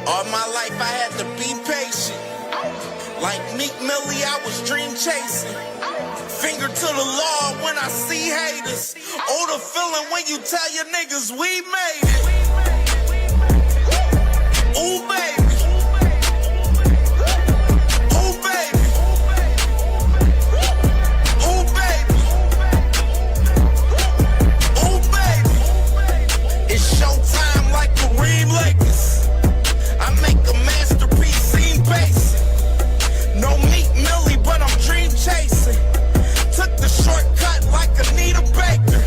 All my life I had to be patient. Like Meek Millie, I was dream chasing. Finger to the law when I see haters. Oh, the feeling when you tell your niggas we made it. Ooh, baby. Ooh, baby. Ooh, baby. Ooh, baby. It's showtime like Kareem Lakers. I make a masterpiece, seem basic. No Meek Millie, but I'm dream chasing. Took the shortcut like Anita Baker.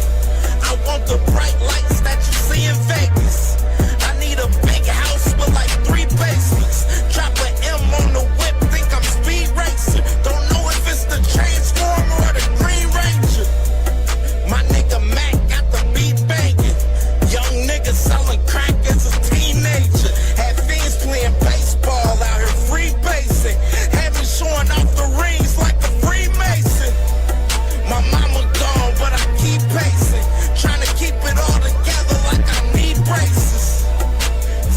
I want the bright lights that you see in Vegas. I need a big house with like 3 basements. Drop an M on the whip, think I'm speed racing. Don't know if it's the Transformer or the Green Ranger. My nigga Mac got the beat banging. Young nigga selling crack as a teenager. Had fiends playing baseball out here free basing. Had me showing off the rings like a Freemason. My mama gone, but I keep pacing. Trying to keep it all together like I need braces.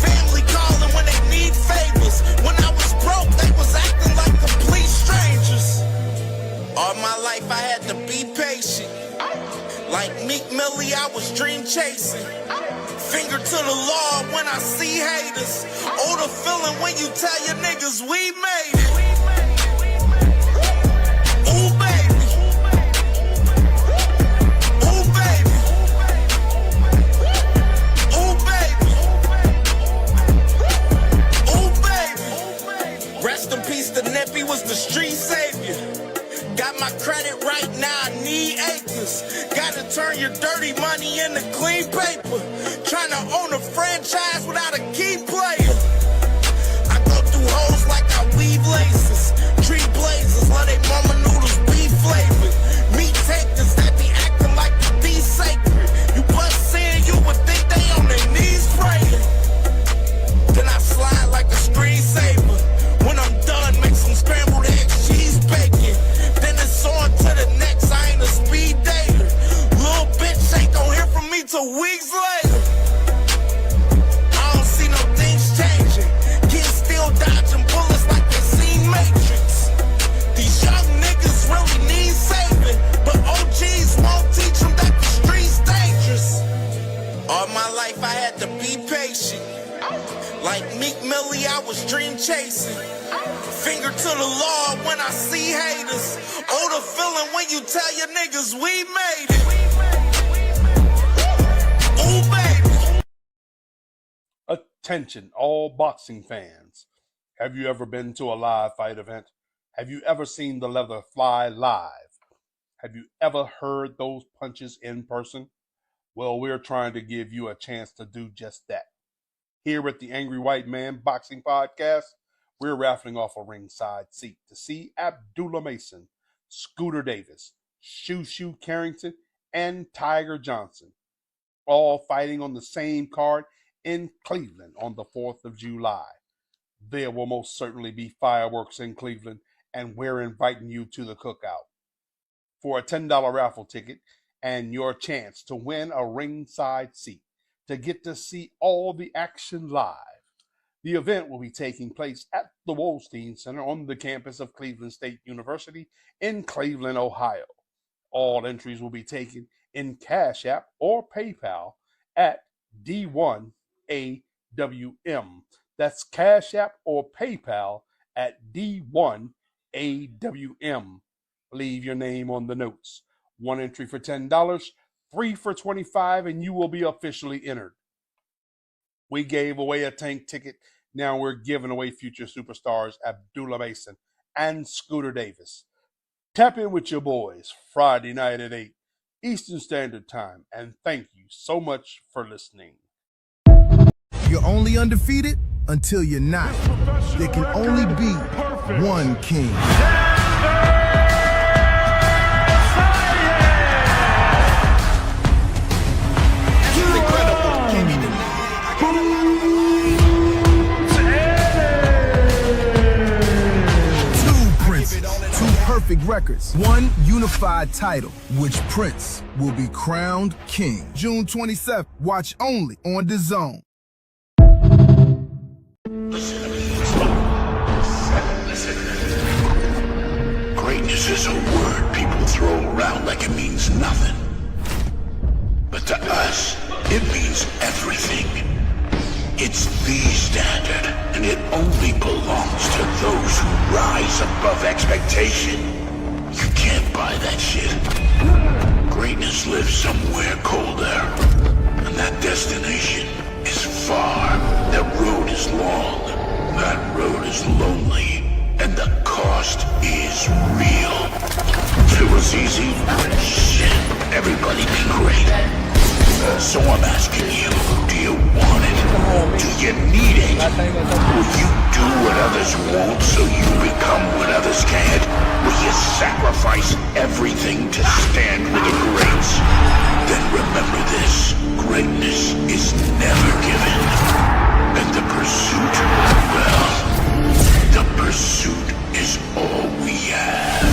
Family calling when they need favors. When I was broke, they was acting like complete strangers. All my life I had to be patient. Like Meek Millie, I was dream chasing. Finger to the law when I see haters. Oh, the feeling when you tell your niggas we made it. Ooh, baby. Ooh, baby. Ooh, baby. Ooh, baby. Rest in peace, the Nippy was the street savior. Got my credit right now, I need acres. Gotta turn your dirty money into clean paper. Trying to own a franchise without a key player. I go through hoes like I weave laces. Tree blazers, let they mama noodles be flavored. Meat takers that be acting like the be sacred. You bust in, you would think they on their knees praying. Then I slide like a screensaver. When I'm done, make some scrambled eggs, cheese bacon. Then it's on to the next, I ain't a speed dater. Little bitch ain't gon' hear from me till weeks later. I don't see no things changing. Kids still dodging bullets like they seen Matrix. These young niggas really need saving, but OGs won't teach them that the street's dangerous. All my life I had to be patient. Like Meek Millie, I was dream chasing. Finger to the law when I see haters. Oh, the feeling when you tell your niggas we made it. Ooh, baby. Attention, all boxing fans. Have you ever been to a live fight event? Have you ever seen the leather fly live? Have you ever heard those punches in person? Well, we're trying to give you a chance to do just that. Here at the Angry White Man Boxing Podcast, we're raffling off a ringside seat to see Abdullah Mason, Scooter Davis, Shoo Carrington, and Tiger Johnson, all fighting on the same card in Cleveland on the 4th of July. There will most certainly be fireworks in Cleveland, and we're inviting you to the cookout. For a $10 raffle ticket and your chance to win a ringside seat to get to see all the action live, the event will be taking place at the Wolstein Center on the campus of Cleveland State University in Cleveland, Ohio. All entries will be taken in Cash App or PayPal at D1AWM. That's Cash App or PayPal at D1AWM. Leave your name on the notes. One entry for $10, 3 for $25, and you will be officially entered. We gave away a tank ticket. Now we're giving away future superstars Abdullah Mason and Scooter Davis. Tap in with your boys Friday night at 8 Eastern Standard Time, and thank you so much for listening. You're only undefeated until you're not. There can only be one king. Perfect records, one unified title, which Prince will be crowned king. June 27th, watch only on DAZN. Listen to me. Listen. Greatness is a word people throw around like it means nothing. But to us, it means everything. It's the standard, and it only belongs to those who rise above expectation. You can't buy that shit. Greatness lives somewhere colder, and that destination is far. That road is long, that road is lonely, and the cost is real. If it was easy, shit, everybody be great. So I'm asking you, do you want it? Do you need it? Will you do what others won't so you become what others can't? Will you sacrifice everything to stand with the greats? Then remember this, greatness is never given. And the pursuit, well, the pursuit is all we have.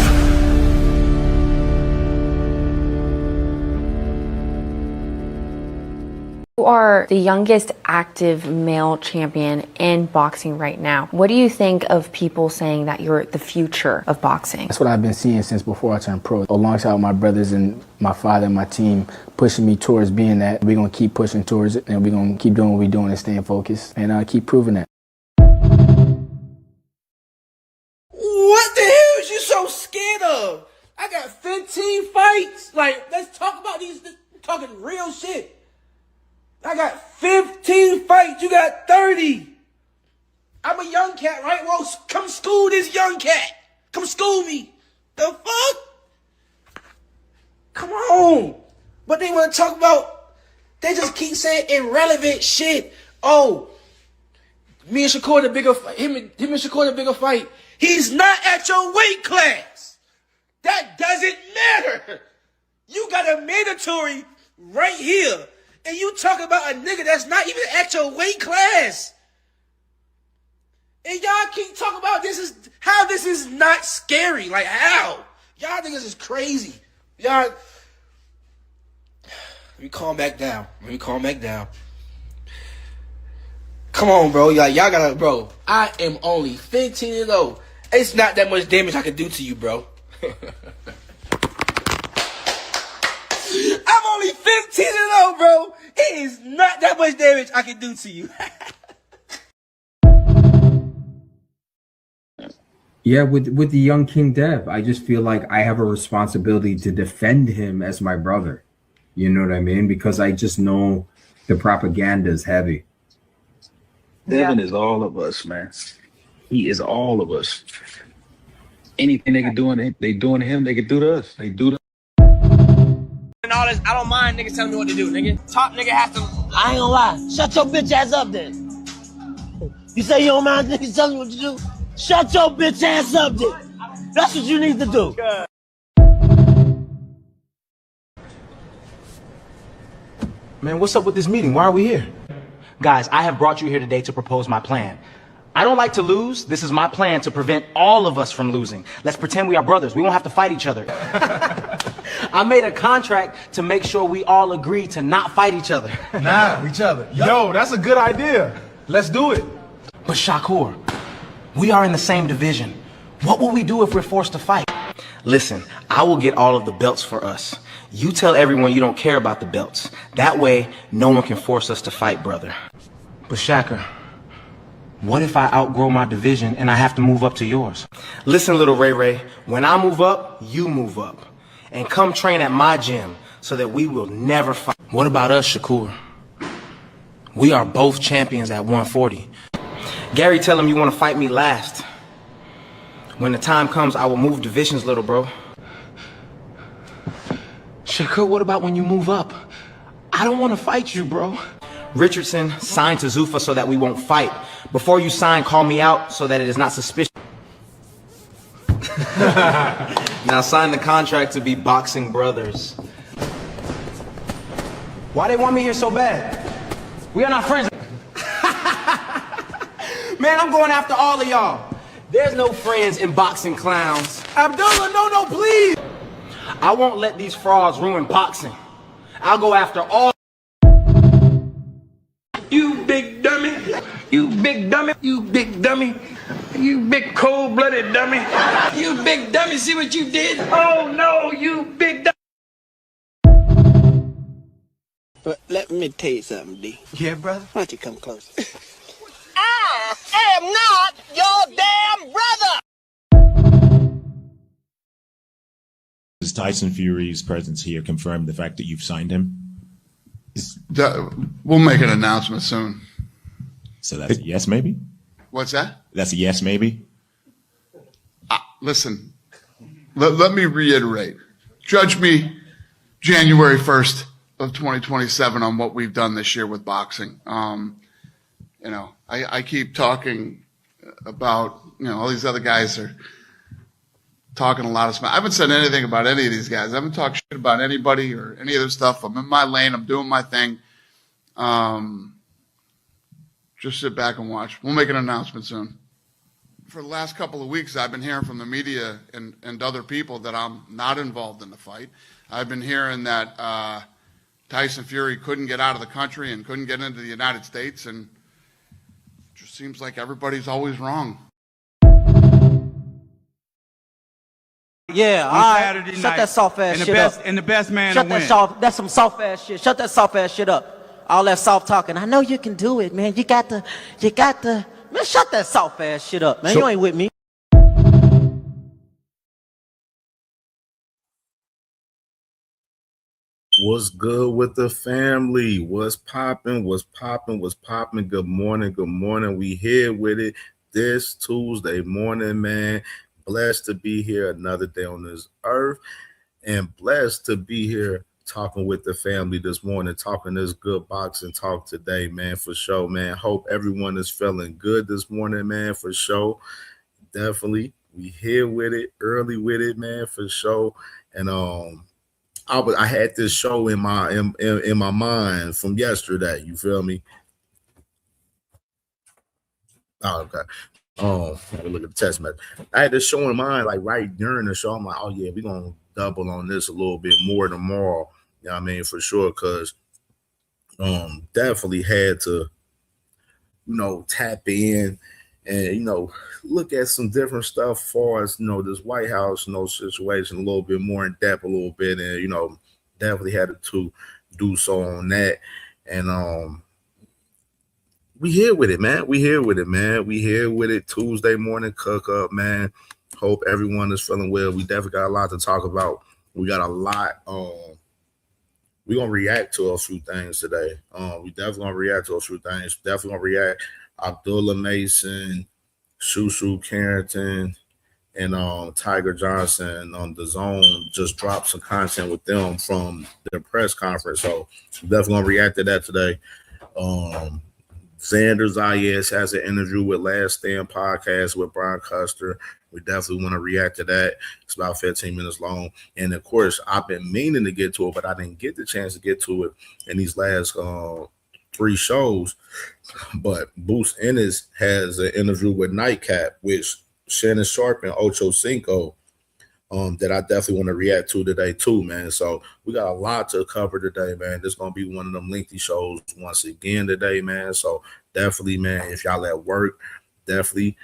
You are the youngest active male champion in boxing right now. What do you think of people saying that you're the future of boxing? That's what I've been seeing since before I turned pro. Alongside my brothers and my father and my team pushing me towards being that. We're going to keep pushing towards it, and we're going to keep doing what we're doing and staying focused and keep proving that. What the hell is you so scared of? I got 15 fights. Like, let's talk about these, talking real shit. I got 15 fights, you got 30. I'm a young cat, right? Well, come school this young cat. Come school me. The fuck? Come on. But they want to talk about, they just keep saying irrelevant shit. Oh, me and Shakur the bigger fight. Him and Shakur the bigger fight. He's not at your weight class. That doesn't matter. You got a mandatory right here. And you talk about a nigga that's not even at your weight class. And y'all keep talking about this is not scary. Like how? Y'all niggas is crazy. Y'all. Let me calm back down. Come on, bro. Y'all gotta, bro. I am only 15 years old. It's not that much damage I can do to you, bro. I'm only 15 years old, bro. It is not that much damage I can do to you. Yeah, with the young King Dev, I just feel like I have a responsibility to defend him as my brother. You know what I mean? Because I just know the propaganda is heavy. Devin is all of us, man. He is all of us. Anything they can do, they doing to him, they can do to us. They do to and all this, I don't mind niggas telling me what to do, nigga. Top nigga has to. I ain't gonna lie. Shut your bitch ass up then. You say you don't mind niggas telling you what to do? Shut your bitch ass up then. That's what you need to do. Man, what's up with this meeting? Why are we here? Guys, I have brought you here today to propose my plan. I don't like to lose. This is my plan to prevent all of us from losing. Let's pretend we are brothers. We won't have to fight each other. I made a contract to make sure we all agree to not fight each other. Each other. Yo, that's a good idea. Let's do it. But Shakur, we are in the same division. What will we do if we're forced to fight? Listen, I will get all of the belts for us. You tell everyone you don't care about the belts. That way, no one can force us to fight, brother. But Shaka, what if I outgrow my division and I have to move up to yours? Listen, little Ray Ray, when I move up, you move up. And come train at my gym so that we will never fight. What about us, Shakur? We are both champions at 140. Gary, tell him you want to fight me last. When the time comes, I will move divisions, little bro. Shakur, what about when you move up? I don't want to fight you, bro. Richardson, sign to Zuffa so that we won't fight. Before you sign, call me out so that it is not suspicious. Now sign the contract to be boxing brothers. Why they want me here so bad? We are not friends. Man, I'm going after all of y'all. There's no friends in boxing, clowns. Abdullah, no, please. I won't let these frauds ruin boxing. I'll go after all. You big dummy. You big dummy. You big dummy. You big cold-blooded dummy. You big dummy. See what you did? Oh, no, you big dummy. But let me tell you something, D. Yeah, brother? Why don't you come closer? I am not your damn brother. Does Tyson Fury's presence here confirm the fact that you've signed him? We'll make an announcement soon. So that's a yes, maybe? What's that? That's a yes, maybe? Listen, let me reiterate. Judge me January 1st of 2027 on what we've done this year with boxing. I keep talking about, all these other guys are talking a lot of smack. I haven't said anything about any of these guys. I haven't talked shit about anybody or any of their stuff. I'm in my lane. I'm doing my thing. Just sit back and watch. We'll make an announcement soon. For the last couple of weeks, I've been hearing from the media and other people that I'm not involved in the fight. I've been hearing that Tyson Fury couldn't get out of the country and couldn't get into the United States, and it just seems like everybody's always wrong. Yeah, all right. Shut that soft ass shit up. And the best man to win. That's some soft ass shit. Shut that soft ass shit up. All that soft talking. I know you can do it, man. You got to. Man, shut that soft ass shit up, man. You ain't with me. What's good with the family? What's popping? What's popping? What's popping? Good morning. Good morning. We here with it this Tuesday morning, man. Blessed to be here another day on this earth, and blessed to be here talking with the family this morning, talking this good boxing talk today, man, for sure, man. Hope everyone is feeling good this morning, man, for sure. Definitely, we here with it, early with it, man, for sure. And I had this show in my mind from yesterday. You feel me? Oh, okay. Look at the text message. I had this show in mind, like right during the show. I'm like, oh yeah, we're gonna double on this a little bit more tomorrow. You know what I mean? For sure, because definitely had to, tap in and look at some different stuff as far as this White House situation a little bit more in depth a little bit, and definitely had to do so on that. And we here with it, man. We here with it. Tuesday morning cook up, man. Hope everyone is feeling well. We definitely got a lot to talk about. We got a lot. We're gonna react to a few things today. We definitely gonna react to a few things. Definitely gonna react. Abdullah Mason, Shushu Carrington, and Tiger Johnson on the Zone just dropped some content with them from their press conference. So definitely gonna react to that today. Xander Zayas has an interview with Last Stand podcast with Brian Custer. We definitely want to react to that. It's about 15 minutes long. And of course, I've been meaning to get to it, but I didn't get the chance to get to it in these last 3 shows. But Boost Ennis has an interview with Nightcap, which Shannon Sharp and Ocho Cinco, that I definitely want to react to today too, man. So we got a lot to cover today, man. This is going to be one of them lengthy shows once again today, man. So definitely, man, if y'all at work, definitely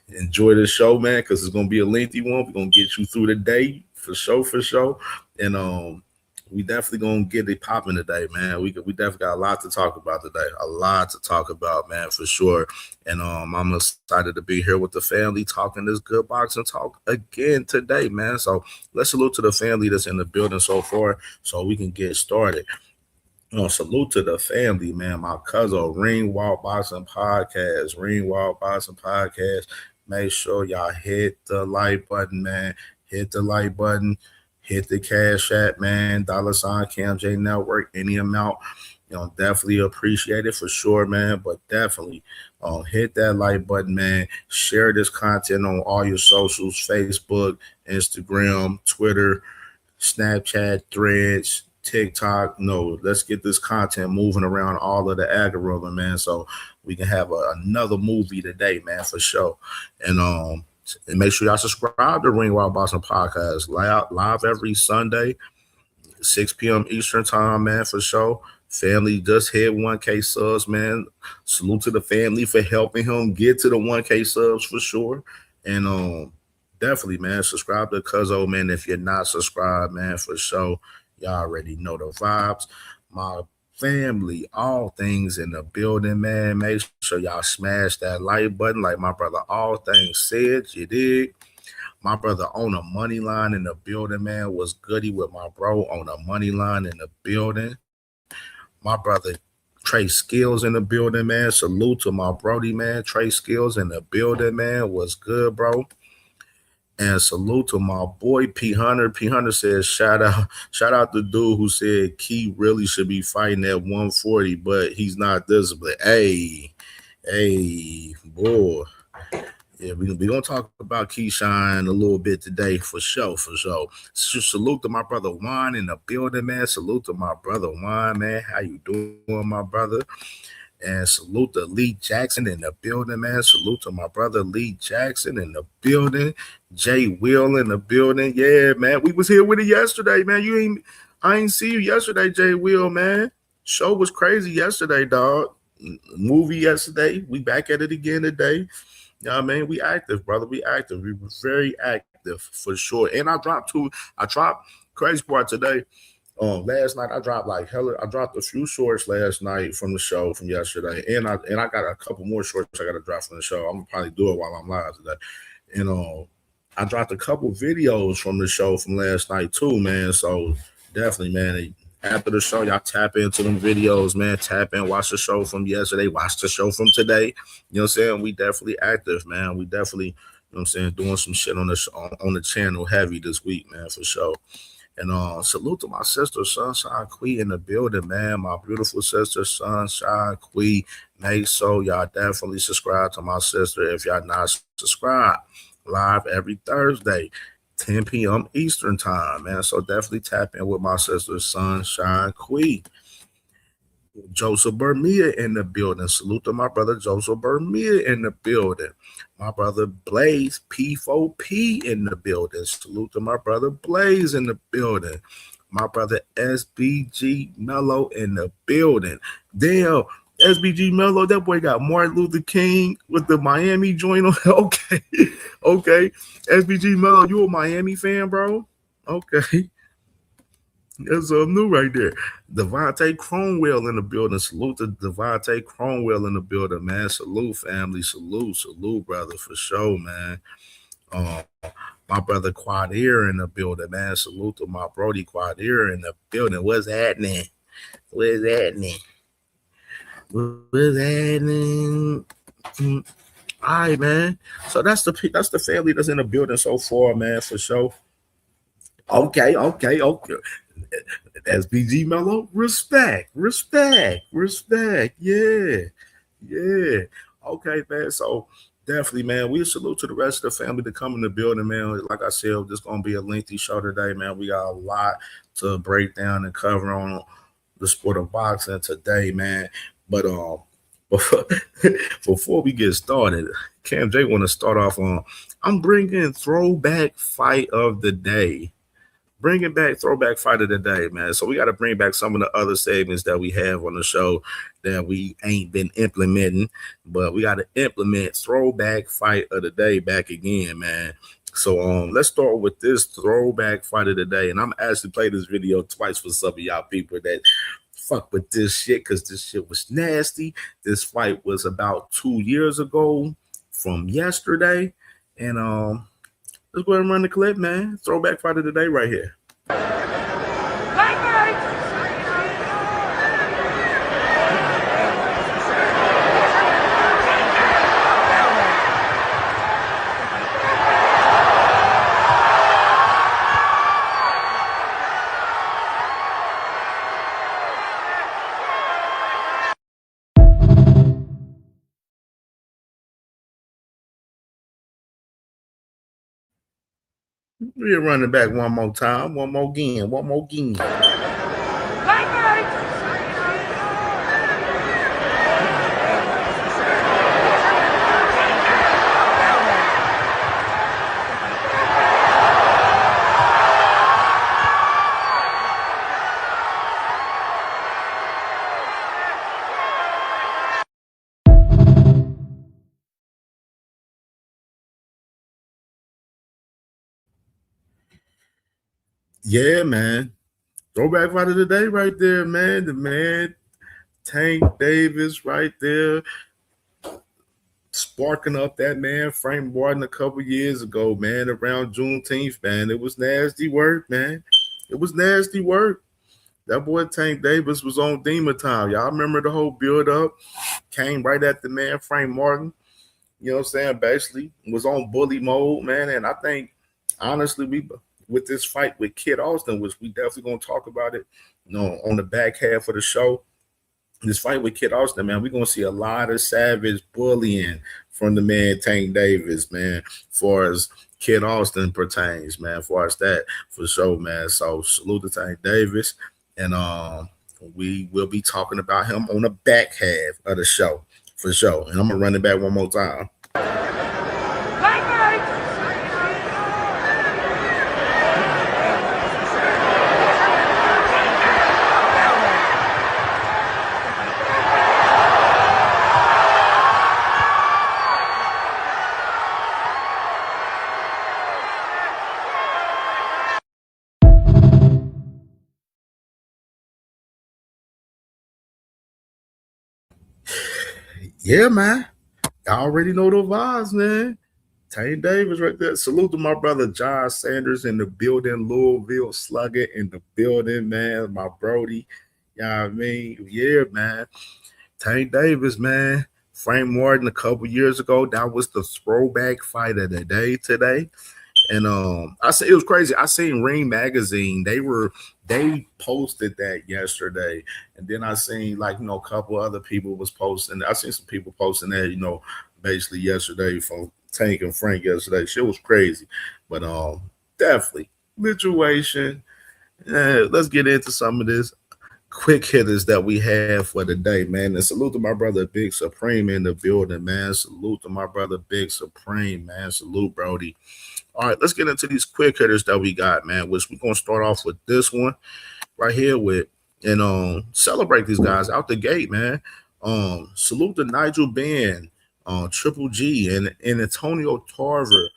enjoy this show, man, because it's going to be a lengthy one. We're going to get you through the day for sure. And we definitely going to get it popping today, man. We definitely got a lot to talk about today. A lot to talk about, man, for sure. And I'm excited to be here with the family talking this good boxing talk again today, man. So let's salute to the family that's in the building so far so we can get started. Salute to the family, man. My cousin, Ringwald Boxing Podcast. Make sure y'all hit the like button, man. Hit the like button. Hit the Cash App, man. $ CamJNetwork, any amount. Definitely appreciate it for sure, man. But definitely hit that like button, man. Share this content on all your socials, Facebook, Instagram, Twitter, Snapchat, Threads, TikTok. Let's get this content moving around all of the algorithm, man, so we can have another movie today, man, for sure. And make sure y'all subscribe to Ringwald Boxing Podcast live every Sunday, 6 p.m. Eastern time, man, for sure. Family just hit 1K subs, man. Salute to the family for helping him get to the 1K subs for sure. And definitely, man, subscribe to Cuzzo, man. If you're not subscribed, man, for sure. Y'all already know the vibes. My family, all things in the building, man. Make sure y'all smash that like button like my brother All Things said. You dig? My brother on a money line in the building, man. Was goody with my bro on a money line in the building. My brother Trey Skills in the building, man. Salute to my brody, man. Trey Skills in the building, man. Was good, bro. And salute to my boy P Hunter. P Hunter says, shout out the dude who said Key really should be fighting at 140, but he's not disciplined. Hey, boy. Yeah, we're going to talk about Keyshawn a little bit today for sure. Salute to my brother Juan in the building, man. Salute to my brother Juan, man. How you doing, my brother? And salute to Lee Jackson in the building, man. Salute to my brother Lee Jackson in the building. Jay Will in the building. Yeah, man. We was here with it yesterday, man. I ain't see you yesterday, Jay Will, man. Show was crazy yesterday, dog. Movie yesterday. We back at it again today. You know what I mean? We active, brother. We active. We were very active for sure. And I dropped crazy part today. Last night I dropped I dropped a few shorts last night from the show from yesterday. And I got a couple more shorts I gotta drop from the show. I'm gonna probably do it while I'm live today. And I dropped a couple videos from the show from last night too, man. So definitely, man. After the show, y'all tap into them videos, man. Tap in, watch the show from yesterday, watch the show from today. You know what I'm saying? We definitely active, man. We definitely, you know what I'm saying, doing some shit on the channel heavy this week, man, for sure. And salute to my sister, Sunshine Quee in the building, man. My beautiful sister, Sunshine Quee. Make sure y'all definitely subscribe to my sister if y'all not subscribed. Live every Thursday. 10 p.m. Eastern time, man. So definitely tap in with my sister, Sunshine Quee. Joseph Bermia in the building. Salute to my brother Joseph Bermia in the building. My brother Blaze P4P in the building. Salute to my brother Blaze in the building. My brother SBG Mello in the building. Damn, SBG Mello, that boy got Martin Luther King with the Miami joint on. Okay. SBG Mello, you a Miami fan, bro? Okay. That's something new right there. Devontae Cromwell in the building. Salute to Devontae Cromwell in the building, man. Salute, family. Salute, brother, for sure, man. My brother Quadir in the building, man. Salute to my brody Quadir in the building. What's happening? All right, man. So that's the family that's in the building so far, man, for sure. Okay. SBG Mello, respect. Yeah. Okay, man. So definitely, man, we salute to the rest of the family to come in the building, man. Like I said, this gonna be a lengthy show today, man. We got a lot to break down and cover on the sport of boxing today, man. But before we get started, Cam J want to start off on, I'm bringing throwback fight of the day. Bringing back throwback fight of the day, man. So we got to bring back some of the other segments that we have on the show that we ain't been implementing, but we got to implement throwback fight of the day back again, man. So let's start with this throwback fight of the day. And I'm actually play this video twice for some of y'all people that fuck with this shit because this shit was nasty. This fight was about 2 years ago from yesterday. And let's go ahead and run the clip, man. Throwback fight of the day right here. We're running back one more time, one more again. Yeah, man. Throwback fight of the day right there, man. The man Tank Davis right there, sparking up that man Frank Martin a couple years ago, man, around Juneteenth, man. It was nasty work, man. It was nasty work. That boy Tank Davis was on demon time. Y'all remember the whole build up? Came right at the man Frank Martin. You know what I'm saying? Basically was on bully mode, man. And I think honestly, we with this fight with Kid Austin, which we definitely gonna talk about it, you know, on the back half of the show. This fight with Kid Austin, man, we're gonna see a lot of savage bullying from the man Tank Davis, man, far as Kid Austin pertains, man, far as that for sure, man. So salute to Tank Davis. And we will be talking about him on the back half of the show for sure. And I'm gonna run it back one more time. Yeah, man. I already know the vibes, man. Tank Davis right there. Salute to my brother Josh Sanders in the building, Louisville Slugger in the building, man. My Brody. You know what I mean? Yeah, man. Tank Davis, man. Frank Martin a couple years ago. That was the throwback fight of the day today. And I said it was crazy. I seen Ring Magazine. They posted that yesterday, and then I seen like a couple other people was posting. I seen some people posting that basically yesterday from Tank and Frank yesterday. Shit was crazy, but definitely situation. Let's get into some of this quick hitters that we have for the day, man. And salute to my brother Big Supreme in the building, man. Salute to my brother Big Supreme, man. Salute, Brody. All right, let's get into these quick hitters that we got, man, which we're going to start off with this one right here with, and celebrate these guys out the gate, man. Salute to Nigel Benn, Triple G, and Antonio Tarver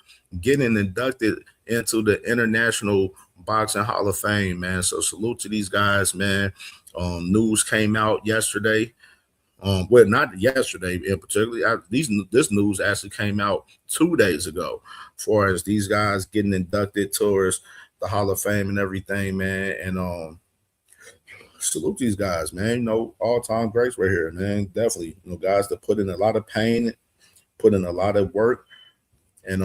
getting inducted into the International Boxing Hall of Fame, man. So salute to these guys, man. News came out yesterday. Well, not yesterday in particular. This news actually came out 2 days ago, as far as these guys getting inducted towards the Hall of Fame and everything, man. And salute these guys, man. All-time greats right here, man. Definitely, guys that put in a lot of pain, put in a lot of work, and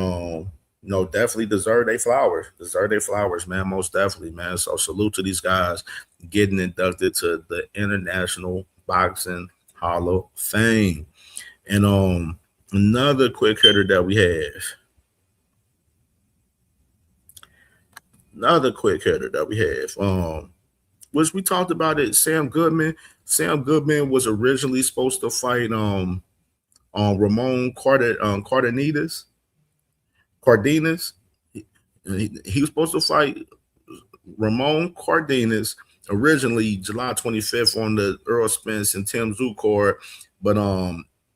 definitely deserve their flowers. Deserve their flowers, man. Most definitely, man. So salute to these guys getting inducted to the International Boxing Hall of Fame. And another quick hitter that we have. Which we talked about it, Sam Goodman. Sam Goodman was originally supposed to fight Ramon Cardenas. He was supposed to fight Ramon Cardenas originally July 25th on the Earl Spence and Tim Tszyu card, but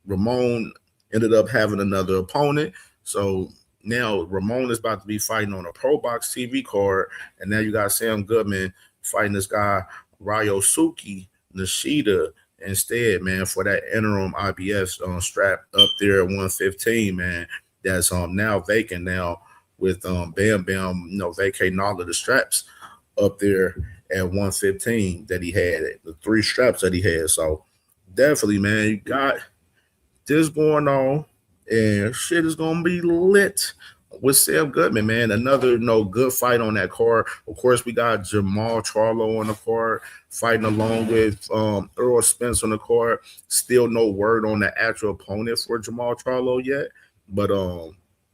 Ramon ended up having another opponent. So now Ramon is about to be fighting on a Pro Box TV card, and now you got Sam Goodman fighting this guy Ryosuke Nishida instead, man, for that interim IBS strap up there at 115, man. That's now vacant now with Bam Bam, vacating all of the straps up there at 115 that he had, the 3 straps that he had. So definitely, man, you got this going on, and shit is gonna be lit with Sam Goodman, man. Another good fight on that card. Of course, we got Jamal Charlo on the card, fighting along with Earl Spence on the card. Still no word on the actual opponent for Jamal Charlo yet, but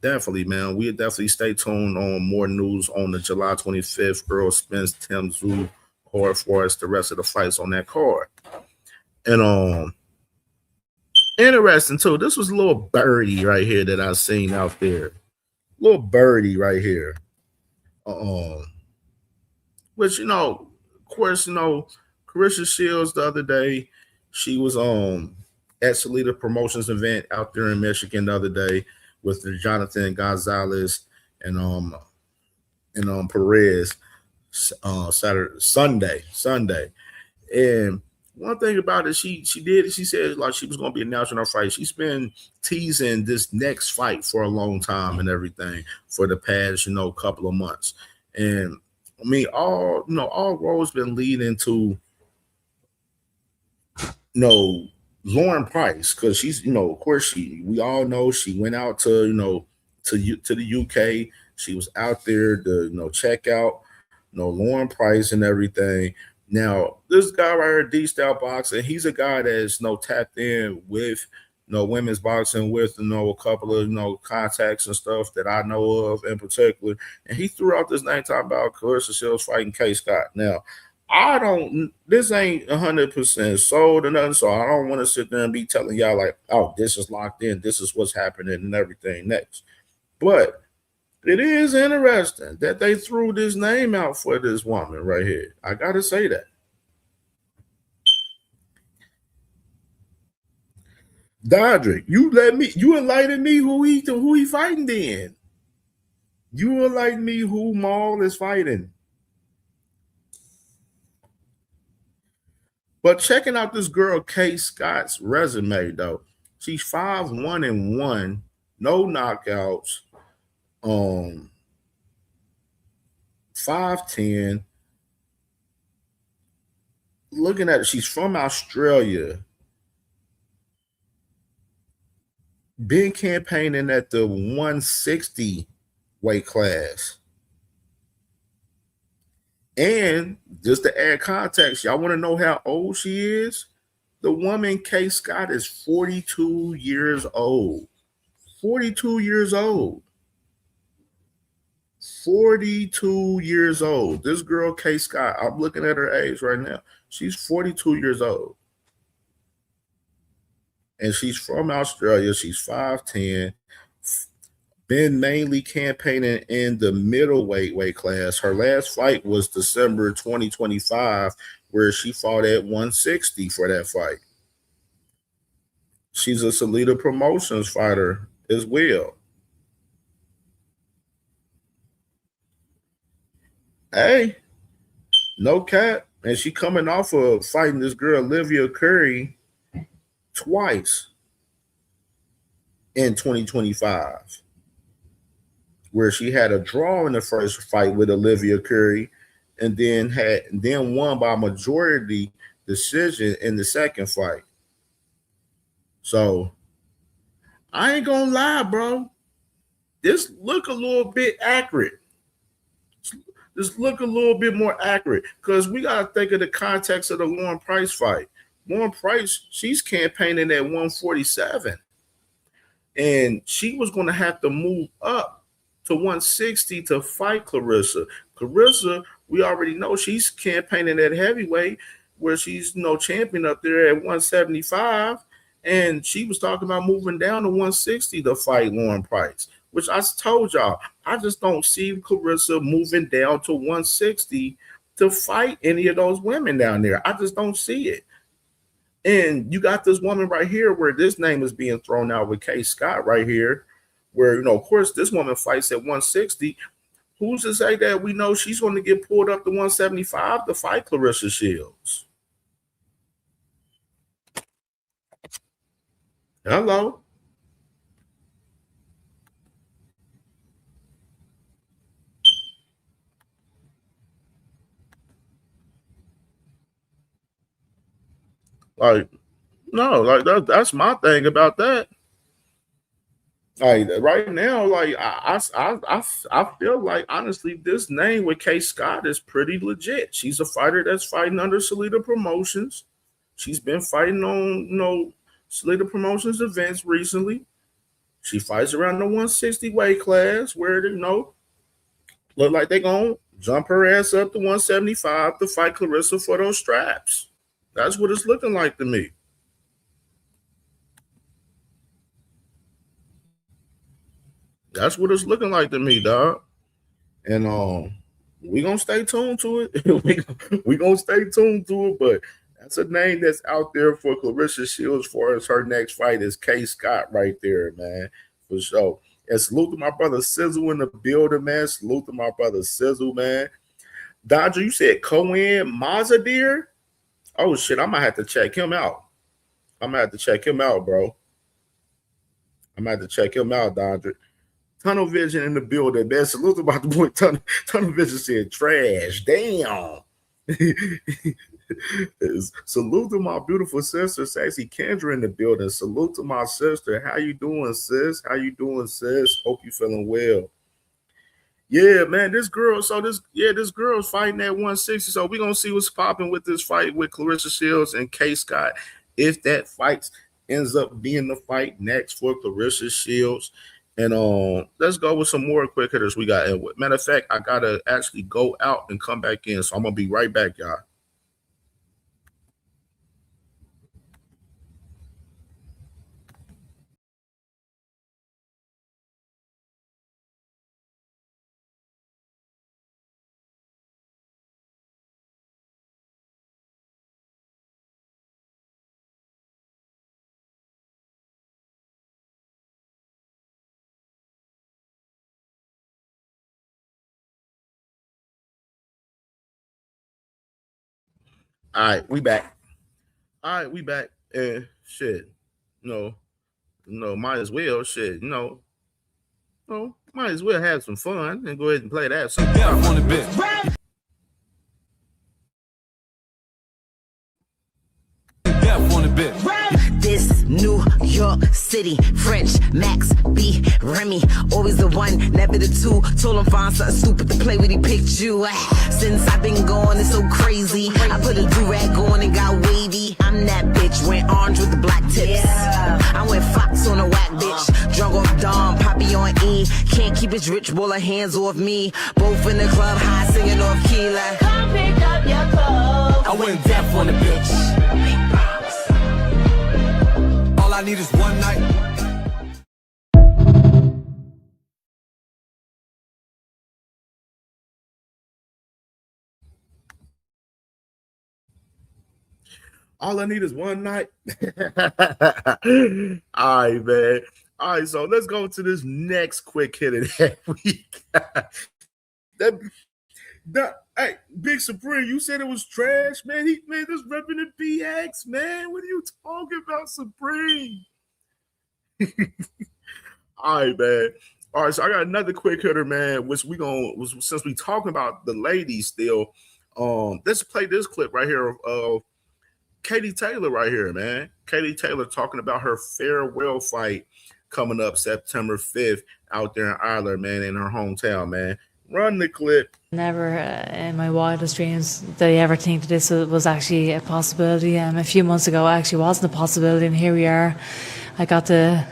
definitely, man, we'll definitely stay tuned on more news on the July 25th Earl Spence Tim Tszyu card for us, the rest of the fights on that card. And interesting too, this was a little birdie right here that I seen out there. Little birdie right here. Which, of course, Carissa Shields the other day, she was at Salida Promotions event out there in Michigan the other day with the Jonathan Gonzalez and Perez. Sunday. And one thing about it, she said like she was going to be announcing her fight. She's been teasing this next fight for a long time and everything for the past, couple of months. And I mean, all roads been leading to, Lauren Price, because she's, of course, we all know she went out to, to the UK. She was out there to, check out, Lauren Price and everything. Now, this guy right here, D-Style Boxing, he's a guy that's, tapped in with, women's boxing with, a couple of, contacts and stuff that I know of in particular. And he threw out this name talking about Clarissa Shields fighting K. Scott. Now, this ain't 100% sold or nothing, so I don't want to sit there and be telling y'all like, oh, this is locked in, this is what's happening and everything next. But it is interesting that they threw this name out for this woman right here. I got to say that. Dodrick, you enlighten me who he fighting then. You enlighten me who Maul is fighting. But checking out this girl Kay Scott's resume though, she's 5-1-1, no knockouts, 5'10". Looking at it, she's from Australia. Been campaigning at the 160 weight class. And just to add context, y'all want to know how old she is? The woman, Kay Scott, is 42 years old. 42 years old. 42 years old. This girl, Kay Scott, I'm looking at her age right now. She's 42 years old. And she's from Australia. She's 5'10". Been mainly campaigning in the middleweight weight class. Her last fight was December 2025, where she fought at 160 for that fight. She's a Salida Promotions fighter as well. Hey, no cap. And she coming off of fighting this girl, Olivia Curry, twice in 2025. Where she had a draw in the first fight with Olivia Curry and then won by majority decision in the second fight. So I ain't gonna lie, bro. This look a little bit accurate. This look a little bit more accurate because we gotta think of the context of the Lauren Price fight. Lauren Price, she's campaigning at 147. And she was gonna have to move up to 160 to fight Clarissa. Clarissa, we already know she's campaigning at heavyweight where she's champion up there at 175. And she was talking about moving down to 160 to fight Lauren Price, which I told y'all, I just don't see Clarissa moving down to 160 to fight any of those women down there. I just don't see it. And you got this woman right here where this name is being thrown out with Kay Scott right here, where, of course, this woman fights at 160. Who's to say that we know she's going to get pulled up to 175 to fight Clarissa Shields? Hello? Like, no, like that's my thing about that. Like right now, like I feel like honestly, this name with Kay Scott is pretty legit. She's a fighter that's fighting under Salida Promotions. She's been fighting on Salida Promotions events recently. She fights around the 160 weight class where look like they're gonna jump her ass up to 175 to fight Clarissa for those straps. That's what it's looking like to me. That's what it's looking like to me, dog. And we gonna stay tuned to it. we gonna stay tuned to it, but that's a name that's out there for Clarissa Shields for as her next fight is Kay Scott right there, man. For sure. And salute to my brother Sizzle in the building, man. Salute to my brother Sizzle, man. Dodger, you said Cohen Mazadir? Oh, shit, I might have to check him out. I'm going to have to check him out, bro. I'm going to have to check him out, Dodger. Tunnel Vision in the building, man. Salute about the boy. Tunnel Vision said trash. Damn. Salute to my beautiful sister, Sexy Kendra in the building. Salute to my sister. How you doing, sis? How you doing, sis? Hope you feeling well. Yeah, man, this girl's fighting at 160. So we're gonna see what's popping with this fight with Clarissa Shields and K Scott. If that fight ends up being the fight next for Clarissa Shields. And let's go with some more quick hitters we got. And matter of fact, I gotta actually go out and come back in. So I'm gonna be right back, y'all. All right, we back. And shit, no, might as well. Shit, might as well have some fun and go ahead and play that song. On the bit. This New York City, French, Max, B, Remy, always the one, never the two. Told him find something stupid to play with, he picked you. Since I've been gone, it's so crazy. I put a do-rag on and got wavy. I'm that bitch, went orange with the black tips. I went Fox on a whack bitch, drunk off Dom, Poppy on E. Can't keep his rich baller hands off me. Both in the club, high singing off key like, come pick up your clothes. I went deaf on the bitch. All I need is one night. All I need is one night. All right, man. All right, so let's go to this next quick hitter that we got. Hey, Big Supreme, you said it was trash, man. He made this repping the BX, man. What are you talking about, Supreme? All right, man. All right, so I got another quick hitter, man, which since we talking about the ladies still, let's play this clip right here of Katie Taylor right here, man. Katie Taylor talking about her farewell fight coming up September 5th out there in Ireland, man, in her hometown, man. Run the clip. Never in my wildest dreams did I ever think that this was actually a possibility. A few months ago, it actually wasn't a possibility, and here we are. I got the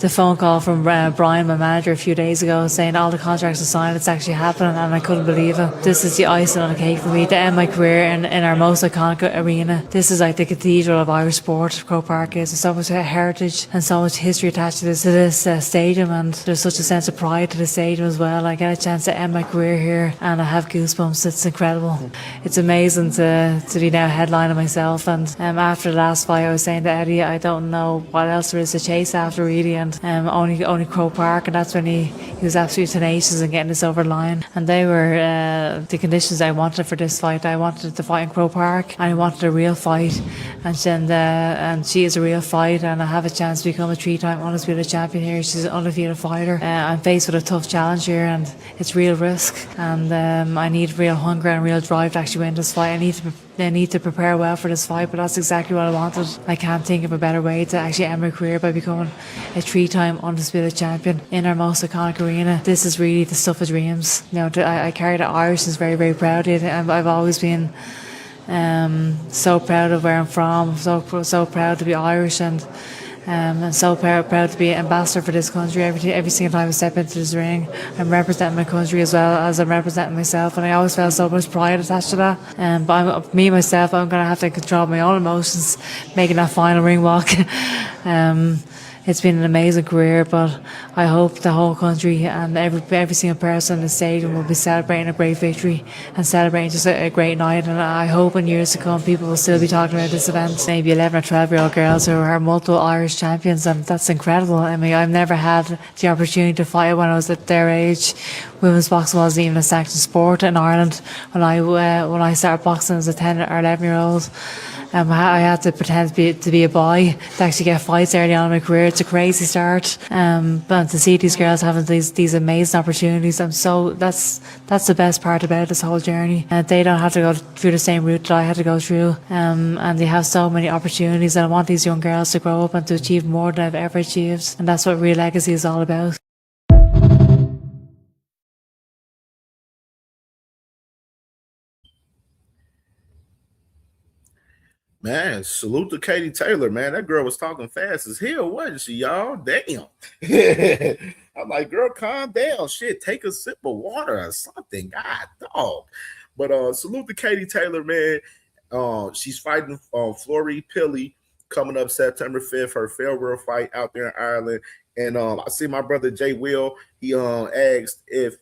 phone call from Brian, my manager, a few days ago saying all the contracts are signed, it's actually happening, and I couldn't believe it. This is the icing on the cake for me to end my career in our most iconic arena. This is like the cathedral of Irish sport, Croke Park is. There's so much heritage and so much history attached to this stadium, and there's such a sense of pride to the stadium as well. I get a chance to end my career here and I have goosebumps. It's incredible. It's amazing to be now headlining myself, and after the last fight I was saying to Eddie, I don't know what else there is to chase after really, and only Croke Park, and that's when he was absolutely tenacious in getting this over the line. And they were the conditions I wanted for this fight. I wanted to fight in Croke Park, and I wanted a real fight, and she is a real fight, and I have a chance to become a 3-time undisputed champion here. She's an undefeated fighter. I'm faced with a tough challenge here, and it's real risk, and I need real hunger and real drive to actually win this fight. I need to prepare well for this fight, but that's exactly what I wanted. I can't think of a better way to actually end my career by becoming a 3-time undisputed champion in our most iconic arena. This is really the stuff of dreams. I carry the Irish is very, very proud of it. I've always been so proud of where I'm from, so proud to be Irish, and so proud to be an ambassador for this country. Every single time I step into this ring, I'm representing my country as well as I'm representing myself, and I always felt so much pride attached to that. But myself, I'm going to have to control my own emotions making that final ring walk. it's been an amazing career, but I hope the whole country and every single person in the stadium will be celebrating a great victory and celebrating just a great night. And I hope in years to come people will still be talking about this event. Maybe 11 or 12-year-old girls who are multiple Irish champions, and that's incredible. I mean, I've never had the opportunity to fight when I was at their age. Women's boxing wasn't even a sanctioned sport in Ireland when I started boxing as a 10 or 11-year-old. I had to pretend to be a boy to actually get fights early on in my career. It's a crazy start. But to see these girls having these amazing opportunities, that's the best part about this whole journey. They don't have to go through the same route that I had to go through. And they have so many opportunities, and I want these young girls to grow up and to achieve more than I've ever achieved. And that's what Real Legacy is all about. Man, salute to Katie Taylor, man. That girl was talking fast as hell, wasn't she, y'all? Damn. I'm like, girl, calm down. Shit, take a sip of water or something. God, dog. But salute to Katie Taylor, man. She's fighting Flory Pilley coming up September 5th, her farewell fight out there in Ireland. And I see my brother Jay Will, he asked if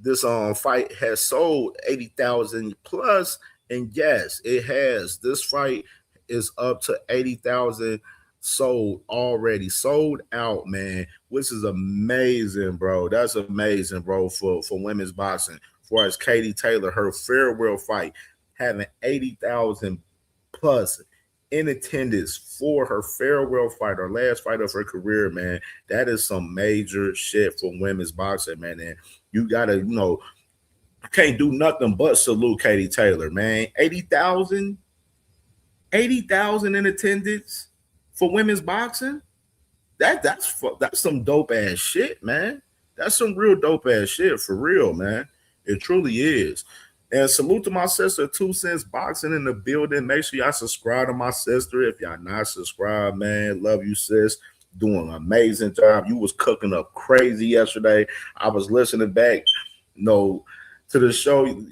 this fight has sold 80,000 plus. And yes, it has. This fight is up to 80,000 sold already, sold out, man, which is amazing, bro. That's amazing, bro, for women's boxing. As far as Katie Taylor, her farewell fight, having 80,000 plus in attendance for her farewell fight, her last fight of her career, man. That is some major shit for women's boxing, man. And you gotta, can't do nothing but salute Katie Taylor, man. 80,000 in attendance for women's boxing. That's some dope ass shit, man. That's some real dope ass shit for real, man. It truly is. And salute to my sister, 2 Cents Boxing in the building. Make sure y'all subscribe to my sister. If y'all not subscribed, man, love you, sis. Doing an amazing job. You was cooking up crazy yesterday. I was listening back, to the show and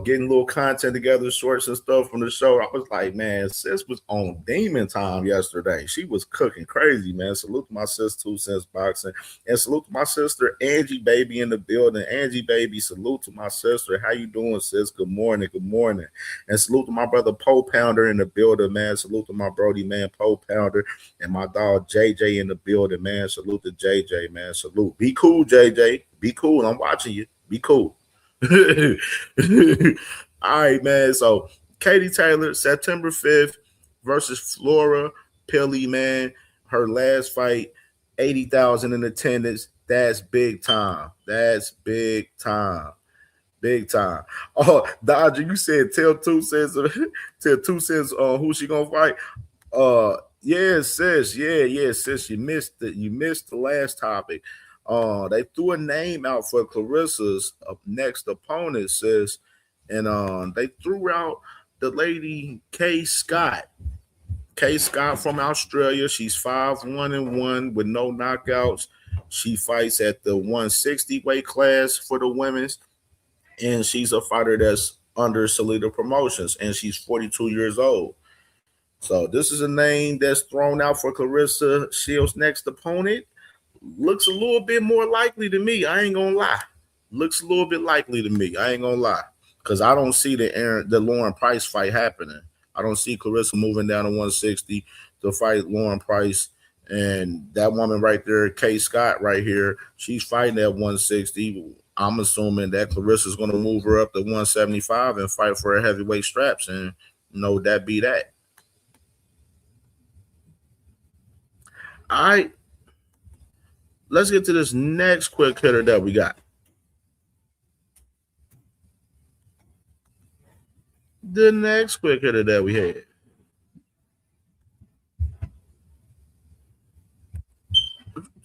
getting little content together, shorts and stuff from the show. I was like, man, sis was on demon time yesterday. She was cooking crazy, man. Salute to my sister, 2 Cents Boxing, and salute to my sister Angie Baby in the building. Angie Baby, salute to my sister. How you doing, sis? Good morning, and salute to my brother Poe Pounder in the building, man. Salute to my Brody, man, Poe Pounder, and my dog JJ in the building, man. Salute to JJ, man. Salute. Be cool, JJ. Be cool. I'm watching you. Be cool. All right, man. So Katie Taylor, September 5th versus Flora Pilley, man. Her last fight, 80,000 in attendance. That's big time. That's big time. Big time. Oh, Dodger, you said tell 2 Cents who she gonna fight. Yeah, sis. Yeah, sis. You missed the last topic. They threw a name out for Clarissa's next opponent, sis, and they threw out the lady Kay Scott. Kay Scott from Australia. She's 5-1-1 with no knockouts. She fights at the 160 weight class for the women's, and she's a fighter that's under Salida Promotions, and she's 42 years old. So this is a name that's thrown out for Clarissa Shields' next opponent. Looks a little bit more likely to me. I ain't gonna lie. Looks a little bit likely to me. I ain't gonna lie, because I don't see the Lauren Price fight happening. I don't see Clarissa moving down to 160 to fight Lauren Price, and that woman right there, Kay Scott right here, she's fighting at 160. I'm assuming that Clarissa's gonna move her up to 175 and fight for her heavyweight straps, and that be that. All right. Let's get to this next quick hitter that we got. The next quick hitter that we had.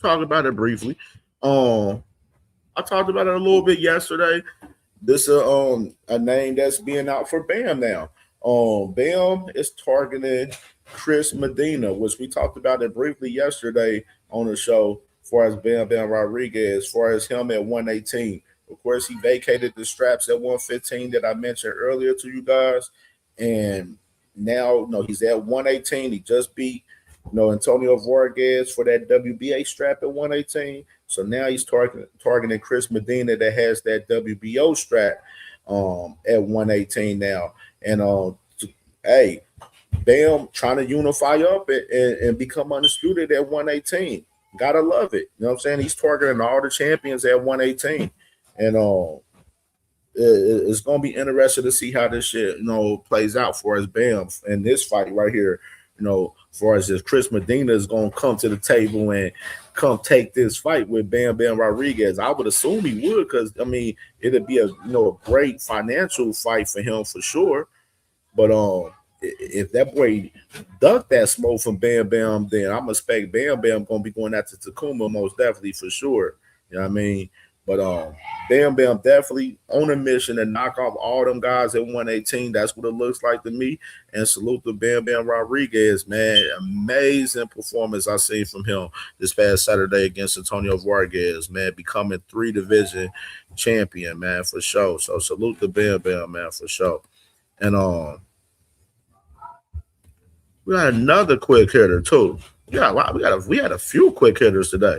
Talk about it briefly. I talked about it a little bit yesterday. This a name that's being out for Bam now. Bam is targeting Chris Medina, which we talked about it briefly yesterday on the show. As far as Bam Rodriguez, as far as him at 118. Of course, he vacated the straps at 115 that I mentioned earlier to you guys. And now, he's at 118. He just beat Antonio Vargas for that WBA strap at 118. So now he's targeting Chris Medina that has that WBO strap at 118 now. And hey, Bam trying to unify up and become undisputed at 118. Gotta love it. You know what I'm saying? He's targeting all the champions at 118. And it's gonna be interesting to see how this shit, plays out for us Bam in this fight right here. For us, if Chris Medina is gonna come to the table and come take this fight with Bam Rodriguez, I would assume he would, because it'd be a great financial fight for him for sure. But if that boy ducked that smoke from Bam, then I'm expect Bam gonna be going after Takuma most definitely for sure. You know what I mean? But Bam definitely on a mission to knock off all them guys at 118. That's what it looks like to me. And salute to Bam Rodriguez, man. Amazing performance I seen from him this past Saturday against Antonio Vargas, man. Becoming 3-division champion, man, for sure. So salute to Bam, man, for sure. And we got another quick hitter too. We had a few quick hitters today.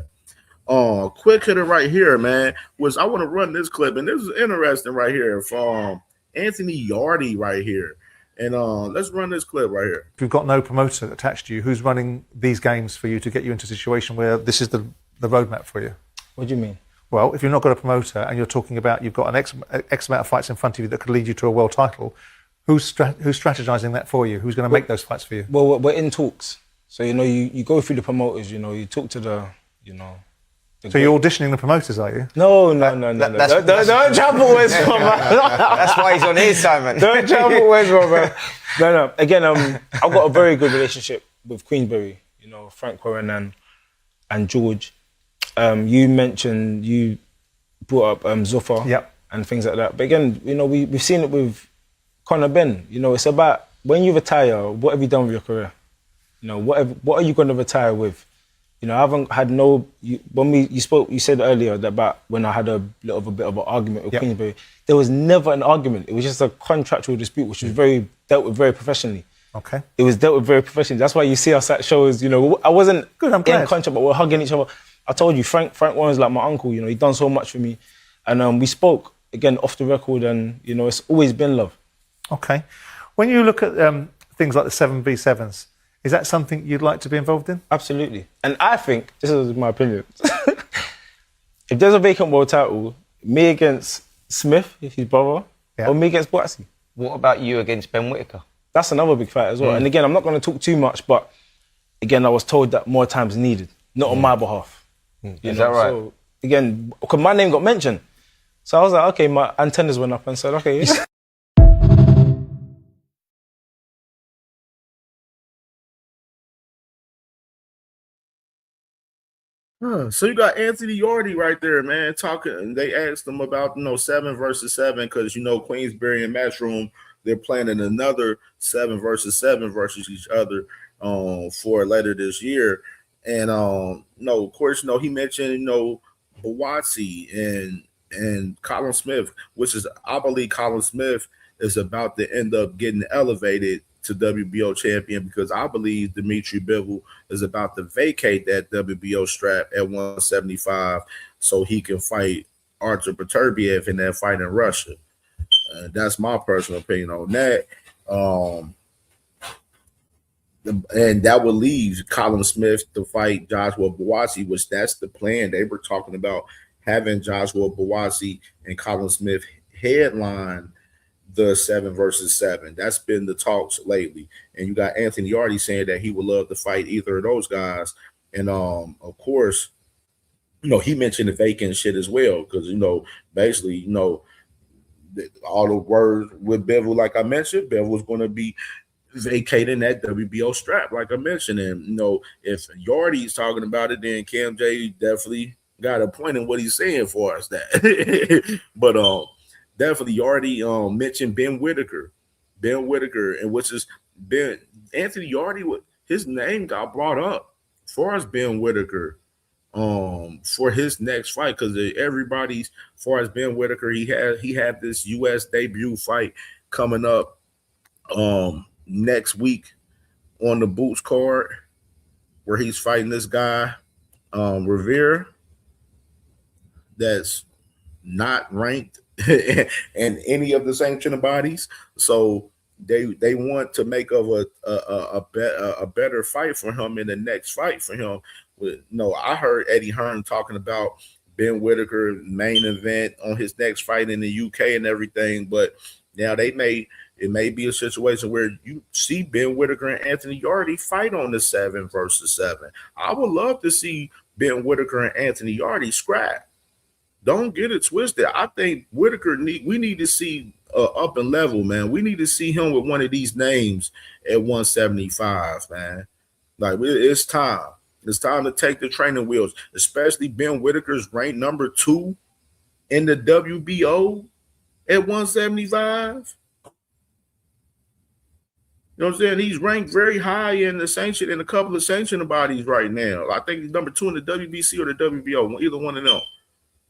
Quick hitter right here, man, was I want to run this clip, and this is interesting right here from Anthony Yardy right here. And let's run this clip right here. If you've got no promoter attached to you, who's running these games for you to get you into a situation where this is the roadmap for you? What do you mean? Well, if you've not got a promoter and you're talking about you've got an X amount of fights in front of you that could lead you to a world title, who's strategizing that for you? Who's going to make those fights for you? Well, we're in talks. So, you go through the promoters, you talk to the. So you're auditioning the promoters, are you? No. Don't trample Wes, man. That's why he's on his side, man. Don't trample Wes, man. No. Again, I've got a very good relationship with Queensberry. Frank Warren and George. You brought up Zuffa and things like that. But again, we've seen it with Conor Ben. It's about when you retire, what have you done with your career? What are you going to retire with? I haven't had you said earlier that about when I had a bit of an argument with Queensberry. There was never an argument. It was just a contractual dispute, which was dealt with very professionally. Okay. It was dealt with very professionally. That's why you see us at shows, I wasn't in contract, but we're hugging each other. I told you, Frank Warren's like my uncle, he done so much for me. And we spoke, again, off the record, and, it's always been love. Okay. When you look at things like the 7v7s, is that something you'd like to be involved in? Absolutely. And I think, this is my opinion, if there's a vacant world title, me against Smith, his brother, or me against Boatsy. What about you against Ben Whittaker? That's another big fight as well. And again, I'm not going to talk too much, but again, I was told that more time is needed, not on my behalf. Is that right? So, again, because my name got mentioned. So I was like, okay, my antennas went up and said, okay. So you got Anthony Yardy right there, man, talking. They asked him about 7 versus 7 because Queensberry and Matchroom, they're planning another 7 versus 7 versus each other for later this year. And of course, he mentioned Boatsy and Colin Smith, which is, I believe Colin Smith is about to end up getting elevated to WBO champion, because I believe Dimitri Bivol is about to vacate that WBO strap at 175 so he can fight Artur Beterbiev in that fight in Russia. That's my personal opinion on that. And that would leave Colin Smith to fight Joshua Boatsy, which that's the plan. They were talking about having Joshua Boatsy and Colin Smith headline the 7 versus 7. That's been the talks lately. And you got Anthony Yardy saying that he would love to fight either of those guys. And of course, he mentioned the vacant shit as well, because basically, all the words with Bivol, like I mentioned, Bivol was going to be vacating that WBO strap, like I mentioned. And if Yardy's talking about it, then CamJ definitely got a point in what he's saying for us. That, but definitely Yardy mentioned Ben Whittaker, and which is Anthony Yardy. His name got brought up as far as Ben Whittaker for his next fight, because everybody's, as far as Ben Whittaker, he had this U.S. debut fight coming up next week on the Boots card, where he's fighting this guy, Revere, that's not ranked in any of the sanctioning bodies. So they want to make of a better fight for him in the next fight for him. I heard Eddie Hearn talking about Ben Whitaker main event on his next fight in the UK and everything, but now it may be a situation where you see Ben Whitaker and Anthony Yarde fight on the 7 versus 7. I would love to see Ben Whitaker and Anthony Yarde scrap. Don't get it twisted. I think Whitaker we need to see up and level, man. We need to see him with one of these names at 175, man. Like, it's time. It's time to take the training wheels, especially Ben Whitaker's ranked number 2 in the WBO at 175. You know what I'm saying? He's ranked very high in a couple of sanctioning bodies right now. I think he's number 2 in the WBC or the WBO, either one of them.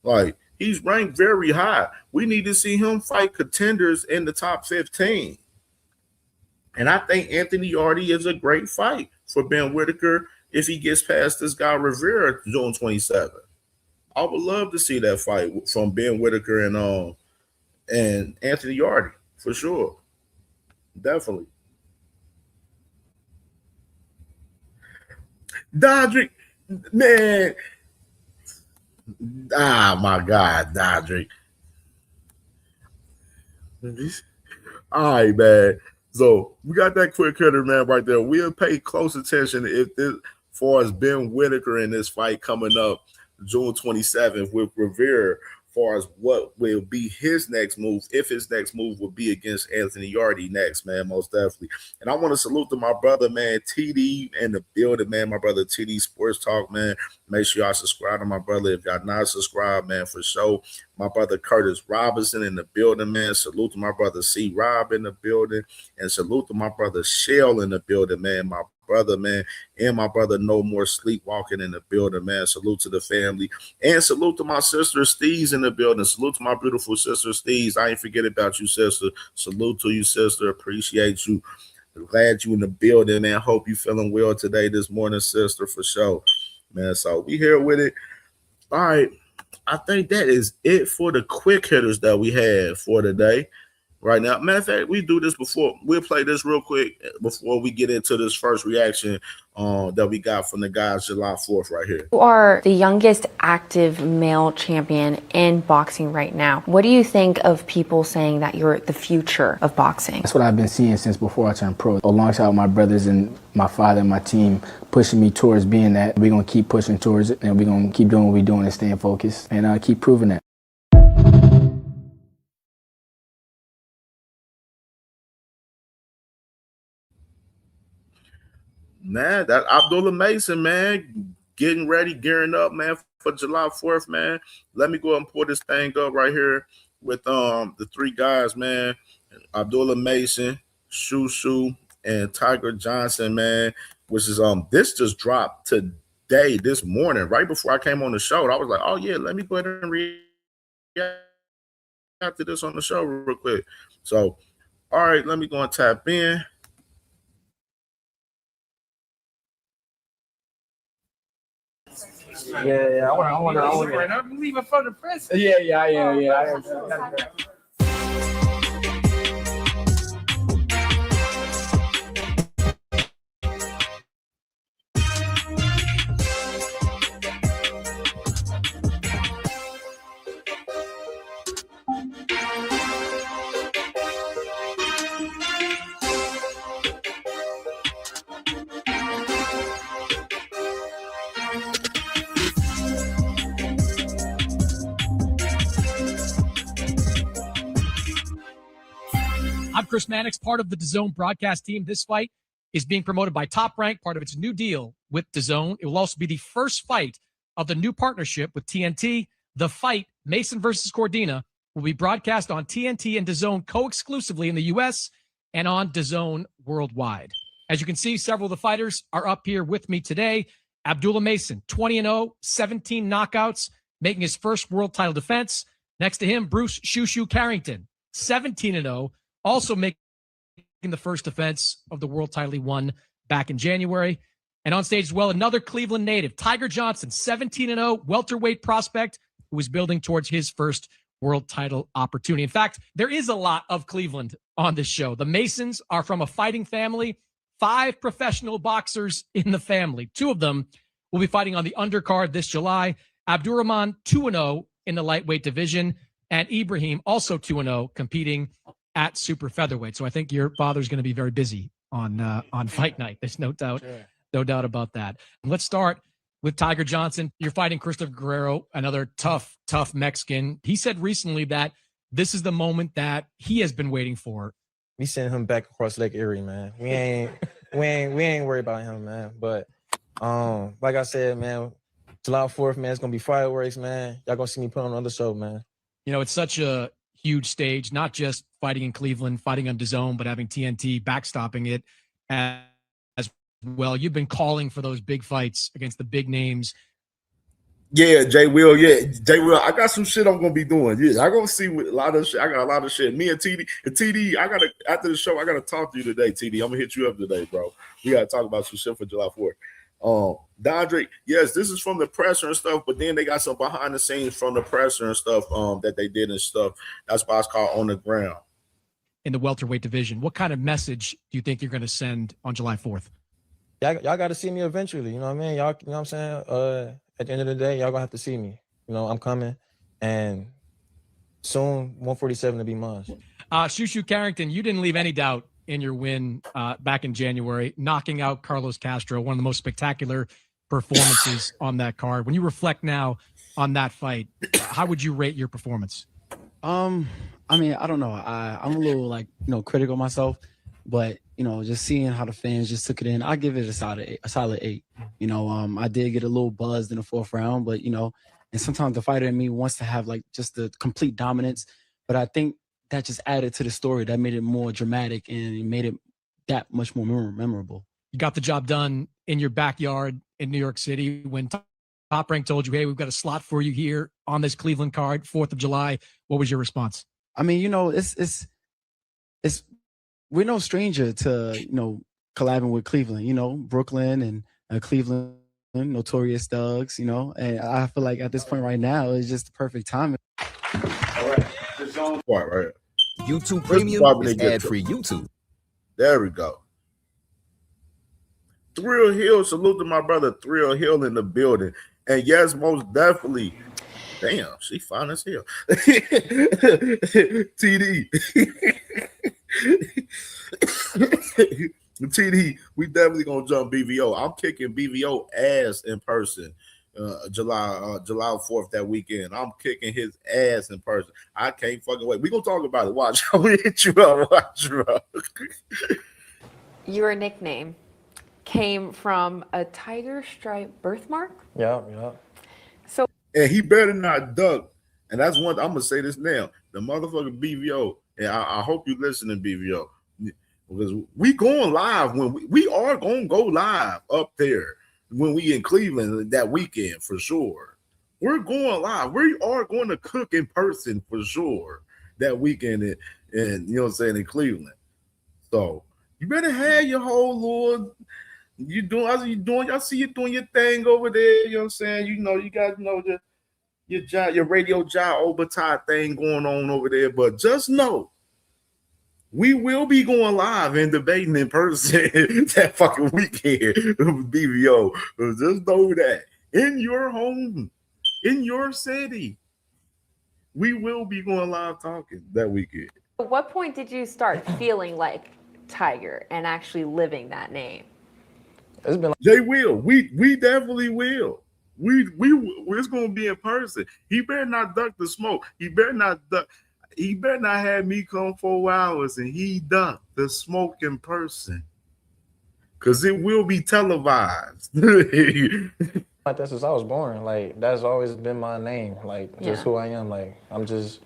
Like, he's ranked very high. We need to see him fight contenders in the top 15. And I think Anthony Yarde is a great fight for Ben Whitaker if he gets past this guy Rivera June 27th. I would love to see that fight from Ben Whitaker and Anthony Yarde, for sure. Definitely. Dodrick, man. My God, Dodrick. All right, man. So we got that quick hitter, man, right there. We'll pay close attention if this, far as Ben Whitaker in this fight coming up June 27th with Rivera, far as what will be his next move, if his next move will be against Anthony Yarde next, man, most definitely. And I want to salute to my brother, man, TD in the building, man, my brother TD Sports Talk, man. Make sure y'all subscribe to my brother if y'all not subscribed, man, for sure. My brother Curtis Robinson in the building, man. Salute to my brother C. Rob in the building. And salute to my brother Shell in the building, man, my brother, man, and my brother No More Sleepwalking in the building, man. Salute to the family. And salute to my sister Steez in the building. Salute to my beautiful sister Steez. I ain't forget about you, sister. Salute to you, sister. Appreciate you. Glad you in the building, man. Hope you feeling well today, this morning, sister, for sure. Man, so we here with it. All right. I think that is it for the quick hitters that we have for today. Right now, matter of fact, we do this before. We'll play this real quick before we get into this first reaction that we got from the guys July 4th right here. You are the youngest active male champion in boxing right now. What do you think of people saying that you're the future of boxing? That's what I've been seeing since before I turned pro. Alongside my brothers and my father and my team pushing me towards being that. We're going to keep pushing towards it, and we're going to keep doing what we're doing and staying focused and keep proving that. Man, that Abdullah Mason, man, getting ready, gearing up, man, for July 4th, man. Let me go ahead and pull this thing up right here with the 3 guys, man. Abdullah Mason, Shushu, and Tiger Johnson, man, which is this just dropped today, this morning, right before I came on the show. I was like, oh yeah, let me go ahead and react to this on the show real quick. So, all right, let me go and tap in. Yeah, I want to. I'm leaving from the press. Yeah, I am. I'm Chris Mannix, part of the DAZN broadcast team. This fight is being promoted by Top Rank, part of its new deal with DAZN. It will also be the first fight of the new partnership with TNT. The fight, Mason versus Cordina, will be broadcast on TNT and DAZN co-exclusively in the U.S. and on DAZN worldwide. As you can see, several of the fighters are up here with me today. Abdullah Mason, 20-0, 17 knockouts, making his first world title defense. Next to him, Bruce Shushu Carrington, 17-0, also making the first defense of the world title he won back in January. And on stage as well, another Cleveland native, Tiger Johnson, 17-0, welterweight prospect who is building towards his first world title opportunity. In fact, there is a lot of Cleveland on this show. The Masons are from a fighting family, 5 professional boxers in the family. 2 of them will be fighting on the undercard this July. Abdurrahman, 2-0 in the lightweight division, and Ibrahim, also 2-0, competing at super featherweight. So I think your father's going to be very busy on fight night. There's no doubt. Sure. No doubt about that. And let's start with Tiger Johnson. You're fighting Christopher Guerrero, another tough Mexican. He said recently that this is the moment that he has been waiting for. We send him back across Lake Erie, man. We ain't worried about him, man. But like I said, man, July 4th, man, it's gonna be fireworks, man. Y'all gonna see me put on another show, man. You know, it's such a huge stage, not just fighting in Cleveland, fighting on DAZN, but having TNT backstopping it as well. You've been calling for those big fights against the big names. Yeah, Jay Will. I got some shit I'm gonna be doing. Yeah, I gonna see with a lot of shit. I got a lot of shit. Me and TD, I gotta after the show. I gotta talk to you today, TD. I'm gonna hit you up today, bro. We gotta talk about some shit for July 4th. Dondre, yes, this is from the presser and stuff, but then they got some behind the scenes from the presser and stuff that they did and stuff. That's why it's called On the Ground. In the welterweight division, what kind of message do you think you're going to send on July 4th? Y'all got to see me eventually. You know what I mean? Y'all, you know what I'm saying? At the end of the day, y'all gonna have to see me. You know, I'm coming, and soon 147 to be mine. Shushu Carrington, you didn't leave any doubt in your win back in January, knocking out Carlos Castro, one of the most spectacular performances on that card. When you reflect now on that fight, how would you rate your performance? I mean, I don't know. I'm a little critical myself, but just seeing how the fans just took it in, I give it a solid 8. I did get a little buzzed in the 4th round, but and sometimes the fighter in me wants to have just the complete dominance, but I think that just added to the story. That made it more dramatic and it made it that much more memorable. You got the job done in your backyard in New York City when Top Rank told you, hey, we've got a slot for you here on this Cleveland card, 4th of July. What was your response? I mean, it's we're no stranger to, collabing with Cleveland, Brooklyn and Cleveland, notorious thugs, and I feel like at this point right now, it's just the perfect time. All right. The zone part, right? YouTube Premium is ad-free YouTube. There we go. Thrill Hill, salute to my brother Thrill Hill in the building. And yes, most definitely. Damn, she fine as hell. TD. TD, we definitely gonna jump BVO. I'm kicking BVO ass in person. July 4th that weekend. I'm kicking his ass in person. I can't fucking wait. We gonna talk about it. Watch. I'm gonna hit you up. Watch you up. Your nickname came from a tiger stripe birthmark? Yeah. So and he better not duck. And that's one I'm gonna say this now. The motherfucking BVO, and I hope you listening, BVO. Because we going live when we are gonna go live up there when we in Cleveland that weekend for sure. We're going live. We are going to cook in person for sure that weekend in you know what I'm saying, in Cleveland. So you better have your whole Lord. You doing as you doing, y'all see you doing your thing over there, you know what I'm saying? You guys know your radio job overtime thing going on over there, but just know we will be going live and debating in person that fucking weekend with BVO. Just know that in your home, in your city, we will be going live talking that weekend. at what point did you start feeling like Tiger and actually living that name? It's been like Jay will. We definitely will. It's gonna be in person. He better not duck the smoke. He better not have me come 4 hours and he duck the smoke in person. Cause it will be televised. like that since I was born. Like that's always been my name. Like just who I am. Like I'm just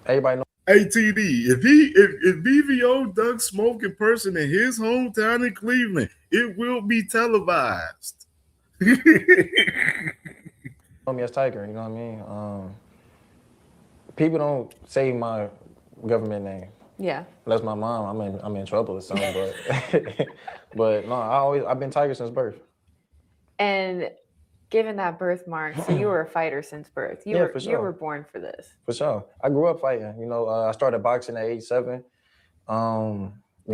everybody knows. Hey TD, if BVO duck smoke in person in his hometown in Cleveland, it will be televised. Know me as Tiger, you know what I mean? People don't say my government name. Yeah. Unless my mom, I'm in trouble or something. But but no, I've been Tiger since birth. And given that birthmark, so you were a fighter since birth. You were born for this. For sure. I grew up fighting. You know, I started boxing at age 7. You know,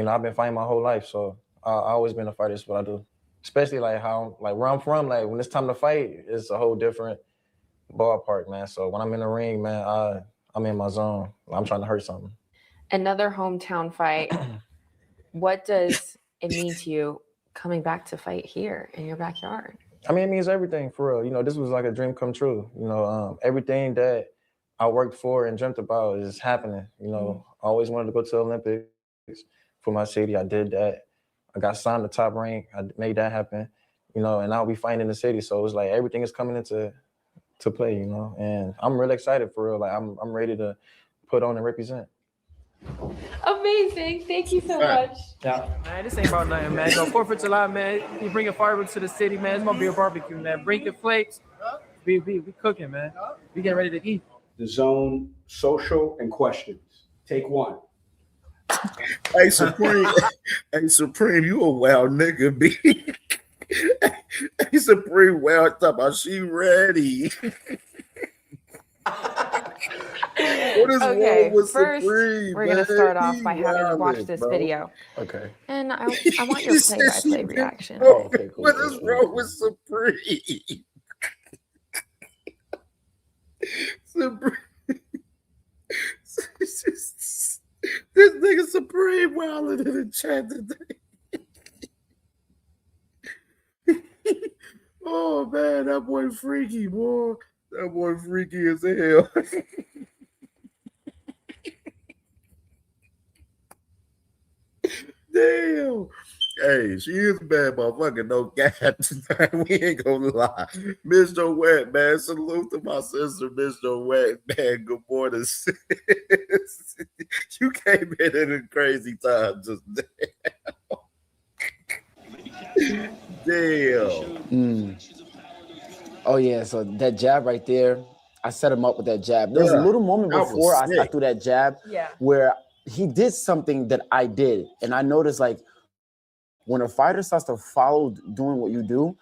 I've been fighting my whole life, so I always been a fighter. That's what I do. Especially like where I'm from, like when it's time to fight, it's a whole different ballpark, man. So when I'm in the ring, man, I'm in my zone. I'm trying to hurt something. Another hometown fight. What does it mean to you coming back to fight here in your backyard? I mean, it means everything for real. You know, this was like a dream come true. You know, everything that I worked for and dreamt about is happening. You know, I always wanted to go to the Olympics for my city. I did that. I got signed to Top Rank. I made that happen. You know, and I'll be fighting in the city. So it's like everything is coming into play. You know, and I'm really excited for real. Like I'm ready to put on and represent. Amazing. Thank you so much. Yeah. Man, this ain't about nothing, man. Go 4th of July, man. You bring a fireworks to the city, man. It's gonna be a barbecue, man. Bring your plates. We cooking, man. We getting ready to eat. The Zone social and questions. Take 1. Hey, Supreme. Hey, Supreme, you a wild nigga, B. Hey, Supreme, wild talk about she ready. What is wrong with first, Supreme, we're going to start off by having you watch this bro. video. Okay. And I want your play-by-play reaction. Oh, okay, cool. What is wrong with Supreme? Supreme. This nigga Supreme wilding in the chat today. Oh man, that boy freaky, boy. That boy freaky as hell. Damn. Hey, she is a bad motherfucker, no cap tonight. We ain't gonna lie. Miss Joette, man. Salute to my sister, Miss Joette, man. Good morning, sis. You came in at a crazy time just Damn. Oh yeah, so that jab right there, I set him up with that jab. There was a little moment before I threw that jab where he did something that I did. And I noticed like when a fighter starts to follow doing what you do,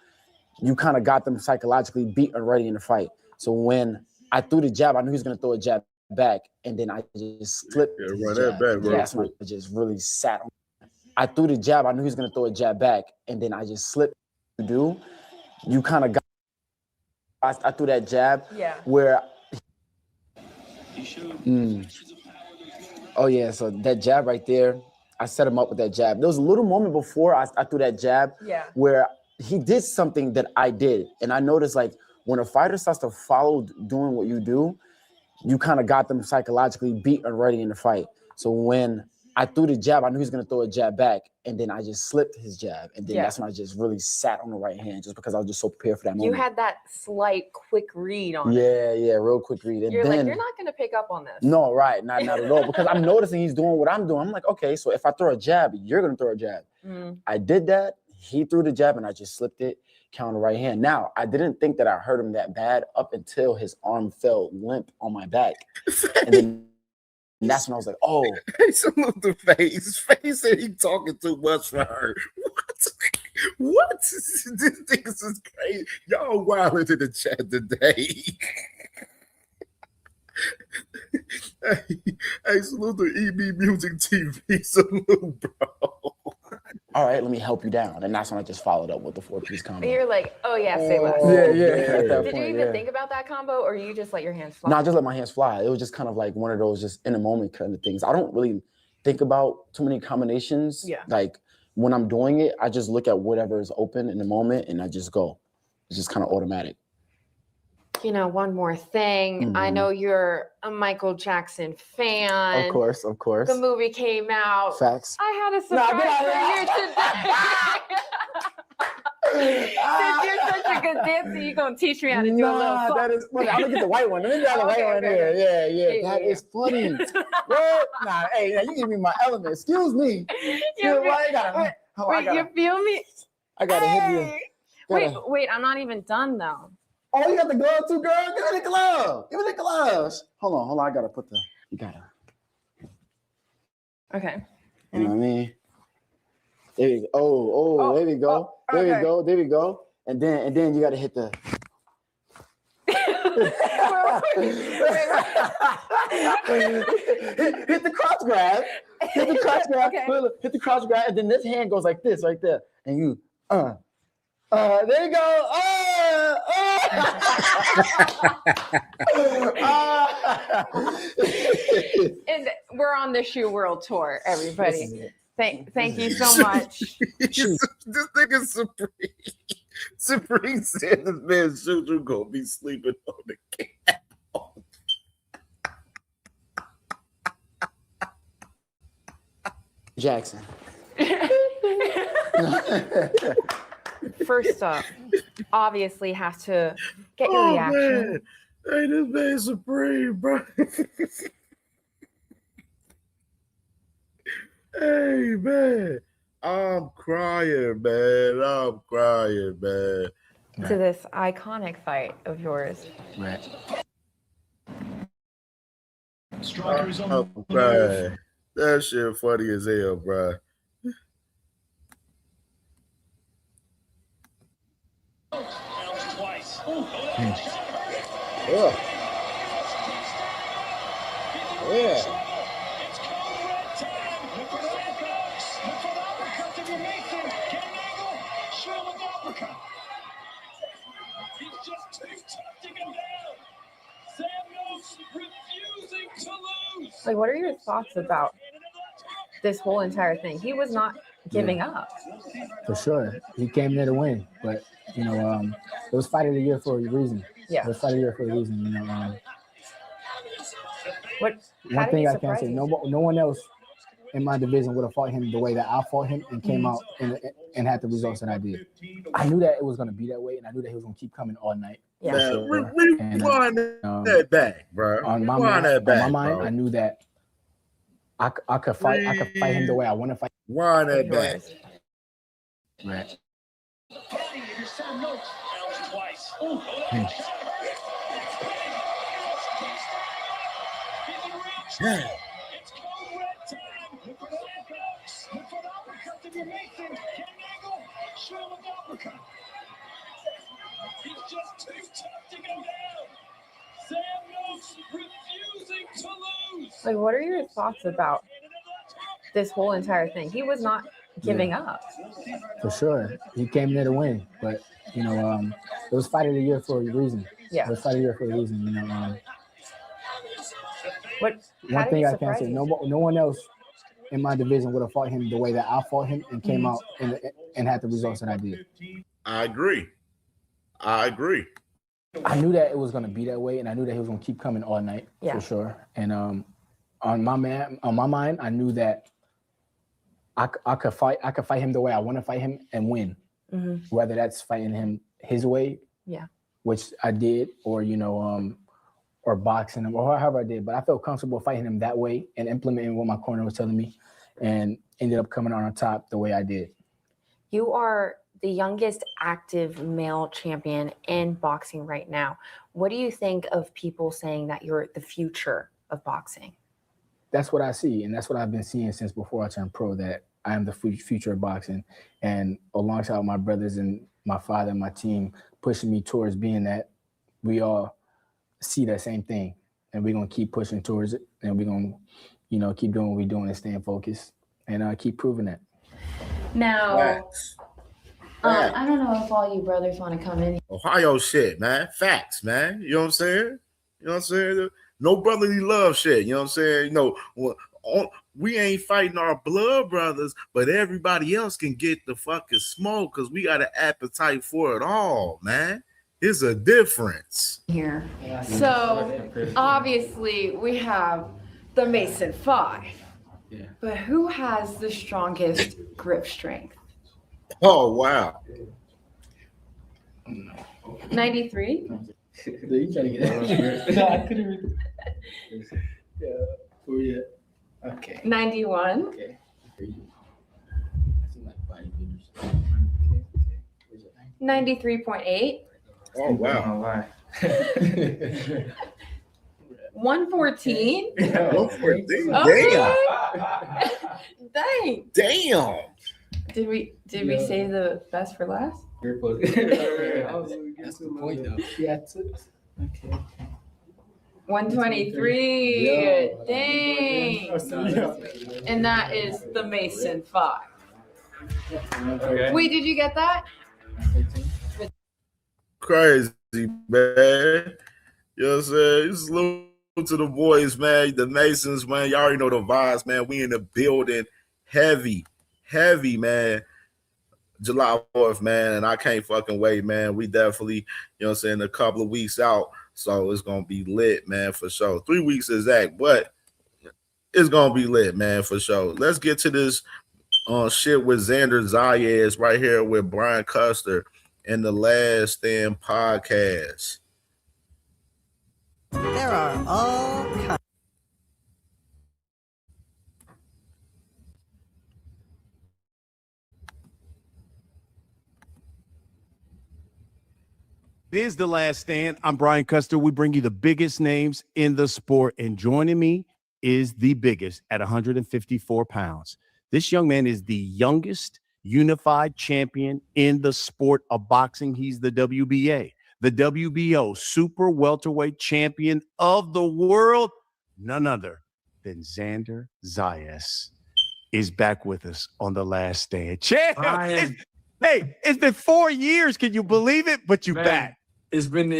you kind of got them psychologically beat and ready in the fight. So when I threw the jab, I knew he was going to throw a jab back, and then I just slipped. Run that back, bro. That's when I just really sat on. I threw the jab, I knew he was going to throw a jab back, and then I just slipped. You kind of got. I threw that jab where. Oh yeah, so that jab right there, I set him up with that jab. There was a little moment before I threw that jab where he did something that I did. And I noticed like when a fighter starts to follow doing what you do, you kind of got them psychologically beat and ready in the fight. So when I threw the jab, I knew he was going to throw a jab back, and then I just slipped his jab. And then that's when I just really sat on the right hand just because I was just so prepared for that moment. You had that slight quick read on it. Yeah, real quick read. And you're then, like, you're not going to pick up on this. No, right. Not at all. Because I'm noticing he's doing what I'm doing. I'm like, okay, so if I throw a jab, you're going to throw a jab. I did that. He threw the jab, and I just slipped it, counter right hand. Now, I didn't think that I hurt him that bad up until his arm fell limp on my back. And then and that's when I was like, oh. Hey, salute the face. Face said he talking too much for her. What? This niggas is crazy. Y'all wild into the chat today. Hey, salute to EB Music TV. Salute, bro. All right, let me help you down. And that's when I just followed up with the 4-piece combo. You're like, oh yeah, say less. Did you even think about that combo, or you just let your hands fly? No, I just let my hands fly. It was just kind of like one of those just in the moment kind of things. I don't really think about too many combinations. Yeah. Like when I'm doing it, I just look at whatever is open in the moment and I just go. It's just kind of automatic. You know, one more thing. I know you're a Michael Jackson fan. Of course. The movie came out. Facts. I had a surprise for you today. Since you're such a good dancer, you're going to teach me how to do a little fun. That is funny. I'm going to get the white one. Let me grab the white one here. Yeah. That is funny. What? Nah, hey, you give me my element. Excuse me. You feel me? I got to hit you. Wait, I'm not even done, though. Oh, you got the glove too, girl? Give me the glove. Give me the gloves. Hold on. I got to put the, you got to. Okay. You know what I mean? There we go. Oh, there we go. There we go. There we go. And then you got to hit the. hit the cross grab. Hit the cross grab. Okay. Hit the cross grab, and then this hand goes like this right there, and you there you go. And we're on the Shoe World Tour, everybody. Thank you so much. This nigga Supreme said this man Juju gonna be sleeping on the cat. Jackson. First up, obviously have to get your reaction. Man. Hey, this man Supreme, bro. Hey, man. I'm crying, man. To this iconic fight of yours. Right. Strikers on I'm crying. That shit funny as hell, bro. twice. Yeah. Yeah. Like, what are your thoughts about this whole entire thing? He was not giving up. For sure. He came there to win. But, you know, it was fight of the year for a reason. Yeah. It was fight of the year for a reason, you know. One thing I can say, no one else in my division would have fought him the way that I fought him and came out and had the results that I did. I knew that it was going to be that way, and I knew that he was going to keep coming all night. Yeah. Man, Sure. rewind that back, bro. On my mind, I knew that I could fight him the way I want to fight. Rewind that back. Right. Yeah. Like, what are your thoughts about this whole entire thing? He was not giving up. For sure. He came there to win. But, you know, it was fight of the year for a reason. Yeah. It was fight of the year for a reason, you know. One thing I can say, no one else in my division would have fought him the way that I fought him and came out and had the results that I did. I agree. I knew that it was going to be that way, and I knew that he was going to keep coming all night, for sure. And on my mind, I knew that I could fight him the way I want to fight him and win. Mm-hmm. Whether that's fighting him his way, which I did, or or boxing him, or however I did. But I felt comfortable fighting him that way and implementing what my corner was telling me, and ended up coming on top the way I did. You are the youngest active male champion in boxing right now. What do you think of people saying that you're the future of boxing? That's what I see, and that's what I've been seeing since before I turned pro, that I am the future of boxing. And alongside my brothers and my father and my team pushing me towards being that, we all see that same thing. And we're going to keep pushing towards it, and we're going to, keep doing what we're doing and staying focused and keep proving that. Now, I don't know if all you brothers want to come in. Ohio shit, man. Facts, man. You know what I'm saying? No brotherly love shit. You know what I'm saying? We ain't fighting our blood brothers, but everybody else can get the fucking smoke because we got an appetite for it all, man. It's a difference. Here. So, obviously, we have the Mason 5. Yeah. But who has the strongest grip strength? Oh, wow. 93? You trying to get that? No, I couldn't read it. Yeah. Oh, yeah. Okay. 91? Okay. 93.8? Oh, wow. 114? 114. Okay. Dang. Damn. Did we save the best for last? That's the point, though. Yeah. Okay. 123. Dang. And that is the Mason 5. Okay. Wait, did you get that? Crazy, man. You know what I'm saying? Salute to the boys, man. The Masons, man. Y'all already know the vibes, man. We in the building. Heavy, man. July 4th, man. And I can't fucking wait, man. We definitely, you know what I'm saying, a couple of weeks out. So it's going to be lit, man, for sure. 3 weeks exact, but it's going to be lit, man, for sure. Let's get to this shit with Xander Zayas right here with Brian Custer and the Last Stand podcast. There are all kinds. It is The Last Stand. I'm Brian Custer. We bring you the biggest names in the sport, and joining me is the biggest at 154 pounds. This young man is the youngest unified champion in the sport of boxing. He's the WBA, the WBO super welterweight champion of the world. None other than Xander Zayas is back with us on The Last Stand. Champ, it's been 4 years. Can you believe it? But you back. It's been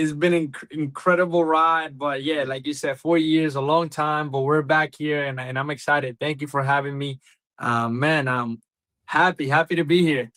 incredible ride, but yeah, like you said, 4 years, a long time, but we're back here, and I'm excited. Thank you for having me, man. I'm happy to be here.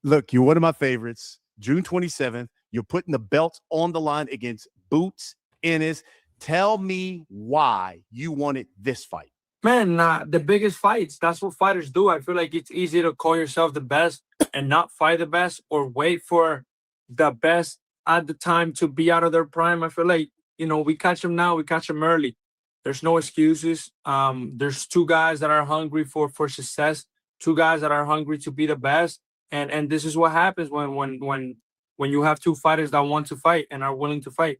Look, you're one of my favorites. June 27th, you're putting the belts on the line against Boots Ennis. Tell me why you wanted this fight. Man, the biggest fights, that's what fighters do. I feel like it's easy to call yourself the best and not fight the best, or wait for the best at the time to be out of their prime. I feel like, we catch them now, we catch them early. There's no excuses. There's two guys that are hungry for success, two guys that are hungry to be the best. And this is what happens when you have two fighters that want to fight and are willing to fight.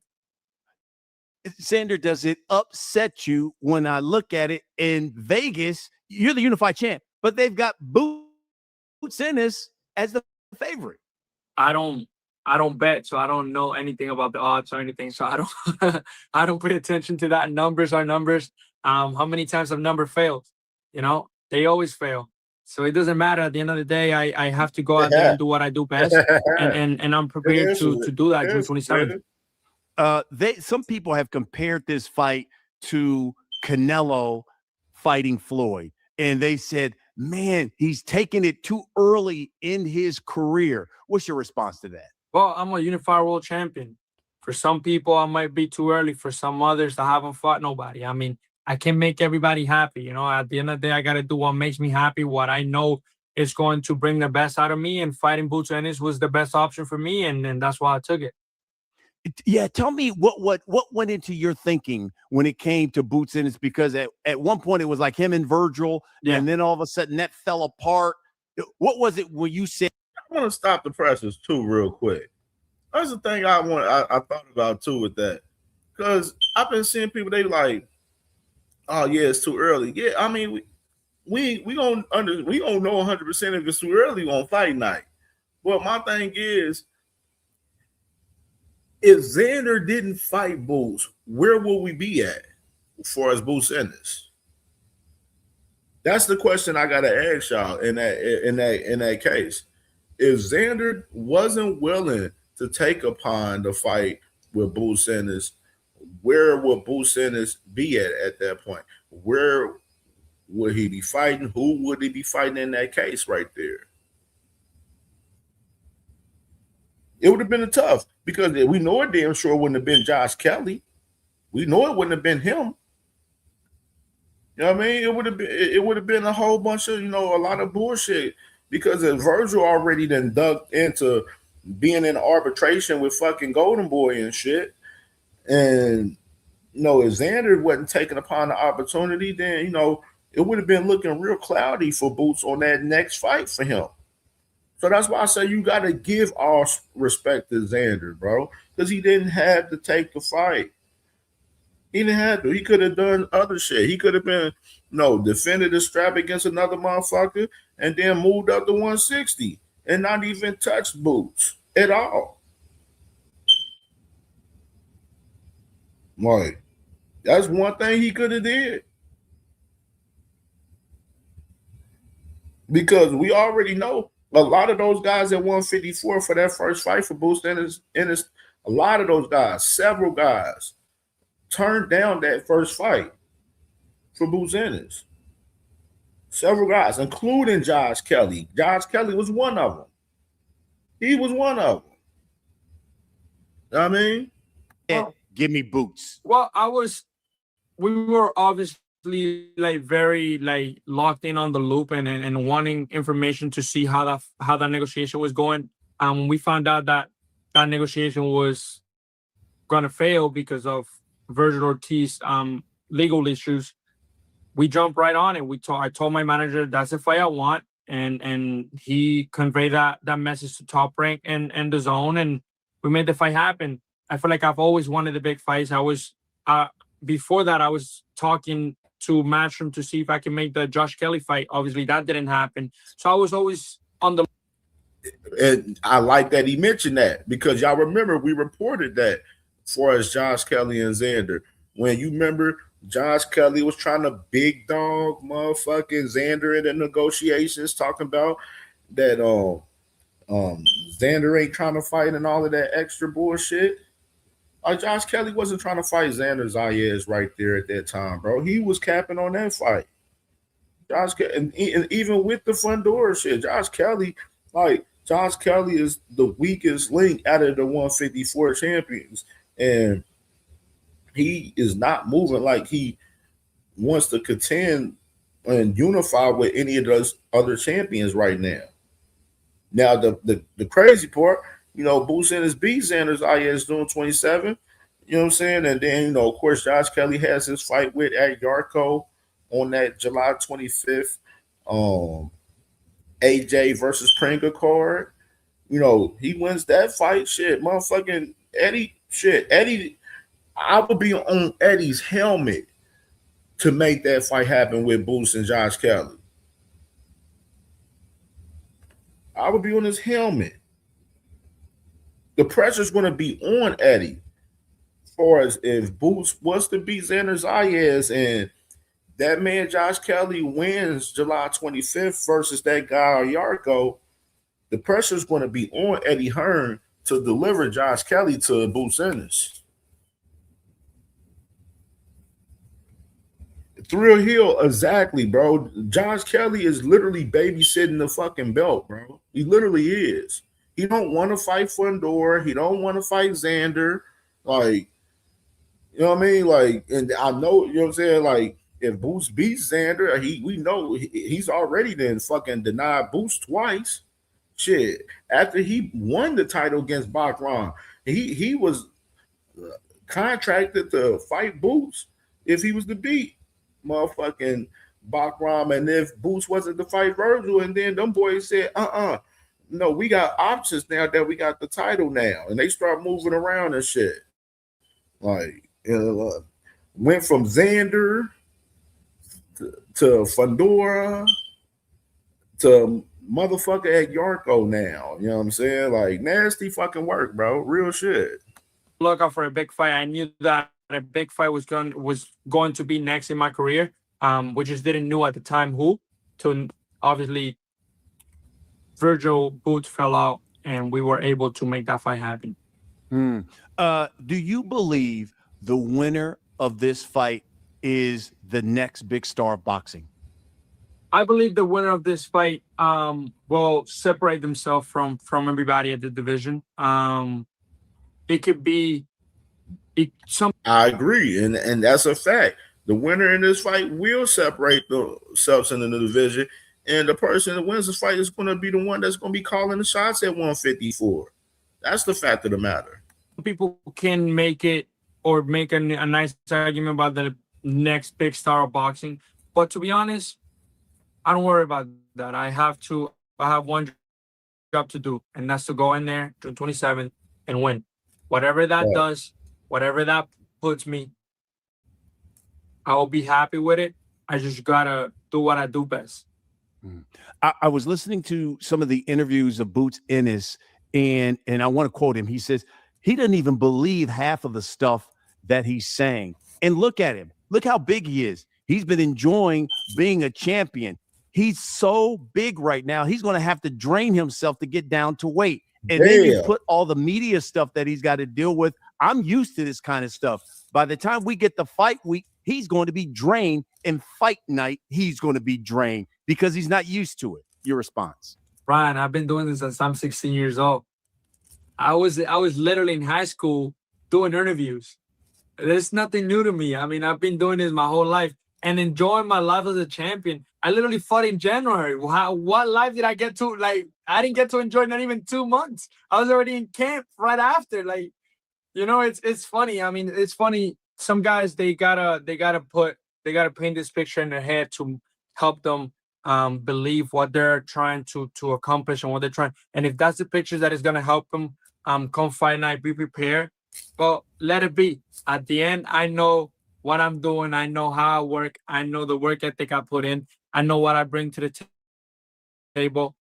Xander, does it upset you when I look at it in Vegas? You're the unified champ, but they've got Boots Ennis as the favorite. I don't bet, so I don't know anything about the odds or anything. So I don't pay attention to that. Numbers are numbers. How many times have number failed? They always fail. So it doesn't matter. At the end of the day, I have to go out there and do what I do best, and I'm prepared to do that June 27th. Some people have compared this fight to Canelo fighting Floyd, and they said, man, he's taking it too early in his career. What's your response to that? Well, I'm a unified world champion. For some people, I might be too early. For some others, I haven't fought nobody. I mean, I can make everybody happy. At the end of the day, I got to do what makes me happy, what I know is going to bring the best out of me, and fighting Boots Ennis was the best option for me, and that's why I took it. Yeah, tell me what went into your thinking when it came to Boots Ennis, because at one point it was like him and Virgil, and then all of a sudden that fell apart. What was it when you said? I want to stop the presses too, real quick. That's the thing I thought about too with that, because I've been seeing people, they like, oh yeah, it's too early. Yeah, I mean we don't know 100% if it's too early on fight night. But my thing is, if Xander didn't fight Boots, where will we be at as far as Boots Ennis? That's the question I gotta ask y'all in that case. If Xander wasn't willing to take upon the fight with Boots Ennis, where would Boots Ennis be at that point? Where would he be fighting? Who would he be fighting in that case right there? It would have been tough, because we know it damn sure wouldn't have been Josh Kelly. We know it wouldn't have been him. You know what I mean? It would have been a whole bunch of, a lot of bullshit, because if Virgil already then dug into being in arbitration with fucking Golden Boy and shit, and if Xander wasn't taking upon the opportunity, then it would have been looking real cloudy for Boots on that next fight for him. So that's why I say you got to give all respect to Xander, bro, because he didn't have to take the fight. He didn't have to. He could have done other shit. He could have been, defended the strap against another motherfucker and then moved up to 160 and not even touched Boots at all. Like, that's one thing he could have did. Because we already know a lot of those guys at 154 for that first fight for Boots Ennis, a lot of those guys, several guys, turned down that first fight for Boots Ennis. Several guys, including Josh Kelly. Josh Kelly was one of them. He was one of them. You know what I mean? Give me Boots. Well, we were obviously very locked in on the loop and wanting information to see how that negotiation was going. We found out that negotiation was gonna fail because of Virgil Ortiz legal issues. We jumped right on it. I told my manager that's the fight I want, and he conveyed that message to Top Rank and the Zone, and we made the fight happen. I feel like I've always wanted the big fights. I was before that I was talking to Matchroom to see if I can make the Josh Kelly fight. Obviously that didn't happen. So I was always on the. And I like that he mentioned that, because y'all remember we reported that as far as Josh Kelly and Xander. When you remember, Josh Kelly was trying to big dog motherfucking Xander in the negotiations, talking about that Xander ain't trying to fight and all of that extra bullshit. Josh Kelly wasn't trying to fight Xander Zayas right there at that time, bro. He was capping on that fight. And even with the Fundora shit, Josh Kelly is the weakest link out of the 154 champions. And he is not moving like he wants to contend and unify with any of those other champions right now. Now, the crazy part, Boots Ennis beat Xander Zayas June 27. You know what I'm saying? And then, of course, Josh Kelly has his fight with at Yarko on that July 25th AJ versus Pringa card. He wins that fight. Shit, motherfucking Eddie. Shit, Eddie. I would be on Eddie's helmet to make that fight happen with Boots and Josh Kelly. I would be on his helmet. The pressure's going to be on Eddie. As far as if Boots was to beat Xander Zayas and that man Josh Kelly wins July 25th versus that guy Yarko, the pressure's going to be on Eddie Hearn to deliver Josh Kelly to Boots Ennis. Thrill Hill, exactly, bro. Josh Kelly is literally babysitting the fucking belt, bro. He literally is. He don't want to fight Fundora. He don't want to fight Xander. Like, you know what I mean? Like, and I know, you know what I'm saying? Like, if Boots beats Xander, we know he's already then fucking denied Boots twice. Shit. After he won the title against Bakram, he was contracted to fight Boots if he was to beat motherfucking Bakram, and if Boots wasn't to fight Virgil, and then them boys said, no, we got options now that we got the title now, and they start moving around and shit. Like, went from Xander to Fundora to motherfucker at Yarko now. You know what I'm saying? Like, nasty fucking work, bro. Real shit. Look out for a big fight. I knew that a big fight was going to be next in my career. We just didn't know at the time who. So obviously, Virgil Boots fell out, and we were able to make that fight happen. Do you believe the winner of this fight is the next big star of boxing? I believe the winner of this fight will separate themselves from everybody at the division. It could be I agree, and that's a fact. The winner in this fight will separate themselves in the division, and the person that wins this fight is going to be the one that's going to be calling the shots at 154. That's the fact of the matter. People can make it or make a nice argument about the next big star of boxing, but to be honest, I don't worry about that. I have one job to do, and that's to go in there June 27th and win. Whatever that does, whatever that puts me, I will be happy with it. I just gotta do what I do best. I was listening to some of the interviews of Boots Ennis, and I want to quote him. He says he doesn't even believe half of the stuff that he's saying. And look at him. Look how big he is. He's been enjoying being a champion. He's so big right now. He's going to have to drain himself to get down to weight. And then you put all the media stuff that he's got to deal with. I'm used to this kind of stuff. By the time we get the fight week, he's going to be drained. And fight night, he's going to be drained because he's not used to it. Your response? Brian, I've been doing this since I'm 16 years old. I was literally in high school doing interviews. There's nothing new to me. I mean, I've been doing this my whole life and enjoying my life as a champion. I literally fought in January. What life did I get to? Like, I didn't get to enjoy not even 2 months. I was already in camp right after. Like, you know, it's funny. I mean, it's funny. Some guys, they gotta paint this picture in their head to help them believe what they're trying to accomplish and what they're trying. And if that's the picture that is gonna help them come fight night, be prepared. Well, let it be. At the end, I know what I'm doing. I know how I work. I know the work ethic I put in. I know what I bring to the table.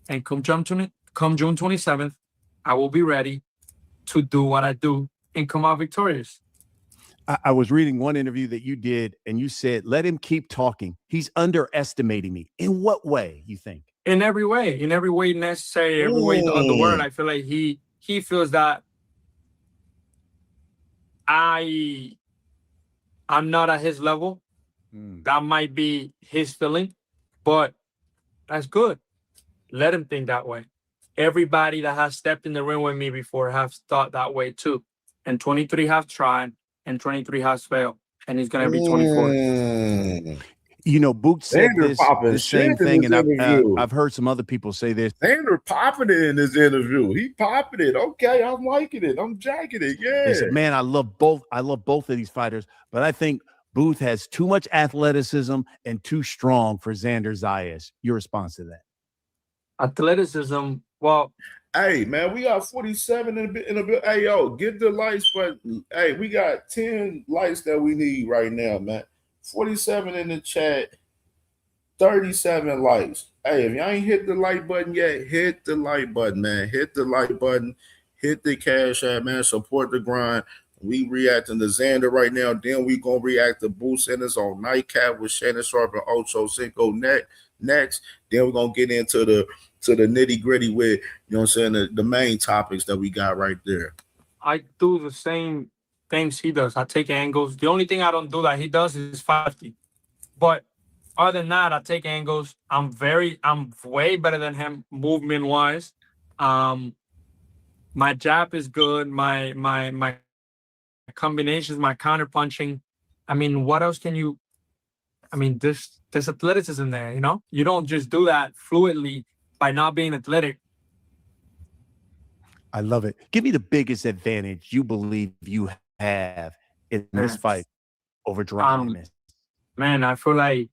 And come June 27th, I will be ready to do what I do and come out victorious. I was reading one interview that you did, and you said, let him keep talking. He's underestimating me. In what way, you think? In every way necessary, every way of the word. I feel like he feels that I'm not at his level. That might be his feeling, but that's good. Let him think that way. Everybody that has stepped in the ring with me before have thought that way too. And 23 have tried, and 23 has failed, and he's going to be 24. You know, Boots said the same thing, and I've heard some other people say this. Xander popping it in his interview. He popping it. Okay, I'm liking it. I'm jacking it. Yeah. They said, man, I love both of these fighters, but I think Booth has too much athleticism and too strong for Xander Zayas. Your response to that? Athleticism, well, hey man, we got 47 in a bit. Hey yo, get the lights, but hey, we got 10 lights that we need right now, man. 47 in the chat, 37 likes. Hey, if y'all ain't hit the like button yet, hit the like button, man. Hit the like button, hit the cash app, man. Support the grind. We reacting to Xander right now. Then we gonna react to Boots Ennis on Nightcap with Shannon Sharp and Ocho Cinco next. Then we're gonna get into the nitty gritty with, you know what I'm saying, the main topics that we got right there. I do the same things he does. I take angles. The only thing I don't do that he does is 50. But other than that, I take angles. I'm way better than him movement wise. My jab is good. My combinations, my counter punching. I mean, what else can you? I mean, there's athleticism there. You know, you don't just do that fluidly by not being athletic. I love it. Give me the biggest advantage you believe you have in this fight over dryness. Man, I feel like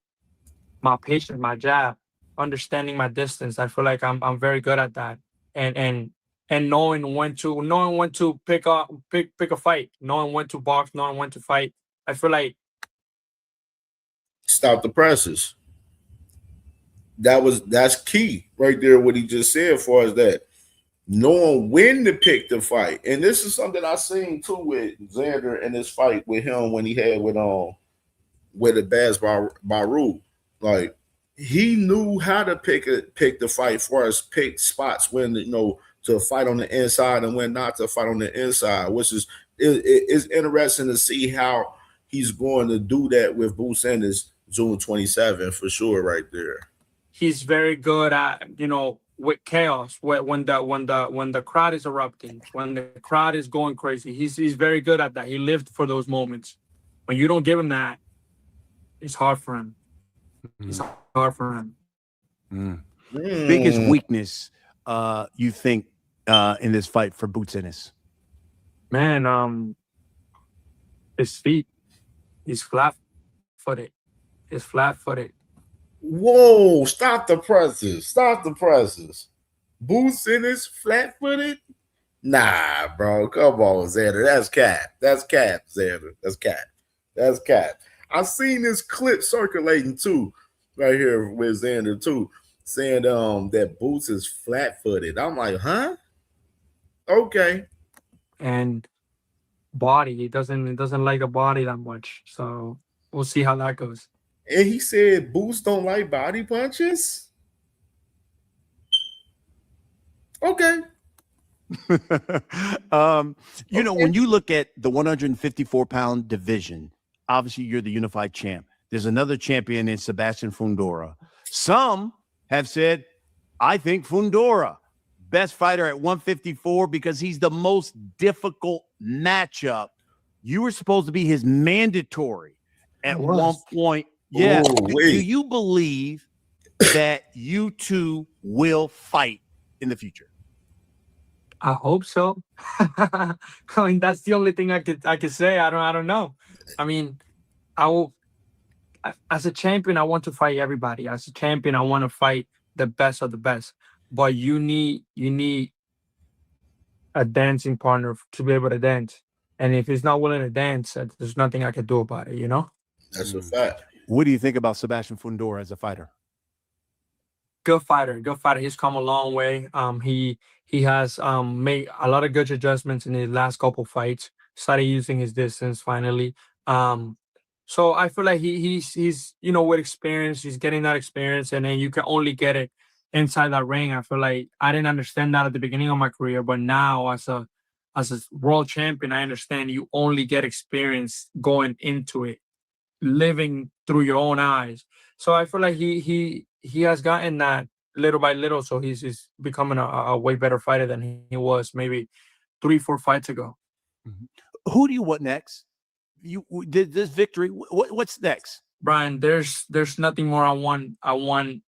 my patience, my jab, understanding my distance. I feel like I'm very good at that, and knowing when to pick a fight, knowing when to box, knowing when to fight. I feel like stop the presses. That's key right there. What he just said, as far as that, knowing when to pick the fight, and this is something I seen too with Xander in this fight with him when he had with the Baz Baru. Like, he knew how to pick the fight, as far as pick spots when, you know, to fight on the inside and when not to fight on the inside, which is interesting to see how he's going to do that with Boots Ennis June 27 for sure, right there. He's very good at, you know, with chaos, when the crowd is erupting, when the crowd is going crazy. He's very good at that. He lived for those moments. When you don't give him that, it's hard for him. It's hard for him. Biggest weakness you think in this fight for Boots Ennis? Man, his feet. He's flat-footed. He's flat-footed. Whoa, stop the presses. Stop the presses. Boots Ennis flat-footed? Nah, bro. Come on, Xander. That's cap. That's cap, Xander. That's cap. That's cap. I seen this clip circulating too, right here with Xander too, saying that Boots is flat-footed. I'm like, huh? Okay. And body, he doesn't like the body that much. So we'll see how that goes. And he said Boots don't like body punches. Okay. You know, when you look at the 154-pound division, obviously you're the unified champ. There's another champion in Sebastian Fundora. Some have said, I think Fundora, best fighter at 154 because he's the most difficult matchup. You were supposed to be his mandatory at one point. Yeah. Do you believe that you two will fight in the future? I hope so. I mean, that's the only thing I could say. I don't know. I mean, I will. As a champion, I want to fight everybody. As a champion, I want to fight the best of the best. But you need a dancing partner to be able to dance. And if he's not willing to dance, there's nothing I can do about it. You know. That's a fact. What do you think about Sebastian Fundora as a fighter? Good fighter. He's come a long way. He has made a lot of good adjustments in his last couple fights. Started using his distance finally. So I feel like he's with experience, he's getting that experience, and then you can only get it inside that ring. I feel like I didn't understand that at the beginning of my career, but now as a world champion, I understand you only get experience going into it, living through your own eyes. So I feel like he has gotten that little by little. So he's becoming a way better fighter than he was maybe 3-4 fights ago. Mm-hmm. Who do you want next? You did this victory. What's next, Brian? There's nothing more I want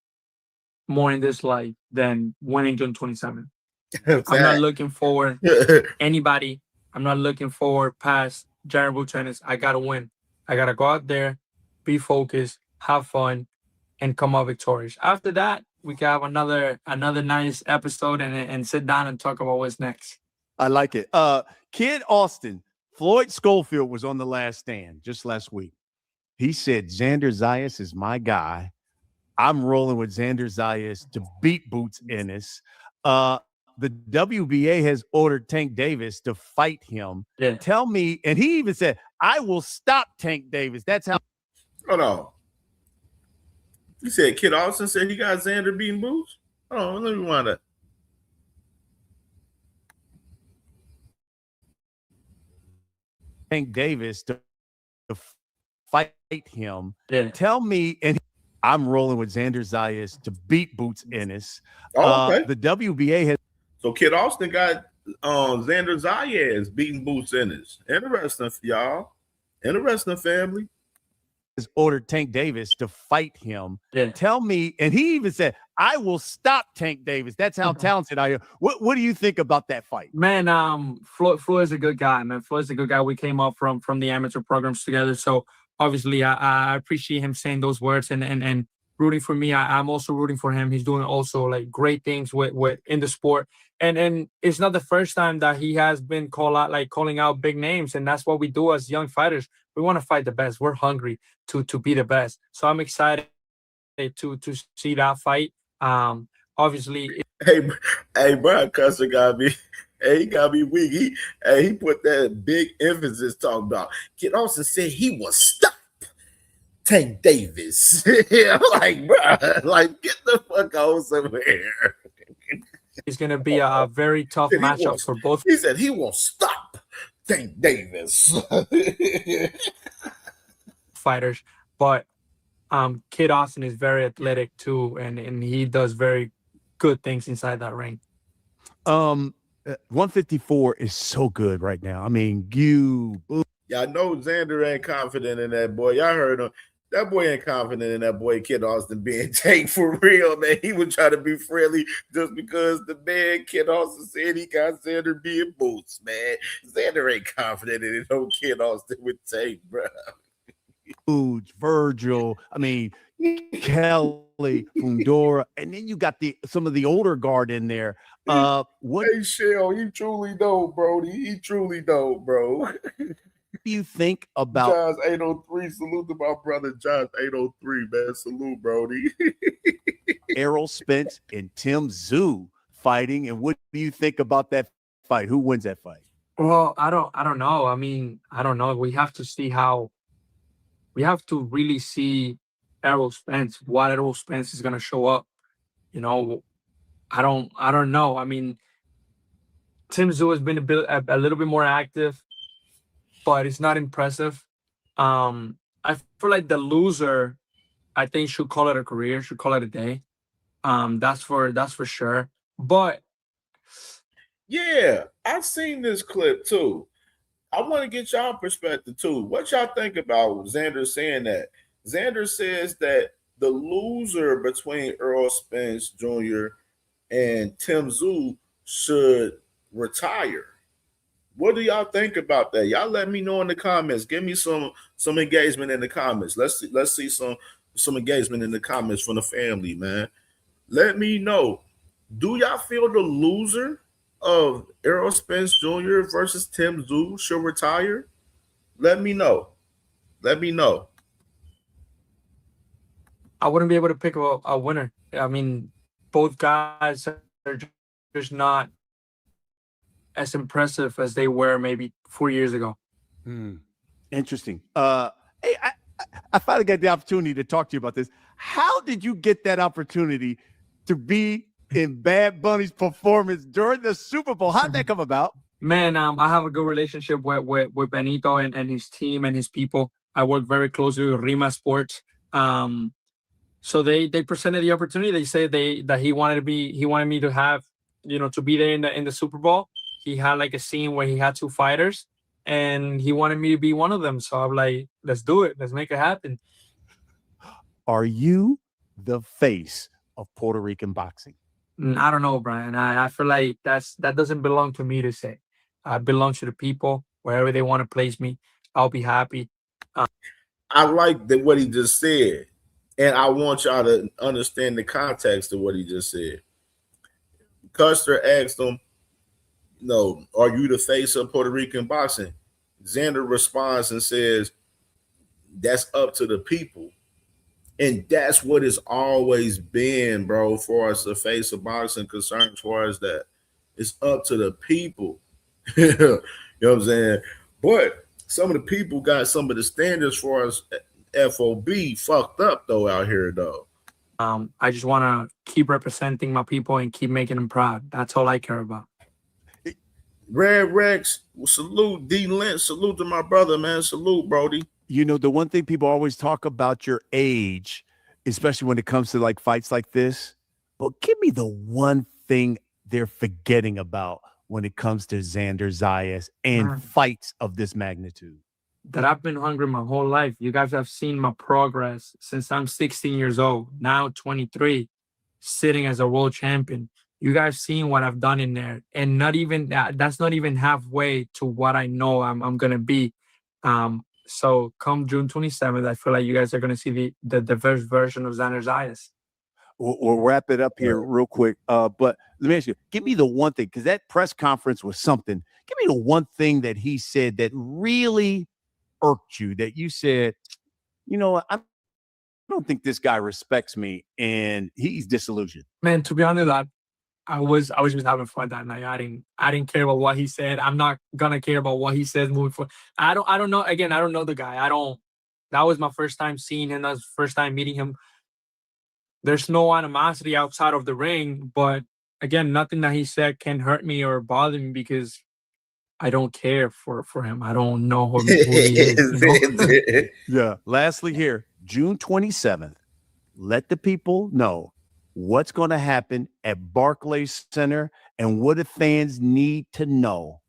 more in this life than winning June 27. I'm not looking forward anybody. I'm not looking forward past Jared Buchanan. I gotta win. I gotta go out there, be focused, have fun, and come out victorious. After that, we can have another nice episode and sit down and talk about what's next. I like it. Kid Austin, Floyd Schofield was on The Last Stand just last week. He said, Xander Zayas is my guy. I'm rolling with Xander Zayas to beat Boots Ennis. The WBA has ordered Tank Davis to fight him. Yeah. Tell me, and he even said, I will stop Tank Davis. That's how. Hold on. You said Kid Austin said he got Xander beating Boots? Oh, let me wind up. Tank Davis to fight him. Yeah. Tell me, and I'm rolling with Xander Zayas to beat Boots Ennis. Oh, okay. The WBA has. So Kid Austin got Xander Zayas beating Boots Ennis. Interesting, y'all. Interesting, family. Has ordered Tank Davis to fight him. Yeah. Tell me, and he even said, I will stop Tank Davis. That's how talented I am. What do you think about that fight? Man, Floyd is a good guy, man. Floyd's a good guy. We came up from the amateur programs together. So obviously I appreciate him saying those words and rooting for me. I'm also rooting for him. He's doing also like great things with in the sport. And it's not the first time that he has been calling out big names. And that's what we do as young fighters. We want to fight the best. We're hungry to be the best. So I'm excited to see that fight. Obviously. Hey, Brian Custer got me. Hey, he got me weak. He put that big emphasis talking about. Kid Austin said he will stop Tank Davis. I'm like, bro, like get the fuck out somewhere. It's going to be a very tough matchup for both. He said he will stop Tank Davis. Fighters, but Kid Austin is very athletic too, and he does very good things inside that ring. 154 is so good right now. I mean, y'all know Xander ain't confident in that boy. Y'all heard him. That boy ain't confident in that boy Kid Austin being Tank for real, man. He would try to be friendly just because the man Kid Austin said he got Xander being Boots, man. Xander ain't confident in no Kid Austin with Tank, bro. Virgil, I mean, Kelly, Fundora, and then you got some of the older guard in there. Hey, Shell, you truly know, Brody. He truly know, bro. do you think about Josh 803? Salute to my brother Josh 803, man. Salute, Brody. Errol Spence and Tim Tszyu fighting, and what do you think about that fight? Who wins that fight? Well, I don't know. I mean, I don't know. We have to really see Errol Spence, what Errol Spence is gonna show up. You know, I don't know. I mean, Tim Tszyu has been a little bit more active, but it's not impressive. I feel like the loser, I think, should call it a career, should call it a day. That's for sure. But Yeah, I've seen this clip too. I want to get y'all perspective too. What y'all think about Xander saying that? Xander says that the loser between Errol Spence Jr. and Tim Tszyu should retire. What do y'all think about that? Y'all let me know in the comments. Give me some engagement in the comments. Let's see some engagement in the comments from the family, man. Let me know. Do y'all feel the loser of Errol Spence Jr. versus Tim Tszyu should retire? Let me know. Let me know. I wouldn't be able to pick a winner. I mean, both guys are just not as impressive as they were maybe 4 years ago. Interesting. Hey, I finally got the opportunity to talk to you about this. How did you get that opportunity to be in Bad Bunny's performance during the Super Bowl? How'd that come about? Man, I have a good relationship with Benito and his team and his people. I work very closely with Rima Sports. So they presented the opportunity. They said that he wanted me to have, to be there in the Super Bowl. He had like a scene where he had two fighters, and he wanted me to be one of them. So I'm like, let's do it. Let's make it happen. Are you the face of Puerto Rican boxing? I don't know, Brian. I feel like that doesn't belong to me to say. I belong to the people. Wherever they want to place me, I'll be happy. I like what he just said, and I want y'all to understand the context of what he just said. Custer asked him, "No, are you the face of Puerto Rican boxing?" Xander responds and says, "That's up to the people." And that's what it's always been, bro, for us, the face of boxing concerned as far as that. It's up to the people. You know what I'm saying? But some of the people got some of the standards for us FOB fucked up, though, out here, though. I just want to keep representing my people and keep making them proud. That's all I care about. Red Rex, salute. D Lynch, salute to my brother, man. Salute, Brody. The one thing people always talk about your age, especially when it comes to like fights like this. But give me the one thing they're forgetting about when it comes to Xander Zayas and fights of this magnitude. That I've been hungry my whole life. You guys have seen my progress since I'm 16 years old, now 23, sitting as a world champion. You guys seen what I've done in there, and not even that's not even halfway to what I know I'm gonna be. So come June 27th, I feel like you guys are gonna see the first version of Xander Zayas. We'll wrap it up here real quick. But let me ask you, give me the one thing, because that press conference was something. Give me the one thing that he said that really irked you, that you said, I don't think this guy respects me, and he's disillusioned. Man, to be honest, I was just having fun that night. I didn't care about what he said. I'm not gonna care about what he says moving forward. I don't know. Again, I don't know the guy. That was my first time seeing him. That was the first time meeting him. There's no animosity outside of the ring, but again, nothing that he said can hurt me or bother me because I don't care for him. I don't know who he is. Yeah. Lastly here, June 27th, let the people know what's going to happen at Barclays Center and what the fans need to know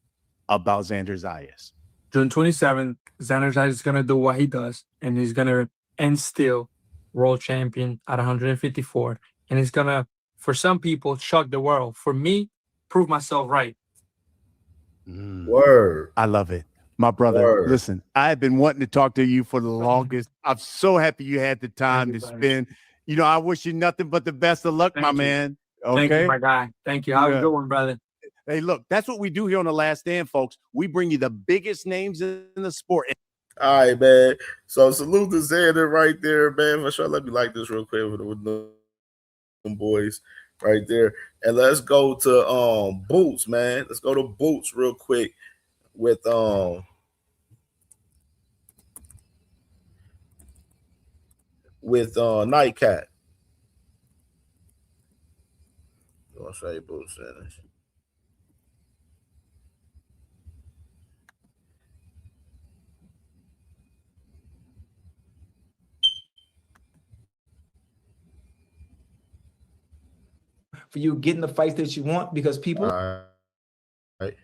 about Xander Zayas. June 27th, Xander Zayas is going to do what he does, and he's going to instill world champion at 154. And he's going to, for some people, shock the world. For me, prove myself right. Word. I love it. My brother, listen, I've been wanting to talk to you for the longest. I'm so happy you had the time to spend. I wish you nothing but the best of luck, my man. Okay. Thank you, my guy. Thank you. Have a good one, brother. Hey, look, that's what we do here on The Last Stand, folks. We bring you the biggest names in the sport. All right, man. So salute to Xander right there, man. For sure. Let me like this real quick with them boys right there. And let's go to Boots, man. Let's go to Boots real quick with Nightcat. I'll show you Boots in this. For you getting the fights that you want, because people Right.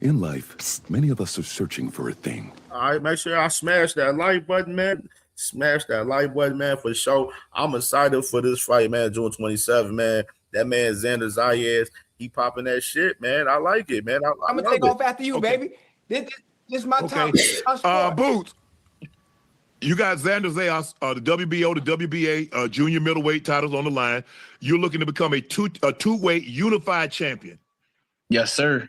In life, many of us are searching for a thing. All right, make sure I smash that like button, man. Smash that like button, man, for sure. I'm excited for this fight, man. June 27th, man. That man Xander Zayas, he popping that shit, man. I like it, man. I'm gonna take off after you, baby. This is my time. Boots. You got Xander Zayas, the WBO, the WBA, junior middleweight titles on the line. You're looking to become a two-weight unified champion. Yes, sir.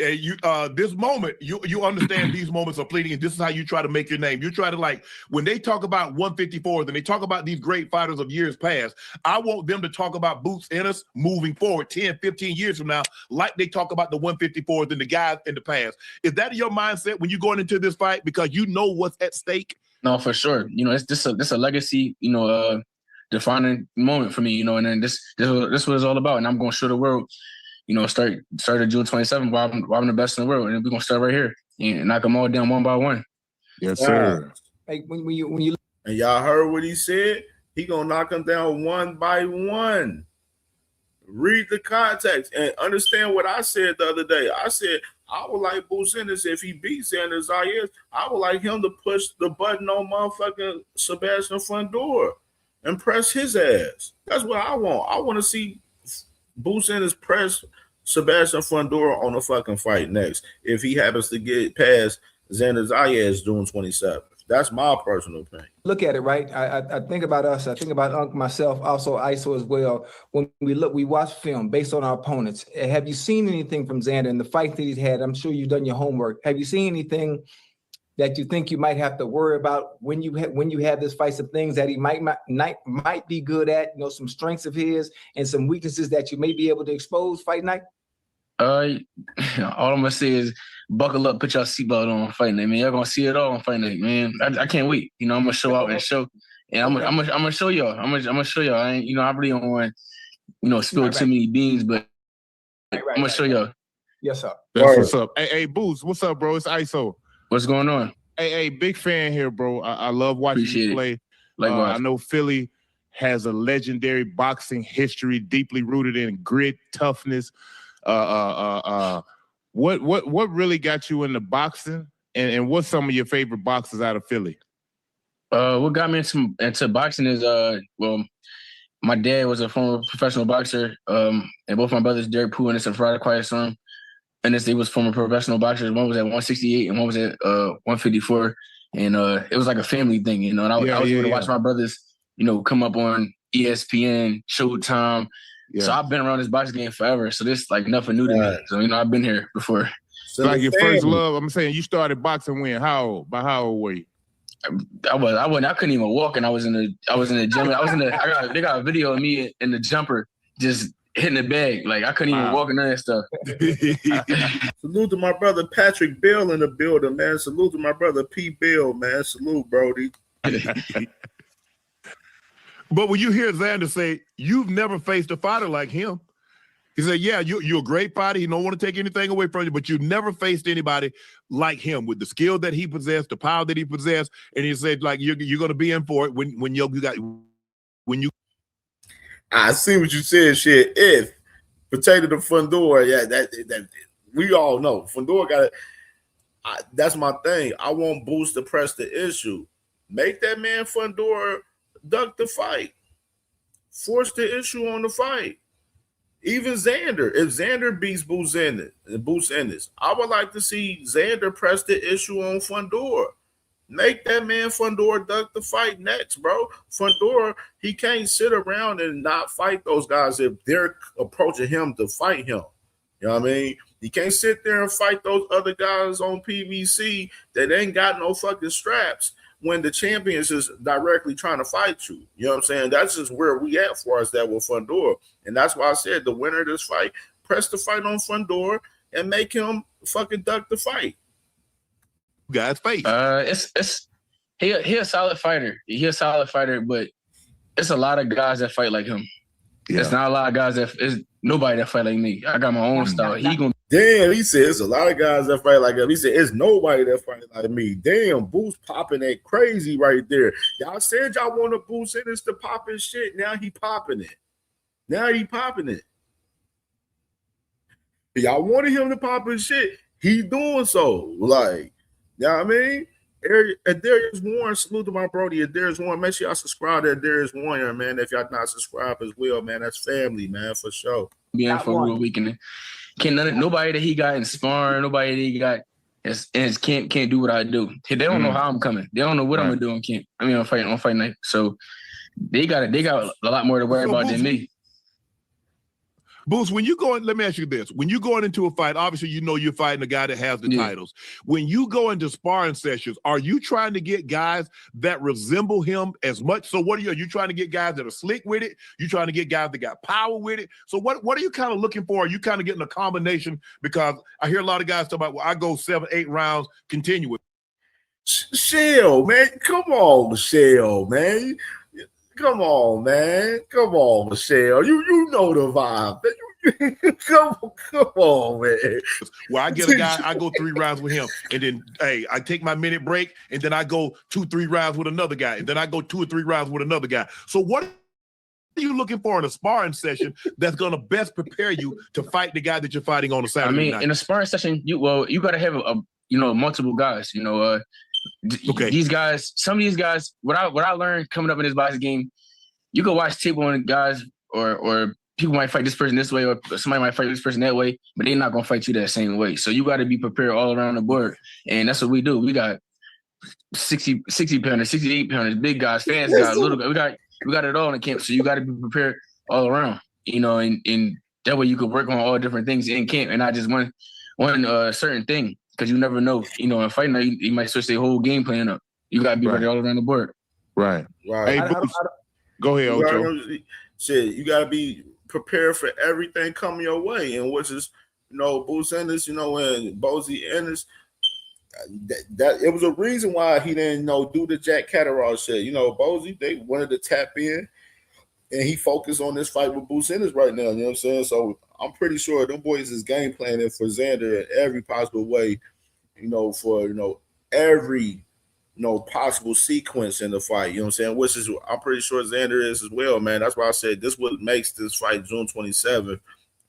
And you, this moment, you understand these moments are fleeting, and this is how you try to make your name. You try to, like, when they talk about 154s and they talk about these great fighters of years past, I want them to talk about Boots Ennis moving forward 10, 15 years from now, like they talk about the 154s and the guys in the past. Is that your mindset when you're going into this fight, because you know what's at stake? No, for sure. You know, it's this a legacy, you know, defining moment for me, you know, and then this what it's all about. And I'm going to show the world, you know, start at June 27th while I'm the best in the world. And we're going to start right here and knock them all down one by one. Yes, sir. Like when you and y'all heard what he said? He going to knock them down one by one. Read the context and understand what I said the other day. I said, I would like Boots Ennis, if he beats Xander Zayas, I would like him to push the button on motherfucking Sebastian Fundora and press his ass. That's what I want. I want to see Boots Ennis press Sebastian Fundora on a fucking fight next if he happens to get past Xander Zayas June 27th. That's my personal opinion. look at it, right? I think about us. I think about Unc, myself, also ISO as well. When we watch film based on our opponents. Have you seen anything from Xander in the fight that he's had? I'm sure you've done your homework. Have you seen anything that you think you might have to worry about when you have this fight, some things that he might be good at, you know, some strengths of his and some weaknesses that you may be able to expose fight night? All I'm gonna say is buckle up, put your seatbelt on fight night, man. Y'all gonna see it all on fight night, man. I can't wait. You know, I'm gonna show out and show, and I'm gonna show y'all. I'm gonna show y'all. I really don't want, spill too many beans, but I'm gonna show y'all. Yes, sir. That's what's up. Hey, Boots, what's up, bro? It's ISO. What's going on? Hey, big fan here, bro. I love watching you play. I know Philly has a legendary boxing history, deeply rooted in grit, toughness. What really got you into boxing, and what's some of your favorite boxers out of Philly? What got me into boxing is my dad was a former professional boxer, and both my brothers, Derek Pooh and Friday Quiet Storm, and they was former professional boxers. One was at 168 and one was at 154, and it was like a family thing, And I was able to watch my brothers, come up on ESPN, Showtime. Yeah. So I've been around this boxing game forever. So this like nothing new to me. So I've been here before. So like your first love, I'm saying you started boxing when? How old? By how old were you? I couldn't even walk, and I was in the gym. They got a video of me in the jumper just hitting the bag. Like I couldn't even walk and none of that stuff. Salute to my brother Patrick Bill in the building, man. Salute to my brother P. Bill, man. Salute, Brody. But when you hear Xander say, you've never faced a fighter like him, he said, yeah, you're a great fighter. He don't want to take anything away from you, but you've never faced anybody like him with the skill that he possessed, the power that he possessed. And he said, like, you're going to be in for it when you. I see what you said, shit. If potato to Fundora, that we all know. Fundora got it. That's my thing. I want Boots to press the issue. Make that man Fundora duck the fight. Force the issue on the fight. Even Xander. If Xander beats Boots Ennis, I would like to see Xander press the issue on Fundora. Make that man Fundora duck the fight next, bro. Fundora, he can't sit around and not fight those guys if they're approaching him to fight him. You know what I mean? You can't sit there and fight those other guys on PVC that ain't got no fucking straps when the champions is directly trying to fight you. You know what I'm saying? That's just where we at for us that with Fundora. And that's why I said the winner of this fight, press the fight on Fundora and make him fucking duck the fight. Guys, face. He a solid fighter. He a solid fighter, but it's a lot of guys that fight like him. Yeah. It's not a lot of guys it's nobody that fight like me. I got my own style. Damn, he said it's a lot of guys that fight like him. He said it's nobody that fight like me. Damn, Boost popping that crazy right there. Y'all said y'all want to Boost Ennis to pop his shit. Now he popping it. Y'all wanted him to pop his shit. He doing so. Like, you know what I mean? Darius Warren, salute to my brody. Darius Warren, make sure y'all subscribe to Darius Warren, man. If y'all not subscribed as well, man, that's family, man, for sure. Yeah, for a real weekend. Nobody that he got in sparring, nobody that he got can't do what I do. They don't know how I'm coming. They don't know what I'm gonna do on camp. I mean, on fight night. So they got a lot more to worry about than me. Boost, when you go in, let me ask you this. When you going into a fight, obviously you know you're fighting a guy that has the titles. When you go into sparring sessions, are you trying to get guys that resemble him as much? So what are you trying to get guys that are slick with it? You trying to get guys that got power with it? So what are you kind of looking for? Are you kind of getting a combination? Because I hear a lot of guys talk about, well, I go 7-8 rounds continuous. Shell, man. Come on, Michelle, man. Come on, man. Come on, Michelle. You know the vibe. Come on, man. Well, I get a guy, I go 3 rounds with him, and then I take my minute break, and then I go 2-3 rounds with another guy, and then I go 2 or 3 rounds with another guy. So what are you looking for in a sparring session that's gonna best prepare you to fight the guy that you're fighting on a Saturday night? In a sparring session, you gotta have multiple guys. Okay. These guys, some of these guys, what I learned coming up in this boxing game, you can watch tape on guys or people might fight this person this way or somebody might fight this person that way, but they're not gonna fight you that same way. So you got to be prepared all around the board, and that's what we do. We got 60 pounders, 68 pounders, big guys, fast guys, little guys. We got it all in the camp. So you got to be prepared all around, and that way you could work on all different things in camp and not just one certain thing. Because you never know, in a fight night, you might switch their whole game plan up. You got to be ready all around the board. Right. Hey, go ahead, Ocho. Shit, you got to be prepared for everything coming your way, and which is, Boost Ennis, and Bozy Ennis. That it was a reason why he didn't do the Jack Catterall shit. Bozy, they wanted to tap in, and he focused on this fight with Boost Ennis right now. You know what I'm saying? So I'm pretty sure them boys is game planning for Xander in every possible way, for every possible sequence in the fight. You know what I'm saying? Which is I'm pretty sure Xander is as well, man. That's why I said this what makes this fight June 27th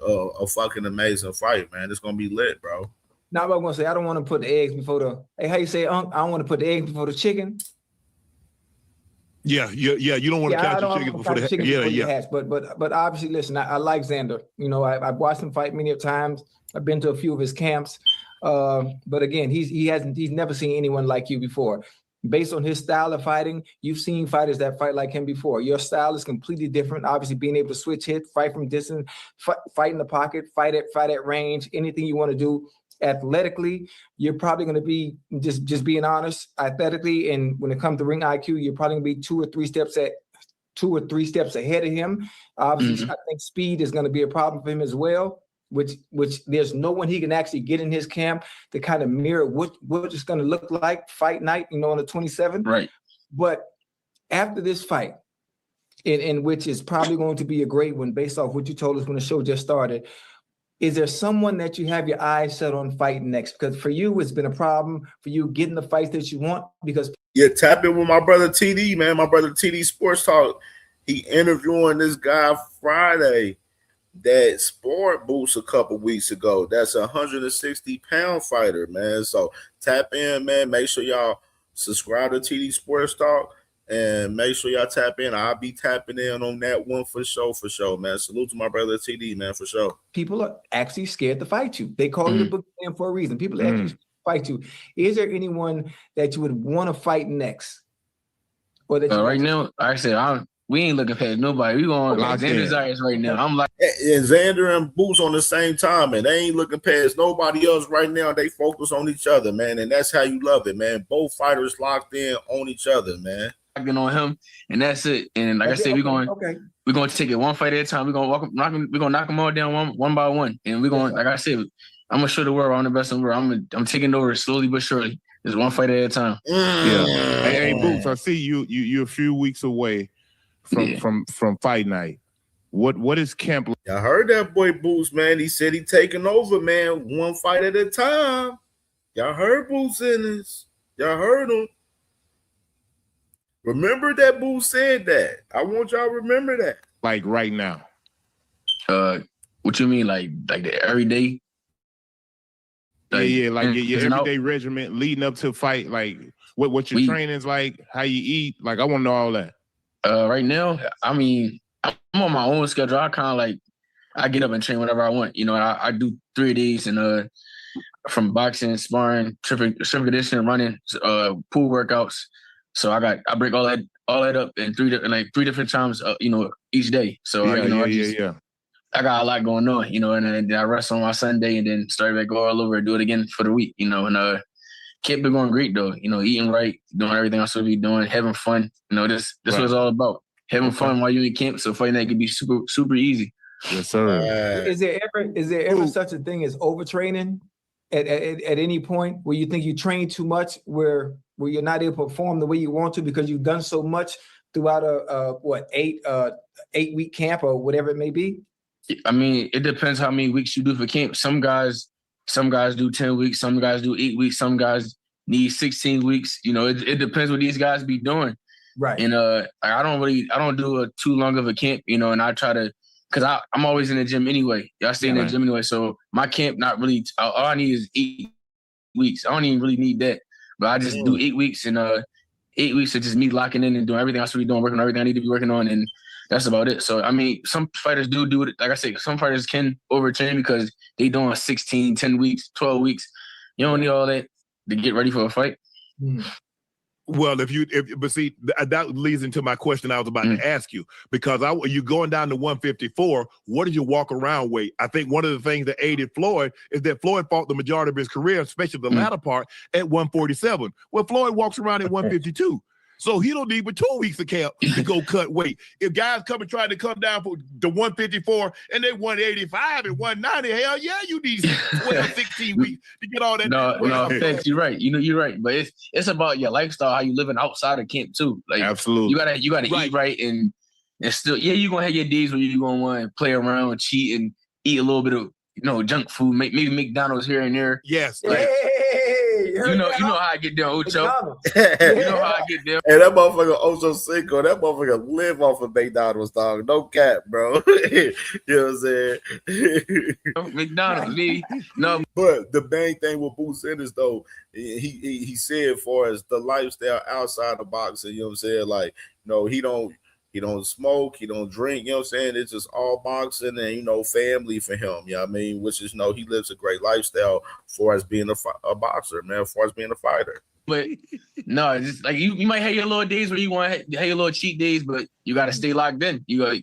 a fucking amazing fight, man. It's gonna be lit, bro. Now I'm gonna say I don't want to put the eggs before the how you say, Unc? I don't want to put the eggs before the chicken. Yeah. You don't want to catch the chicken before the chicken hatch. But obviously, listen, I like Xander. I've watched him fight many times. I've been to a few of his camps. But again, he's never seen anyone like you before. Based on his style of fighting, you've seen fighters that fight like him before. Your style is completely different. Obviously, being able to switch hit, fight from distance, fight in the pocket, fight at range, anything you want to do. Athletically, you're probably going to be just being honest. Athletically, and when it comes to ring IQ, you're probably going to be 2 or 3 steps ahead of him. Obviously, I think speed is going to be a problem for him as well. Which there's no one he can actually get in his camp to kind of mirror what it's going to look like fight night, on the 27th. Right. But after this fight, in which is probably going to be a great one based off what you told us when the show just started. Is there someone that you have your eyes set on fighting next? Because for you, it's been a problem for you getting the fights that you want. Because tap in with my brother TD, man. My brother TD Sports Talk. He interviewing this guy Friday that sparred Boost a couple weeks ago. That's a 160-pound fighter, man. So tap in, man. Make sure y'all subscribe to TD Sports Talk. And make sure y'all tap in. I'll be tapping in on that one for sure, man. Salute to my brother TD, man, for sure. People are actually scared to fight you. They call you the boogeyman for a reason. People are actually fight you. Is there anyone that you would want to fight next? Or that right now, like I said, we ain't looking past nobody. We going Xander Zayas right now. I'm like, and Xander and Boots on the same time, and they ain't looking past nobody else right now. They focus on each other, man, and that's how you love it, man. Both fighters locked in on each other, man. Locked in on him, and that's it. And like I said, we're going to take it one fight at a time. We're gonna knock them all down one by one, and we're going. Like I said, I'm gonna show the world I'm the best in the world. I'm taking it over slowly but surely. Just one fight at a time. Yeah. Hey, Boots, I see you're a few weeks away from fight night. What is camp? I heard that boy Boots, man. He said he taking over, man, one fight at a time. Y'all heard Boots in this. Y'all heard him. Remember that Boots said that. I want y'all to remember that. Like right now. What you mean? Like the everyday? Like your everyday regimen leading up to fight. Like what your training's like, how you eat. Like I want to know all that. Right now, I mean, I'm on my own schedule. I kind of like, I get up and train whenever I want. You know, I do 3 days and from boxing, sparring, strength conditioning, running, pool workouts. So I break all that up in three different times, you know, each day. So I got a lot going on, you know, and then I rest on my Sunday and then start back all over and do it again for the week, you know, and camp been going great though, you know, eating right, doing everything I'm supposed to be doing, having fun. You know, this what it's all about. Having fun while you're in camp, so fighting that can be super, super easy. Yes, sir. Is there ever such a thing as overtraining at any point where you think you train too much, where you're not able to perform the way you want to because you've done so much throughout a 8-week camp or whatever it may be? I mean, it depends how many weeks you do for camp. Some guys do 10 weeks, some guys do 8 weeks, some guys need 16 weeks. You know, it depends what these guys be doing. Right. And I don't do too long of a camp, you know, and I try to, because I'm always in the gym anyway. I stay in the gym anyway. So my camp not really, all I need is 8 weeks. I don't even really need that. But I just do 8 weeks, and 8 weeks of just me locking in and doing everything I should be doing, working on everything I need to be working on, and that's about it. So, I mean, some fighters do it. Like I said, some fighters can overtrain because they doing 16, 10 weeks, 12 weeks. You don't need all that to get ready for a fight. Well, but see, that leads into my question I was about to ask you, because you're going down to 154. What is your walk around weight? I think one of the things that aided Floyd is that Floyd fought the majority of his career, especially the latter part, at 147. Well, Floyd walks around at 152. So he don't need but 2 weeks of camp to go cut weight. If guys come and try to come down for the 154 and they 185 and 190, hell yeah, you need 12, 16 weeks to get all that. No, thanks. You're right. You know, you're right. But it's about your lifestyle, how you living outside of camp too. Like absolutely, you gotta eat right and still, you're gonna have your days where you're gonna want to play around, cheat, and eat a little bit of, you know, junk food, maybe McDonald's here and there. Yes. Like, you know how I get there, Ocho. You know how I get there. Hey, that motherfucker Ocho Cinco, that motherfucker live off of McDonald's, dog. No cap, bro. You know what I'm saying? McDonald's, me. No. But the main thing with Boots Ennis, though, he said for as the lifestyle outside of boxing, you know what I'm saying? Like, no, he don't smoke, he don't drink, you know what I'm saying? It's just all boxing and, you know, family for him, you know what I mean? Which is, you know, he lives a great lifestyle for as being a boxer, man, for as being a fighter. But no, it's just like you might have your little days where you want to have your little cheat days, but you got to stay locked in. You got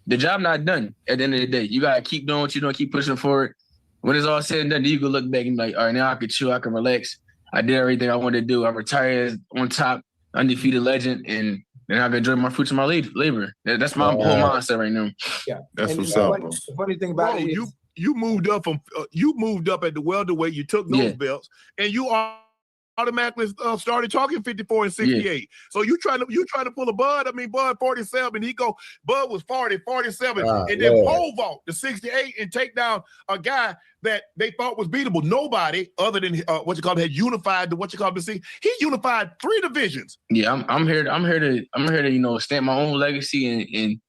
the job not done at the end of the day. You got to keep doing what you're doing, keep pushing forward. When it's all said and done, you can look back and be like, all right, now I can chill, I can relax. I did everything I wanted to do. I retired on top, undefeated legend, and I can enjoy my fruits of my labor. That's my whole mindset right now. Yeah, that's what's up. The funny thing about it is you moved up at the welterweight. You took those belts, and you automatically started talking 54 and 68. Yeah. So you trying to pull a Bud. I mean, Bud 47. Bud was 40, 47, and then pole vault to 68 and take down a guy that they thought was beatable. Nobody other than had unified the scene. He unified 3 divisions. Yeah, I'm here to you know, stamp my own legacy and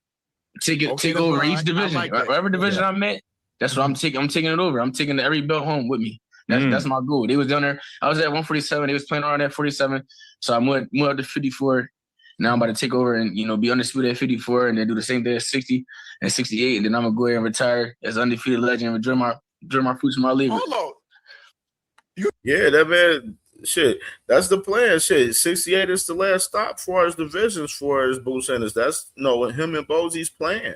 take over each division. Like whatever division I'm at, that's what I'm taking. I'm taking it over. I'm taking every belt home with me. That's my goal. They was down there. I was at 147. They was playing around at 47. So I moved up to 54. Now I'm about to take over and, you know, be undisputed at 54 and then do the same thing at 60 and 68. And then I'm going to go ahead and retire as undefeated legend and enjoy my fruits of my labor. Hold on. Yeah, that man. Shit, that's the plan. Shit, 68 is the last stop for his divisions for his Boo Sanders. That's him and Bosie's plan.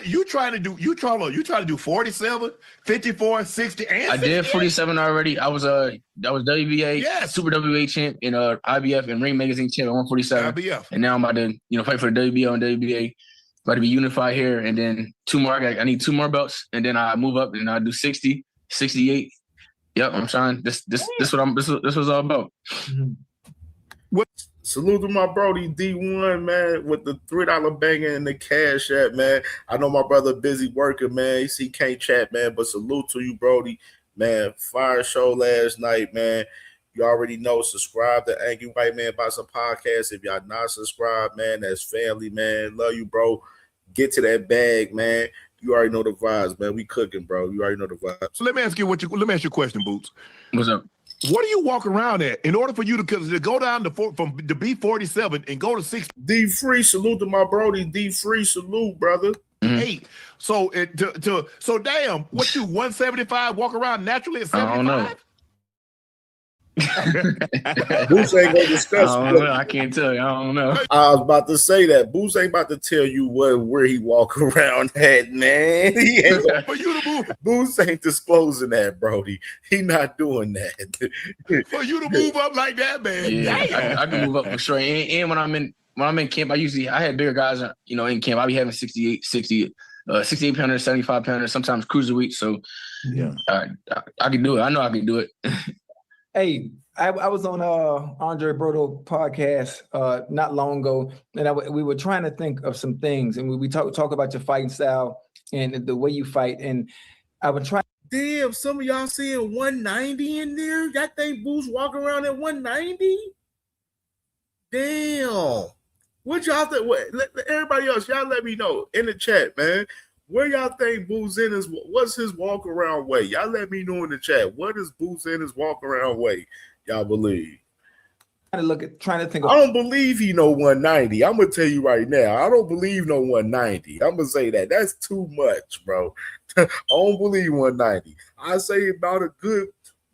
You try to do 47, 54, 60, and 68? I did 47 already. I was WBA, Super WBA champ, and IBF and Ring Magazine champ at 147. IBF. And now I'm about to fight for the WBO and WBA. About to be unified here, and then two more. I need 2 more belts, and then I move up and I do 60, 68. Yep, I'm trying. This was all about. What? Salute to my Brody D1, man, with the $3 banger in the Cash App, man. I know my brother busy working, man. He can't chat, man, but salute to you, Brody, man. Fire show last night, man. You already know. Subscribe to Angry White Man Boxing Podcast. If y'all not subscribed, man, that's family, man. Love you, bro. Get to that bag, man. You already know the vibes, man. We cooking, bro. You already know the vibes. So let me ask you a question, Boots. What's up? What do you walk around at in order for you to go down to B47 and go to 60? D free, salute to my Brody. D free, salute, brother. Mm-hmm. 8. So damn, what you 175 walk around naturally at 75? I don't know. Boots ain't gonna discuss. I can't tell you. I don't know. I was about to say that Boots ain't about to tell you where he walk around at, man. He ain't for you to move. Boots ain't disclosing that, Brody. He not doing that. For you to move up like that, man. Yeah, I can move up for sure. And when I'm in camp, I had bigger guys, in camp. I be having 68 pounders, 75 pounders, sometimes cruiserweight. So yeah, I can do it. I know I can do it. Hey, I was on Andre Berto podcast not long ago, and we were trying to think of some things, and we talk about your fighting style and the way you fight, and I would try. Damn, some of y'all seeing 190 in there? Y'all think Boots walking around at 190? Damn. What y'all think? Everybody else, y'all let me know in the chat, man. Where y'all think Boots in is? What's his walk around weight? Y'all let me know in the chat. What is Boots in his walk around weight? Y'all believe? Trying to think. I don't believe he know 190. I'm gonna tell you right now. I don't believe no 190. I'm gonna say that. That's too much, bro. I don't believe 190. I say about a good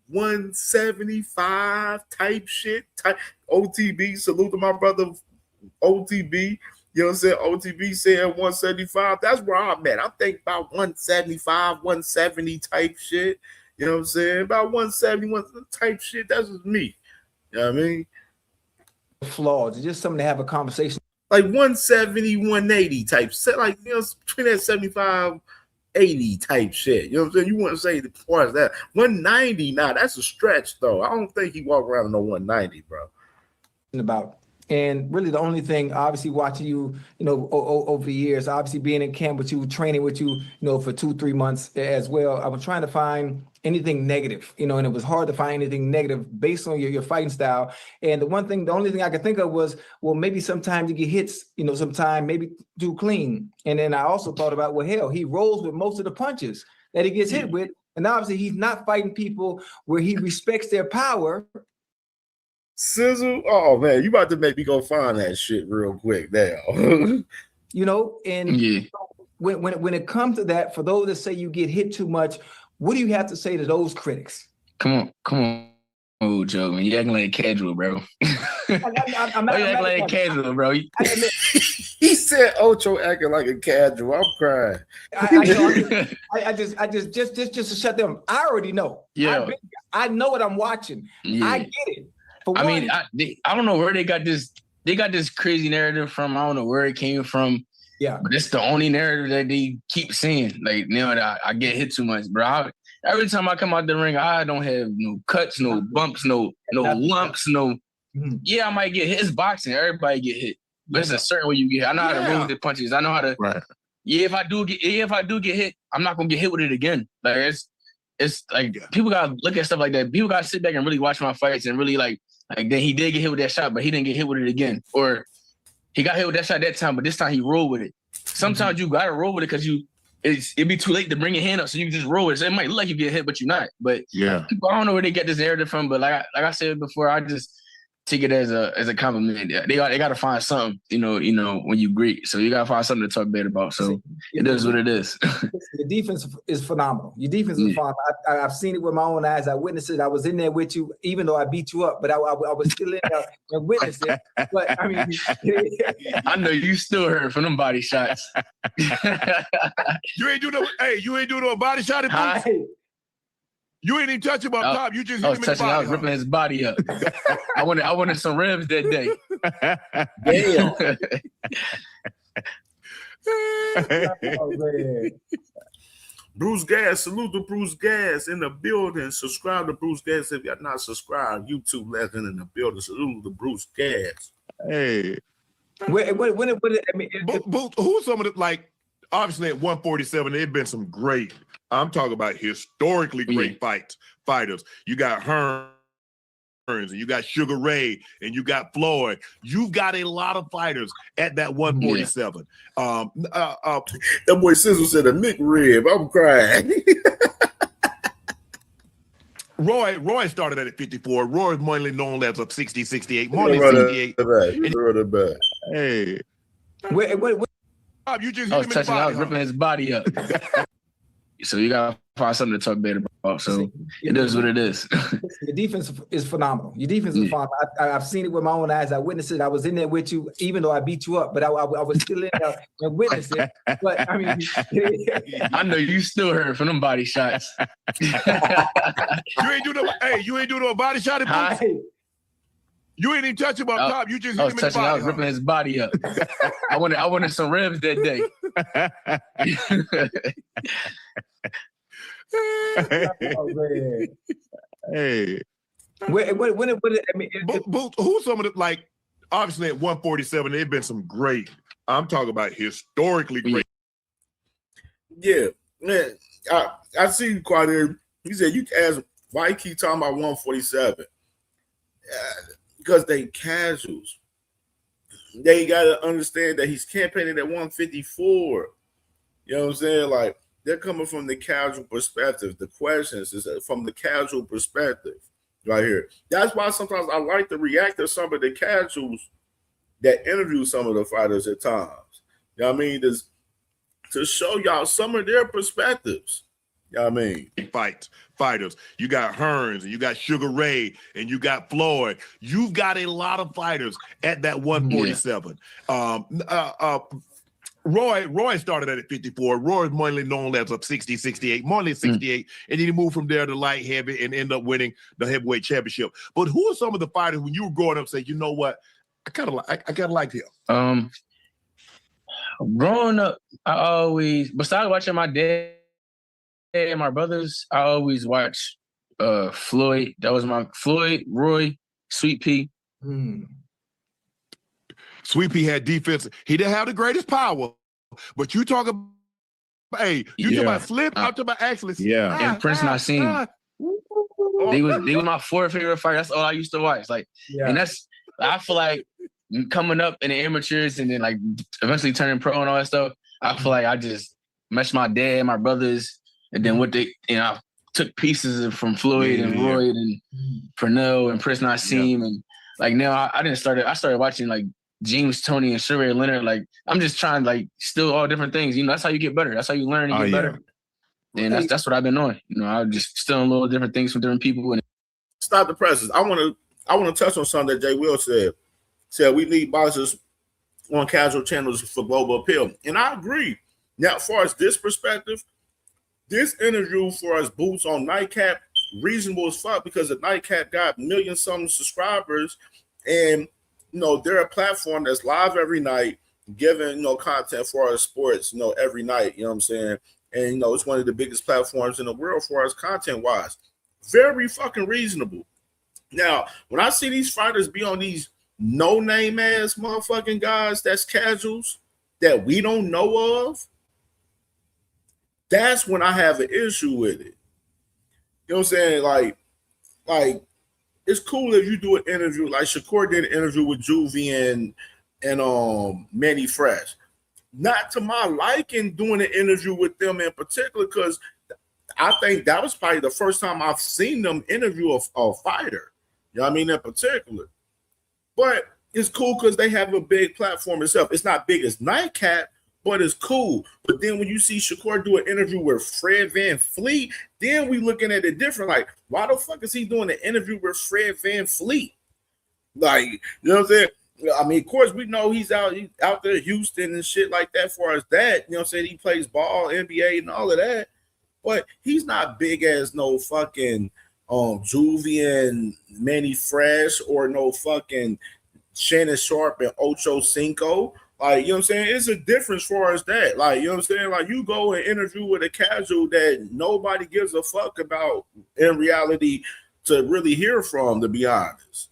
175 type shit. OTB. Salute to my brother OTB. You know what I'm saying? OTB said 175. That's where I'm at. I'm thinking about 175, 170 type shit. You know what I'm saying? About 171 type shit. That's just me. You know what I mean? Flaws. It's just something to have a conversation. Like 170, 180 type shit. Like, between that 75, 80 type shit. You know what I'm saying? You wouldn't say as far as that. 190, that's a stretch, though. I don't think he walk around in no 190, bro. And really the only thing, obviously watching you, over the years, obviously being in camp with you, training with you, for 2-3 months as well. I was trying to find anything negative, and it was hard to find anything negative based on your fighting style. And the only thing I could think of was, well, maybe sometimes you get hits, sometime maybe too clean. And then I also thought about, well, hell, he rolls with most of the punches that he gets hit with. And obviously he's not fighting people where he respects their power. Sizzle, oh man, you about to make me go find that shit real quick now. When it comes to that, for those that say you get hit too much, what do you have to say to those critics? Come on, oh Joe, man, you acting like casual, bro. I'm not acting like casual, bro. He said Ocho acting like a casual. I'm crying. I just to shut them. I already know. Yeah, I know what I'm watching. Yeah. I get it. I don't know where they got this. They got this crazy narrative from. I don't know where it came from. Yeah, but it's the only narrative that they keep saying. Like, I get hit too much, bro. Every time I come out the ring, I don't have no cuts, no bumps, no lumps, no. Mm-hmm. Yeah, I might get hit. It's boxing. Everybody get hit, but it's a certain way you get hit. I know how to roll with the punches. I know how to. Right. Yeah, if I do get hit, I'm not gonna get hit with it again. Like it's like people gotta look at stuff like that. People gotta sit back and really watch my fights and really like then he did get hit with that shot, but he didn't get hit with it again. Or he got hit with that shot that time, but this time he rolled with it. Sometimes you gotta roll with it because it'd be too late to bring your hand up, so you just roll it. So it might look like you get hit, but you're not. But yeah, people, I don't know where they get this narrative from. But like I said before, I just take it as a compliment. They got to find something, you know, when you greet. So you got to find something to talk bad about. So it is what it is. The defense is phenomenal. Your defense is phenomenal. I've seen it with my own eyes. I witnessed it. I was in there with you, even though I beat you up, but I was still in there and witnessed it. But I mean, I know you still hurt from them body shots. You ain't do no body shot at Boots? You ain't even touch him up top. You just hit him in the body. I was ripping his body up. I wanted some ribs that day. damn. Oh, man. Bruce Gas, salute to Bruce Gas in the building. Subscribe to Bruce Gas if you're not subscribed. YouTube legend in the building. Salute to Bruce Gas. Hey. Boots, who's some of the, like, obviously at 147, there have been some great, I'm talking about historically great fighters. You got Hearns, and you got Sugar Ray, and you got Floyd. You've got a lot of fighters at that 147. That boy Sizzle said a McRib. I'm crying. Roy started at 54. Roy is mainly known as a 60, 68. More than 68. Hey. You just hit him in the body. I was ripping his body up. So you got to find something to talk bad about. So it is what it is. The defense is phenomenal. Your defense is phenomenal. I've seen it with my own eyes. I witnessed it. I was in there with you, even though I beat you up, but I was still in there and witnessed it. But I mean, I know you still hurt from them body shots. You ain't do no body shot at Boots? You ain't even touch him up top. You just hit him in the body. I was ripping his body up. I wanted some ribs that day. Oh, man. Hey. Boots, who's some of the, like, obviously at 147, there have been some great, I'm talking about historically great. Yeah, man. I see Quadir. He said, you can ask why he keep talking about 147. Because they casuals. They got to understand that he's campaigning at 154. You know what I'm saying? Like, they're coming from the casual perspective. The questions is from the casual perspective right here. That's why sometimes I like to react to some of the casuals that interview some of the fighters at times. You know what I mean? To show y'all some of their perspectives. You know what I mean? Fighters. You got Hearns, and you got Sugar Ray, and you got Floyd. You've got a lot of fighters at that 147. Roy started at 54. Roy is mainly known as a 60, 68, mainly 68, and then he moved from there to light heavy and ended up winning the heavyweight championship. But who are some of the fighters when you were growing up say, you know what, I kind of like him? Growing up, I always, besides watching my dad and my brothers, I always watch Floyd. That was my Floyd, Roy, Sweet Pea. Sweet Pea had defense. He didn't have the greatest power, but you talk about, talk about slip, I'm talking about actually. Yeah. And Prince Nassim. They was my fourth favorite fighter. That's all I used to watch. Like, and I feel like coming up in the amateurs and then like eventually turning pro and all that stuff, I feel like I just meshed my dad, my brothers, and then I took pieces from Floyd and Roy and Pernell and Prince Nassim and like now I started watching like James Toney and Sugar Ray Leonard. Like I'm just trying like still all different things. You know, that's how you get better. That's how you learn and get better. And that's what I've been doing. You know, I'm just still little different things from different people. And stop the presses. I want to touch on something that Jay Will said. Said we need boxers on casual channels for global appeal, and I agree. Now, as far as this perspective, this interview for us Boots on Nightcap reasonable as fuck because the Nightcap got million-something subscribers, and they're a platform that's live every night, giving content for our sports, every night. You know what I'm saying? And it's one of the biggest platforms in the world for us content-wise. Very fucking reasonable. Now, when I see these fighters be on these no-name ass motherfucking guys that's casuals that we don't know of, that's when I have an issue with it. You know what I'm saying? Like it's cool if you do an interview, like Shakur did an interview with Juvie and Manny Fresh. Not to my liking doing an interview with them in particular, because I think that was probably the first time I've seen them interview a fighter. You know what I mean? In particular. But it's cool because they have a big platform itself. It's not big as Nightcap, but it's cool. But then when you see Shakur do an interview with Fred VanVleet, then we looking at it different. Like, why the fuck is he doing an interview with Fred VanVleet? Like, you know what I'm saying? I mean, of course, we know he's out there in Houston and shit like that. For as that, you know what I'm saying? He plays ball, NBA, and all of that. But he's not big as no fucking Juvian Manny Fresh or no fucking Shannon Sharp and Ocho Cinco. Like, you know what I'm saying? It's a difference for us that. Like, you know what I'm saying? Like, you go and interview with a casual that nobody gives a fuck about in reality to really hear from, to be honest.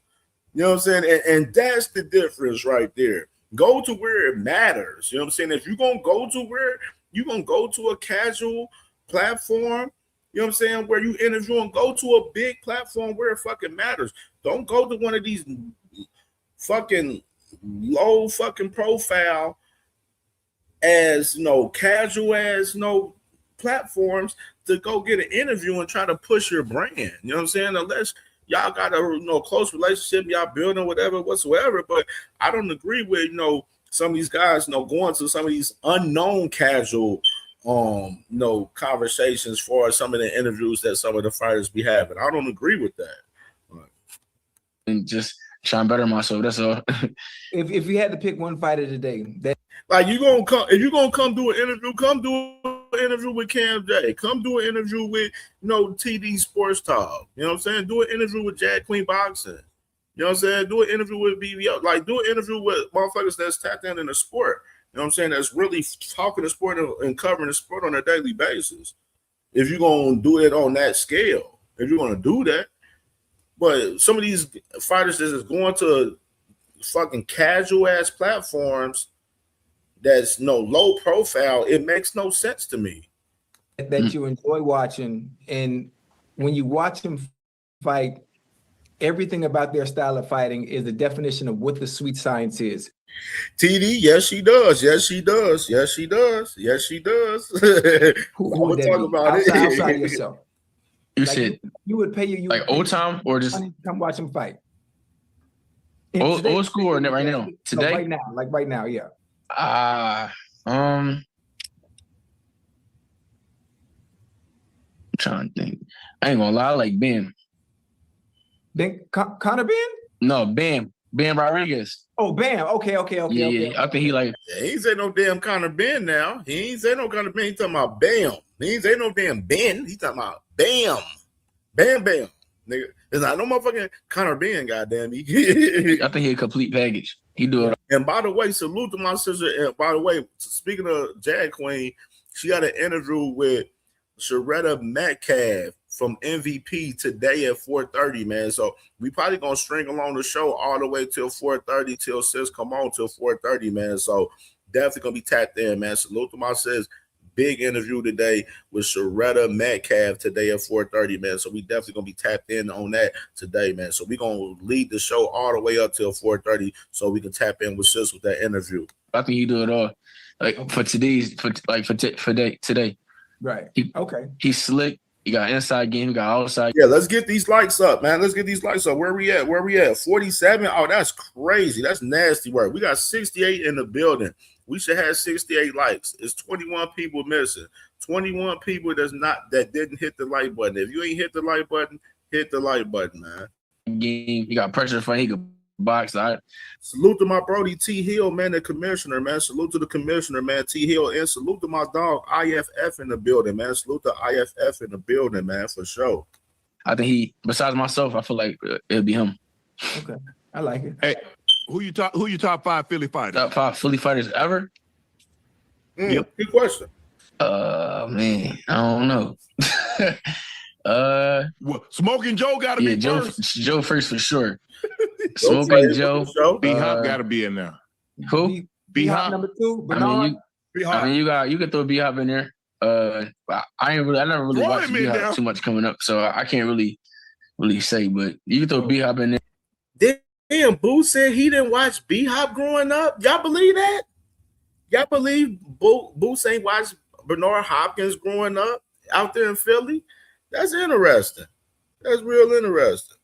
You know what I'm saying? And that's the difference right there. Go to where it matters. You know what I'm saying? If you're going to go to where you're going to go to a casual platform, you know what I'm saying, where you interview, and go to a big platform where it fucking matters. Don't go to one of these fucking low fucking profile as casual as platforms to go get an interview and try to push your brand. You know what I'm saying? Unless y'all got a close relationship, y'all building whatever whatsoever. But I don't agree with some of these guys going to some of these unknown casual conversations for some of the interviews that some of the fighters be having. I don't agree with that. And just trying to better myself. That's all. If you had to pick one fighter today, that like if you're gonna come do an interview, come do an interview with CamJ. Come do an interview with TD Sports Talk. You know what I'm saying? Do an interview with Jack Queen Boxing. You know what I'm saying? Do an interview with BBO. Like, do an interview with motherfuckers that's tapped in the sport. You know what I'm saying? That's really talking the sport and covering the sport on a daily basis. If you're going to do it on that scale, if you're going to do that. But some of these fighters that is going to fucking casual ass platforms that's low profile, it makes no sense to me. That you enjoy watching, and when you watch them fight, everything about their style of fighting is the definition of what the sweet science is. TD, yes, she does. Yes, she does. Yes, she does. Yes, she does. Who would talk about outside yourself? You said you would pay you like old time or just come watch them fight. Old school or right now? Today? No, right now, yeah. I'm trying to think. I ain't gonna lie, I like Ben. Conor Ben? No, Ben Rodriguez. Oh, Bam. Okay. Yeah. I think he like. Yeah, he ain't say no damn Conor Ben now. He ain't say no Conor Ben. He talking about Bam. He ain't say no damn Ben. He talking about Bam. Bam. Nigga, there's not no motherfucking Conor Ben, goddamn. I think he a complete package. He do it. And by the way, salute to my sister. And by the way, speaking of Jag Queen, she got an interview with Sharetta Metcalf from MVP today at 4:30, man. So we probably gonna string along the show all the way till 4:30, till sis come on till 4:30, man. So definitely gonna be tapped in, man. Salute to my sis. Big interview today with Sharetta Metcalf today at 4:30, man. So we definitely gonna be tapped in on that today, man. So we gonna lead the show all the way up till 4:30, so we can tap in with sis with that interview. I think he do it all, like for today. Right. Okay. He's slick. He got inside game. He got outside. Yeah, let's get these likes up, man. Let's get these likes up. Where we at? 47? Oh, that's crazy. That's nasty work. We got 68 in the building. We should have 68 likes. It's 21 people missing. 21 people that didn't hit the like button. If you ain't hit the like button, hit the like button, man. Game. He got pressure for. He could box. Salute to my Brody T Hill, man, the commissioner, man. Salute to the commissioner, man, T Hill, and salute to my dog IFF in the building, man. Salute to IFF in the building, man, for sure. I think besides myself, I feel like it'll be him. Okay, I like it. Hey, who you top 5 Philly fighters? Top 5 Philly fighters ever? Yep. Good question. Man, I don't know. Well, Smoking Joe got to be first. Joe first for sure. Smoking Joe. B-Hop got to be in there. Who? B-Hop number 2. I mean, you could throw B-Hop in there. I never really watched B-Hop too much coming up, so I can't really say. But you can throw B-Hop in there. Damn, Boo said he didn't watch B-Hop growing up. Y'all believe that? Y'all believe Boo ain't watched Bernard Hopkins growing up out there in Philly? That's interesting. That's real interesting.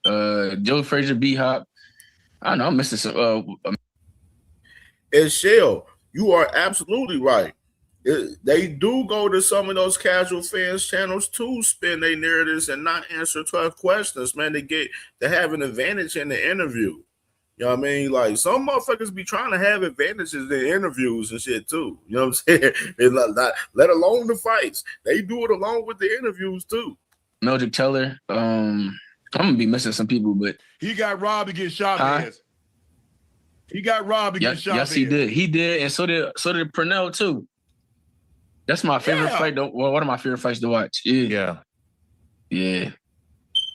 Joe Frazier, B-Hop. I don't know, I'm missing some. And Shell, you are absolutely right. They do go to some of those casual fans channels to spin their narratives and not answer tough questions, man. They have an advantage in the interview. You know what I mean? Like, some motherfuckers be trying to have advantages in interviews and shit too. You know what I'm saying? And let alone the fights. They do it along with the interviews too. Mildred Teller. I'm gonna be missing some people, but he got robbed against Chavez. He got robbed against Chavez. Yes, he did. He did, and so did Purnell too. That's my favorite fight. Well, one of my favorite fights to watch. Yeah.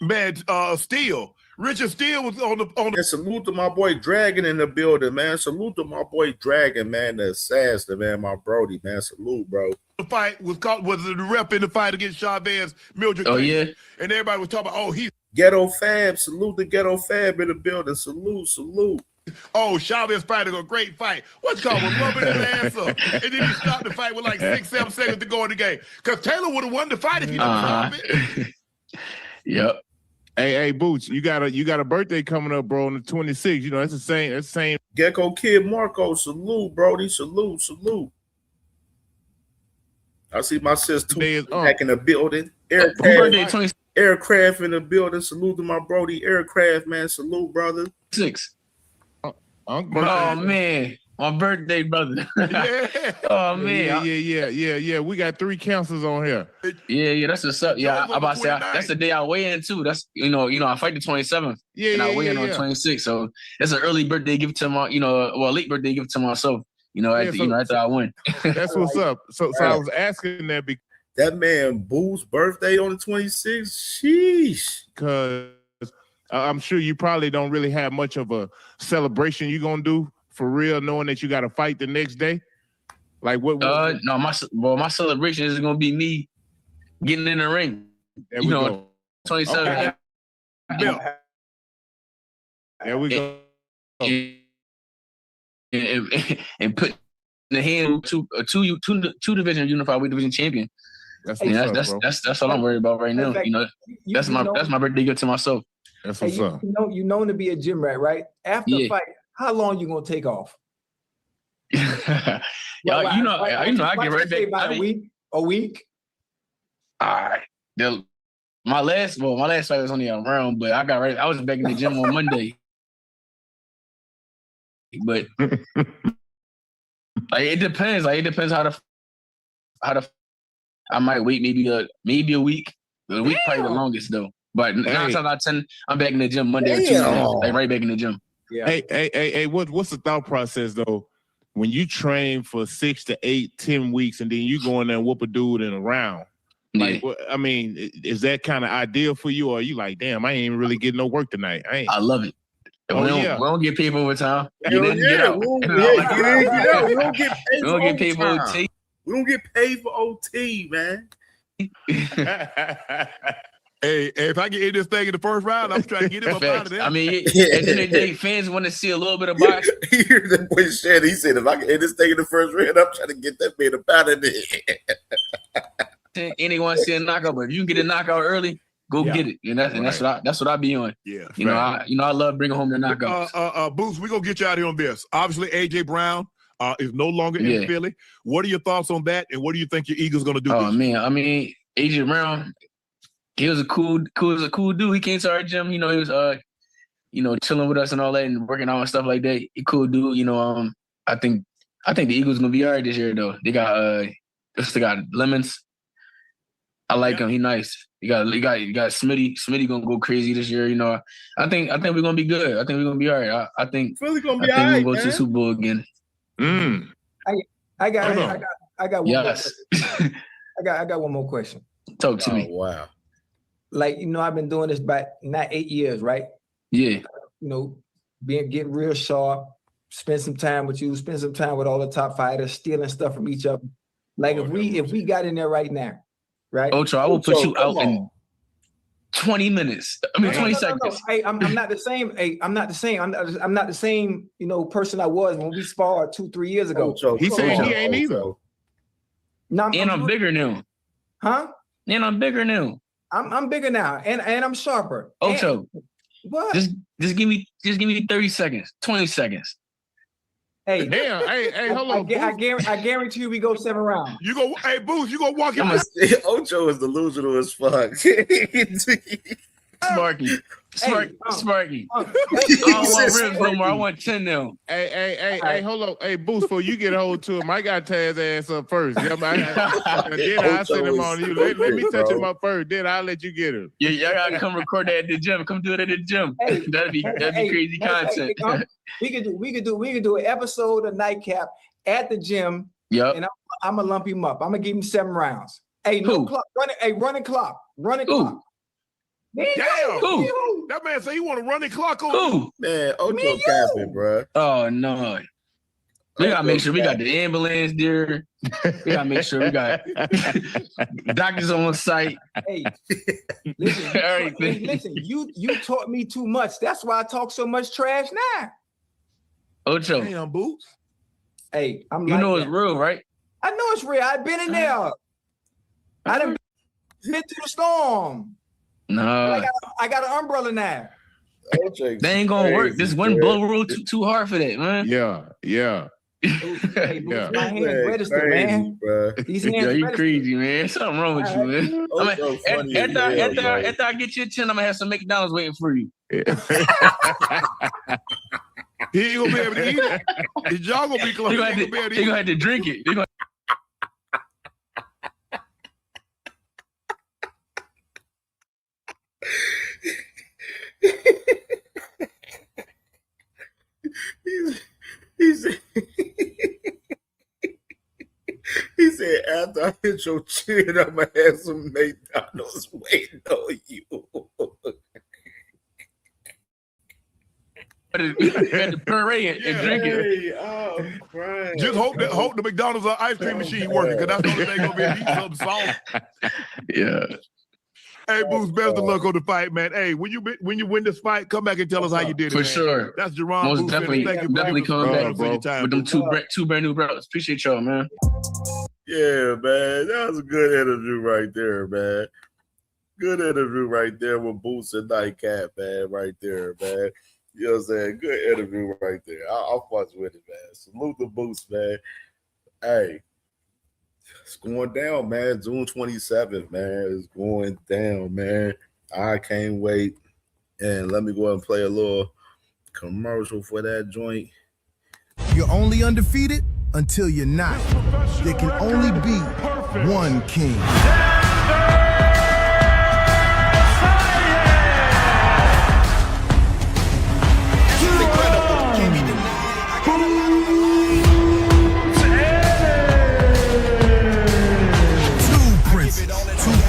Man, Steele. Richard Steele was on the. And salute to my boy Dragon in the building, man. Salute to my boy Dragon, man. The assassin, man. My Brody, man. Salute, bro. The fight was the rep in the fight against Chavez, Mildred. Oh, yeah. And everybody was talking about, he's Ghetto Fab. Salute the Ghetto Fab in the building. Salute. Oh, Chavez fighting a great fight. What's called was rubbing his ass up. And then he stopped the fight with like 6-7 seconds to go in the game. Because Taylor would have won the fight if he didn't drop it. Yep. Hey, Boots, you got a birthday coming up, bro, on the 26th. You know, that's the same. Gecko Kid Marco, salute, Brody. Salute. I see my sister back in the building. Aircraft in the building. Salute to my Brody Aircraft, man. Salute, brother. 6. Oh man, my birthday, brother. Oh man. Yeah. We got 3 counselors on here. Yeah. That's what's up. Yeah, I'm about to say that's the day I weigh in too. That's I fight the 27th. And I weigh in on 26th. So it's an early birthday gift to my, late birthday gift to myself. After I win. That's what's up. So I was asking that because that man Boo's birthday on the 26th. Sheesh. Because I'm sure you probably don't really have much of a celebration you're gonna do for real, knowing that you got to fight the next day. Like what? No, my celebration is gonna be me getting in the ring. There we go. 27. Okay. There we go. And put in the hand two division unified weight division champion. That's all I'm worried about right now. Fact, that's my birthday gift to myself. That's what's up. You known to be a gym rat, right? After the fight, how long you gonna take off? I get right back. About a week. All right. My last fight was only a round, but I was back in the gym on Monday. But it depends. It depends how the I might wait maybe a week. A week probably the longest though. But 9 times out of 10, I'm back in the gym Monday or Tuesday. Right back in the gym. Yeah. Hey, what's the thought process though? When you train for 6 to 8, 10 weeks, and then you go in there and whoop a dude in a round. Like, I mean, is that kind of ideal for you, or are you like, damn, I ain't even really getting no work tonight? I love it. We don't get paid for overtime. We don't get paid for OT. We don't get paid for OT, man. Hey, if I get in this thing in the first round, I'm trying to get him up out of there. I mean, at the end of the day, fans want to see a little bit of boxing. You hear the boy Shed, he said, if I get in this thing in the first round, I'm trying to get that man up out of there. Anyone see a knockout, but if you can get a knockout early, go get it. And that's what I be on. Yeah. I love bringing home the knockouts. Boots, we're gonna get you out here on this. Obviously, AJ Brown is no longer in Philly. What are your thoughts on that? And what do you think your Eagles gonna do? Oh man, I mean, AJ Brown, he was a cool dude. He came to our gym. He was chilling with us and all that and working out and stuff like that. He cool dude. I think the Eagles gonna be all right this year though. They got Lemons. I like him. He nice. You got Smitty. Smitty gonna go crazy this year. I think we're gonna be good. I think we're gonna be all right. I think Philly gonna be all right. We'll go to the Super Bowl again. I got one. Yes. I got one more question. Talk to me. Wow. Like, I've been doing this about not 8 years, right? Yeah. Getting real sharp, spend some time with you, spend some time with all the top fighters, stealing stuff from each other. Like if we got in there right now, right? Ocho, I will put you out in 20 minutes. I mean, 20 seconds. No. Hey, I'm not the same. Hey, I'm not the same. I'm not the same, person I was when we sparred 2-3 years ago. Ocho, he said he ain't either. No, I'm bigger now. Huh? And I'm bigger now. I'm bigger now, and I'm sharper. Ocho, What? Just give me 30 seconds, 20 seconds. Hey, damn. Hey, hold on. I guarantee you we go 7 rounds. You go, hey, Boost, you gonna walk him? Ocho is delusional as fuck. Sparky. I don't want ribs no more. I want 10 now. Hey, hold on. Hey, Boost, before you get a hold to him, I got to tear his ass up first. Yeah, then I'll send him on to you. Let me touch him up first. Then I'll let you get him. Yeah, y'all gotta come record that at the gym. Come do it at the gym. That'd be crazy content. We could do an episode of Nightcap at the gym. Yep. And I'm gonna lump him up. I'm gonna give him 7 rounds. Hey, no clock. Running clock. Clock. Damn. That man say he want a running clock on you. Man, Ocho capping, bro. Oh no. We gotta make sure we got the ambulance there. We gotta make sure we got doctors on site. Hey, listen, you taught me too much. That's why I talk so much trash now. Ocho. Damn, Boots. Hey, you know it's real, right? I know it's real. I've been in there. I done been through the storm. No. I got an umbrella now. They ain't gonna work. This one blow rule too hard for that, man. Yeah. Hey, Boots, my hands register, man. These hands you register. crazy, man. Something wrong with you, man. After I get your 10, I'm gonna have some McDonald's waiting for you. He ain't gonna be able to eat it. His jaw gonna be closed. He gonna have to drink it. He said, after I hit your chin, I'm gonna have some McDonald's waiting on you. Had to parade and drink it. Oh, Christ. Just hope the McDonald's ice cream machine working, because that's the only thing gonna be able to eat something soft. Yeah. Hey, Boots, best of luck on the fight, man. Hey, when you win this fight, come back and tell us how you did it. For man. sure. That's Jerron. Most Boots, definitely coming back with them two brand new brothers. Appreciate y'all, man. Yeah, man. That was a good interview right there, man. Good interview right there with Boots and Nightcap, man. Right there, man. You know what I'm saying? Good interview right there. I'll fuck with it, man. Salute the Boots, man. Hey, it's going down, man. June 27th, man. It's going down, man. I can't wait. And let me go ahead and play a little commercial for that joint. You're only undefeated until you're not. There can only be one king.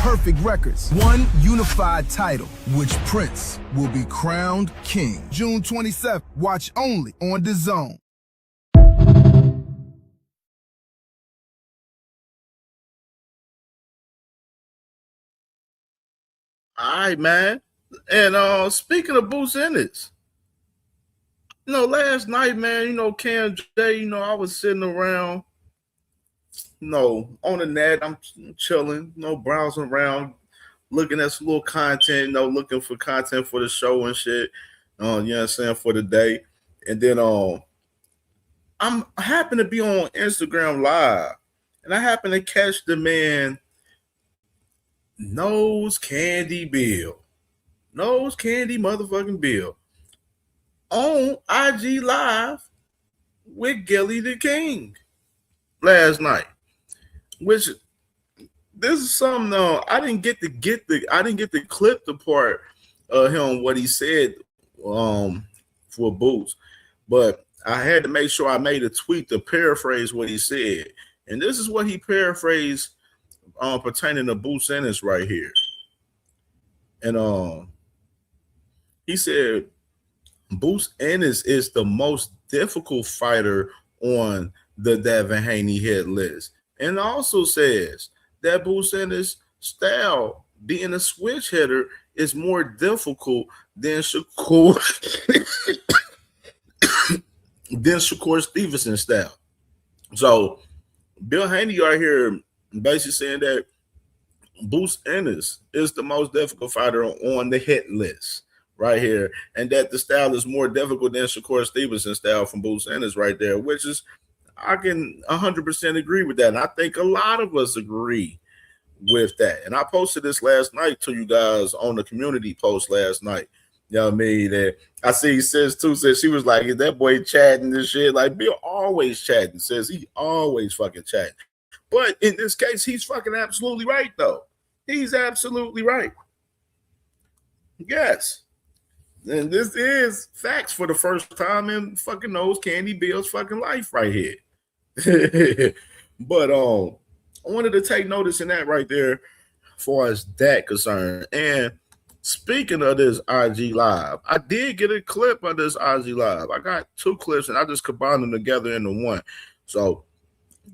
Perfect records, one unified title, which Prince will be crowned king. June 27th, watch only on DAZN. All right, man. And speaking of Boots Ennis, last night, man, CamJ, I was sitting around, on the net, I'm chilling, browsing around, looking at some little content, looking for content for the show and shit, you know what I'm saying, for the day. And then I happen to be on Instagram Live, and I happen to catch the man Nose Candy motherfucking Bill on IG Live with Gilly the King last night. Which this is something I didn't get to clip the part of him what he said for Boots, but I had to make sure I made a tweet to paraphrase what he said, and this is what he paraphrased pertaining to Boots Ennis right here. And he said Boots Ennis is the most difficult fighter on the Devin Haney hit list. And also says that Boots Ennis' style, being a switch hitter, is more difficult than Shakur Stevenson's style. So Bill Haney right here basically saying that Boots Ennis is the most difficult fighter on the hit list, right here, and that the style is more difficult than Shakur Stevenson's style from Boo Sanders right there, which is, I can 100% agree with that. And I think a lot of us agree with that. And I posted this last night to you guys on the community post last night. You know what I mean? That I see Sis too, says she was like, is that boy chatting this shit? Like, Bill always chatting, says he always fucking chatting. But in this case, he's fucking absolutely right, though. He's absolutely right. Yes. And this is facts for the first time in fucking Nose Candy Bill's fucking life right here. But I wanted to take notice in that right there as far as that concerned. And speaking of this IG Live, I did get a clip of this IG Live. I got 2 clips and I just combined them together into one. So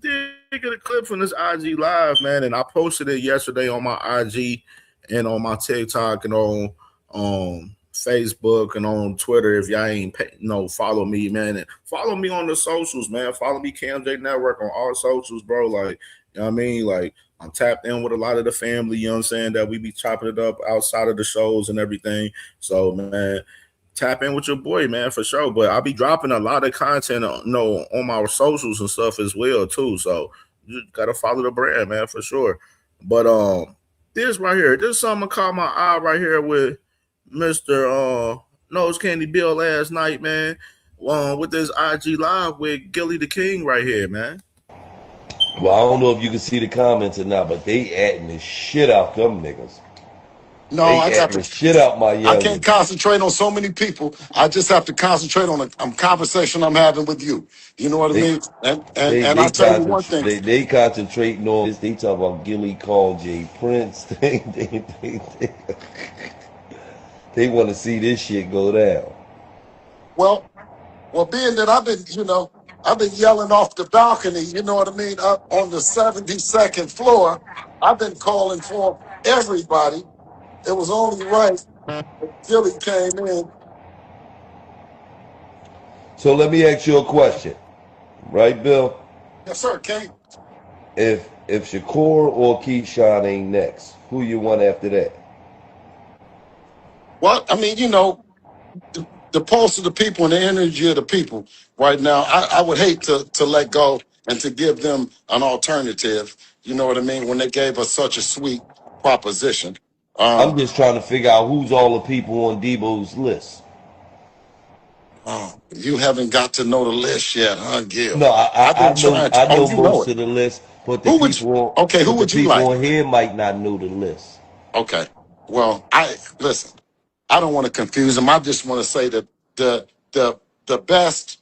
did get a clip from this IG Live, man, and I posted it yesterday on my IG and on my TikTok and on Facebook and on Twitter. If y'all ain't follow me, man, and follow me on the socials, man. Follow me, CamJNetwork, on all socials, bro. Like, you know what I mean? Like, I'm tapped in with a lot of the family, you know what I'm saying, that we be chopping it up outside of the shows and everything. So, man, tap in with your boy, man, for sure. But I'll be dropping a lot of content, on my socials and stuff as well, too. So you gotta follow the brand, man, for sure. But this right here, this is something caught my eye right here with Mr. Nose Candy Bill last night, man. With this IG Live with Gilly the King right here, man. Well, I don't know if you can see the comments or not, but they adding the shit out them niggas. No, they I got adding the shit out my young. I can't concentrate on so many people. I just have to concentrate on a conversation I'm having with you. You know what I mean? And I tell you one thing. They concentrating on this. They talk about Gilly Call J Prince. They want to see this shit go down. Well, being that I've been yelling off the balcony, you know what I mean, up on the 72nd floor, I've been calling for everybody. It was only right that Gilly came in. So let me ask you a question, right, Bill? Yes, sir, King. If Shakur or Keyshawn ain't next, who you want after that? Well, I mean, the pulse of the people and the energy of the people right now, I would hate to let go and to give them an alternative, you know what I mean, when they gave us such a sweet proposition. I'm just trying to figure out who's all the people on Debo's list. Oh, you haven't got to know the list yet, huh, Gil? No, I know most of the list, but the people on here might not know the list. Okay. Well, listen. I don't want to confuse them. I just want to say that the best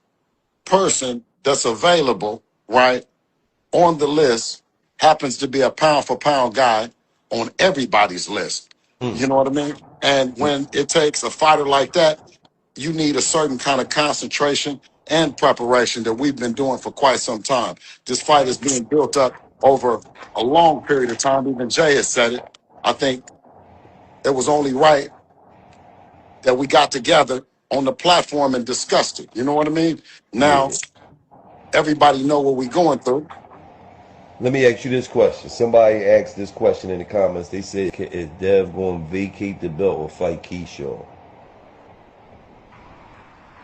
person that's available, right, on the list happens to be a pound for pound guy on everybody's list. You know what I mean? And when it takes a fighter like that, you need a certain kind of concentration and preparation that we've been doing for quite some time. This fight is being built up over a long period of time. Even Jay has said it. I think it was only right that we got together on the platform and discussed it. You know what I mean? Now, everybody know what we're going through. Let me ask you this question. Somebody asked this question in the comments. They said, is Dev going to vacate the belt or fight Keyshawn?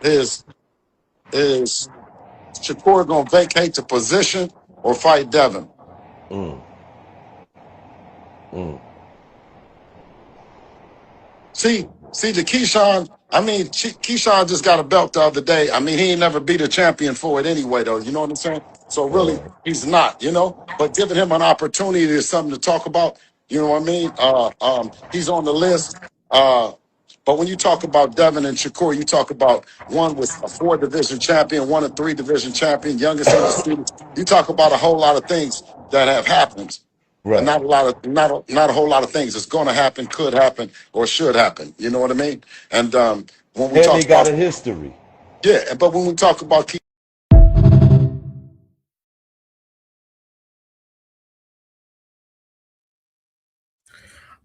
Is Shakur going to vacate the position or fight Devin? See, the Keyshawn, I mean, Keyshawn just got a belt the other day. I mean, he ain't never beat a champion for it anyway, though. You know what I'm saying? So really, he's not, But giving him an opportunity is something to talk about. You know what I mean? He's on the list. But when you talk about Devin and Shakur, you talk about one with a 4-division champion, one a 3-division champion, youngest in the students. You talk about a whole lot of things that have happened. Right. Not a whole lot of things that's going to happen, could happen, or should happen. You know what I mean? And when we talk about a history. Yeah, but when we talk about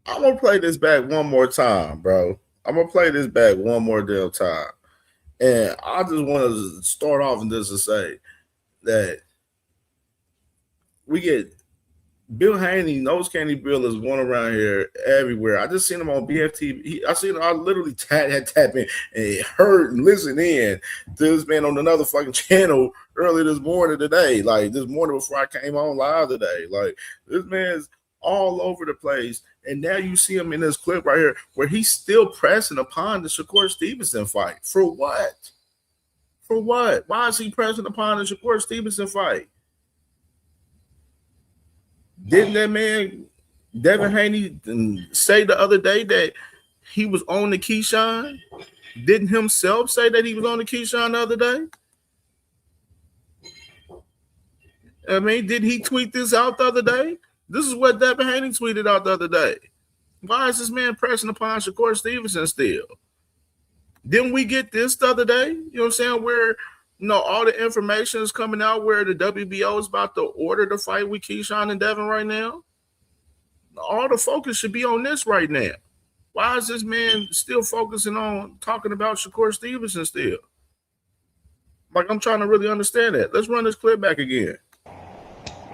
I'm gonna play this back one more time, bro. I'm gonna play this back one more damn time. And I just want to start off and just to say that we get Bill Haney, Nose Candy Bill, is going around here everywhere. I just seen him on BFT. I literally tap in and heard and listened in to this man on another fucking channel early this morning today. Like this morning before I came on live today. Like this man's all over the place. And now you see him in this clip right here where he's still pressing upon the Shakur Stevenson fight. For what? For what? Why is he pressing upon the Shakur Stevenson fight? Didn't that man, Devin Haney, say the other day that he was on the Keyshawn? Didn't himself say that he was on the Keyshawn the other day? I mean, did he tweet this out the other day? This is what Devin Haney tweeted out the other day. Why is this man pressing upon Shakur Stevenson still? Didn't we get this the other day? You know what I'm saying? Where all the information is coming out where the WBO is about to order the fight with Keyshawn and Devin right now. All the focus should be on this right now. Why is this man still focusing on talking about Shakur Stevenson still? Like, I'm trying to really understand that. Let's run this clip back again.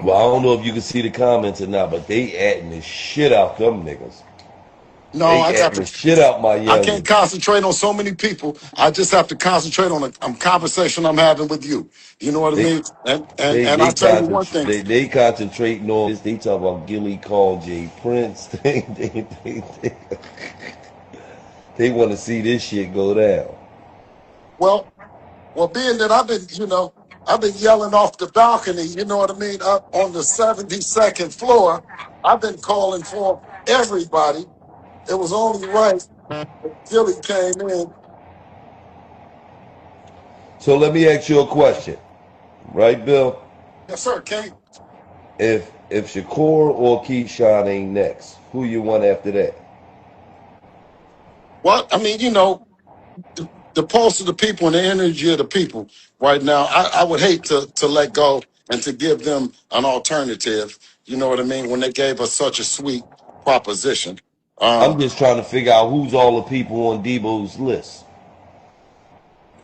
Well, I don't know if you can see the comments or not, but they adding the shit out them niggas. No, I got to shit out my young. I can't concentrate on so many people. I just have to concentrate on a conversation I'm having with you. You know what I mean? And I'll tell you one thing. They concentrating on this. They talk about Gilly Call J Prince. They want to see this shit go down. Well, being that I've been yelling off the balcony, you know what I mean, up on the 72nd floor, I've been calling for everybody. It was only right that Gilly came in. So let me ask you a question. Right, Bill? Yes, sir, King. If Shakur or Keyshawn ain't next, who you want after that? Well, I mean, the pulse of the people and the energy of the people right now, I would hate to let go and to give them an alternative, you know what I mean, when they gave us such a sweet proposition. I'm just trying to figure out who's all the people on Debo's list.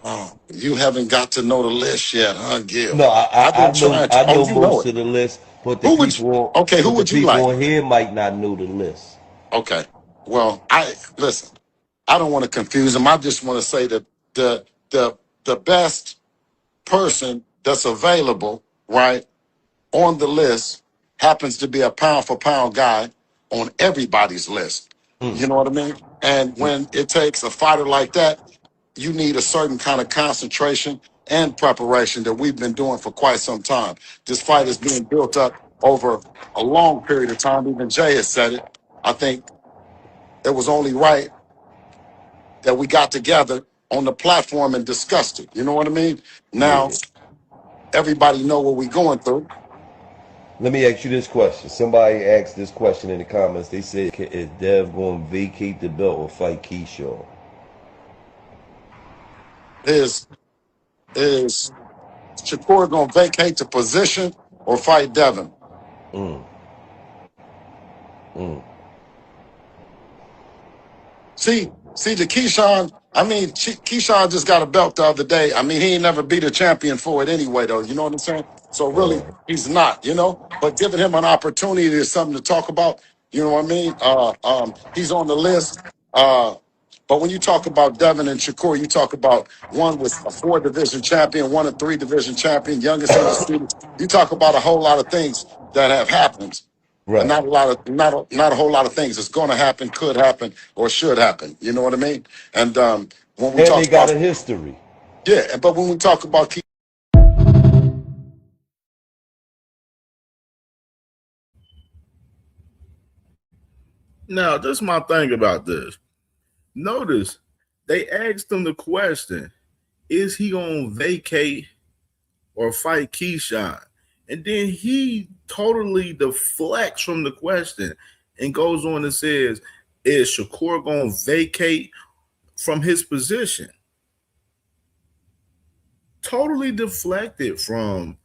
Oh, you haven't got to know the list yet, huh, Gil? No, I know most of the list, but the who would you like? On here might not know the list. Okay. Well, listen. I don't want to confuse them. I just want to say that the best person that's available, right, on the list happens to be a pound for pound guy on everybody's list. You know what I mean? And when it takes a fighter like that, you need a certain kind of concentration and preparation that we've been doing for quite some time. This fight is being built up over a long period of time. Even Jay has said it. I think it was only right that we got together on the platform and discussed it. You know what I mean? Now, everybody know what we're going through. Let me ask you this question. Somebody asked this question in the comments. They said, is Dev going to vacate the belt or fight Keyshawn? Is Shakur going to vacate the position or fight Devin? See, the Keyshawn, Keyshawn just got a belt the other day. I mean, he ain't never beat a champion for it anyway, though. You know what I'm saying? So really, he's not, But giving him an opportunity is something to talk about. You know what I mean? He's on the list. But when you talk about Devin and Shakur, you talk about one was a 4-division champion, one a 3-division champion, youngest in the students. You talk about a whole lot of things that have happened. Right. And not a whole lot of things that's going to happen, could happen, or should happen. You know what I mean? And when we talk got about a history. Yeah, but when we talk about Now, this is my thing about this. Notice they asked him the question, is he going to vacate or fight Keyshawn? And then he totally deflects from the question and goes on and says, is Shakur going to vacate from his position? Totally deflected from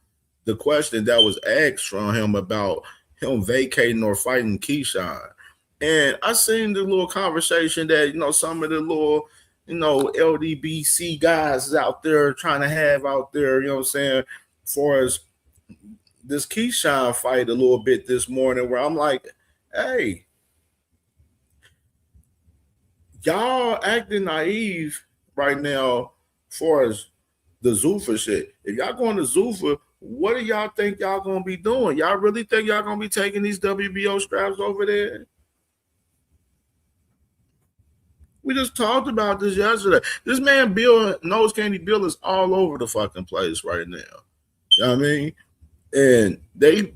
the question that was asked from him about him vacating or fighting Keyshawn. And I seen the little conversation that, some of the little, LDBC guys out there trying to have out there, as far as this Keyshawn fight a little bit this morning where I'm like, hey, y'all acting naive right now as far as the Zuffa shit. If y'all going to Zuffa, what do y'all think y'all gonna be doing? Y'all really think y'all gonna be taking these WBO straps over there? We just talked about this yesterday. This man Bill, Nose Candy Bill, is all over the fucking place right now. You know what I mean? And they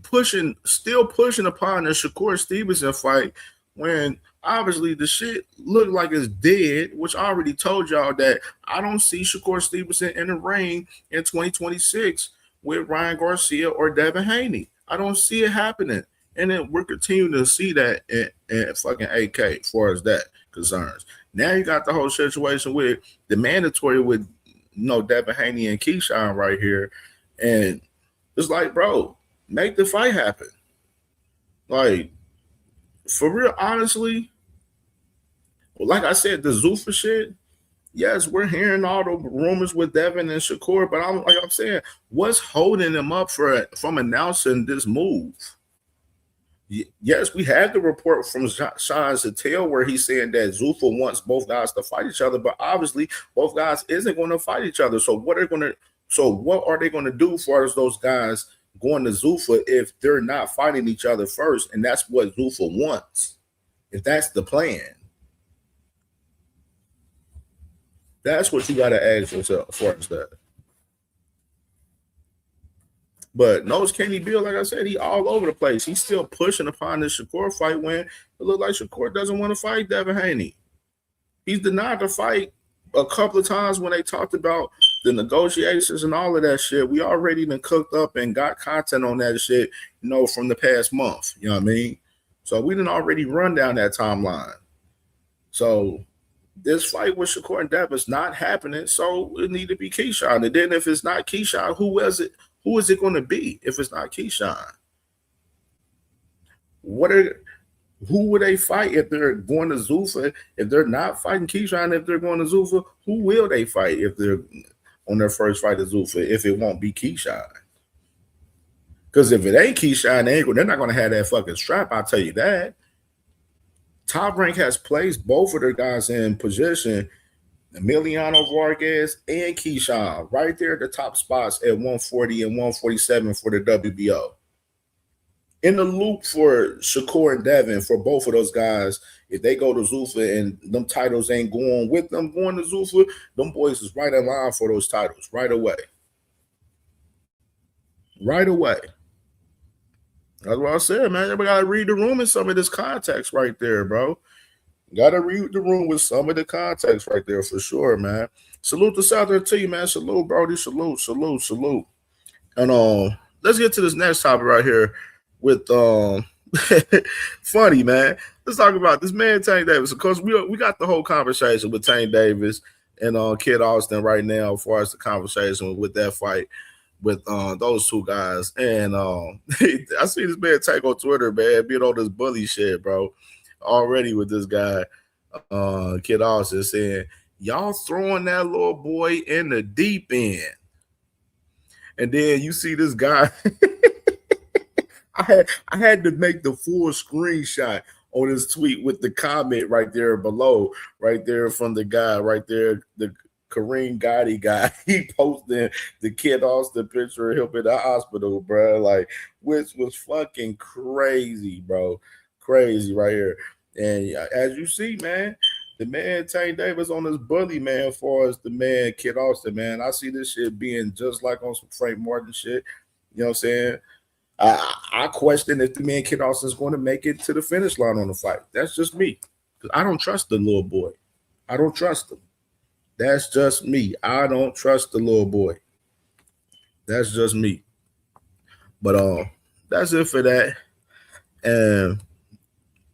still pushing upon the Shakur Stevenson fight when obviously the shit looked like it's dead, which I already told y'all that I don't see Shakur Stevenson in the ring in 2026 with Ryan Garcia or Devin Haney. I don't see it happening. And then we're continuing to see that in fucking AK as far as that concerns. Now you got the whole situation with the mandatory with Devin Haney and Keyshawn right here. And it's like, bro, make the fight happen. Like, for real, honestly, like I said, the Zuffa shit, yes, we're hearing all the rumors with Devin and Shakur, but I'm saying, what's holding them up from announcing this move? Yes, we had the report from Sean Zattel where he's saying that Zuffa wants both guys to fight each other, but obviously both guys isn't going to fight each other. So what are they going to do as far as those guys going to Zuffa if they're not fighting each other first? And that's what Zuffa wants. If that's the plan, that's what you got to ask yourself as far as that. But Nose Candy Bill, like I said, he all over the place. He's still pushing upon this Shakur fight when it looked like Shakur doesn't want to fight Devin Haney. He's denied the fight a couple of times when they talked about the negotiations and all of that shit. We already been cooked up and got content on that shit, from the past month. You know what I mean? So we didn't already run down that timeline. So this fight with Shakur and Devin is not happening. So it need to be Keyshawn. And then if it's not Keyshawn, who is it? Who is it going to be if it's not Keyshawn? Who would they fight if they're going to Zuffa? If they're not fighting Keyshawn, if they're going to Zuffa, who will they fight if they're on their first fight at Zuffa? If it won't be Keyshawn, because if it ain't Keyshawn, they're not going to have that fucking strap. I'll tell you that. Top Rank has placed both of their guys in position. Emiliano Vargas and Keyshawn right there at the top spots at 140 and 147 for the WBO. In the loop for Shakur and Devin, for both of those guys, if they go to Zuffa and them titles ain't going with them going to Zuffa, them boys is right in line for those titles right away. Right away. That's what I said, man. Everybody got to read the room in some of this context right there, bro. Got to read the room with some of the context right there for sure, man. Salute to Southern T, man. Salute, Brody. Salute, salute, salute. And let's get to this next topic right here with funny, man. Let's talk about this man Tank Davis. Of course, we got the whole conversation with Tank Davis and Kid Austin right now as far as the conversation with that fight with those two guys. And I see this man Tank on Twitter, man, being on this bully shit, bro. Already with this guy, Kid Austin, saying, y'all throwing that little boy in the deep end. And then you see this guy. I had to make the full screenshot on his tweet with the comment right there below, right there from the guy right there, the Kareem Gotti guy. He posted the Kid Austin picture of him in the hospital, bro. Like, which was fucking crazy, bro. Crazy right here. And as you see, man, the man Tank Davis on this bully, man, as far as the man Kid Austin, man, I see this shit being just like on some Frank Martin shit. You know what I'm saying? I question if the man Kid Austin is going to make it to the finish line on the fight. That's just me. Because I don't trust the little boy. I don't trust him. That's just me. I don't trust the little boy. That's just me. But that's it for that. And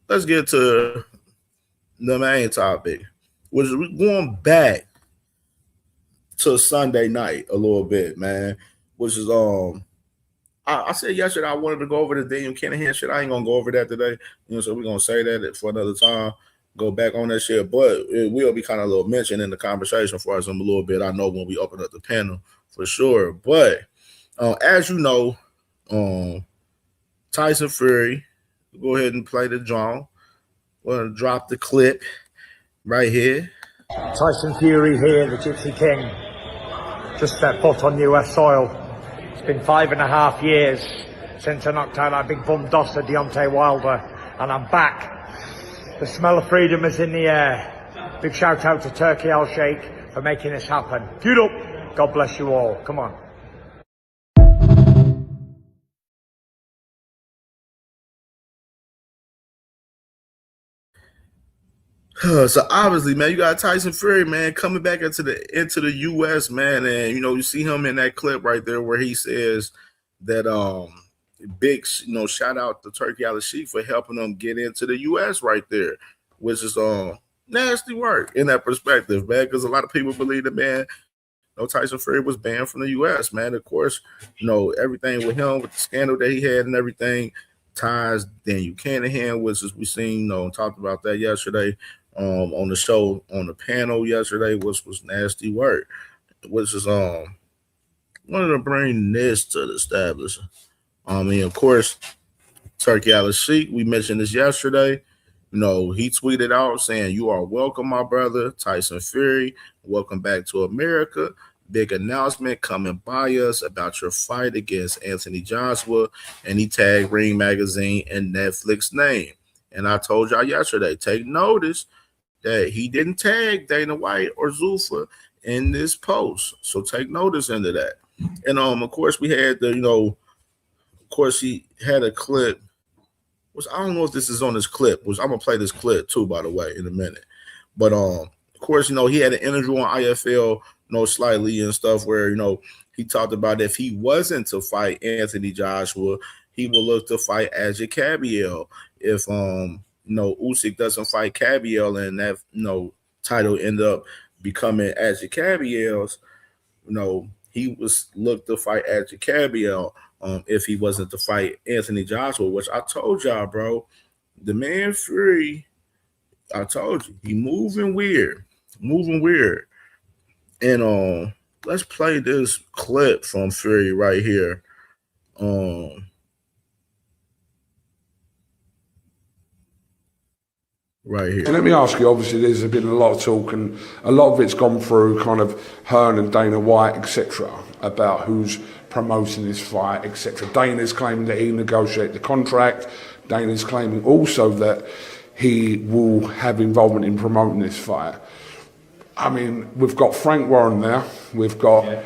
let's get to the main topic, which is going back to Sunday night a little bit, man. Which is I said yesterday I wanted to go over the Daniel Kinahan shit. I ain't gonna go over that today, so we're gonna say that for another time. Go back on that shit, but it will be kind of a little mentioned in the conversation for us a little bit. I know when we open up the panel for sure. But as you know, Tyson Fury. Go ahead and play the drum. We're going to drop the clip right here. Tyson Fury here, the Gypsy King. Just stepped foot on US soil. It's been 5.5 years since I knocked out that big bum dosser Deontay Wilder, and I'm back. The smell of freedom is in the air. Big shout out to Turkey Al Sheikh for making this happen. Get up. God bless you all. Come on. So obviously, man, you got Tyson Fury, man, coming back into the U.S., man, and you see him in that clip right there where he says that big, shout out to Turkey Al Sheikh for helping them get into the U.S. right there, which is nasty work in that perspective, man, because a lot of people believe that, man, Tyson Fury was banned from the U.S., man. Of course, everything with him, with the scandal that he had and everything, ties Daniel Canahan, which is we seen, talked about that yesterday on the show, on the panel yesterday, which was nasty work, which is wanted to bring this to the establishment. Of course, Turkey Al Sheikh, we mentioned this yesterday. He tweeted out saying, "You are welcome, my brother, Tyson Fury. Welcome back to America. Big announcement coming by us about your fight against Anthony Joshua." And he tagged Ring Magazine and Netflix name. And I told y'all yesterday, take notice that he didn't tag Dana White or Zuffa in this post. So take notice into that. And of course, we had of course, he had a clip. Which I don't know if this is on this clip. Which I'm gonna play this clip too, by the way, in a minute. But of course, he had an interview on IFL, slightly and stuff where he talked about if he wasn't to fight Anthony Joshua, he will look to fight Adja Cabiel. If Usyk doesn't fight Cabiel and that title end up becoming Adja Cabiel's, he was looked to fight Adja Cabiel. If he wasn't to fight Anthony Joshua, which I told y'all, bro, the man Fury, I told you, he moving weird. And let's play this clip from Fury right here. Right here. And let me ask you, obviously there's been a lot of talk and a lot of it's gone through kind of Hearn and Dana White, etc., about who's promoting this fight, etc. Dana's claiming that he negotiated the contract. Dana's claiming also that he will have involvement in promoting this fight. I mean, we've got Frank Warren there, we've got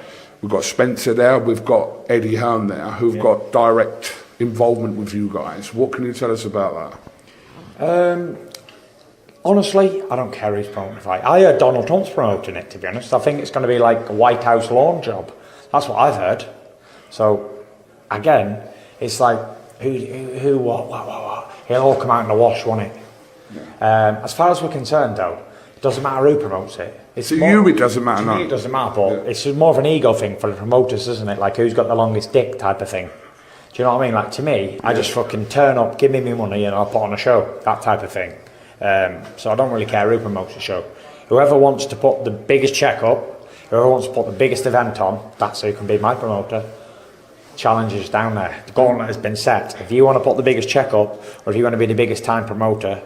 Spencer there, we've got Eddie Hearn there, who've got direct involvement with you guys. What can you tell us about that? Honestly, I don't care who's promoting the fight. I heard Donald Trump's promoting it, to be honest. I think it's going to be like a White House lawn job. That's what I've heard. So, again, it's like, who, what. It'll all come out in the wash, won't it? As far as we're concerned, though, it doesn't matter who promotes it. To you, it doesn't matter. To me, it doesn't matter, but it's more of an ego thing for the promoters, isn't it? Like, who's got the longest dick type of thing. Do you know what I mean? Like, to me, I just fucking turn up, give me my money, and I'll put on a show. That type of thing. So I don't really care who promotes the show. Whoever wants to put the biggest check up, whoever wants to put the biggest event on, that's who can be my promoter. Challenge is down there. The gauntlet has been set. If you want to put the biggest check up, or if you want to be the biggest time promoter,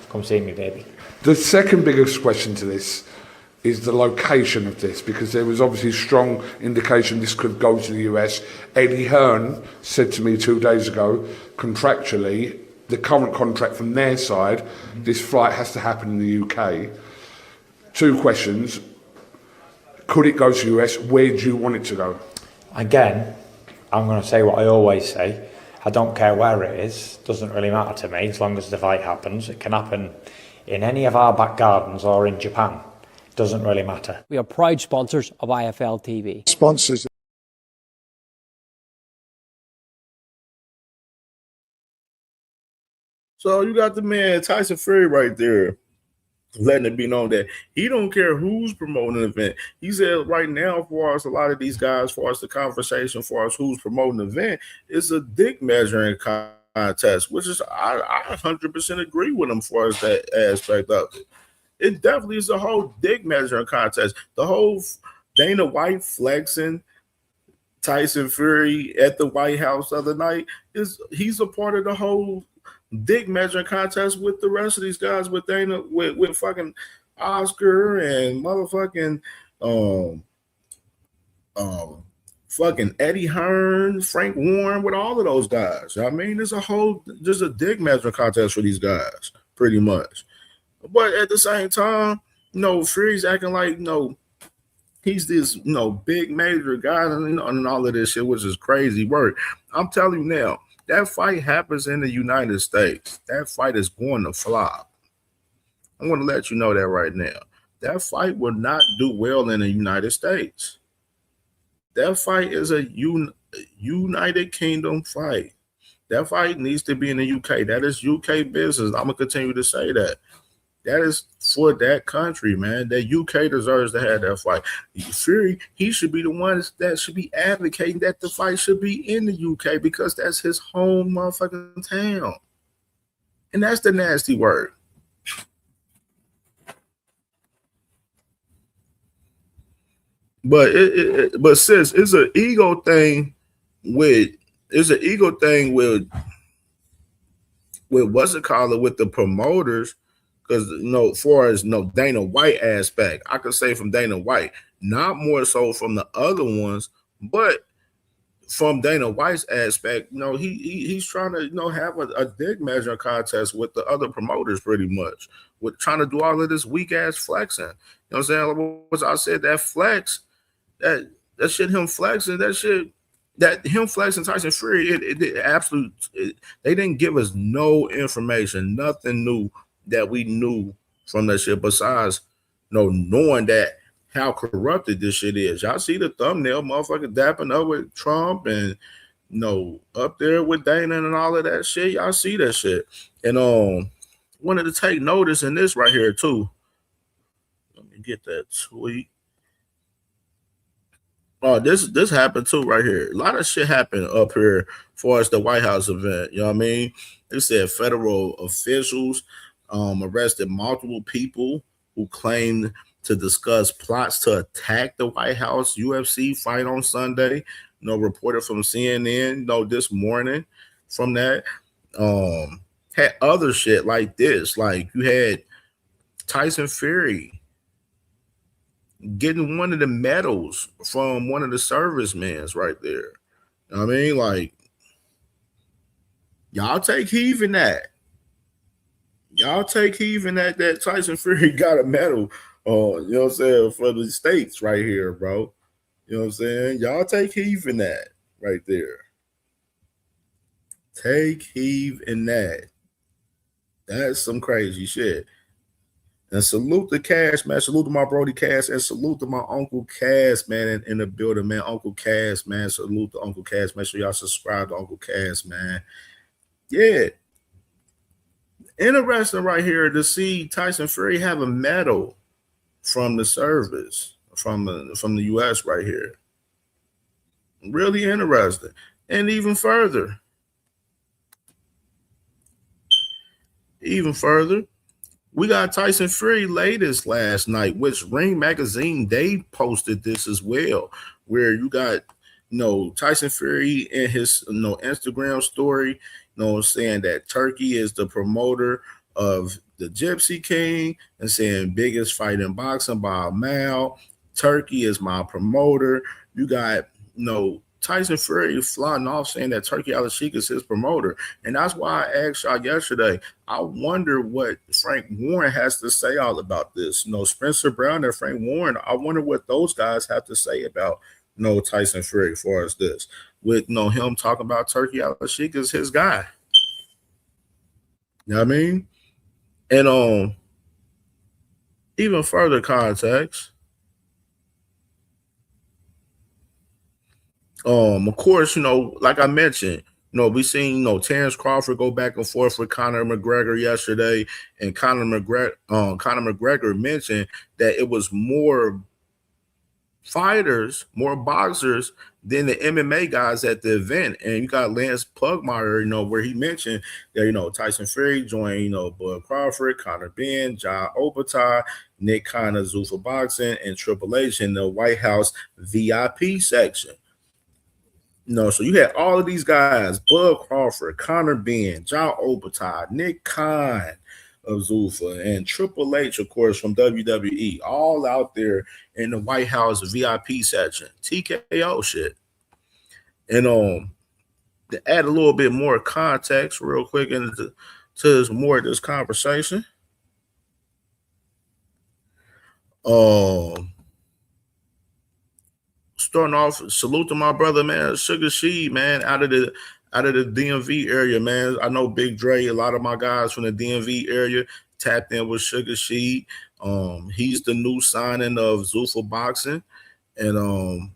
come see me, baby. The second biggest question to this is the location of this, because there was obviously strong indication this could go to the US. Eddie Hearn said to me 2 days ago, contractually, the current contract from their side, this flight has to happen in the UK. Two questions. Could it go to the US? Where do you want it to go? Again, I'm going to say what I always say. I don't care where it is. Doesn't really matter to me as long as the fight happens. It can happen in any of our back gardens or in Japan. It doesn't really matter. We are proud sponsors of IFL TV. Sponsors. So you got the man Tyson Fury right there, letting it be known that he don't care who's promoting an event. He said right now, for us, a lot of these guys, for us, the conversation for us who's promoting an event is a dick measuring contest, which is I 100% agree with him for us that aspect of it. It definitely is a whole dick measuring contest. The whole Dana White flexing Tyson Fury at the White House the other night, he's a part of the whole dick measuring contest with the rest of these guys, with Dana, with fucking Oscar and motherfucking fucking Eddie Hearn, Frank Warren, with all of those guys. I mean, there's just a dick measuring contest for these guys, pretty much. But at the same time, Fury's acting like, he's this, big major guy and all of this shit, which is crazy work. I'm telling you now, that fight happens in the United States. That fight is going to flop. I'm going to let you know that right now. That fight will not do well in the United States. That fight is a United Kingdom fight. That fight needs to be in the UK. That is UK business. I'm going to continue to say that. That is for that country, man. That UK deserves to have that fight. Fury, he should be the one that should be advocating that the fight should be in the UK, because that's his home motherfucking town. And that's the nasty word. But but sis, it's an ego thing with what's it called, with the promoters. Because far as Dana White aspect, I could say from Dana White, not more so from the other ones, but from Dana White's aspect, he's trying to have a dick measuring contest with the other promoters, pretty much, with trying to do all of this weak ass flexing. You know what I'm saying? What I said, that flex, that shit, him flexing, that him flexing Tyson Fury, they didn't give us no information, nothing new that we knew from that shit, besides knowing that how corrupted this shit is. Y'all see the thumbnail, motherfucker dapping up with Trump and up there with Dana and all of that shit. Y'all see that shit. And wanted to take notice in this right here too. Let me get that tweet. Oh, this happened too right here. A lot of shit happened up here as far as the White House event. You know what I mean? They said federal officials arrested multiple people who claimed to discuss plots to attack the White House UFC fight on Sunday. Reported from CNN, this morning from that. Had other shit like this. Like, you had Tyson Fury getting one of the medals from one of the servicemen right there. You know what I mean? Like, y'all take heed in that. Y'all take heed in that Tyson Fury got a medal, you know what I'm saying, for the States right here, bro. You know what I'm saying? Y'all take heed in that right there. Take heed in that. That's some crazy shit. And salute to Cash, man. Salute to my Brody Cash, and salute to my Uncle Cash, man, in the building, man. Uncle Cash, man. Salute to Uncle Cash. Make sure y'all subscribe to Uncle Cash, man. Yeah. Interesting right here to see Tyson Fury have a medal from the service, from the U.S. right here. Really interesting. And even further, we got Tyson Fury latest last night, which Ring Magazine, they posted this as well, where you got Tyson Fury in his Instagram story, saying that Turkey is the promoter of the Gypsy King, and saying biggest fight in boxing by a mile. Turkey is my promoter. You got Tyson Fury flying off saying that Turkey Al-Sheikh is his promoter. And that's why I asked y'all yesterday, I wonder what Frank Warren has to say all about this. Spencer Brown and Frank Warren, I wonder what those guys have to say about Tyson Fury as far as this. With him talking about Turkey Al-Sheikh is his guy. You know what I mean? And even further context, of course, like I mentioned, we seen Terrence Crawford go back and forth with Conor McGregor yesterday, and Conor McGregor mentioned that it was more fighters, more boxers than the MMA guys at the event. And you got Lance Pugmire, where he mentioned that Tyson Fury joined Bud Crawford, Conor Benn, Ja Opatai, Nick Khanna, Zuffa Boxing, and Triple H in the White House VIP section. You know what I'm saying? So, No, so you had all of these guys: Bud Crawford, Conor Benn, John Obertai, Nick Khan of Zuffa, and Triple H, of course, from WWE, all out there in the White House VIP section, TKO shit. And to add a little bit more context, real quick, into to more of this conversation. Starting off, salute to my brother, man, Sugar Sheed, man, out of the DMV area, man. I know Big Dre, a lot of my guys from the DMV area tapped in with Sugar Sheed. He's the new signing of Zuffa Boxing, and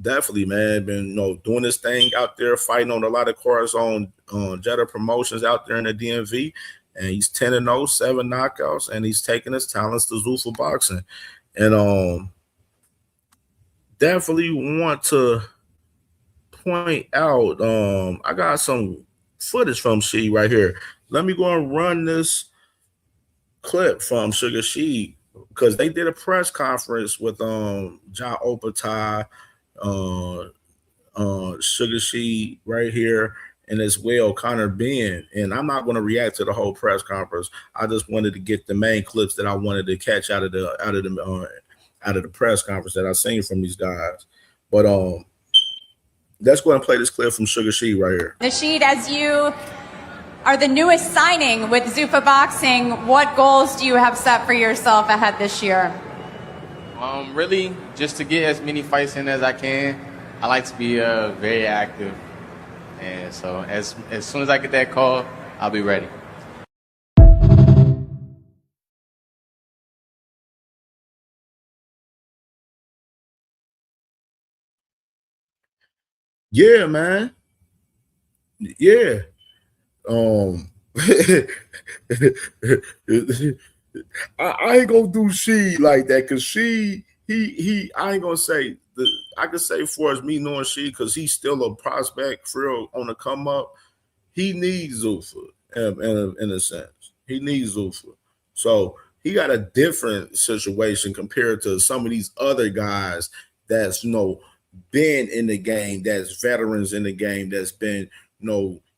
definitely, man, been doing this thing out there, fighting on a lot of cards on Jetta Promotions out there in the DMV, and he's 10-0, 7 knockouts, and he's taking his talents to Zuffa Boxing, and definitely want to point out, I got some footage from She right here. Let me go and run this clip from Sugar She, because they did a press conference with John Obertai, Sugar She right here, and as well Conor Benn. And I'm not going to react to the whole press conference. I just wanted to get the main clips that I wanted to catch out of the press conference that I seen from these guys. But let's go and play this clip from Sugar She right here. Nasheed, as you are the newest signing with Zuffa Boxing, what goals do you have set for yourself ahead this year? Really, just to get as many fights in as I can. I like to be very active, and so as soon as I get that call, I'll be ready. Yeah, man. Yeah. I ain't gonna do She like that, because he I ain't gonna say I can say for as me knowing She, because he's still a prospect for real on the come up. He needs Zuffa in a sense. He needs Zuffa. So he got a different situation compared to some of these other guys that's been in the game, that's veterans in the game, that's been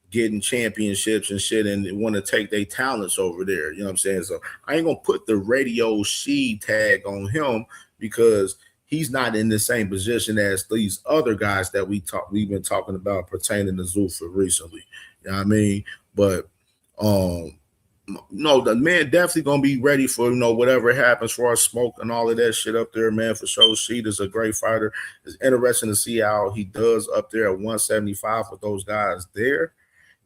getting championships and shit, and want to take their talents over there. You know what I'm saying? So I ain't gonna put the radio She tag on him, because he's not in the same position as these other guys that we've been talking about pertaining to Zuffa recently. You know what I mean? But no, the man definitely gonna be ready for whatever happens for our smoke and all of that shit up there, man. For sure, She is a great fighter. It's interesting to see how he does up there at 175 with those guys there,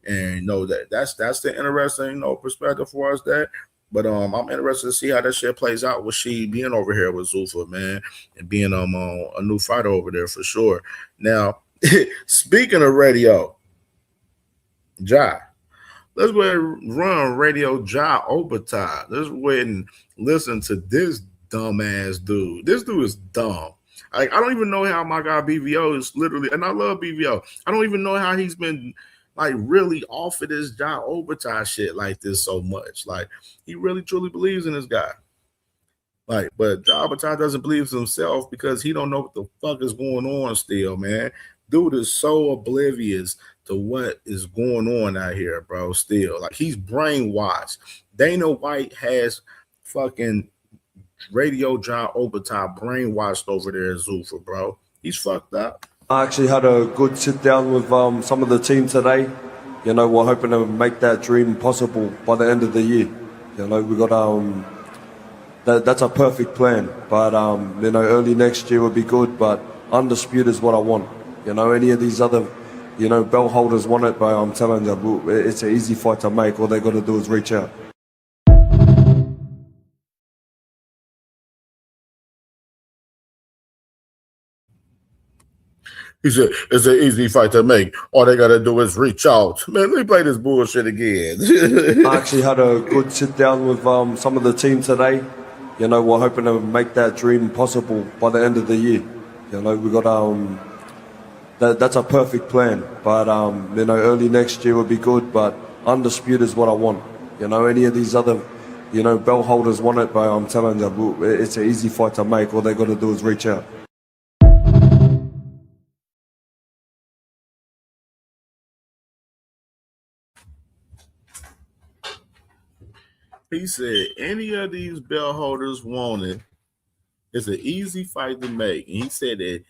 and that's the interesting perspective for us that. But I'm interested to see how that shit plays out with She being over here with Zuffa, man, and being a new fighter over there for sure. Now, speaking of radio, Ja. Let's go ahead and run Radio Ja Obertai. Let's go ahead and listen to this dumbass dude. This dude is dumb. I don't even know how my guy BVO is literally, and I love BVO. I don't even know how he's been really off of this Ja Obertai shit like this so much. He really truly believes in this guy. But Ja Obertai doesn't believe in himself because he don't know what the fuck is going on still, man. Dude is so oblivious to what is going on out here, bro. Still, he's brainwashed. Dana White has fucking Radio John Obertai brainwashed over there at Zuffa, bro. He's fucked up. I actually had a good sit down with some of the team today. We're hoping to make that dream possible by the end of the year. We got that's a perfect plan. But early next year would be good. But undisputed is what I want. Any of these other belt holders want it, but I'm telling you, it's an easy fight to make. All they got to do is reach out. He said, it's an easy fight to make. All they got to do is reach out. Man, let me play this bullshit again. I actually had a good sit down with some of the team today. We're hoping to make that dream possible by the end of the year. We got that's a perfect plan. But early next year would be good. But undisputed is what I want. Any of these other belt holders want it, but I'm telling you, it's an easy fight to make. All they got to do is reach out. He said any of these belt holders want it. It's an easy fight to make. And he said that,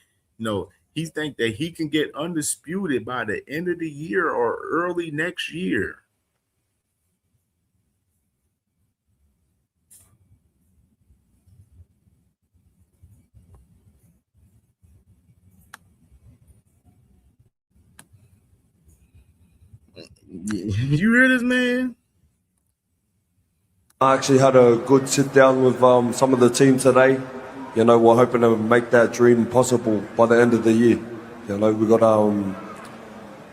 he think that he can get undisputed by the end of the year or early next year. You hear this, man? I actually had a good sit down with some of the team today. We're hoping to make that dream possible by the end of the year. We got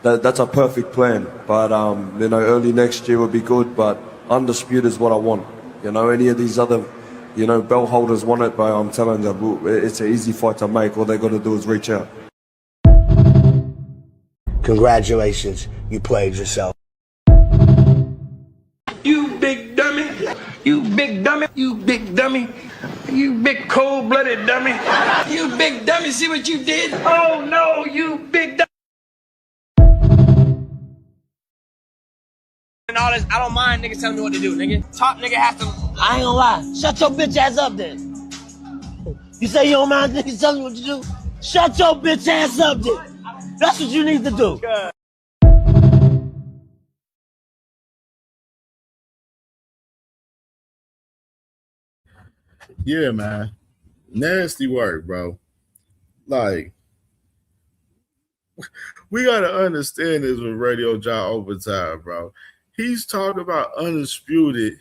that's a perfect plan. But early next year would be good. But undisputed is what I want. Any of these other belt holders want it, but I'm telling you, it's an easy fight to make. All they got to do is reach out. Congratulations, you played yourself. You big dummy. You big dummy. You big dummy. You big cold-blooded dummy. You big dummy, see what you did? Oh no, you big dummy. And all this, I don't mind niggas telling me what to do, nigga. Top nigga has to. I ain't gonna lie. Shut your bitch ass up then. You say you don't mind niggas telling you what to do? Shut your bitch ass up then. That's what you need to do. God. Yeah, man. Nasty work, bro. Like, we gotta understand this with Radio Job Overtime, bro. He's talking about undisputed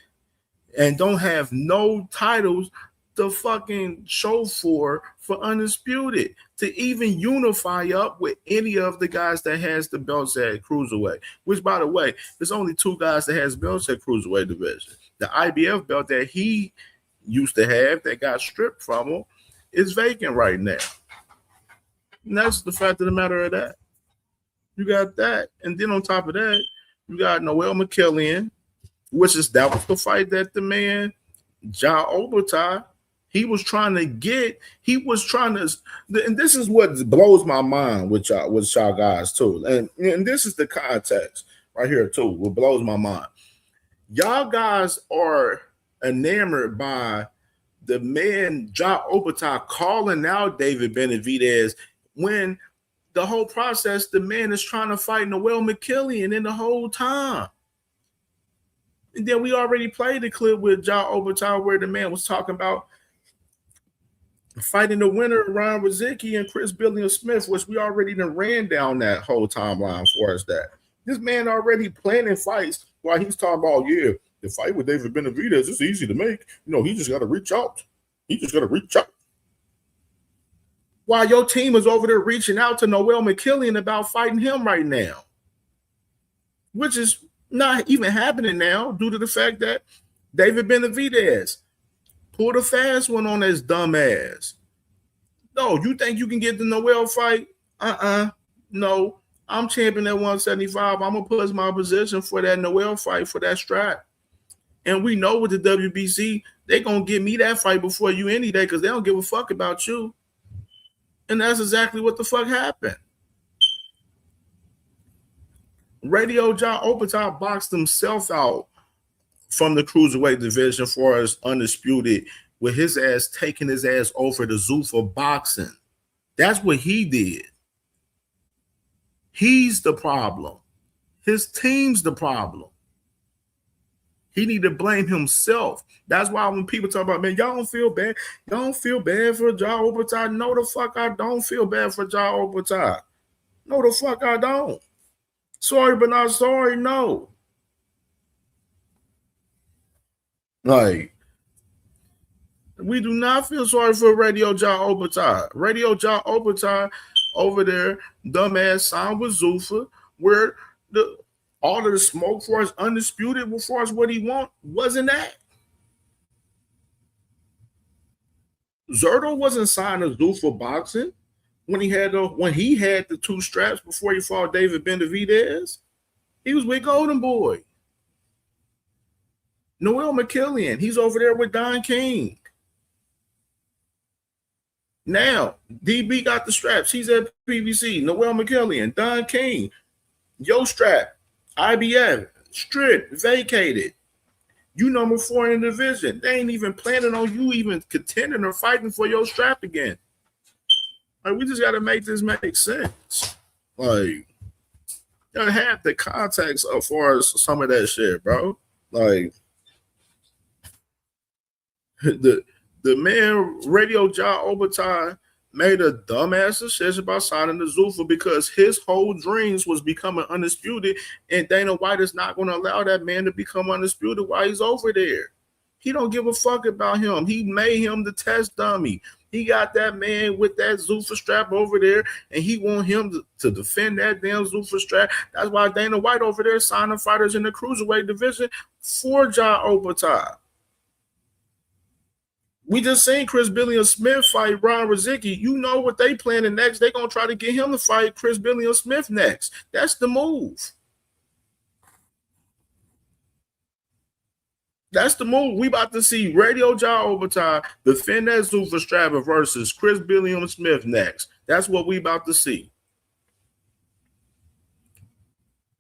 and don't have no titles to fucking show for undisputed to even unify up with any of the guys that has the belts at cruiserweight. Which, by the way, there's only two guys that has belts at cruiserweight division. The IBF belt that he used to have that got stripped from him is vacant right now. And that's the fact of the matter of that. You got that. And then on top of that, you got Noel McKillian, that was the fight that the man, Ja Obertai, he was trying to, and this is what blows my mind with y'all guys too. And this is the context right here too, what blows my mind. Y'all guys are enamored by the man Ja Obertai calling out David Benavidez when the whole process, the man is trying to fight Noel McKillian in the whole time. And then we already played the clip with Ja Obertai where the man was talking about fighting the winner, Ryan Rozicki and Chris Billiam-Smith, which we already done ran down that whole timeline for us that. This man already planning fights while he's talking about, the fight with David Benavidez is easy to make. He just got to reach out. While your team is over there reaching out to Noel McKillian about fighting him right now, which is not even happening now due to the fact that David Benavidez pulled a fast one on his dumb ass. No, you think you can get the Noel fight? No, I'm champion at 175. I'm going to put my position for that Noel fight, for that strap. And we know with the WBC, they're going to give me that fight before you any day because they don't give a fuck about you. And that's exactly what the fuck happened. Radio Ja Obertai boxed himself out from the cruiserweight division for us undisputed with his ass taking his ass over to Zuffa boxing. That's what he did. He's the problem. His team's the problem. He need to blame himself. That's why when people talk about, man, y'all don't feel bad. Y'all don't feel bad for Ja Obertai. No, the fuck I don't feel bad for Ja Obertai. No, the fuck I don't. Sorry, but not sorry, no. Like, we do not feel sorry for Radio Ja Obertai. Radio Ja Obertai over there, dumbass signed with Zuffa, where all of the smoke for us undisputed as far as what he want wasn't that. Zerto wasn't signed to Zuffa boxing when he had the two straps before he fought David Benavidez. He was with Golden Boy. Noel McKillian, he's over there with Don King. Now, DB got the straps. He's at PBC. Noel McKillian, Don King, Yo strap, IBF, stripped, vacated. You number 4 in the division. They ain't even planning on you even contending or fighting for your strap again. Like, we just got to make this make sense. Like, you gotta have the context as far as some of that shit, bro. Like, the man Radio Job Overtime made a dumbass decision about signing the Zuffa because his whole dreams was becoming undisputed, and Dana White is not going to allow that man to become undisputed while he's over there. He don't give a fuck about him. He made him the test dummy. He got that man with that Zuffa strap over there, and he want him to defend that damn Zuffa strap. That's why Dana White over there signing fighters in the cruiserweight division for Job Overtime. We just seen Chris Billiam Smith fight Ron Rizicki. You know what they planning next. They're going to try to get him to fight Chris Billiam Smith next. That's the move. That's the move. We about to see Radio Job Overtime defend that Zuffa strap versus Chris Billiam Smith next. That's what we about to see.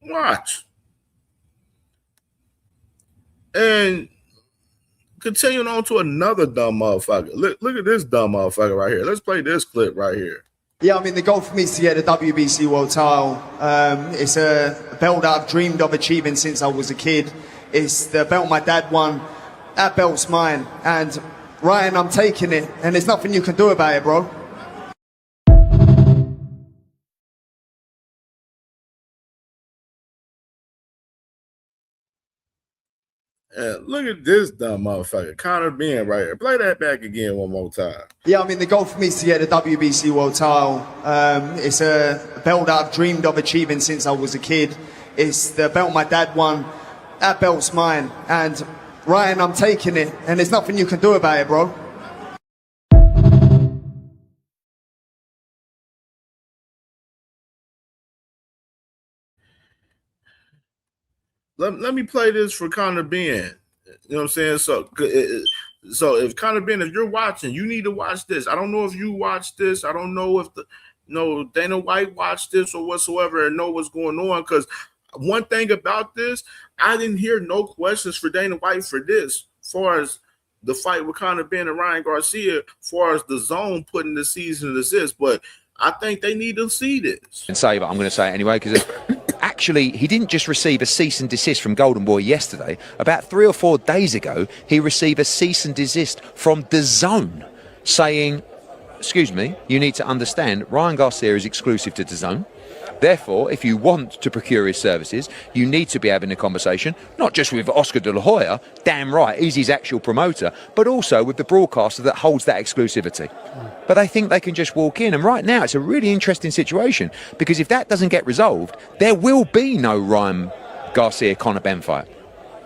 Watch. And continuing on to another dumb motherfucker. Look at this dumb motherfucker right here. Let's play this clip right here. Yeah, I mean, the goal for me is to get a WBC world title. It's a belt that I've dreamed of achieving since I was a kid. It's the belt my dad won. That belt's mine. And Ryan, I'm taking it. And there's nothing you can do about it, bro. Look at this dumb motherfucker, Conor Benn right here. Play that back again one more time. Yeah, I mean, the goal for me is to get a WBC world title. It's a belt that I've dreamed of achieving since I was a kid. It's the belt my dad won. That belt's mine. And Ryan, I'm taking it. And there's nothing you can do about it, bro. Let me play this for Conor Benn. You know what I'm saying? So if Conor Benn, if you're watching, you need to watch this. I don't know if you watched this. I don't know if Dana White watched this or whatsoever and know what's going on. Because one thing about this, I didn't hear no questions for Dana White for this, as far as the fight with Conor Benn and Ryan Garcia, as far as the zone putting the season to this. But I think they need to see this. And say, but I'm going to say it anyway, because actually, he didn't just receive a cease and desist from Golden Boy yesterday. About 3 or 4 days ago, he received a cease and desist from DAZN saying, excuse me, you need to understand, Ryan Garcia is exclusive to DAZN. Therefore, if you want to procure his services, you need to be having a conversation, not just with Oscar De La Hoya, damn right, he's his actual promoter, but also with the broadcaster that holds that exclusivity. But they think they can just walk in. And right now, it's a really interesting situation, because if that doesn't get resolved, there will be no Ryan Garcia-Conor Benn fight.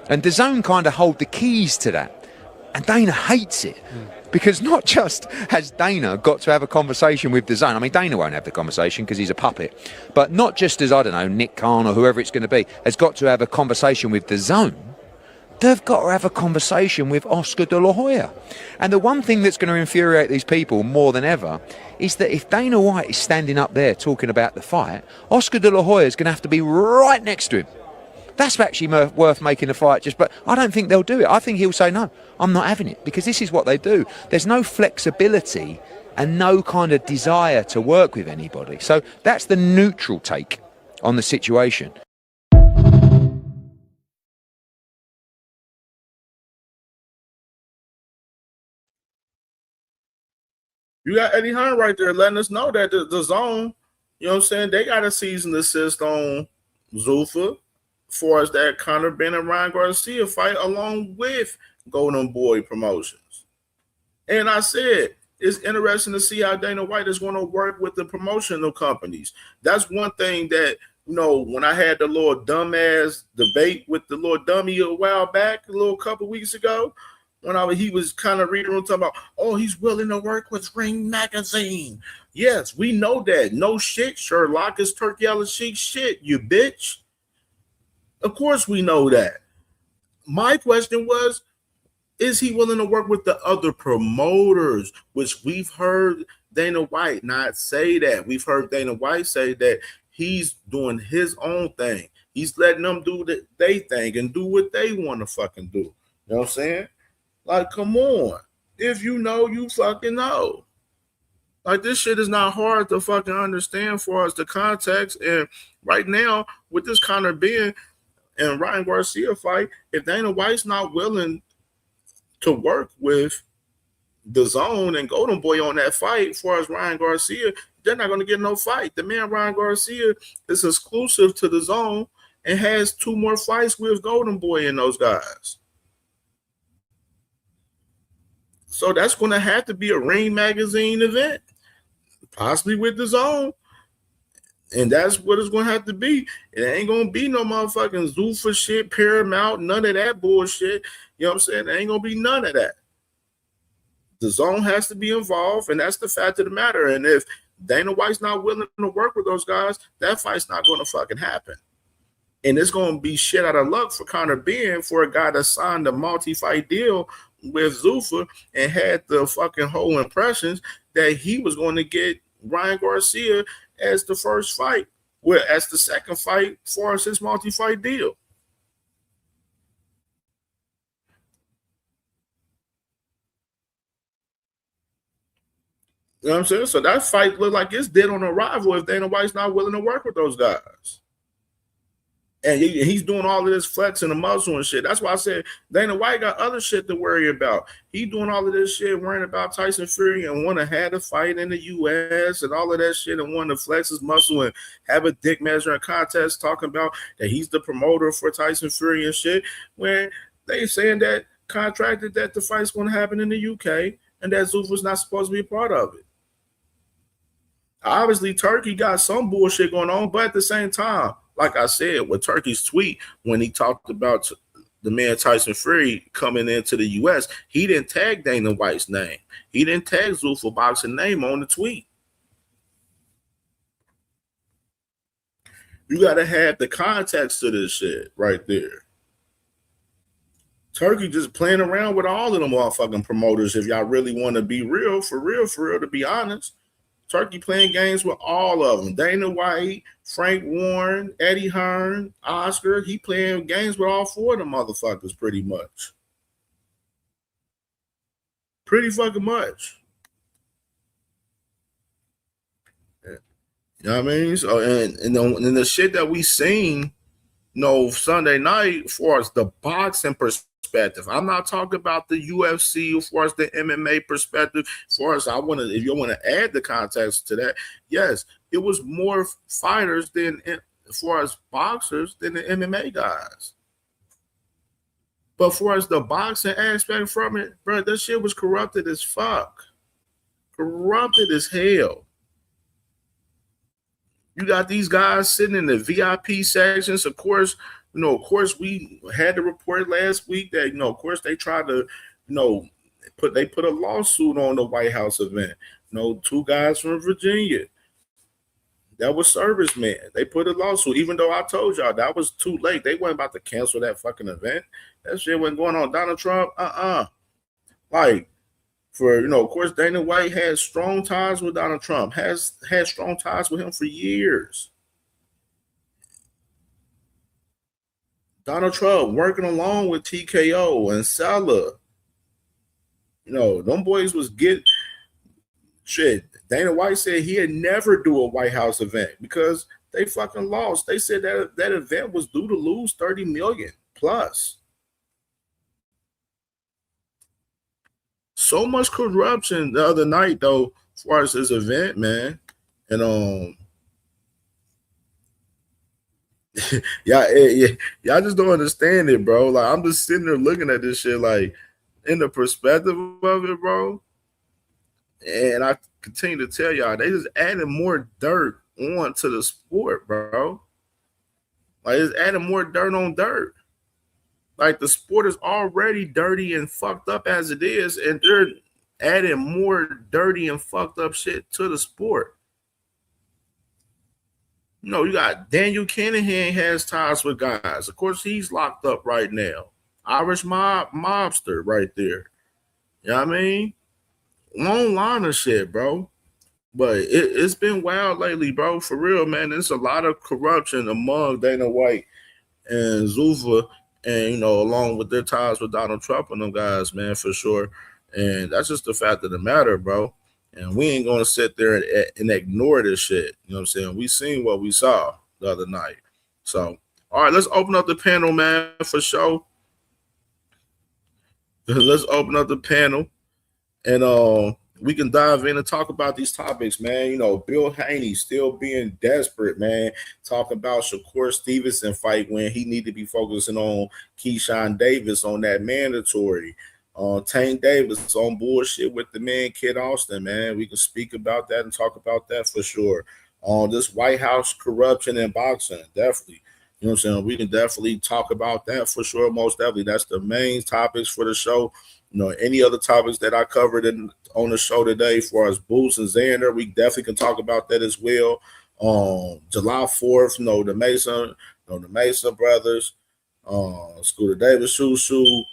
And DAZN kind of hold the keys to that. And Dana hates it. Because not just has Dana got to have a conversation with DAZN, I mean, Dana won't have the conversation because he's a puppet, but not just as, I don't know, Nick Khan or whoever it's going to be, has got to have a conversation with DAZN, they've got to have a conversation with Oscar De La Hoya. And the one thing that's going to infuriate these people more than ever is that if Dana White is standing up there talking about the fight, Oscar De La Hoya is going to have to be right next to him. That's actually worth making a fight, but I don't think they'll do it. I think he'll say, no, I'm not having it, because this is what they do. There's no flexibility and no kind of desire to work with anybody. So that's the neutral take on the situation. You got Eddie Hearn right there letting us know that the zone, you know what I'm saying, they got a season assist on Zuffa, as far as that Conor Benn and Ryan Garcia fight, along with Golden Boy Promotions. And I said, it's interesting to see how Dana White is going to work with the promotional companies. That's one thing that, you know, when I had the little dumbass debate with the little dummy a while back, a little couple weeks ago, when he was kind of reading talking about, oh, he's willing to work with Ring Magazine. Yes, we know that. No shit, Sherlock is Turkey Al-Sheikh shit, you bitch. Of course we know that. My question was, is he willing to work with the other promoters, which we've heard Dana White not say that. We've heard Dana White say that he's doing his own thing. He's letting them do they thing and do what they want to fucking do. You know what I'm saying? Like, come on. If you know, you fucking know. Like, this shit is not hard to fucking understand for us, the context. And right now, with this Conor Ben and Ryan Garcia fight, if Dana White's not willing to work with the Zone and Golden Boy on that fight, as far as Ryan Garcia, they're not going to get no fight. The man Ryan Garcia is exclusive to the Zone and has 2 more fights with Golden Boy and those guys. So that's going to have to be a Ring Magazine event, possibly with the Zone. And that's what it's going to have to be. It ain't going to be no motherfucking Zuffa shit, Paramount, none of that bullshit. You know what I'm saying? There ain't going to be none of that. The Zone has to be involved, and that's the fact of the matter. And if Dana White's not willing to work with those guys, that fight's not going to fucking happen. And it's going to be shit out of luck for Conor Ben, for a guy that signed a multi-fight deal with Zuffa and had the fucking whole impressions that he was going to get Ryan Garcia as the first fight, well, as the second fight for his multi-fight deal. You know what I'm saying? So that fight looked like it's dead on arrival if Dana White's not willing to work with those guys. And he's doing all of this flexing the muscle and shit. That's why I said Dana White got other shit to worry about. He doing all of this shit, worrying about Tyson Fury and want to have a fight in the U.S. and all of that shit and want to flex his muscle and have a dick measuring contest talking about that he's the promoter for Tyson Fury and shit. When they saying that contracted that the fight's going to happen in the U.K. and that Zuffa's not supposed to be a part of it. Obviously, Turkey got some bullshit going on, but at the same time, like I said, with Turkey's tweet, when he talked about the man Tyson Fury coming into the U.S., he didn't tag Dana White's name. He didn't tag Zuffa Boxing name on the tweet. You got to have the context to this shit right there. Turkey just playing around with all of them motherfucking promoters. If y'all really want to be real, to be honest. Turkey playing games with all of them. Dana White, Frank Warren, Eddie Hearn, Oscar. He playing games with all 4 of them motherfuckers pretty much. Pretty fucking much. You know what I mean? So, and the shit that we seen, Sunday night, as far as the boxing perspective, I'm not talking about the UFC as far as the MMA perspective. As far as if you want to add the context to that, yes, it was more fighters than, as far as boxers, than the MMA guys. But as far as the boxing aspect from it, bro, that shit was corrupted as fuck. Corrupted as hell. You got these guys sitting in the VIP sections. Of course, we had the report last week that, of course, they tried to, put a lawsuit on the White House event. 2 guys from Virginia. That was servicemen. They put a lawsuit, even though I told y'all that was too late. They weren't about to cancel that fucking event. That shit wasn't going on. Donald Trump, Like, of course, Dana White has strong ties with Donald Trump, has had strong ties with him for years. Donald Trump working along with TKO and Salah. Them boys was shit. Dana White said he'd never do a White House event because they fucking lost. They said that event was due to lose $30 million plus. So much corruption the other night, though, as far as this event, man. And y'all just don't understand it, bro. Like, I'm just sitting there looking at this shit, like, in the perspective of it, bro. And I continue to tell y'all, they just adding more dirt onto the sport, bro. Like, it's adding more dirt on dirt. Like, the sport is already dirty and fucked up as it is, and they're adding more dirty and fucked up shit to the sport. You got Daniel Kinahan has ties with guys. Of course, he's locked up right now. Irish mobster right there. You know what I mean? Long line of shit, bro. But it's been wild lately, bro. For real, man. There's a lot of corruption among Dana White and Zuffa and along with their ties with Donald Trump and them guys, man, for sure. And that's just the fact of the matter, bro. And we ain't gonna sit there and ignore this shit. You know what I'm saying? We seen what we saw the other night. So, all right, let's open up the panel, man, for sure. Let's open up the panel, and we can dive in and talk about these topics, man. Bill Haney still being desperate, man. Talking about Shakur Stevenson fight when he need to be focusing on Keyshawn Davis on that mandatory. Tank Davis on bullshit with the man Kid Austin, man. We can speak about that and talk about that for sure. This White House corruption in boxing, definitely. You know what I'm saying? We can definitely talk about that for sure, most definitely. That's the main topics for the show. Any other topics that I covered on the show today, as far as Boots and Xander, we definitely can talk about that as well. July 4th, the Mason brothers, Scooter Davis, Shoo,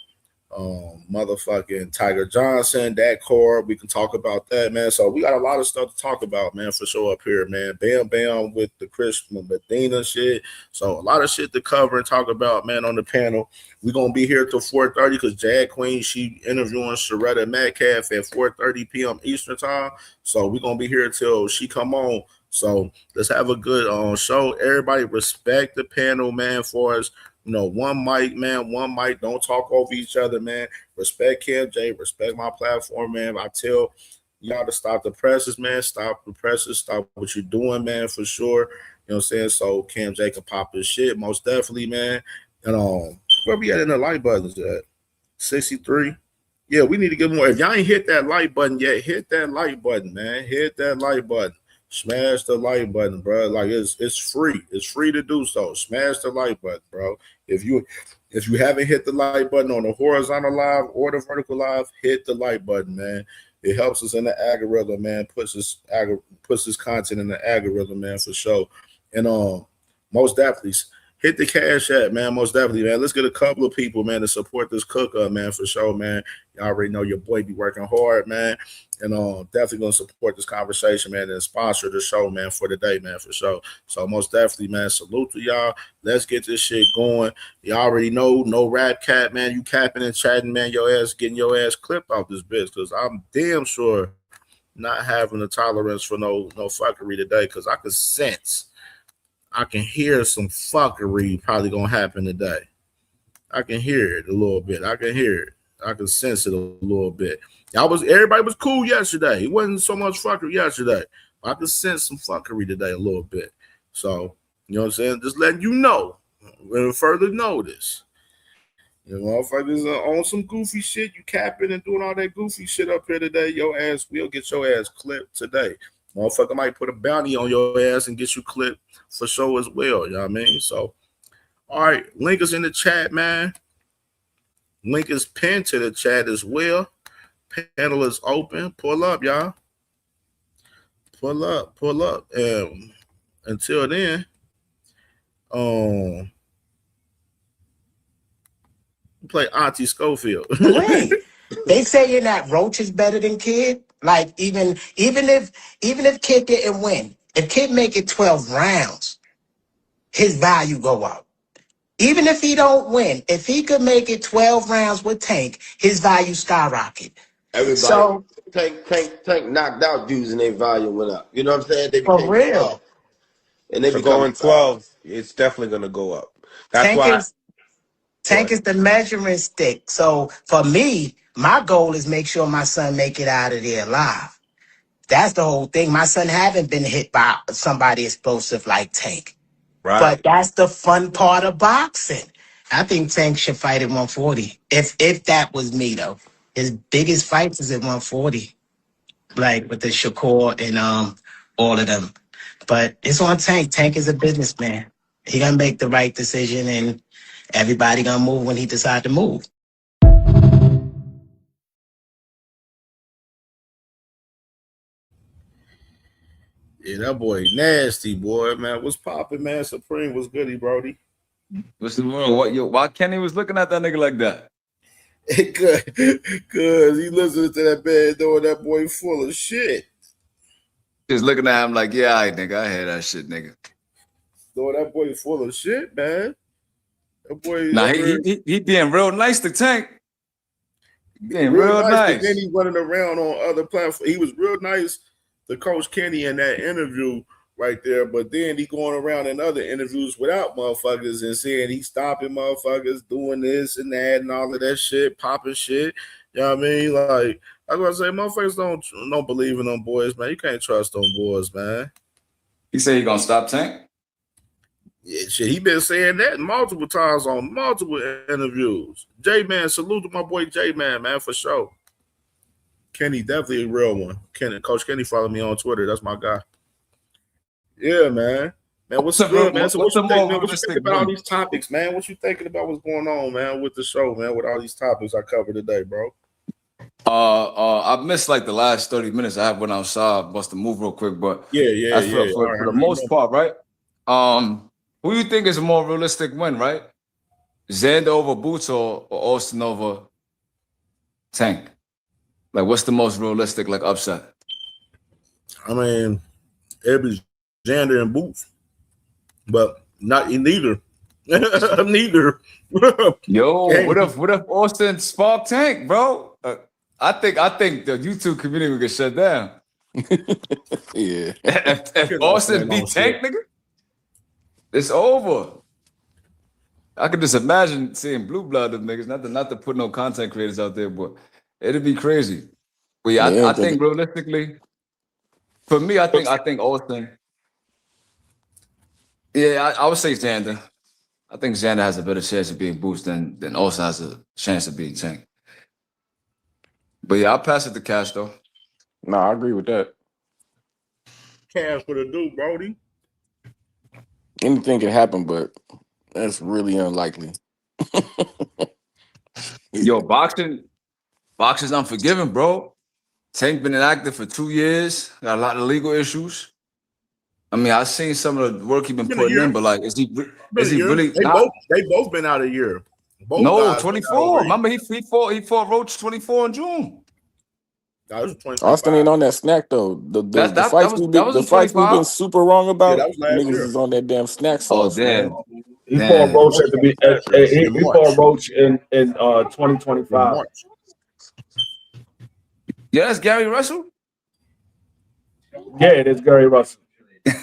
motherfucking Tiger Johnson, that core. We can talk about that, man. So we got a lot of stuff to talk about, man, for sure up here, man. Bam with the Chris Medina shit. So a lot of shit to cover and talk about, man, on the panel. We're gonna be here till 4:30 because Jag Queen, she interviewing Sharetta Metcalf at 4:30 p.m. Eastern time. So we're gonna be here till she come on. So let's have a good show. Everybody respect the panel, man, for us. One mic, man, one mic. Don't talk over each other, man. Respect CamJ, respect my platform, man. I tell y'all to stop the presses, man. Stop the presses. Stop what you're doing, man, for sure. You know what I'm saying? So CamJ can pop his shit, most definitely, man. And where we at in the like buttons at? 63. Yeah, we need to get more. If y'all ain't hit that like button yet, hit that like button, man. Hit that like button. Smash the like button, bro. Like it's free. It's free to do so. Smash the like button, bro. If you haven't hit the like button on the horizontal live or the vertical live, hit the like button, man. It helps us in the algorithm, man. Puts this content in the algorithm, man, for sure. And most definitely hit the Cash App, man. Most definitely, man. Let's get a couple of people, man, to support this cook up, man, for sure, man. Y'all already know your boy be working hard, man. And definitely gonna support this conversation, man, and sponsor the show, man, for today, man, for sure. So most definitely, man, salute to y'all. Let's get this shit going. Y'all already know, no rap cap, man. You capping and chatting, man. Getting your ass clipped off this bitch, because I'm damn sure not having the tolerance for no fuckery today, because I can sense, I can hear some fuckery probably gonna happen today. I can hear it a little bit. I can hear it. I can sense it a little bit. Everybody was cool yesterday. It wasn't so much fuckery yesterday. I can sense some fuckery today a little bit. So, you know what I'm saying? Just letting you know. With further notice. Motherfuckers on some goofy shit. You capping and doing all that goofy shit up here today. Your ass will get your ass clipped today. Motherfucker might put a bounty on your ass and get you clipped for sure as well. You know what I mean? So, all right. Link is in the chat, man. Link is pinned to the chat as well. Panel is open. Pull up, y'all. Pull up. Until then, play Auntie Schofield. Wait, they saying that Roach is better than Kid. Like even if Kid didn't win, if Kid make it 12 rounds, his value go up. Even if he don't win, if he could make it 12 rounds with Tank, his value skyrocket. Everybody, Tank knocked out dudes and their value went up. You know what I'm saying? They became For real. 12. And they going 12, it's definitely going to go up. That's Tank is the measuring stick. So for me, my goal is make sure my son make it out of there alive. That's the whole thing. My son haven't been hit by somebody explosive like Tank. Right. But that's the fun part of boxing. I think Tank should fight at 140. If that was me, though. His biggest fights is at 140. Like with the Shakur and all of them. But it's on Tank. Tank is a businessman. He gonna make the right decision, and everybody gonna move when he decide to move. Yeah, that boy nasty, boy, man. What's popping, man? Supreme, what's goody, Brody? What's the wrong? Why Kenny was looking at that nigga like that? Cause he listening to that man knowing that boy full of shit. Just looking at him like, yeah, all right, nigga, I hear that shit, nigga. Knowing that boy full of shit, man. That boy, Nah, ever he being real nice to Tank. Being real real nice, nice. but then he running around on other platforms. He was real nice to Coach Kenny in that interview right there, but then he going around in other interviews without motherfuckers and saying he stopping motherfuckers doing this and that and all of that shit, popping shit. You know what I mean? Like I was gonna say, motherfuckers don't believe in them boys, man. You can't trust them boys, man. He said he gonna stop Tank. Yeah, shit, he been saying that multiple times on multiple interviews. J-Man, salute to my boy J-Man, man, for sure. Kenny, definitely a real one. Coach Kenny followed me on Twitter. That's my guy. Yeah, man. Man, what's good, man? So what you think, man? What you think about all these topics, man? What you thinking about what's going on, man, with the show, man, with all these topics I covered today, bro? I missed like the last 30 minutes. I went outside, bust a move real quick, but yeah. For the most part, right? Who you think is a more realistic win, right? Xander over Boots or Austin over Tank? Like, what's the most realistic like upset? I mean, it'd be Xander and Boots, but not in neither. Neither. Yo, what if Austin spark Tank, bro? I think the YouTube community will get shut down. Yeah. if Austin beat Tank, nigga, it's over. I could just imagine seeing blue blood of niggas. Not to put no content creators out there, but it'd be crazy. But yeah, I think realistically, for me, I think Austin. Yeah, I would say Xander. I think Xander has a better chance of being Boost than Austin has a chance of being Tank. But yeah, I'll pass it to Cash though. No, I agree with that. Cash for the dude, Brody. Anything can happen, but that's really unlikely. Yo, boxing's unforgiving, bro. Tank been inactive for 2 years. Got a lot of legal issues. I mean, I've seen some of the work he been putting in, but like, is he really? They both been out a year. No, 24. Remember, he fought Roach 24 in June. Austin ain't on that snack though. The fights we've been super wrong about. Niggas is on that damn snack sauce. Oh damn. He fought Roach he fought Roach in 2025. Yeah, that's Gary Russell. Yeah, it is Gary Russell.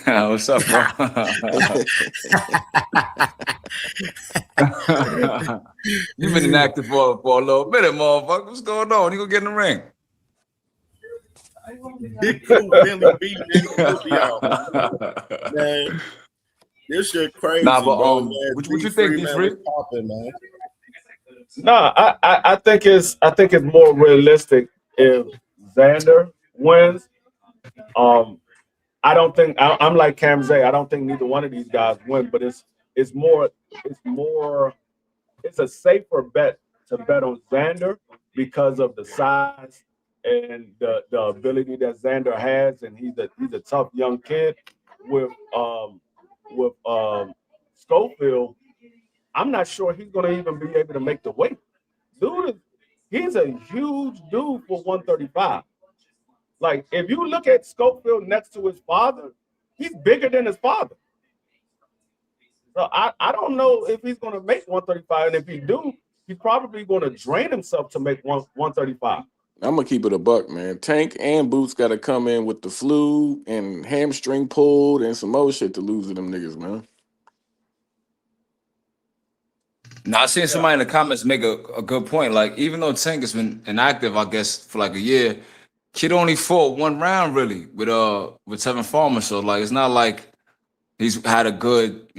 What's up, bro? You've been inactive for a little bit, motherfucker. What's going on? You gonna get in the ring? Big cool Billy B, man. This shit crazy, nah, but bro, man. What you think, D3? Man. No, I think it's more realistic if Xander wins. I don't think I'm like Cam Zay. I don't think neither one of these guys win, but it's a safer bet to bet on Xander because of the size and the ability that Xander has, and he's a tough young kid. With Schofield, I'm not sure he's going to even be able to make the weight. He's a huge dude for 135. Like, if you look at Schofield next to his father, he's bigger than his father. So I don't know if he's going to make 135, and if he do, he's probably going to drain himself to make 135. I'm gonna keep it a buck, man. Tank and Boots got to come in with the flu and hamstring pulled and some more shit to lose to them niggas, man. Now, I seen somebody in the comments make a good point. Like, even though Tank has been inactive, I guess, for like a year, kid only fought one round really with Tevin Farmer. So like, it's not like he's had a good,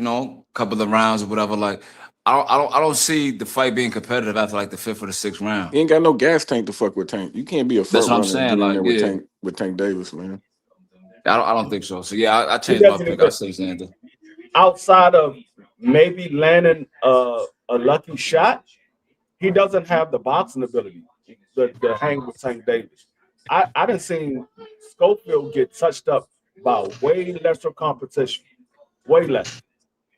couple of rounds or whatever. Like, I don't see the fight being competitive after like the 5th or the 6th round. He ain't got no gas tank to fuck with Tank. You can't be a front runner saying, like, with Tank Davis, man. I don't think so. So yeah, I changed my pick. I say Xander. Outside of maybe landing a lucky shot, he doesn't have the boxing ability to hang with Tank Davis. I done seen Schofield get touched up by way lesser competition, way less.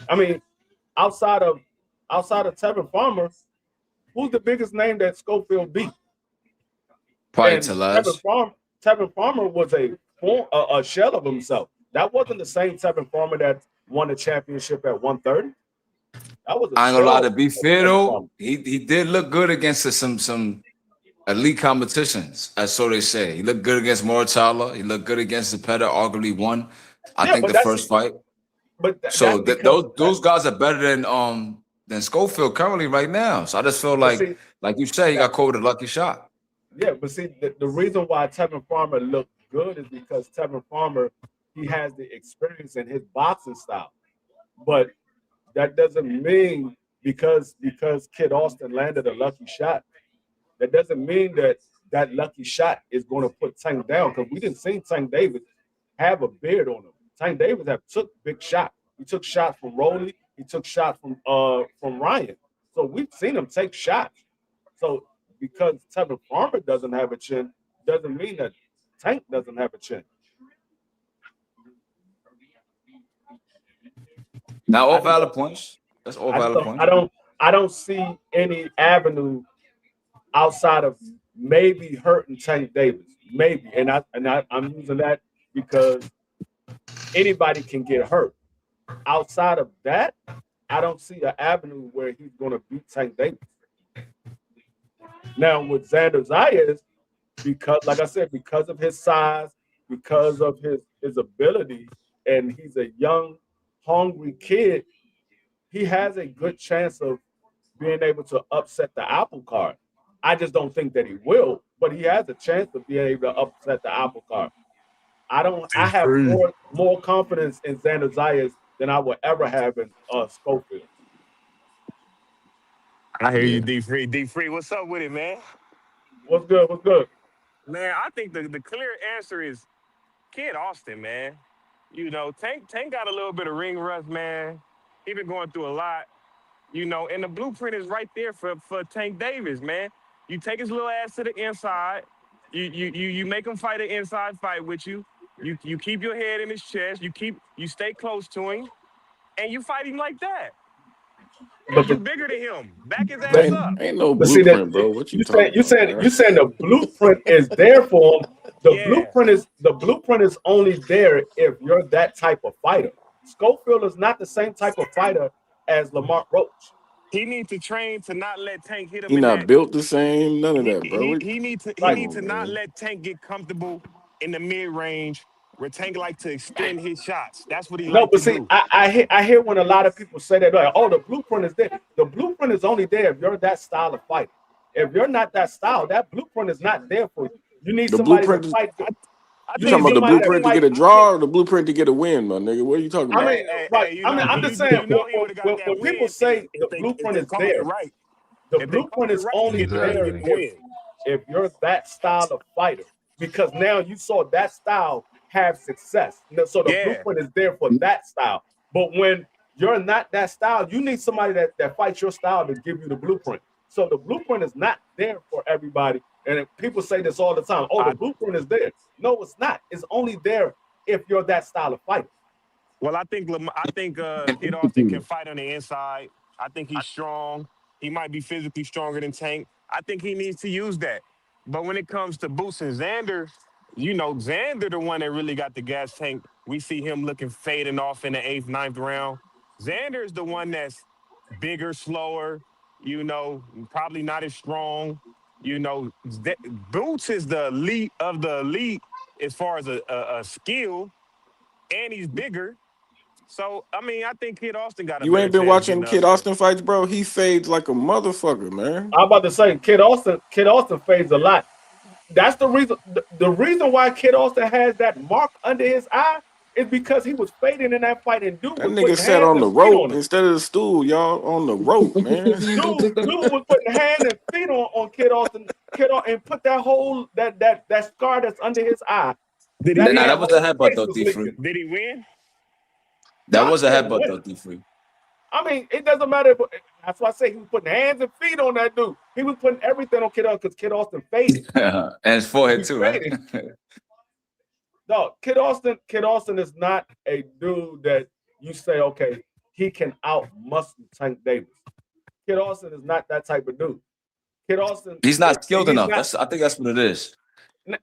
I mean, outside of Tevin Farmer, who's the biggest name that Schofield beat? Probably Talaj. Tevin Farmer was a shell of himself. That wasn't the same Tevin Farmer that won the championship at 130. That was I ain't gonna lie, to be fair though, he did look good against some elite competitions, as so they say. He looked good against Moritala. He looked good against Zepeda, arguably won, I think, the first fight. But So those guys are better than Schofield currently right now. So I just feel like you say, he got caught with a lucky shot. Yeah, but see, the reason why Tevin Farmer looked good is because Tevin Farmer, he has the experience in his boxing style. But that doesn't mean because Kid Austin landed a lucky shot, that doesn't mean that lucky shot is going to put Tank down, because we didn't see Tank Davis have a beard on him. Tank Davis took big shots. He took shots from Rolly. He took shots from Ryan. So we've seen him take shots. So because Tevin Farmer doesn't have a chin, doesn't mean that Tank doesn't have a chin. Now, all valid points. That's all valid points. I don't see any avenue outside of maybe hurting Tank Davis. Maybe. And I'm using that because anybody can get hurt. Outside of that, I don't see an avenue where he's going to beat Tank Davis. Now, with Xander Zayas, because, like I said, because of his size, because of his ability, and he's a young, hungry kid, he has a good chance of being able to upset the apple cart. I just don't think that he will, but he has a chance of being able to upset the apple cart. I have more confidence in Xander Zayas than I would ever have in Schofield. I hear you, D-Free. D-Free, what's up with it, man? What's good? What's good? Man, I think the clear answer is Kid Austin, man. You know, Tank got a little bit of ring rust, man. He been going through a lot, you know, and the blueprint is right there for Tank Davis, man. You take his little ass to the inside. You make him fight an inside fight with you. You keep your head in his chest. You stay close to him, and you fight him like that. But you bigger than him. Back his ass up. Ain't no blueprint, bro. What you talking about? You saying the blueprint is there for him. The blueprint is only there if you're that type of fighter. Schofield is not the same type of fighter as Lamont Roach. He needs to train to not let Tank hit him. He not built the same. None of that, bro. He needs to not let Tank get comfortable in the mid range where Tank like to extend his shots. That's what he like to do. I hear when a lot of people say that, like, oh, the blueprint is there. The blueprint is only there if you're that style of fighter. If you're not that style, that blueprint is not there for you. You need somebody to fight. You talking about the blueprint to get a draw or the blueprint to get a win, my nigga? What are you talking about? I'm just saying, when people say the blueprint is there, the blueprint is only there if you're that style of fighter. Because now you saw that style have success. So the blueprint is there for that style. But when you're not that style, you need somebody that fights your style to give you the blueprint. So the blueprint is not there for everybody. And people say this all the time. Oh, the blueprint is there. No, it's not. It's only there if you're that style of fighter. Well, I think Kid Austin can fight on the inside. I think he's strong. He might be physically stronger than Tank. I think he needs to use that. But when it comes to Boots and Xander, you know, Xander the one that really got the gas tank. We see him looking fading off in the 8th, 9th round. Xander is the one that's bigger, slower, you know, probably not as strong. You know, Boots is the elite of the elite as far as a skill, and he's bigger. So, I mean, I think Kid Austin got a You ain't been watching Kid Austin fights, bro? He fades like a motherfucker, man. I'm about to say, Kid Austin fades a lot. That's the reason. The reason why Kid Austin has that mark under his eye is because he was fading in that fight, and dude that nigga sat on the rope instead of the stool, y'all. On the rope, man. dude was putting hands and feet on Kid Austin, and put that whole that scar that's under his eye. That was a headbutt though, D-Free. Did he win? That was a headbutt though, D-Free. I mean, it doesn't matter. That's why I say he was putting hands and feet on that dude. He was putting everything on Kid Austin because Kid Austin faded. And his forehead too, right? No, Kid Austin is not a dude that you say, okay, he can out-muscle Tank Davis. Kid Austin is not that type of dude. Kid Austin, he's not skilled enough. I think that's what it is.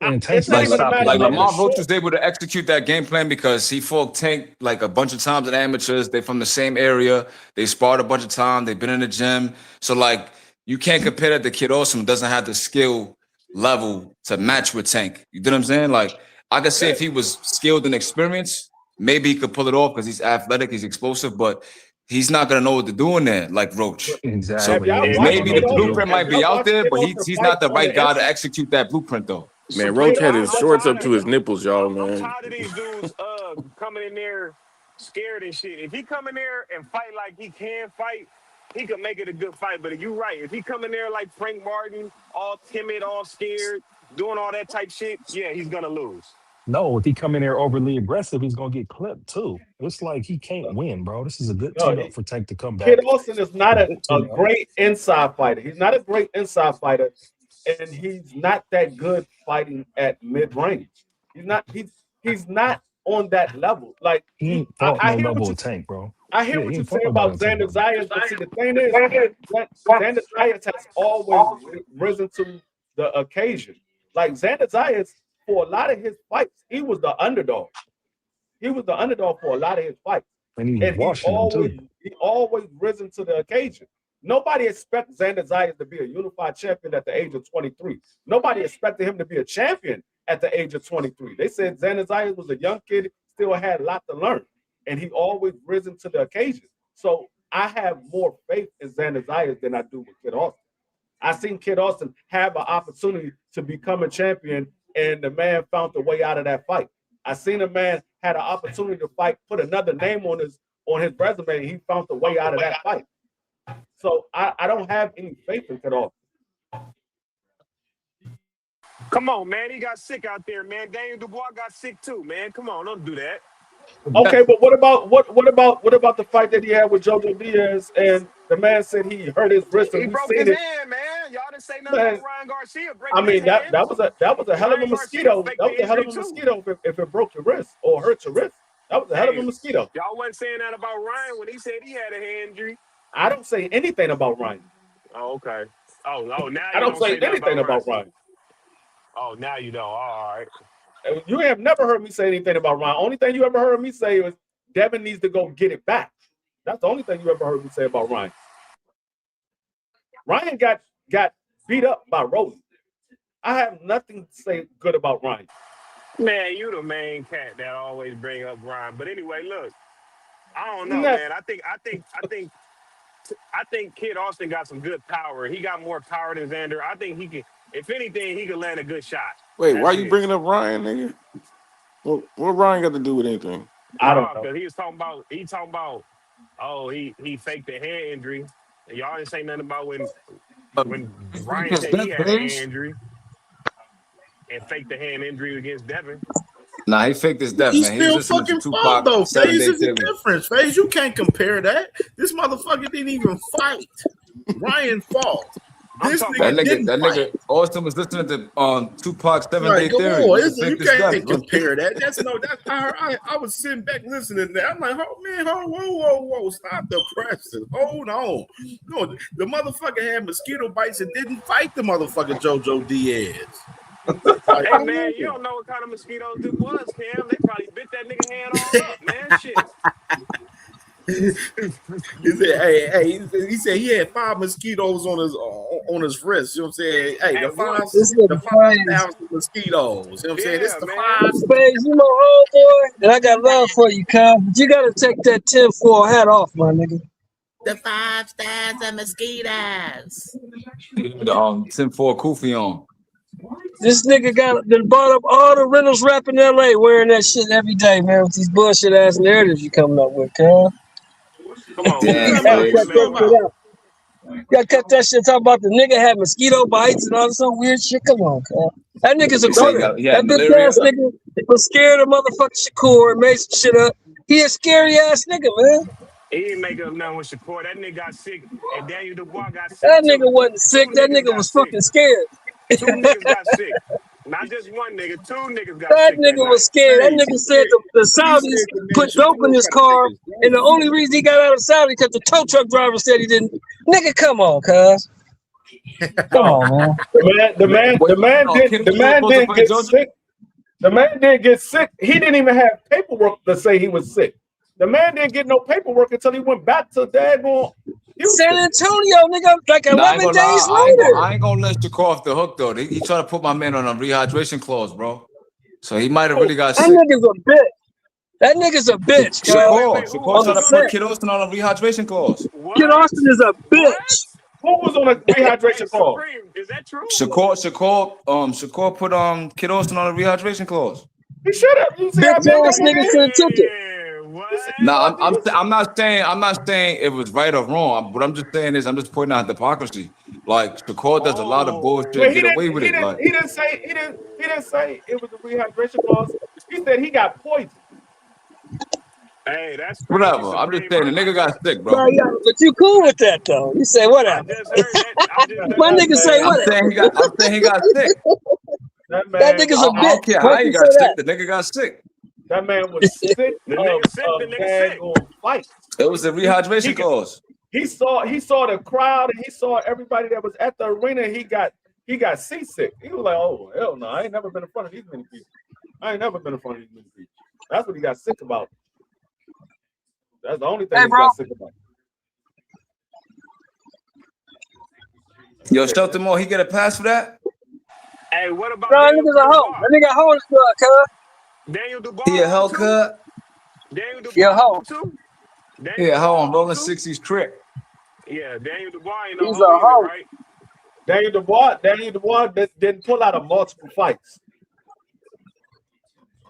It's not even a matter Like of Lamar the Roach short. was able to execute that game plan because he fought Tank like a bunch of times in amateurs. They from the same area. They sparred a bunch of times. They've been in the gym. So like you can't compare that to Kid Awesome who doesn't have the skill level to match with Tank. You know what I'm saying? Like I could say if he was skilled and experienced, maybe he could pull it off because he's athletic, he's explosive, but he's not gonna know what to do in there like Roach. Have y'all watched Maybe Kid the Austin? blueprint might Have be y'all out watched there, Kid but Austin he's fight not the on right the guy to inside? execute that blueprint though. Man, Roach had his shorts up to his nipples, y'all, I'm man. tired of these dudes coming in there scared and shit. If he come in there and fight like he can fight, he could make it a good fight. But you're right. If he come in there like Frank Martin, all timid, all scared, doing all that type shit, yeah, he's gonna lose. No, if he come in there overly aggressive, he's gonna get clipped too. It's like he can't win, bro. This is a good No, tune up for Tank to come Kid back. Austin is not A a good tune up. great inside fighter. He's not a great inside fighter, and he's not that good fighting at mid range. He's not on that level. Like He ain't fought I no hear what level you of Tank, bro. I hear Yeah, what he you ain't say fought nobody about on Tank Xander level. Zayas, but see the thing is, Xander Zayas has always risen to the occasion. Like Xander Zayas, for a lot of his fights, he was the underdog. He was the underdog for a lot of his fights, And he was and washing them too. he always risen to the occasion. Nobody expected Xander Zayas to be a unified champion at the age of 23. Nobody expected him to be a champion at the age of 23. They said Xander Zayas was a young kid, still had a lot to learn, and he always risen to the occasion. So I have more faith in Xander Zayas than I do with Kid Austin. I seen Kid Austin have an opportunity to become a champion, and the man found the way out of that fight. I seen a man had an opportunity to fight, put another name on his resume, and he found the way out of that fight. So I don't have any faith in Kid Austin. Come on, man. He got sick out there, man. Daniel Dubois got sick too, man. Come on, don't do that. Okay, but what about the fight that he had with Jojo Diaz, and the man said he hurt his wrist, He and we broke seen his it. hand, man. Y'all didn't say nothing Man, about Ryan Garcia I breaking mean his hand. that was a hell of a Ryan Garcia mosquito. faked That was the a hell of injury, a too. mosquito if it broke your wrist or hurt your wrist. That was a hell of a Hey, mosquito. y'all wasn't saying that about Ryan when he said he had a hand injury. I don't say anything about Ryan. Oh, okay. Oh, now I you don't say nothing anything about Ryan. Oh, now you don't. All right. You have never heard me say anything about Ryan. Only thing you ever heard me say was Devin needs to go get it back. That's the only thing you ever heard me say about Ryan. Ryan got beat up by Rosen. I have nothing to say good about Ryan. Man, you the main cat that always bring up Ryan. But anyway, look, I don't know, Nah. man. I think Kid Austin got some good power. He got more power than Xander. I think he can, if anything, he could land a good shot. Wait, why That's you it. bringing up Ryan, nigga? What Ryan got to do with anything? I don't know. Because he talking about, oh, he faked the hand injury. And y'all didn't say nothing about when Ryan said he had a hand injury and faked the hand injury against Devin. Nah, he faked his death, He man. He was still listening to fucking fought Tupac though. 7 Phase Day is a Theory. difference. Phase, you can't compare that. This motherfucker didn't even fight. Ryan fought. This That nigga Austin was listening to Tupac's 7 Day Like, come Theory. on, He you faked his death, can't bro. compare that. I was sitting back listening to that. I'm like, oh man, whoa, stop the presses. Hold on. No, the motherfucker had mosquito bites and didn't fight the motherfucker Jojo Diaz. Like, Hey, man, you don't know what kind of mosquitoes it was, Cam. They probably bit that nigga hand all up, man. Shit. He said, he said he had 5 mosquitoes on his wrist. You know what I'm saying? Hey, the 5,000 mosquitoes. You know what I'm saying? It's the 5. Space, you my homeboy, and I got love for you, Kyle. But you gotta take that 10-4 hat off, my nigga. The 5,000 mosquitoes. The 10-4 Kofi on. This nigga bought up all the Reynolds rap in LA wearing that shit every day, man, with these bullshit ass narratives you coming up with, Kyle. Come on, Damn, man. You gotta cut that shit. Talk about the nigga had mosquito bites and all this other weird shit. Come on, Kyle. That nigga's a quitter. That bitch ass nigga was scared of motherfucking Shakur and made some shit up. He a scary ass nigga, man. He didn't make up nothing with Shakur. That nigga got sick, and Daniel Dubois got sick. That nigga wasn't sick. That nigga was fucking scared. 2 niggas got sick. Not just one nigga. 2 niggas got That sick. nigga was scared. That nigga said the Saudis put dope in his car, and the only reason he got out of Saudi because the tow truck driver said he didn't. Nigga, come on, cuz. Come on, man. The man didn't get sick. The man didn't get sick. He didn't even have paperwork to say he was sick. The man didn't get no paperwork until he went back to daggone Houston. San Antonio, nigga, like 11 days later. I ain't gonna let you off the hook though. He trying to put my man on a rehydration clause, bro. So he might have really got sick. That nigga's a bitch. That nigga's a bitch. Shakur trying to put Kid Austin on a rehydration clause. Kid Austin is a bitch. Who was on a rehydration clause? Is that true? Shakur put Kid Austin on a rehydration clause. He should have. Bitch ass nigga should have took it. Nah, I'm not saying it was right or wrong. What I'm just saying is I'm just pointing out hypocrisy. Like Shakur does a lot of bullshit, get away with it. Like he didn't say it was a rehydration clause. He said he got poisoned. Hey, that's whatever. I'm just saying the nigga got sick, bro. Yeah, but you cool with that though? You say whatever. My nigga say whatever. I'm saying he got sick. That nigga's a bitch. I don't care how he got sick. The nigga got sick. That man was sick. The nigga sick. Fight. It was a rehydration clause. He saw the crowd and he saw everybody that was at the arena. He got seasick. He was like, oh hell no, I ain't never been in front of these many people. That's what he got sick about. That's the only thing he got sick about. Yo, Shelton Moore, he get a pass for that? Hey, what about Bro, nigga's a hoe. That nigga a hoe in the cuz. Daniel Dubois? He a hell cut. Daniel Dubois a hoe too? Yeah, hoe on rolling 60s trick. Yeah, Daniel Dubois ain't He's a hoe. right? Daniel Dubois didn't pull out of multiple fights.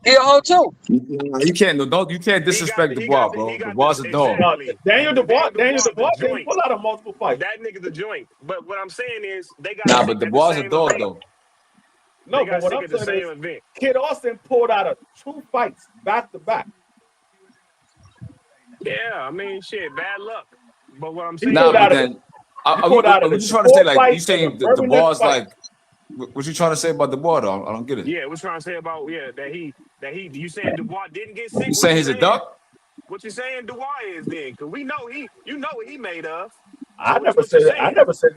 He a hoe too. You can't disrespect Dubois, bro. Dubois a dog. Daniel Dubois didn't pull out of multiple fights. That nigga's a joint. But what I'm saying is they got but Dubois a dog though. No, but what I'm saying is Kid Austin pulled out of 2 fights back to back. Yeah, I mean, shit, bad luck. But what I'm saying, but then what you trying to say? Like you saying Dubois like, what you trying to say about Dubois though? I don't get it. Yeah, what you trying to say about that he you saying Dubois didn't get sick? You saying he's a duck? What you saying Dubois is then? Because we know what he made of. I never said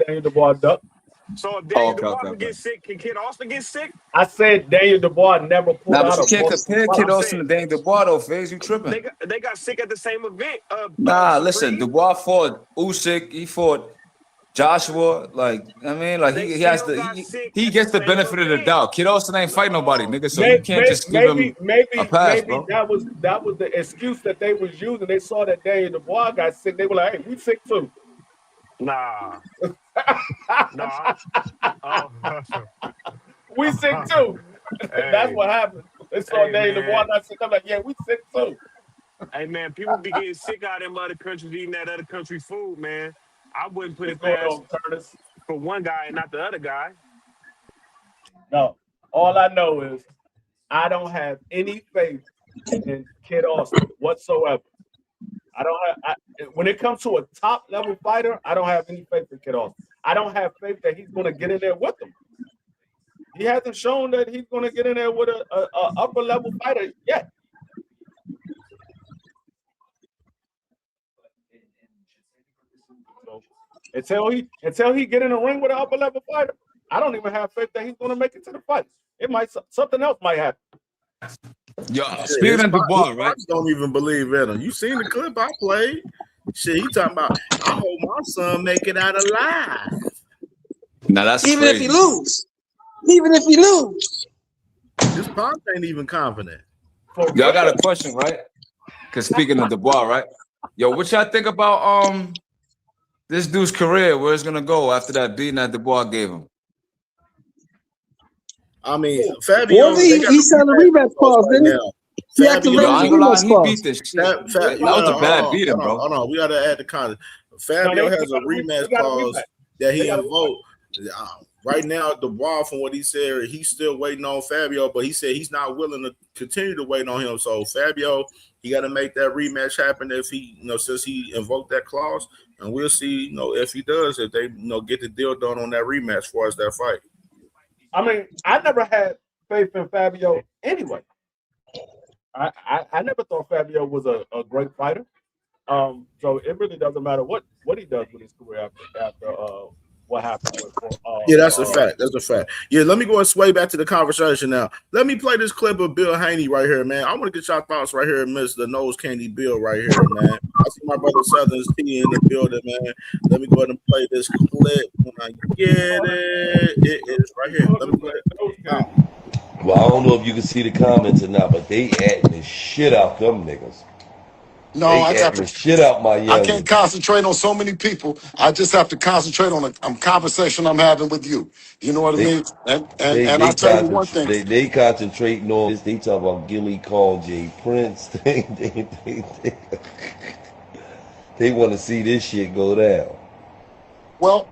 Daniel Dubois duck. So if Daniel Dubois get sick, can Kid Austin get sick? I said Daniel Dubois never pulled out. But you can't compare Kid Austin to Daniel Dubois though, Fizz. You tripping? They got sick at the same event. Listen, Dubois fought Usyk. He fought Joshua. Like I mean, like he has he gets the benefit of the doubt. Kid Austin ain't fight nobody, nigga. So you can't just give him a pass, bro. That was the excuse that they was using. They saw that Daniel Dubois got sick. They were like, "Hey, we sick too." Nah. We sick too. Hey. That's what happened. They saw Daniel Dubois not sick. I'm like, yeah, we sick too. Hey man, people be getting sick out of them other countries eating that other country food, man. I wouldn't put it past for one guy and not the other guy. No, all I know is I don't have any faith in Kid Austin whatsoever. When it comes to a top level fighter, I don't have any faith in Kid Austin. I don't have faith that he's going to get in there with them. He hasn't shown that he's going to get in there with a upper level fighter yet. So, until he get in the ring with an upper level fighter, I don't even have faith that he's going to make it to the fight. Something else might happen. Yo, speaking of Dubois, right? Don't even believe in him. You seen the clip I played? Shit, he talking about, I hope my son make it out alive. Now that's even crazy. If he lose. Even if he lose. This Pop ain't even confident. Y'all got a question, right? Because speaking of Dubois, right? Yo, what y'all think about this dude's career? Where it's gonna go after that beating that Dubois gave him? I mean, Fabio. He signed a rematch clause, didn't he? I ain't gonna lie, he beat this shit. That was a bad beating, bro. Hold on, we gotta add the context. Fabio has a rematch clause that he invoked. Right now, Dubois, from what he said, he's still waiting on Fabio, but he said he's not willing to continue to wait on him. So Fabio, he got to make that rematch happen if he, since he invoked that clause, and we'll see, if he does, if they, get the deal done on that rematch as far as that fight. I mean, I never had faith in Fabio anyway. I never thought Fabio was a great fighter. So it really doesn't matter what he does with his career after what happened with. Yeah, that's a fact. That's a fact. Yeah, let me go and sway back to the conversation now. Let me play this clip of Bill Haney right here, man. I want to get your thoughts right here, Mr. Nose Candy Bill right here, man. I see my brother Southern's T in the building, man. Let me go ahead and play this clip when I get it. It is right here. Let me play it now. Well, I don't know if you can see the comments or not, but they acting the shit out them niggas. No, they I got acting the shit out my young. I can't concentrate on so many people. I just have to concentrate on a conversation I'm having with you. You know what I mean? And I'll tell you one thing. They concentrating on this. They talk about Gilly Call J Prince. They want to see this shit go down. Well,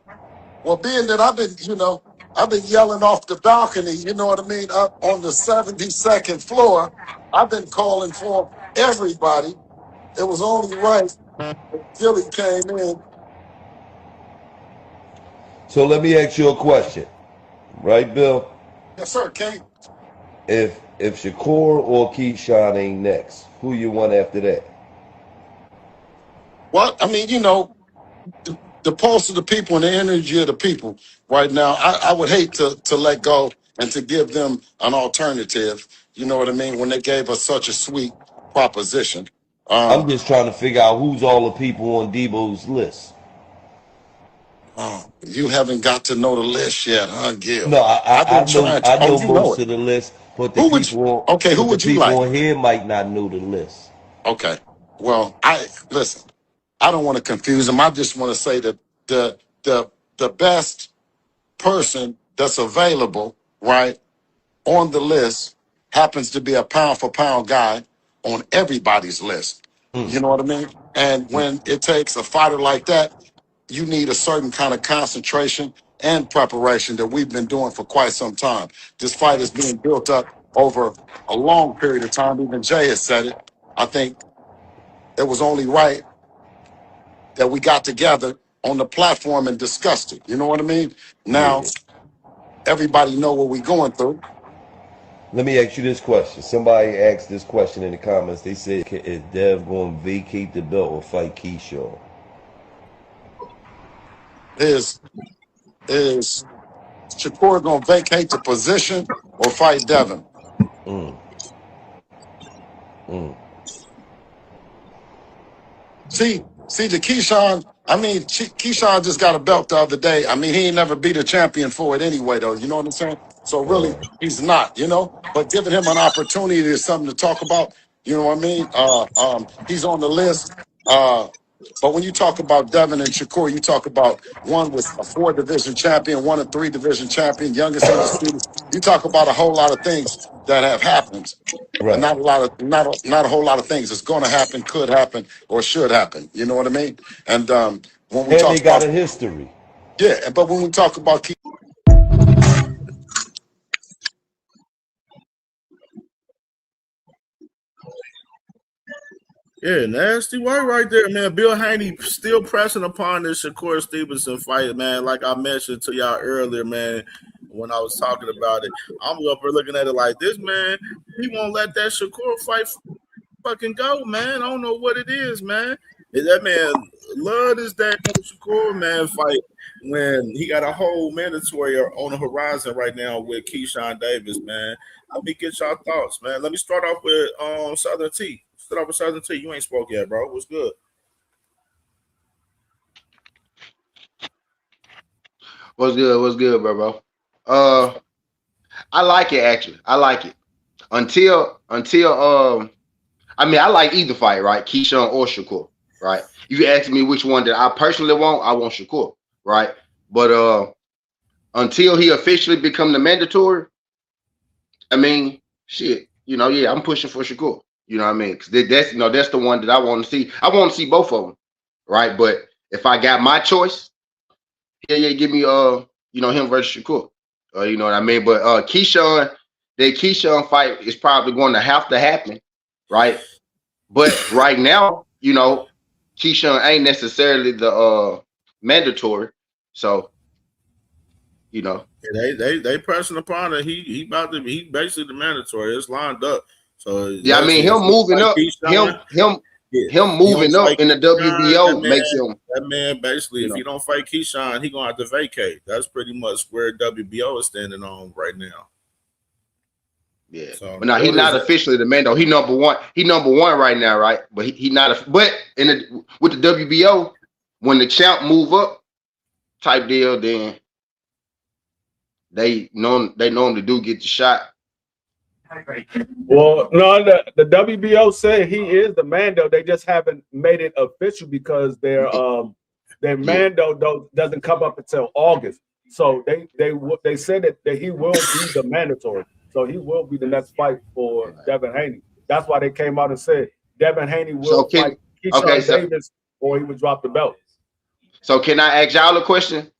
being that I've been yelling off the balcony, you know what I mean, up on the 72nd floor. I've been calling for everybody. It was only right that Gilly came in. So let me ask you a question, right, Bill? Yes, sir, King. If Shakur or Keyshawn ain't next, who you want after that? Well, I mean, the pulse of the people and the energy of the people right now, I would hate to let go and to give them an alternative, you know what I mean, when they gave us such a sweet proposition. I'm just trying to figure out who's all the people on Debo's list. Oh, you haven't got to know the list yet, huh, Gil? No, I know most of the list, but the who people on here might not know the list. Okay. Well, listen. I don't want to confuse them. I just want to say that the best person that's available, right, on the list happens to be a pound for pound guy on everybody's list. You know what I mean? And when it takes a fighter like that, you need a certain kind of concentration and preparation that we've been doing for quite some time. This fight is being built up over a long period of time. Even Jay has said it. I think it was only right that we got together on the platform and discussed it. You know what I mean? Now, everybody know what we're going through. Let me ask you this question. Somebody asked this question in the comments. They said, is Dev going to vacate the belt or fight Keyshawn? Is Shakur going to vacate the position or fight Devin? See, the Keyshawn, Keyshawn just got a belt the other day. I mean, he ain't never beat a champion for it anyway, though. You know what I'm saying? So really, he's not, But giving him an opportunity is something to talk about. You know what I mean? He's on the list. But when you talk about Devin and Shakur, you talk about one was a 4-division champion, one a 3-division champion, youngest undisputed. You talk about a whole lot of things that have happened. Right. And not a whole lot of things that's going to happen, could happen, or should happen. You know what I mean? And when we talk about a history. Yeah, but when we talk about Yeah, nasty work right there, man. Bill Haney still pressing upon this Shakur Stevenson fight, man. Like I mentioned to y'all earlier, man, when I was talking about it. I'm up here looking at it like this, man. He won't let that Shakur fight fucking go, man. I don't know what it is, man. That man love this damn Shakur, man, fight when he got a whole mandatory on the horizon right now with Keyshawn Davis, man. Let me get y'all thoughts, man. Let me start off with Southern T. Start off with Southern T. You ain't spoke yet, bro. What's good? What's good, bro? I like it actually. I like it. Until I like either fight, right? Keyshawn or Shakur, right? You ask me which one that I personally want, I want Shakur, right? But until he officially become the mandatory, shit, I'm pushing for Shakur. You know what I mean? Because that's the one that I want to see. I want to see both of them, right? But if I got my choice, give me him versus Shakur. You know what I mean? But Keyshawn, the Keyshawn fight is probably going to have to happen, right? But right now, Keyshawn ain't necessarily the mandatory, so they pressing upon it. He basically the mandatory. It's lined up. So him moving up, him moving up in the WBO makes him. That man basically, if know. he don't fight Keyshawn, he gonna have to vacate. That's pretty much where WBO is standing on right now. Yeah, so, but now he's not officially the man though. He number one. He number one right now, right? But he not. But with the WBO, when the champ move up, type deal, then they normally do get the shot. Well, no, the WBO said he is the man though. They just haven't made it official because their Mando doesn't come up until August. So they said that he will be the mandatory. So he will be the next fight for Devin Haney. That's why they came out and said Devin Haney will fight Keyshawn Davis or he would drop the belt. So can I ask y'all a question?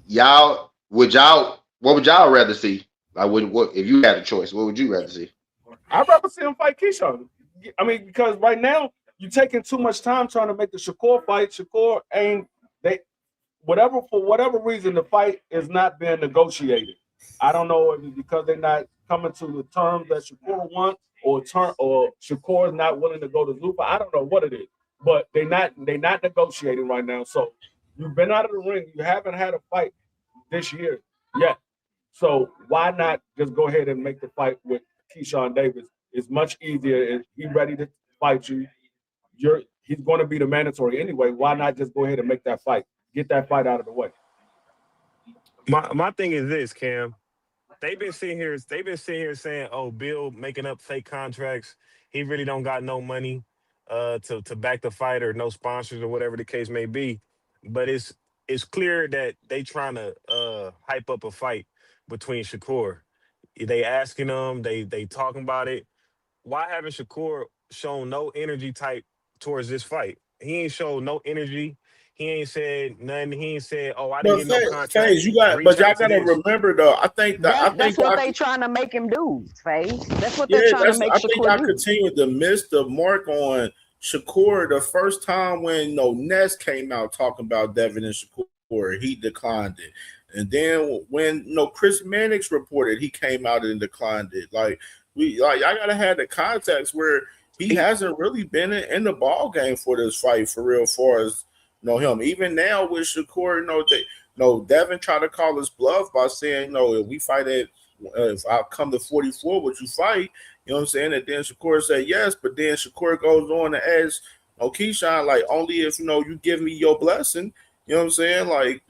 What would y'all rather see? Like, what if you had a choice? What would you rather see? I'd rather see him fight Keyshawn. I mean, because right now you're taking too much time trying to make the Shakur fight. Shakur ain't for whatever reason the fight is not being negotiated. I don't know if it's because they're not coming to the terms that Shakur wants, or Shakur is not willing to go to Zupa. I don't know what it is, but they're not negotiating right now. So you've been out of the ring. You haven't had a fight this year yet. So why not just go ahead and make the fight with Keyshawn Davis? It's much easier. He's ready to fight you. He's going to be the mandatory anyway. Why not just go ahead and make that fight? Get that fight out of the way. My thing is this, Cam. They've been sitting here saying, "Oh, Bill making up fake contracts. He really don't got no money to back the fight or no sponsors or whatever the case may be." But it's clear that they trying to hype up a fight between Shakur. They asking him, they talking about it. Why haven't Shakur shown no energy type towards this fight? He ain't showed no energy. He ain't said nothing. He ain't said, "Oh, I didn't get no contract." But y'all gotta remember though. I think that's what they trying to make him do, Faye. That's what they're trying to make Shakur do. I think I continue to miss the mark on Shakur. The first time when Ness came out talking about Devin and Shakur, he declined it. And then when Chris Mannix reported, he came out and declined it. I gotta have the context where he hasn't really been in the ball game for this fight for real. Far as him, even now with Shakur, Devin tried to call his bluff by saying, if we fight if I come to 44, would you fight? You know what I'm saying? And then Shakur said yes, but then Shakur goes on to ask, Keyshawn, only if you give me your blessing. You know what I'm saying?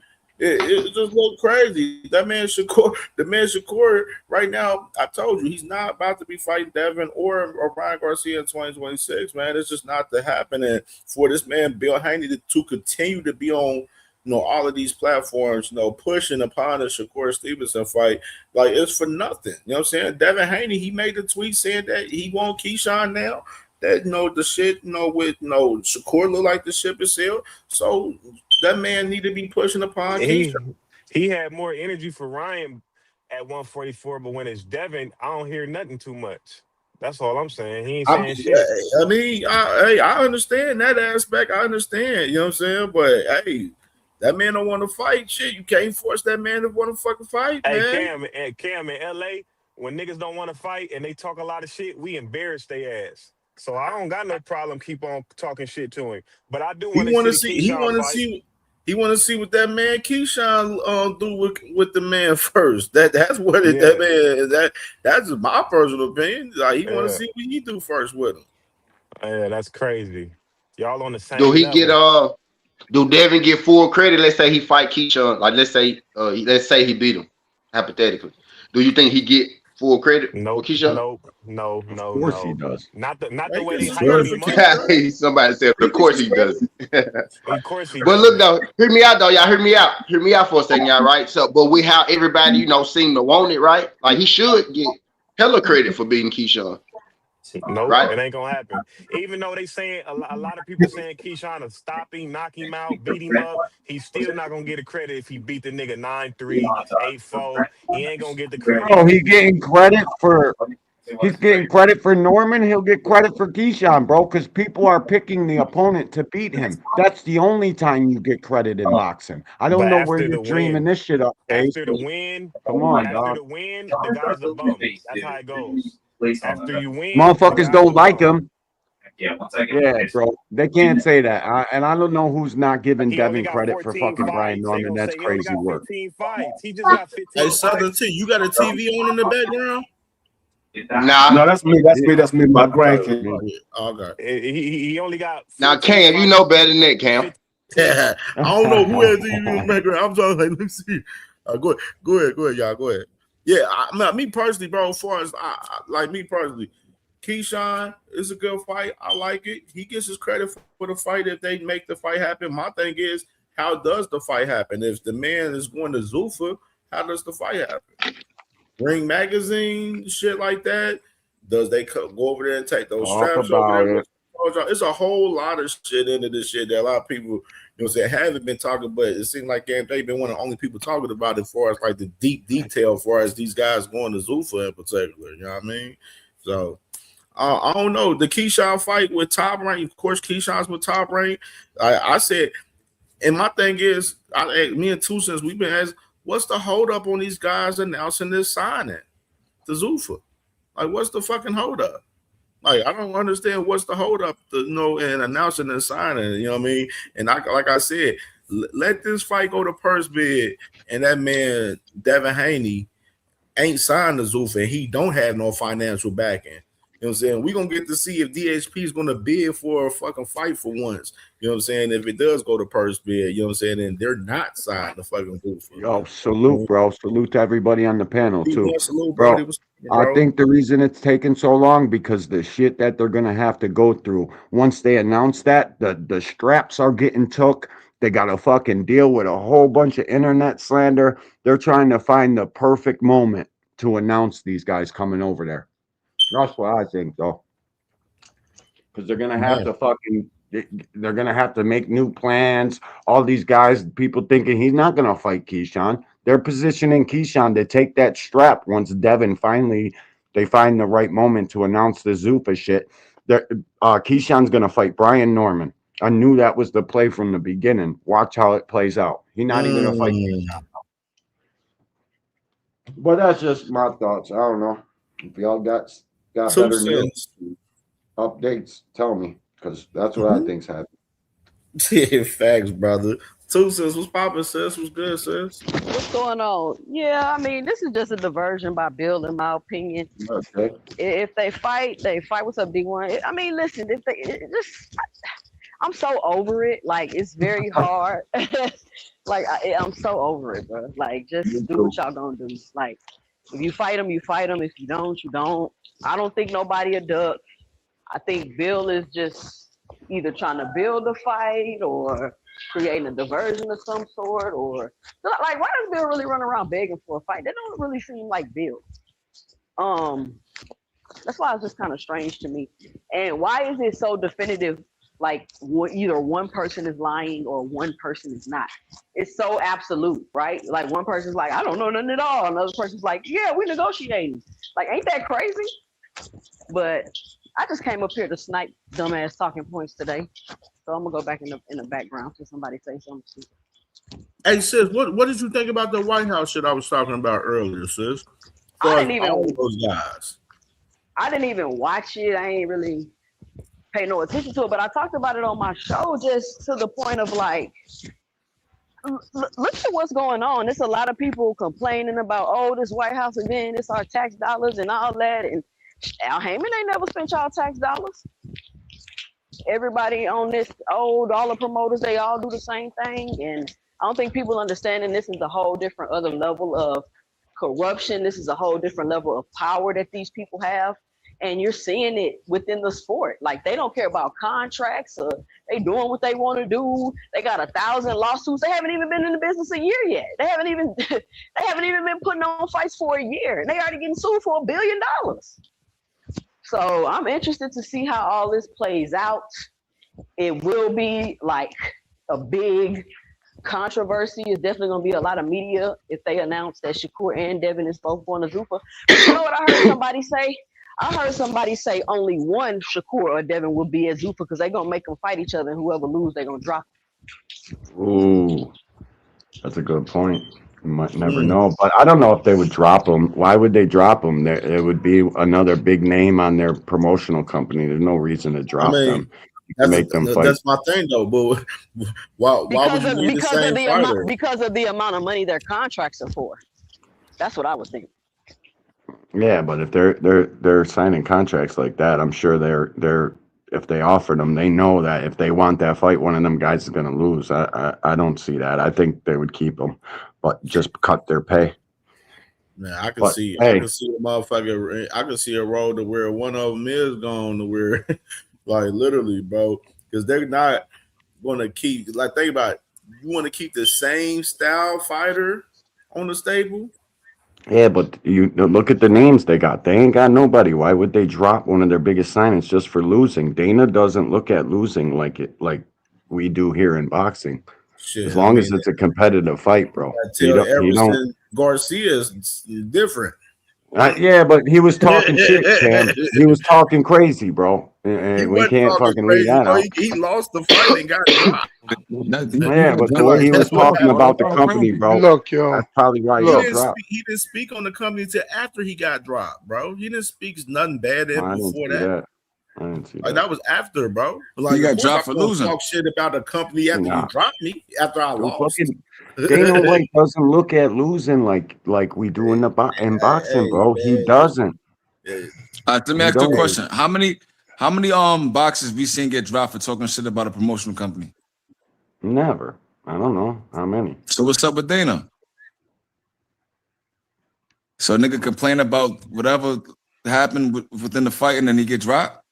It just look crazy. The man Shakur, right now, I told you, he's not about to be fighting Devin or Ryan Garcia in 2026, man. It's just not to happen. And for this man, Bill Haney, to continue to be on, all of these platforms, pushing upon the Shakur Stevenson fight, it's for nothing. You know what I'm saying? Devin Haney, he made a tweet saying that he want Keyshawn now. That the shit, with Shakur look like the ship is sailed. So that man need to be pushing upon Keyshawn. He had more energy for Ryan at 144, but when it's Devin, I don't hear nothing too much. That's all I'm saying. He ain't saying shit. I mean, I understand that aspect. I understand, you know what I'm saying? But hey, that man don't want to fight. Shit, you can't force that man to want to fucking fight, man. Cam in LA, when niggas don't want to fight and they talk a lot of shit, we embarrass their ass. So I don't got no problem keep on talking shit to him. But I do want to see Keyshawn He want to see what that man Keyshawn do with the man first. That's what that's my personal opinion. He want to see what he do first with him. Yeah, that's crazy. Y'all on the same. Do Devin get full credit? Let's say he fight Keyshawn. Let's say he beat him, hypothetically. Do you think he get full credit for Keyshawn? No. Of course he does. Not the way he hype him. Somebody said, of course he does. Of course he does. But look though, hear me out though, y'all. Hear me out for a second, y'all. Right. So, but we how everybody seem to want it, right? He should get hella credit for beating Keyshawn. Nope, right? It ain't gonna happen. Even though they saying a lot of people saying Keyshawn to stop him, knock him out, beat him up, he's still not gonna get a credit if he beat the nigga 9-3, 8-4. He ain't gonna get the credit. Oh, he's getting credit for Norman. He'll get credit for Keyshawn, bro, because people are picking the opponent to beat him. That's the only time you get credit in boxing. I don't know where you're dreaming this shit up. After the win, the guy's a bum. That's how it goes. After you win, motherfuckers don't like him. Yeah, once I get Yeah, bro. They can't say that. And I don't know who's not giving He only Devin got credit for 14 fucking Brian fights. They Norman. gonna That's say he only crazy got work. 15 fights. He just got Hey, 15 Southern fights. T, you got a TV on in the background? Nah. No, that's me. That's me. My grandkid. Okay. He only got Now, 14 Cam, you fights. know better than that, Cam. Yeah, I don't know who has TV in the background. I'm just like, let me see. Go ahead, y'all. Go ahead. Yeah, me personally, bro. As far as like me personally, Keyshawn is a good fight. I like it. He gets his credit for the fight if they make the fight happen. My thing is, how does the fight happen? If the man is going to Zuffa, how does the fight happen? Ring Magazine, shit like that. Does they go over there and take those Talk straps over about there? it. It's a whole lot of shit into this shit that a lot of people, haven't been talking, but it seems like they've been one of the only people talking about it as far as like the deep detail as far as these guys going to Zuffa in particular. You know what I mean? So I don't know. The Keyshawn fight with Top Rank, of course, Keyshawn's with Top Rank. I said, and my thing is, me and Two Cents, we've been asked, what's the hold up on these guys announcing this signing to Zuffa? Like, what's the fucking hold up? Like, I don't understand what's the hold up, in announcing and signing. You know what I mean? And like I said, let this fight go to purse bid, and that man Devin Haney ain't signed to Zuffa, and he don't have no financial backing. You know what I'm saying? We're going to get to see if DHP is going to bid for a fucking fight for once. You know what I'm saying? If it does go to purse bid, you know what I'm saying? And they're not signed to fucking Zuffa. Yo, salute, bro. Salute to everybody on the panel, too. Salute, bro. I bro. think the reason it's taken so long because the shit that they're going to have to go through, once they announce that, the straps are getting took. They got to fucking deal with a whole bunch of internet slander. They're trying to find the perfect moment to announce these guys coming over there. That's what I think, though. Because they're going to have to they're going to have to make new plans. All these guys, people thinking he's not going to fight Keyshawn. They're positioning Keyshawn to take that strap once Devin they find the right moment to announce the Zuffa shit. Keyshawn's going to fight Brian Norman. I knew that was the play from the beginning. Watch how it plays out. He's not even going to fight Keyshawn. But that's just my thoughts. I don't know. If y'all got better news, updates, tell me. Because that's what I think's happening. Yeah, facts, brother. Two Cents, what's poppin', sis? What's good, sis? What's going on? Yeah, I mean, this is just a diversion by Bill, in my opinion. Okay. If they fight. What's up, D1? I mean, listen, I'm so over it. Like, it's very hard. Like, I'm so over it, bro. Like, just do what y'all gonna do. Like, if you fight them, you fight them. If you don't, you don't. I don't think nobody a duck. I think Bill is just either trying to build a fight or creating a diversion of some sort, or like, why does Bill really run around begging for a fight? That don't really seem like Bill. That's why it's just kind of strange to me. And why is it so definitive? Like, either one person is lying or one person is not. It's so absolute, right? Like, one person's like, I don't know nothing at all. Another person's like, yeah, we're negotiating. Like, ain't that crazy? But I just came up here to snipe dumbass talking points today. So I'm gonna go back in the background till somebody say something. Hey, sis, what did you think about the White House shit I was talking about earlier, sis? I didn't even those guys. I didn't even watch it. I ain't really pay no attention to it, but I talked about it on my show just to the point of like, look at what's going on. There's a lot of people complaining about, oh, this White House event, it's our tax dollars and all that. And Al Heyman ain't never spent y'all tax dollars. Everybody on this, all the promoters, they all do the same thing. And I don't think people understanding this is a whole different other level of corruption. This is a whole different level of power that these people have. And you're seeing it within the sport. Like, they don't care about contracts, or they doing what they want to do. They got 1,000 lawsuits. They haven't even been in the business a year yet. They haven't even been putting on fights for a year. And they already getting sued for $1 billion. So I'm interested to see how all this plays out. It will be like a big controversy. It's definitely going to be a lot of media if they announce that Shakur and Devin is both going to Zuffa. But you know what I heard somebody say? I heard somebody say only one Shakur or Devin will be at Zuffa because they're going to make them fight each other, and whoever loses, they're going to drop them. Ooh, that's a good point. You might never know, but I don't know if they would drop him. Why would they drop him? It would be another big name on their promotional company. There's no reason to drop them. Make them fight. That's my thing though. But why would you need the same fighter? Because of the amount of money their contracts are for. That's what I was thinking. Yeah, but if they're signing contracts like that, I'm sure they're if they offered them, they know that if they want that fight, one of them guys is going to lose. I don't see that. I think they would keep them, but just cut their pay. Man, I can see a motherfucker. I can see a road to where one of them is going to where, like literally, bro, because they're not going to keep. Like, think about it. You want to keep the same style fighter on the stable. Yeah, but you look at the names they got. They ain't got nobody. Why would they drop one of their biggest signings just for losing? Dana doesn't look at losing like we do here in boxing. Shit, as long as it's a competitive fight, bro. Garcia is different. Yeah, but he was talking shit, Cam. He was talking crazy, bro. And we can't fucking leave that out. He lost the fight and got dropped. Yeah, but the way he was talking about the company, bro. Look, yo, that's probably why he got dropped. He didn't speak on the company until after he got dropped, bro. He didn't speak nothing bad before that. I didn't see that. That was after, bro. Like, you got dropped for losing. Talk shit about the company after you dropped me. After I lost. Dana White doesn't look at losing like we do in boxing, bro. He doesn't. Let me ask you a question. How many boxers we seen get dropped for talking shit about a promotional company? Never. I don't know how many. So what's up with Dana? So a nigga complain about whatever happened within the fight and then he get dropped?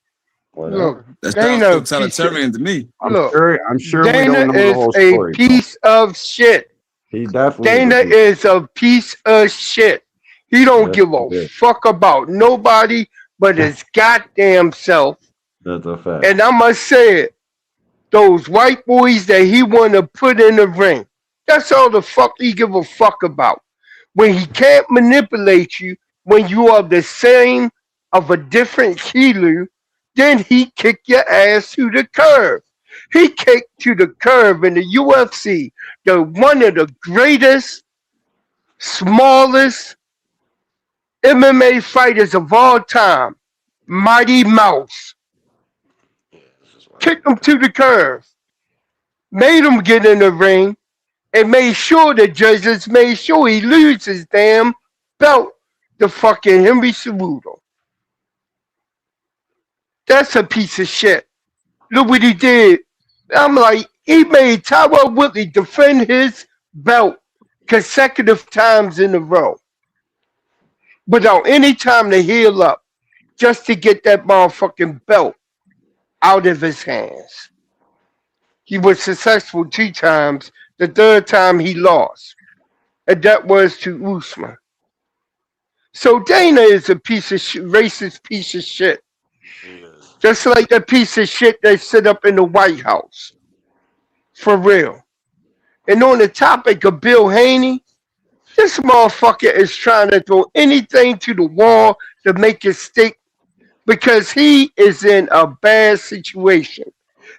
Look, that's Dana totalitarian to me. I'm sure Dana we don't know the whole story. Is a piece of shit. He definitely Dana is a piece of shit. He don't give a fuck about nobody but his goddamn self. That's a fact. And I must say it, those white boys that he want to put in the ring, that's all the fuck he give a fuck about. When he can't manipulate you, when you are the same of a different kilo, then he kick your ass to the curb. He kicked to the curb in the UFC, one of the greatest, smallest MMA fighters of all time, Mighty Mouse. Kicked him to the curb, made him get in the ring, and made sure the judges made sure he loses his damn belt to fucking Henry Cejudo. That's a piece of shit. Look what he did. I'm like, he made Tyrell Woodley defend his belt consecutive times in a row without any time to heal up, just to get that motherfucking belt out of his hands. He was successful 2 times. The 3rd time he lost, and that was to Usman. So Dana is a piece of racist piece of shit. Just like the piece of shit they sit up in the White House. For real. And on the topic of Bill Haney, this motherfucker is trying to throw anything to the wall to make it stick because he is in a bad situation.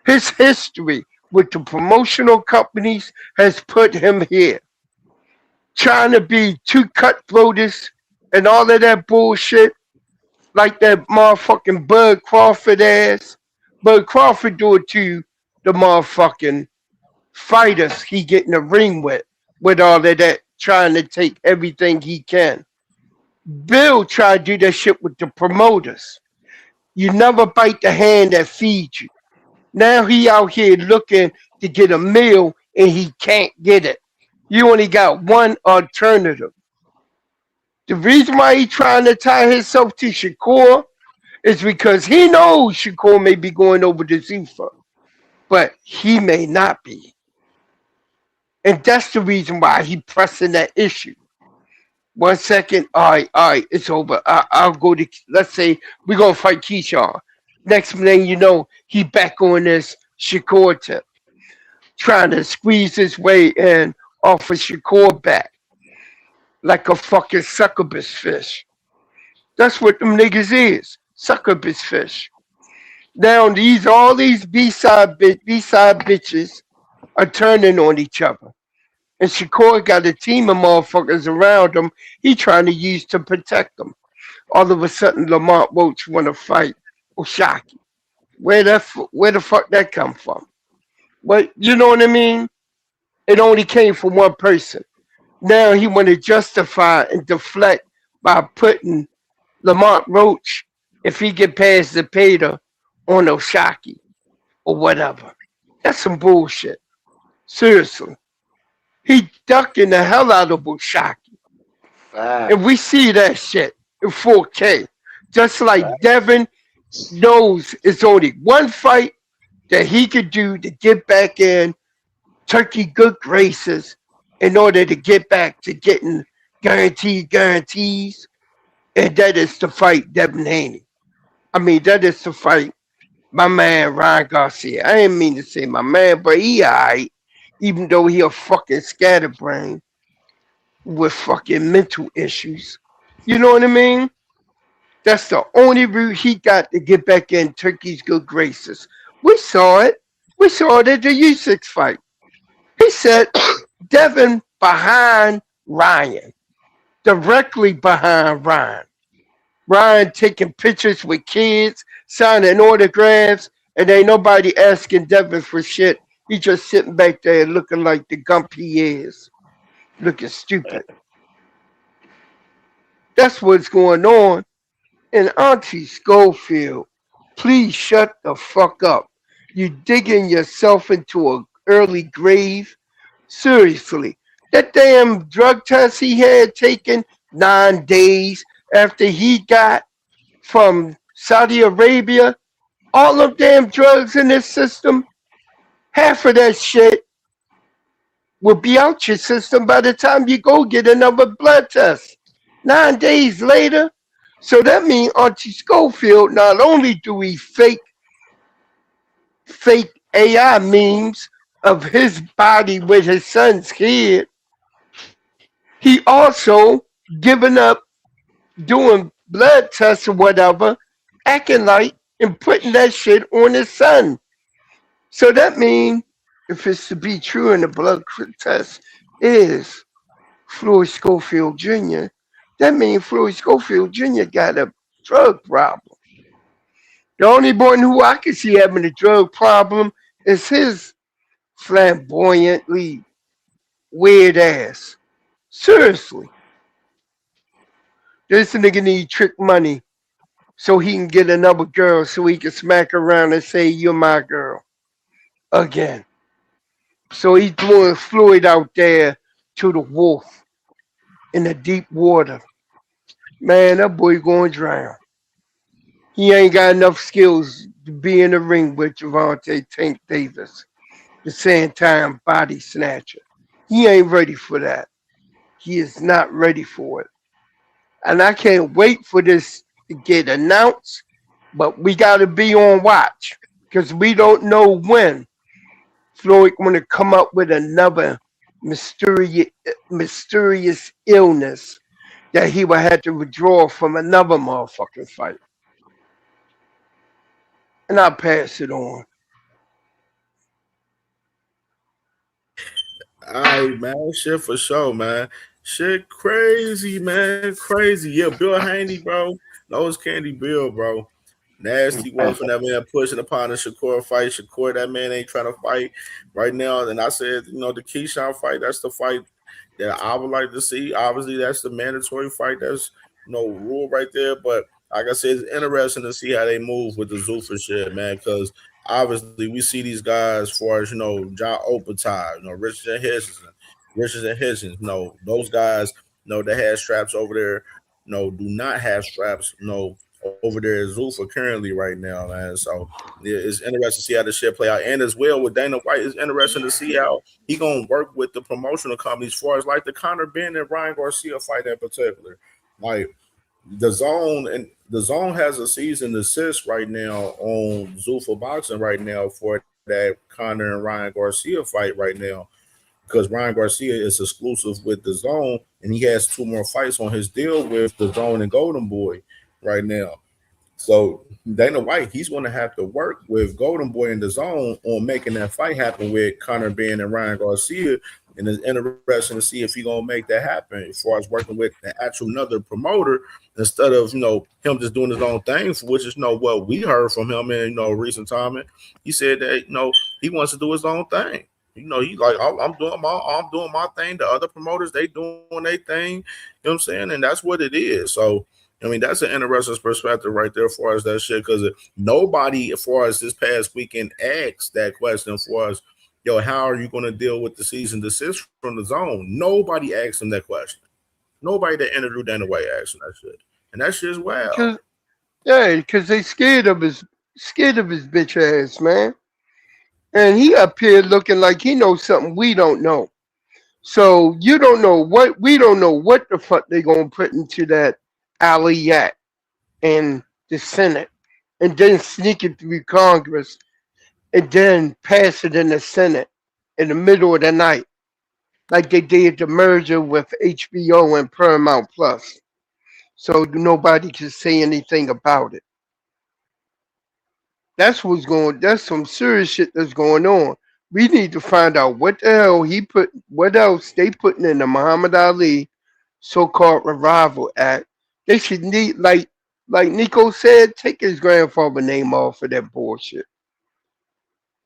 His history with the promotional companies has put him here. Trying to be too cutthroaters and all of that bullshit. Like that motherfucking Bud Crawford ass. Bud Crawford do it to the motherfucking fighters he get in the ring with all of that, trying to take everything he can. Bill tried to do that shit with the promoters. You never bite the hand that feeds you. Now he out here looking to get a meal and he can't get it. You only got one alternative. The reason why he's trying to tie himself to Shakur is because he knows Shakur may be going over to Zuffa, but he may not be. And that's the reason why he's pressing that issue. 1 second, all right, it's over. I'll go to, let's say, we're going to fight Keyshawn. Next thing you know, he back on this Shakur tip, trying to squeeze his way in off of Shakur back. Like a fucking succubus fish. That's what them niggas is. Succubus fish. Now all these B-side bitches are turning on each other. and Shakur got a team of motherfuckers around him he trying to use to protect them. All of a sudden, Lamont Roach want to fight Oshaki. Where the fuck that come from? But you know what I mean? It only came from one person. Now he want to justify and deflect by putting Lamont Roach, if he get past the Pater, on Oshaki or whatever. That's some bullshit. Seriously. He ducking the hell out of Oshaki. And we see that shit in 4K. Just like Devin knows it's only one fight that he could do to get back in Turkey good graces in order to get back to getting guarantees, and that is to fight Devin Haney. I mean, that is to fight my man Ryan Garcia. I didn't mean to say my man, but he alright, even though he a fucking scatterbrain with fucking mental issues. You know what I mean? That's the only route he got to get back in Turkey's good graces. We saw it. We saw it at the U6 fight. He said Devin behind Ryan, directly behind Ryan. Ryan taking pictures with kids, signing autographs, and ain't nobody asking Devin for shit. He just sitting back there looking like the gump he is, looking stupid. That's what's going on. And Auntie Schofield, please shut the fuck up. You digging yourself into an early grave. Seriously, that damn drug test he had taken 9 days after he got from Saudi Arabia, all them damn drugs in this system, half of that shit will be out your system by the time you go get another blood test. 9 days later. So that means Auntie Schofield, not only do we fake AI memes of his body with his son's head, he also giving up doing blood tests or whatever, acting like and putting that shit on his son. So that means if it's to be true and the blood test is Floyd Schofield Jr., that means Floyd Schofield Jr. got a drug problem. The only one who I can see having a drug problem is his flamboyantly weird ass. Seriously. This nigga need trick money so he can get another girl so he can smack around and say, "You're my girl." Again. So he's throwing Floyd out there to the wolf in the deep water. Man, that boy going to drown. He ain't got enough skills to be in the ring with Javante Tank Davis, the same time body snatcher. He ain't ready for that. He is not ready for it. And I can't wait for this to get announced, but we got to be on watch because we don't know when Floyd going to come up with another mysterious illness that he will have to withdraw from another motherfucking fight. And I'll pass it on. All right, man. Shit for sure, man. Shit crazy, man. Crazy. Yeah, Bill Haney, bro. Nose Candy Bill, bro. Nasty one from that man pushing upon the Shakur fight. Shakur, that man ain't trying to fight right now. And I said, the Keyshawn fight, that's the fight that I would like to see. Obviously, that's the mandatory fight. That's no rule right there. But like I said, it's interesting to see how they move with the Zuffa shit, man, because obviously we see these guys as far as, John Opatai, Richard and Hitchens, those guys, that have straps over there, do not have straps, over there at Zuffa currently right now, man. So yeah, it's interesting to see how this shit play out. And as well with Dana White, it's interesting to see how he gonna work with the promotional companies as far as like the Conor Ben and Ryan Garcia fight in particular. Like the zone has a season assist right now on Zuffa Boxing right now for that Conor and Ryan Garcia fight right now. Because Ryan Garcia is exclusive with the Zone, and he has 2 more fights on his deal with the Zone and Golden Boy right now. So Dana White, he's going to have to work with Golden Boy in the zone on making that fight happen with Conor Benn and Ryan Garcia. And it's interesting to see if he's going to make that happen as far as working with the actual another promoter instead of, him just doing his own thing, which is, what we heard from him in, recent time. He said that, he wants to do his own thing. He's like, I'm doing my thing. The other promoters, they doing their thing. You know what I'm saying? And that's what it is. So, that's an interesting perspective right there as far as that shit, because nobody, as far as this past weekend, asked that question as far as, how are you going to deal with the cease and desist from the zone? Nobody asked him that question. Nobody that interviewed Dana White asked him that shit. And that shit's wild. Because they scared of his bitch ass, man. And he up here looking like he knows something we don't know. So we don't know what the fuck they gonna put into that alley act in the Senate, and then sneak it through Congress, and then pass it in the Senate in the middle of the night, like they did the merger with HBO and Paramount Plus, so nobody can say anything about it. That's some serious shit that's going on. We need to find out what the hell what else they putting in the Muhammad Ali so-called revival act. They should need, like Nico said, take his grandfather name off of that bullshit.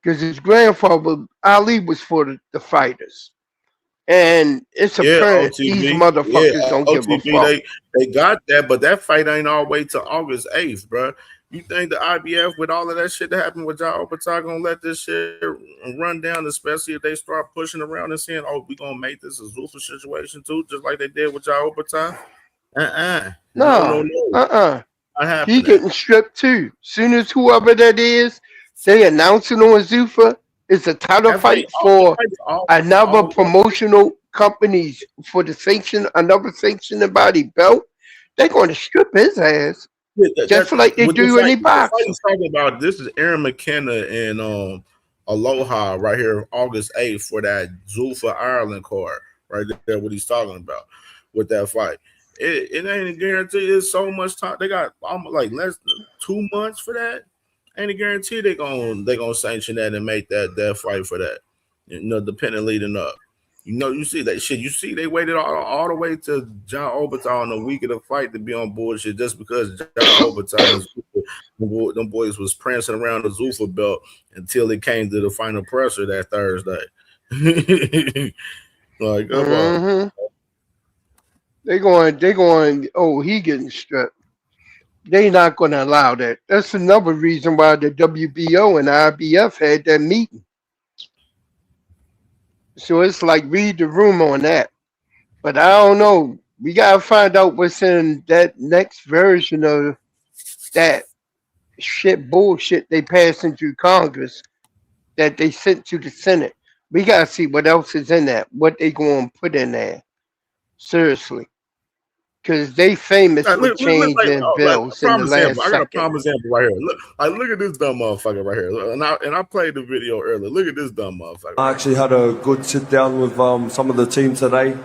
Because his grandfather, Ali, was for the fighters. And it's apparent these motherfuckers don't give a fuck. They got that, but that fight ain't all the way till August 8th, bro. You think the IBF, with all of that shit that happened with y'all, gonna let this shit run down, especially if they start pushing around and saying, "Oh, we gonna make this a Zulfa situation too," just like they did with y'all Obertime? No. He getting stripped too. Soon as whoever that is, they announcing on Zulfa, it's a title fight for another promotional companies for the another sanctioned body belt. They're going to strip his ass. Just like they do any boxing. Talking about this is Aaron McKenna and Aloha right here, August 8th for that Zulfa Ireland card right there. What he's talking about with that fight, it ain't a guarantee. There's so much time. They got almost like less than 2 months for that. Ain't a guarantee they gonna sanction that and make that fight for that. Depending leading up. You see that shit. You see, they waited all the way to John Obertine on the week of the fight to be on bullshit just because John Obertine, them boys was prancing around the Zulfa belt until it came to the final presser that Thursday. Like, They going. Oh, he getting stripped. They not going to allow that. That's another reason why the WBO and IBF had that meeting. So it's like, read the room on that. But I don't know. We got to find out what's in that next version of that bullshit they passing through Congress that they sent to the Senate. We got to see what else is in that, what they going to put in there. Seriously. Because they famous for changing bills in the last second. I got a prime example right here. Look at this dumb motherfucker right here. And I played the video earlier. Look at this dumb motherfucker. I actually had a good sit down with some of the team today.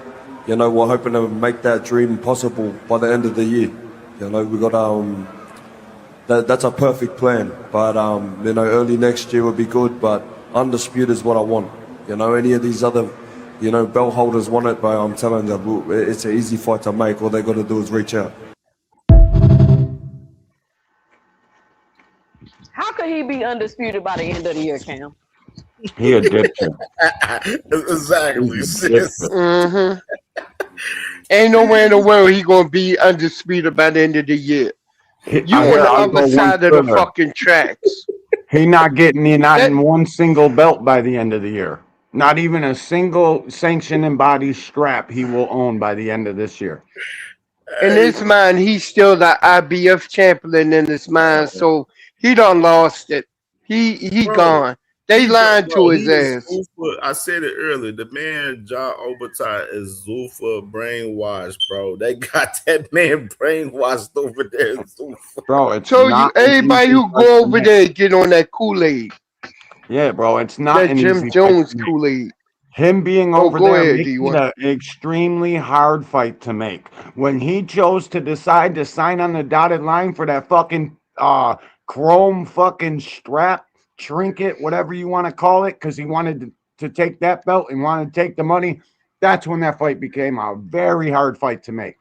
We're hoping to make that dream possible by the end of the year. We got that's a perfect plan. But early next year would be good. But undisputed is what I want. Any of these other belt holders want it, but I'm telling them it's an easy fight to make. All they got to do is reach out. How could he be undisputed by the end of the year, Cam? He addicted. Exactly. Ain't nowhere in the world he gonna be undisputed by the end of the year. You on the other side of the fucking tracks. He not getting in one single belt by the end of the year. Not even a single sanctioning body strap he will own by the end of this year. In his mind, he's still the IBF champion in his mind, so he done lost it. He gone. They lied to his ass. I said it earlier. The man, John Obertine, is Zulfa brainwashed, bro. They got that man brainwashed over there, Zulfa. Bro, it's everybody who go over there get on that Kool-Aid. Yeah, bro, it's not that an Jim easy Jones fight Kool-Aid. Him being over there makes it an extremely hard fight to make. When he chose to decide to sign on the dotted line for that fucking chrome fucking strap, trinket, whatever you want to call it, because he wanted to take that belt and wanted to take the money. That's when that fight became a very hard fight to make.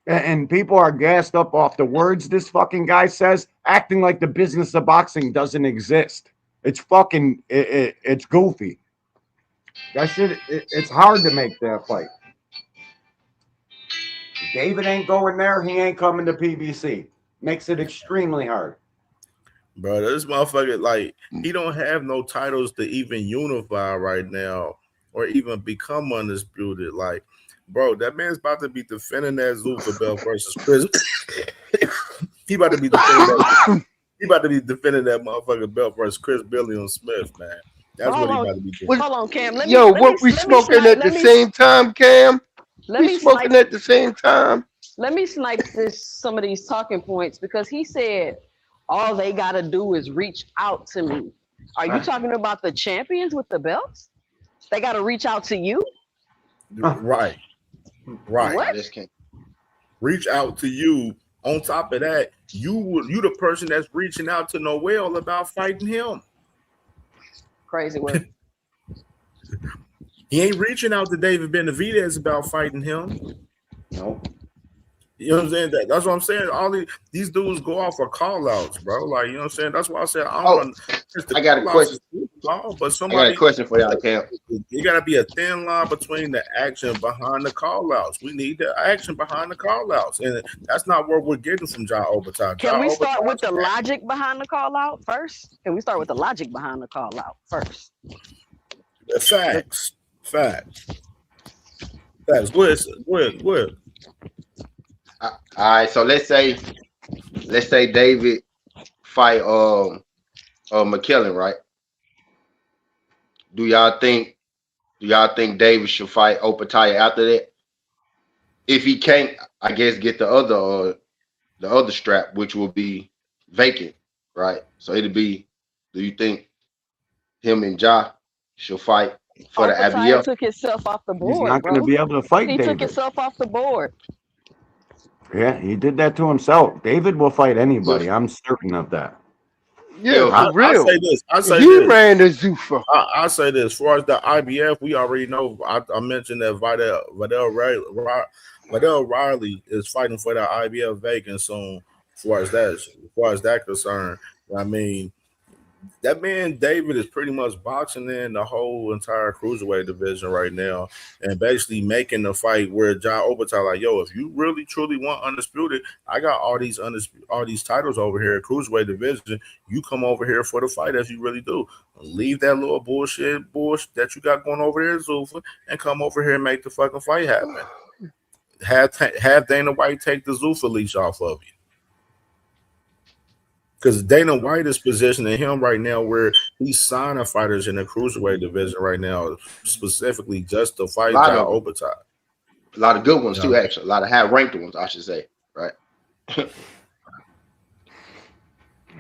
And people are gassed up off the words this fucking guy says, acting like the business of boxing doesn't exist. It's fucking, it's goofy. That shit, it's hard to make that fight. David ain't going there. He ain't coming to PBC. Makes it extremely hard. Bro, this motherfucker, like, he don't have no titles to even unify right now or even become undisputed. Like, bro, that man's about to be defending that Zuffa belt versus Chris. He about to be defending that motherfucking belt versus Chris Billion Smith, man. That's what he about to be doing. Hold on, Cam. We smoking at the same time, Cam? We smoking at the same time? Let me snipe some of these talking points because he said all they got to do is reach out to me. Are you talking about the champions with the belts? They got to reach out to you? Right. What? Reach out to you. On top of that, you the person that's reaching out to Noel about fighting him. Crazy word. He ain't reaching out to David Benavidez about fighting him. No. You know what I'm saying? That's what I'm saying. All these dudes go off for call outs, bro. Like, you know what I'm saying? That's why I said I got a question. But I got a question for y'all, Cam. You gotta be a thin line between the action behind the call outs. We need the action behind the call outs. And that's not what we're getting from Ja Obertai. Can we start with the logic behind the call out first? Can we start with the logic behind the call out first? Facts. Go ahead. All right, so let's say David fight McKellen, right? Do y'all think David should fight Obertai after that? If he can't, I guess get the other strap, which will be vacant, right? So it'll be. Do you think him and Ja should fight for the Obertai IBF? took himself off the board. He's not going to be able to fight He David. took himself off the board. Yeah, he did that to himself. David will fight anybody. I'm certain of that. Yeah, for real. I say he this. ran the Zuffa. I say this. As far as the IBF, we already know. I mentioned that Vidal Riley is fighting for the IBF vacant soon. As far as that concerned, I mean, that man David is pretty much boxing in the whole entire cruiserweight division right now, and basically making the fight where Ja Obertai like, yo, if you really truly want undisputed, I got all these titles over here at cruiserweight division. You come over here for the fight if you really do. Leave that little bullshit that you got going over there, Zuffa, and come over here and make the fucking fight happen. Have Dana White take the Zuffa leash off of you. Because Dana White is positioning him right now where he's signing fighters in the cruiserweight division right now, specifically just to fight Ja Obertai. A lot of good ones too, actually. A lot of high-ranked ones, I should say. Right?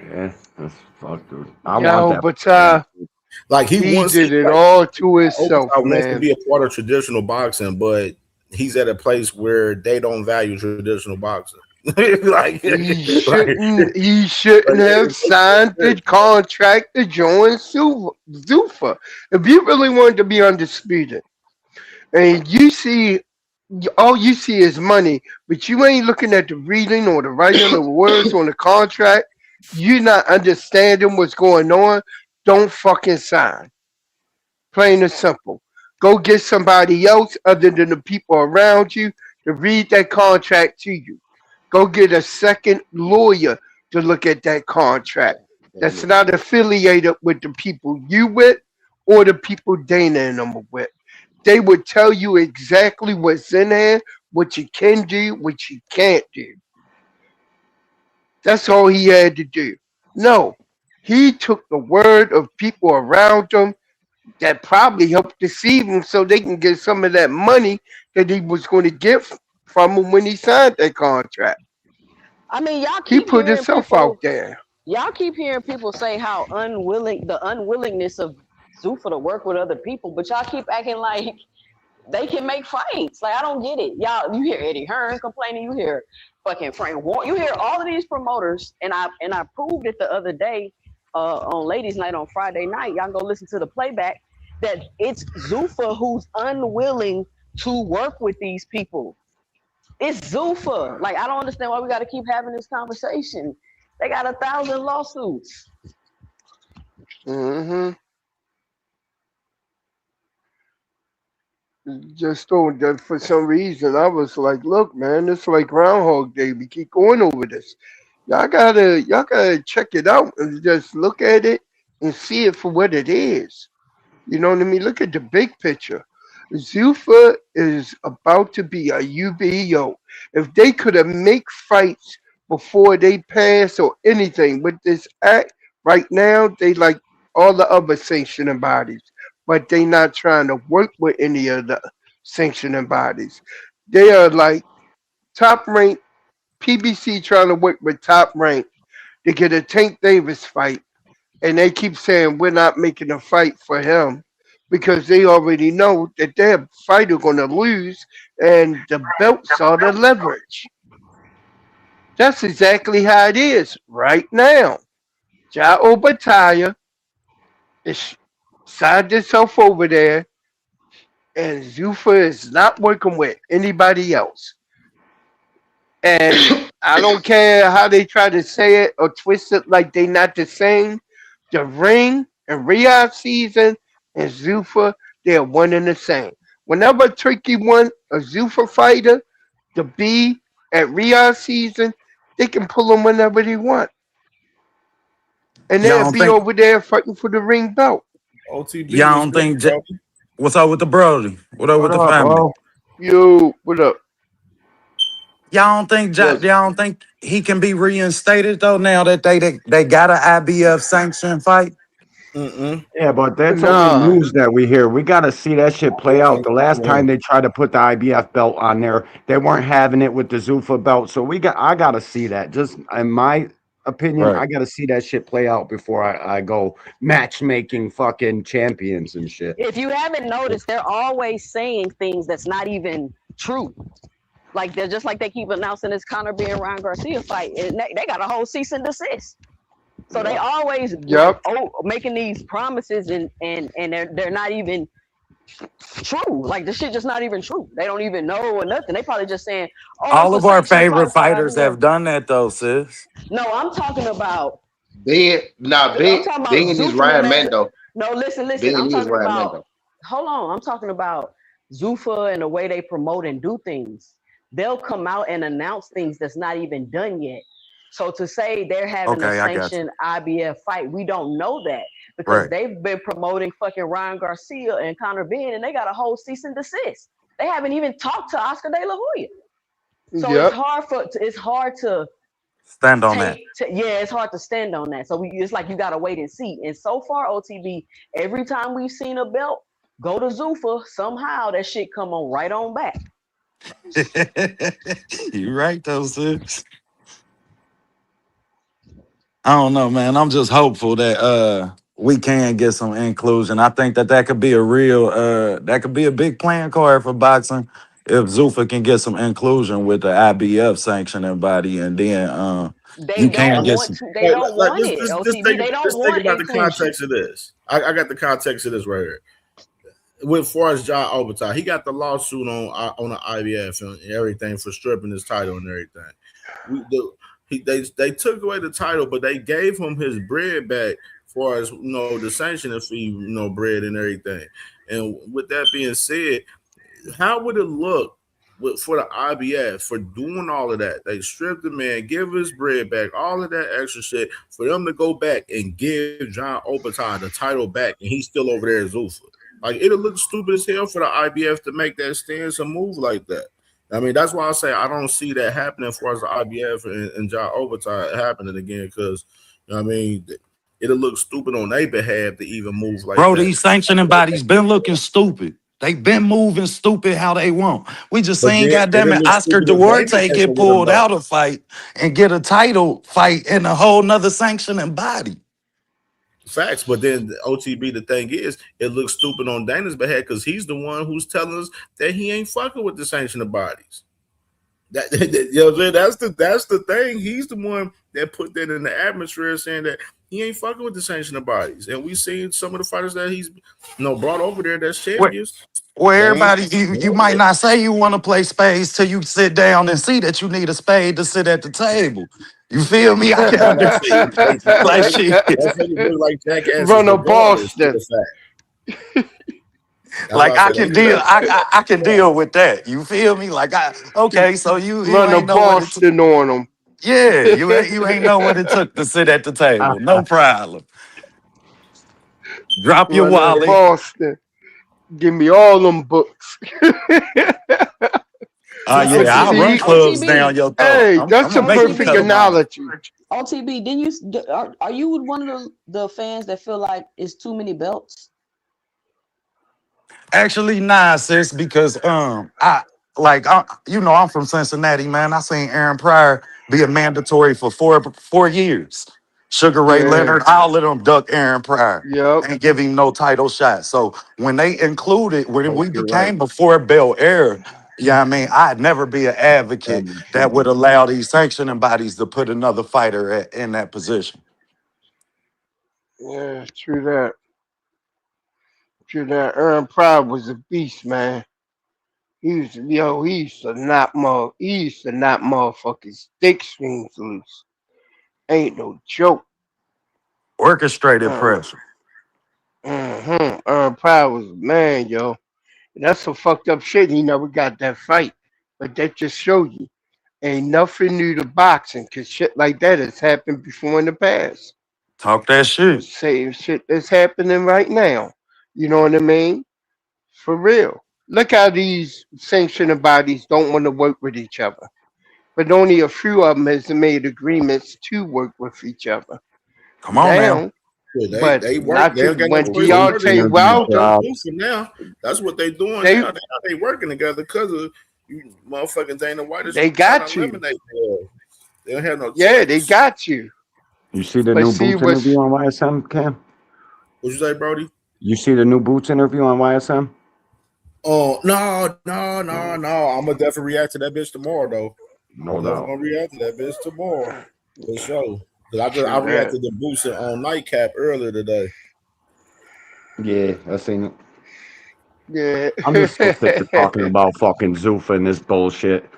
Yeah, that's fucked, dude. But like he did it all to himself, Obertai man. wants to be a part of traditional boxing, but he's at a place where they don't value traditional boxing. He shouldn't have signed the contract to join Zuffa. If you really wanted to be undisputed, and all you see is money, but you ain't looking at the reading or the writing of the words on the contract, you're not understanding what's going on, don't fucking sign. Plain and simple. Go get somebody else other than the people around you to read that contract to you. Go get a second lawyer to look at that contract that's not affiliated with the people you with or the people Dana and them are with. They would tell you exactly what's in there, what you can do, what you can't do. That's all he had to do. No, he took the word of people around him that probably helped deceive him so they can get some of that money that he was going to get from him when he signed that contract. I mean, y'all He keep put hearing himself people, out there. Y'all keep hearing people say how the unwillingness of Zuffa to work with other people, but y'all keep acting like They can make fights. Like, I don't get it. Y'all, you hear Eddie Hearn complaining, you hear fucking Frank Warren, you hear all of these promoters, and I proved it the other day on Ladies Night on Friday night. Y'all go listen to the playback, that it's Zuffa who's unwilling to work with these people. It's Zuffa. Like, I don't understand why we got to keep having this conversation. They got 1,000 lawsuits. Mm-hmm. Just don't that for some reason I was like, look, man, it's like Groundhog Day. We keep going over this. Y'all gotta check it out and just look at it and see it for what it is. You know what I mean? Look at the big picture. Zuffa is about to be a UBO. If they could have make fights before they pass or anything with this act right now, they like all the other sanctioning bodies, but they not trying to work with any of the sanctioning bodies. They are like top ranked PBC trying to work with top rank to get a Tank Davis fight, and they keep saying we're not making a fight for him because they already know that their fighter gonna lose, and the belts are the leverage. That's exactly how it is right now. Ja Obataia is signed himself over there, and Zuffa is not working with anybody else. And I don't care how they try to say it or twist it like they not the same. The ring and Riyadh season and Zuffa, they're one and the same. Whenever Turkey won a Zuffa fighter to be at Riyadh season, they can pull him whenever they want. And Y'all they'll don't be think over there fighting for the ring belt. OTB y'all was don't good, think bro. what's up with the Brody? What up with What the up, family? bro? Yo, what up? Y'all don't think he can be reinstated though now that they got an IBF sanction fight? Mm-mm. Yeah, but that's only Nah. news that we hear. We got to see that shit play out. The last Yeah. time they tried to put the IBF belt on there, they weren't having it with the Zuffa belt. So I got to see that. Just in my opinion, Right. I got to see that shit play out before I go matchmaking fucking champions and shit. If you haven't noticed, they're always saying things that's not even true. Like, they're just like they keep announcing this Conor being Ryan Garcia fight, and they got a whole cease and desist. So they always like making these promises, and they're not even true. Like, the shit just not even true. They don't even know or nothing. They probably just saying, "Oh, All it's of a our sanction favorite fight for fighters IBF." have done that though, sis. No, I'm talking about Ben, nah, I'm talking about Ben is Zuffa Ryan and Mando. no, listen. Ben I'm is talking Ryan about. Mando. Hold on. I'm talking about Zuffa and the way they promote and do things. They'll come out and announce things that's not even done yet. So to say they're having a Okay, I got you. sanctioned IBF fight, we don't know that because Right. they've been promoting fucking Ryan Garcia and Conor Ben, and they got a whole cease and desist. They haven't even talked to Oscar De La Hoya. So Yep. it's hard to Stand on that. it's hard to stand on that. So it's like you gotta wait and see. And so far, OTB, every time we've seen a belt go to Zuffa, somehow that shit come on right on back. You right though, sis. I don't know, man. I'm just hopeful that we can get some inclusion. I think that could be a real that could be a big playing card for boxing if Zuffa can get some inclusion with the IBF sanctioning body, and then They you don't can get want some. to. They don't want it. OTB. They don't Just think want about the inclusion. context of this. I got the context of this right here. With far as Ja Obataia, he got the lawsuit on the IBF and everything for stripping his title and everything. They took away the title, but they gave him his bread back, far as the sanctioning fee, bread and everything. And with that being said, how would it look for the IBF for doing all of that? They stripped the man, give his bread back, all of that extra shit for them to go back and give John Obataia the title back, and he's still over there as Zuffa. Like, it'll look stupid as hell for the IBF to make that stance and move like that. I mean, that's why I say I don't see that happening as far as the IBF and John Obataia happening again, because it'll look stupid on their behalf to even move like Bro, that. these sanctioning bodies been looking stupid. They been moving stupid how they want. We just But saying, then goddamn it'll it, look Oscar stupid if they Duarte can take get away the pulled belt. out of fight and get a title fight in a whole nother sanctioning body. Facts, but then the OTB, the thing is, it looks stupid on Dana's behalf because he's the one who's telling us that he ain't fucking with the sanctioned bodies. That you know what I'm saying? That's the thing. He's the one that put that in the atmosphere, saying that he ain't fucking with the sanctioned bodies. And we seen some of the fighters that he's brought over there that's champions. Where everybody, you might not say you want to play spades till you sit down and see that you need a spade to sit at the table. You feel me? I can understand. Like shit. Like jackasses Run a Boston. Like I can deal. I can deal with that. You feel me? Like okay. So you run a ain't know Boston on them. Yeah, you ain't know what it took to sit at the table. No problem. Drop your wallet. Boston. Give me all them books. Yeah, I'll run clubs down your throat. Hey, that's a perfect analogy. OTB, are you one of the fans that feel like it's too many belts? Actually, nah, sis, because I'm from Cincinnati, man. I seen Aaron Pryor be a mandatory for four years. Sugar Ray Leonard, all of them duck Aaron Pryor and give him no title shot. So when they included, when we became a four-belt era, I mean, I'd never be an advocate that would allow these sanctioning bodies to put another fighter in that position. Yeah, true that. Aaron Pryor was a beast, man. He used to knock motherfuckers dick strings loose. Ain't no joke. Orchestrated pressure. Aaron Pryor was a man, yo. That's some fucked up shit. He never got that fight. But that just show you ain't nothing new to boxing, cause shit like that has happened before in the past. Talk that shit. Same shit that's happening right now. You know what I mean? For real. Look how these sanctioning bodies don't want to work with each other. But only a few of them has made agreements to work with each other. Come on now. They work. They got when Deontay Wilder now. That's what they doing now. They working together because of you motherfucking Dana White. They got you. They don't have no. Yeah, they got you. You see the new Boots interview on YSM, Cam? What'd you say, Brody? You see the new Boots interview on YSM? Oh no! I'm gonna definitely react to that bitch tomorrow, though. I'm gonna react to that bitch tomorrow for sure. I reacted to Boots on Nightcap earlier today. Yeah, I seen it. Yeah, I'm just so sick of talking about fucking Zuffa and this bullshit.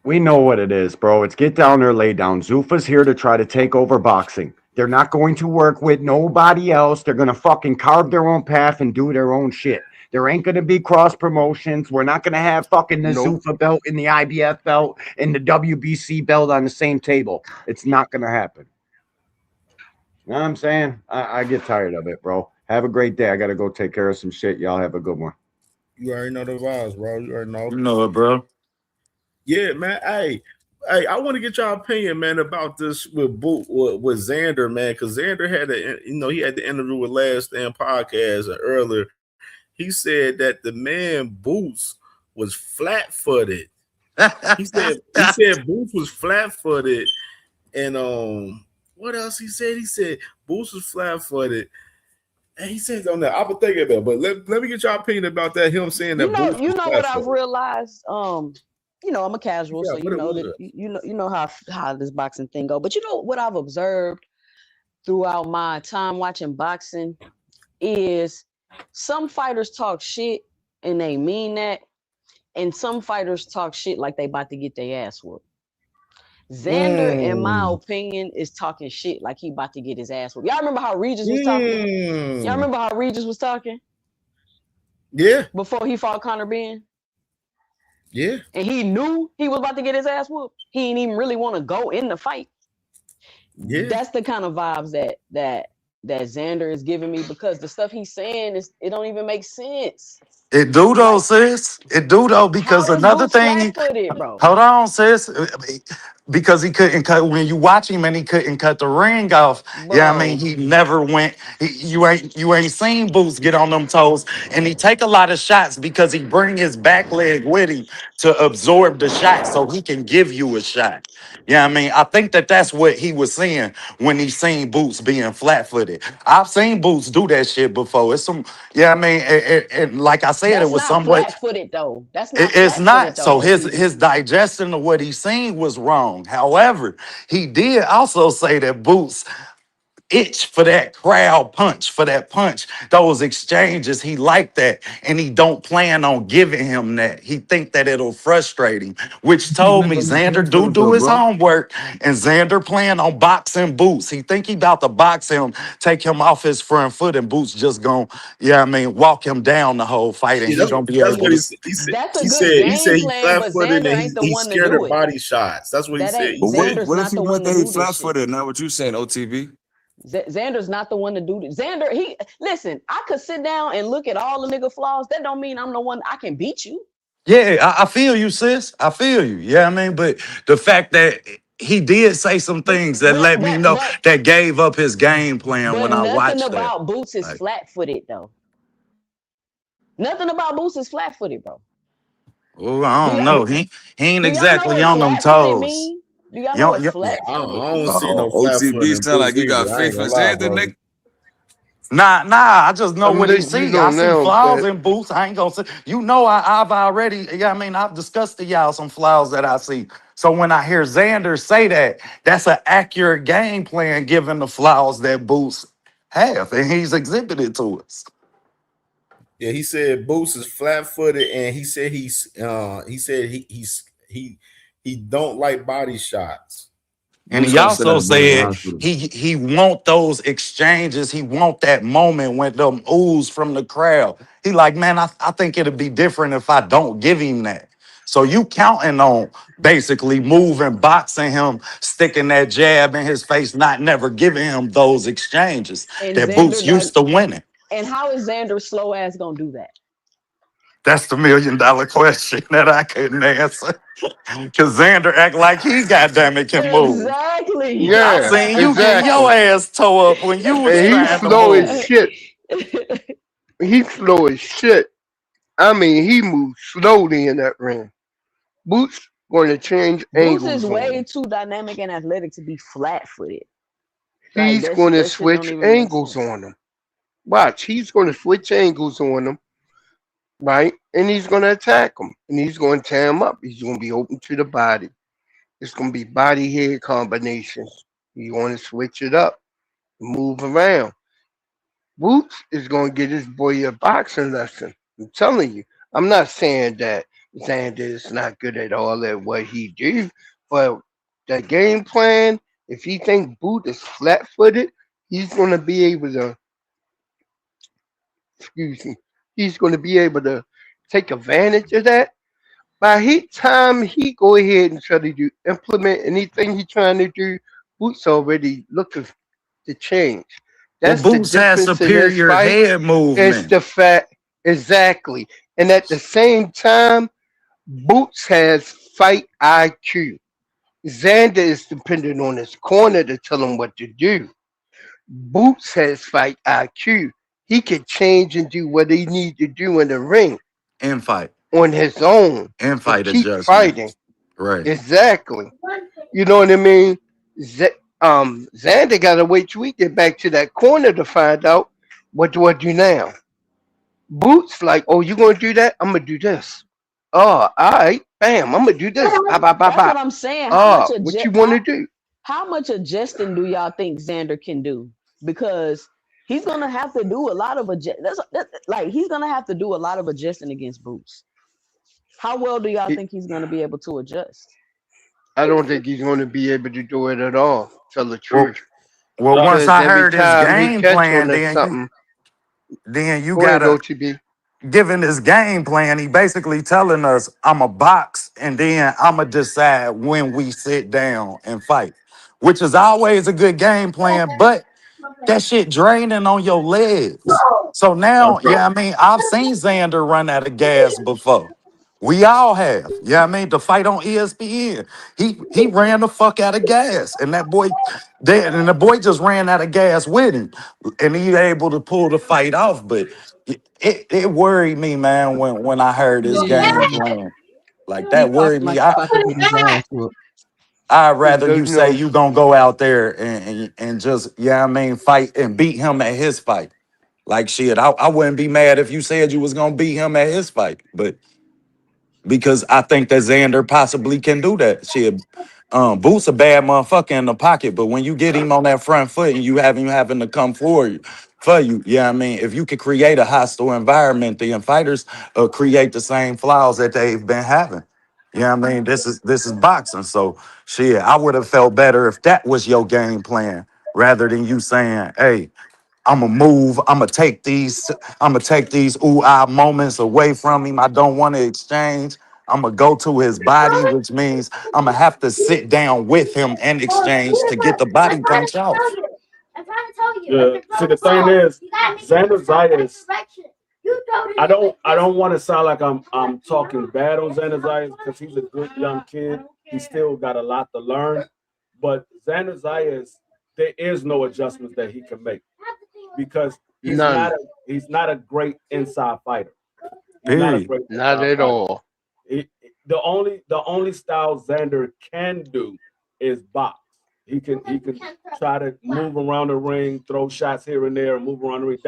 We know what it is, bro. It's get down or lay down. Zuffa's here to try to take over boxing. They're not going to work with nobody else. They're going to fucking carve their own path and do their own shit. There ain't going to be cross promotions. We're not going to have fucking the Zuffa belt and the IBF belt and the WBC belt on the same table. It's not going to happen. You know what I'm saying? I get tired of it, bro. Have a great day. I got to go take care of some shit. Y'all have a good one. You already know the vibes, bro. You already know. You know it, bro. Yeah, man. Hey, I want to get your opinion, man, about this with Xander, man, because Xander had he had the interview with Last Stand Podcast earlier. He said that the man Boots was flat-footed. He said Boots was flat-footed, and what else he said? He said Boots was flat-footed. And he says on that, I've been thinking about it, but let me get your opinion about that. Him saying that you know what I've realized. I'm a casual, so you know how this boxing thing go. But you know what I've observed throughout my time watching boxing is some fighters talk shit and they mean that, and some fighters talk shit like they about to get their ass whooped. Xander, in my opinion, is talking shit like he about to get his ass whooped. Y'all remember how Regis was talking? Y'all remember how Regis was talking? Yeah. Before he fought Conor Ben? Yeah. And he knew he was about to get his ass whooped. He didn't even really want to go in the fight. Yeah. That's the kind of vibes that Xander is giving me, because the stuff he's saying it don't even make sense. It do though, Like, sis. It do though, because how is another Boots thing. flat-footed, bro? Hold on, sis. Because he couldn't cut when you watch him and he couldn't cut the ring off. Yeah, I mean Bro, he never went. You ain't seen Boots get on them toes, and he take a lot of shots because he bring his back leg with him to absorb the shot, so he can give you a shot. Yeah, I mean I think that's what he was saying when he seen Boots being flat footed. I've seen Boots do that shit before. It's some. Yeah, I mean, and like I said, it that's was not somewhat. flat-footed though. That's not It's flat-footed not. though, So his OTB. his digestion of what he seen was wrong. However, he did also say that Boots itch for that crowd punch, for that punch, those exchanges. He liked that, and he don't plan on giving him that. He think that it'll frustrate him, which told me Xander do his homework, and Xander plan on boxing Boots. He think he about to box him, take him off his front foot, and Boots just gonna, yeah, I mean, walk him down the whole fight, and Yeah, he gonna be that's able what he to. said. He said That's a he good said he said game he plan, flat but footed Xander and ain't the he's one to scared do of it. body shots. That's what he That said. ain't But Xander's what if not he the went one to there, he do this flat shit. footed? Not what you saying, OTB? Xander's not the one to do this. Xander, he listen. I could sit down and look at all the nigga flaws. That don't mean I'm the one. I can beat you. Yeah, I feel you, sis. I feel you. Yeah, I mean, but the fact that he did say some But things that but let me but know but that gave up his game plan but when I nothing watched that. about Boots is Like, flat-footed though. Nothing about Boots is flat-footed, bro. oh, I Do don't y'all know. do, He ain't do y'all know exactly what on them flat-footed toes. mean? Do y'all You know know, what Yeah, flat-footed I don't mean? see no flat footing OTB in sound boots like you got either. I ain't faith gonna in lie, Xander, bro. nigga. nah. I just know I'm what he letting you see. know I see now flaws that in Boots. I ain't gonna say. You know, I've already. Yeah, I mean, I've discussed to y'all some flaws that I see. So when I hear Xander say that, that's an accurate game plan given the flaws that Boots have, and he's exhibited to us. Yeah, he said Boots is flat footed, and he said he don't like body shots. And Boots he gonna send also that boy to the said hospital. he want those exchanges. He want that moment when them ooze from the crowd. He like, man, I think it'd be different if I don't give him that. So you counting on basically moving, boxing him, sticking that jab in his face, not never giving him those exchanges And that Boots Xander not. used to winning. And how is Xander slow ass gonna do that? That's the $1 million question that I couldn't answer. Cause Xander act like he goddamn it can move. Exactly. I yeah, seen you getting your exactly. ass toe up when you was And he's trying to slow as move. shit. He's slow as shit. I mean, he moves slowly in that ring. Boots going to change Boots is angles on way him. too dynamic and athletic to be flat-footed. Like He's going to that shit don't switch even make angles sense. on him. Watch, he's going to switch angles on him, right? And he's going to attack him. And he's going to tear him up. He's going to be open to the body. It's going to be body head combinations. You want to switch it up, move around. Boots is going to get his boy a boxing lesson. I'm telling you. I'm not saying that Xander is not good at all at what he do, but the game plan, if he think Boot is flat footed, he's going to be able to, excuse me, he's going to be able to take advantage of that. By his time he go ahead and try to do implement anything he trying to do, Boots already looking to change. Well, That's the Boots has difference in his superior fight. head It's movement. the fact exactly. And at the same time, Boots has fight IQ. Xander is dependent on his corner to tell him what to do. Boots has fight IQ. He can change and do what he need to do in the ring Infight. on his own and Infight keep fighting. adjustments. Right. Exactly. You know what I mean? Xander got to wait till we get back to that corner to find out what do I do now. Boots like, oh, you gonna do that? I'm gonna do this. Oh, all right, bam, I'm gonna do this. Bye, bye, bye, That's bye. what I'm saying. Oh, what you wanna do? How much adjusting do y'all think Xander can do? Because he's gonna have to do a lot of like he's gonna have to do a lot of adjusting against Boots. How well do y'all think he's gonna be able to adjust? I don't think he's gonna be able to do it at all. Tell the Well, truth, once because I every heard his time he game catch on plan, to something, then you go ahead, gotta OTB. given his game plan, he basically telling us I'm a box and then I'ma decide when we sit down and fight. Which is always a good game plan, but that shit draining on your legs. So now, yeah, I mean, I've seen Xander run out of gas before. We all have. Yeah, I mean, the fight on ESPN, he ran the fuck out of gas, and that boy, the boy just ran out of gas with him, and he able to pull the fight off. But it worried me, man, when I heard his game plan. Like He that talking worried like me. he about to get his ass whooped. I'd rather you There's say no you gonna go out there and just, yeah, I mean, fight and beat him at his fight. Like shit, I wouldn't be mad if you said you was gonna beat him at his fight, but because I think that Xander possibly can do that. Shit, Boots a bad motherfucker in the pocket, but when you get him on that front foot and you have him having to come for you, yeah, I mean, if you could create a hostile environment, then fighters create the same flaws that they've been having. Yeah, I mean, this is boxing, so shit, I would have felt better if that was your game plan rather than you saying, "Hey, I'ma move. I'ma take these ooh ah moments away from him. I don't want to exchange. I'ma go to his body, which means I'ma have to sit down with him and exchange to get the body punch off." Yeah. See, the thing is, Xander Zayas. I don't want to sound like I'm talking bad on Xander Zayas because he's a good young kid. He still got a lot to learn. But Xander Zayas, there is no adjustments that he can make because none. he's not a great inside fighter. He's not a Period. great Not inside at fighter. all. The only style Xander can do is box. He can try to move around the ring, throw shots here and there, move around the ring.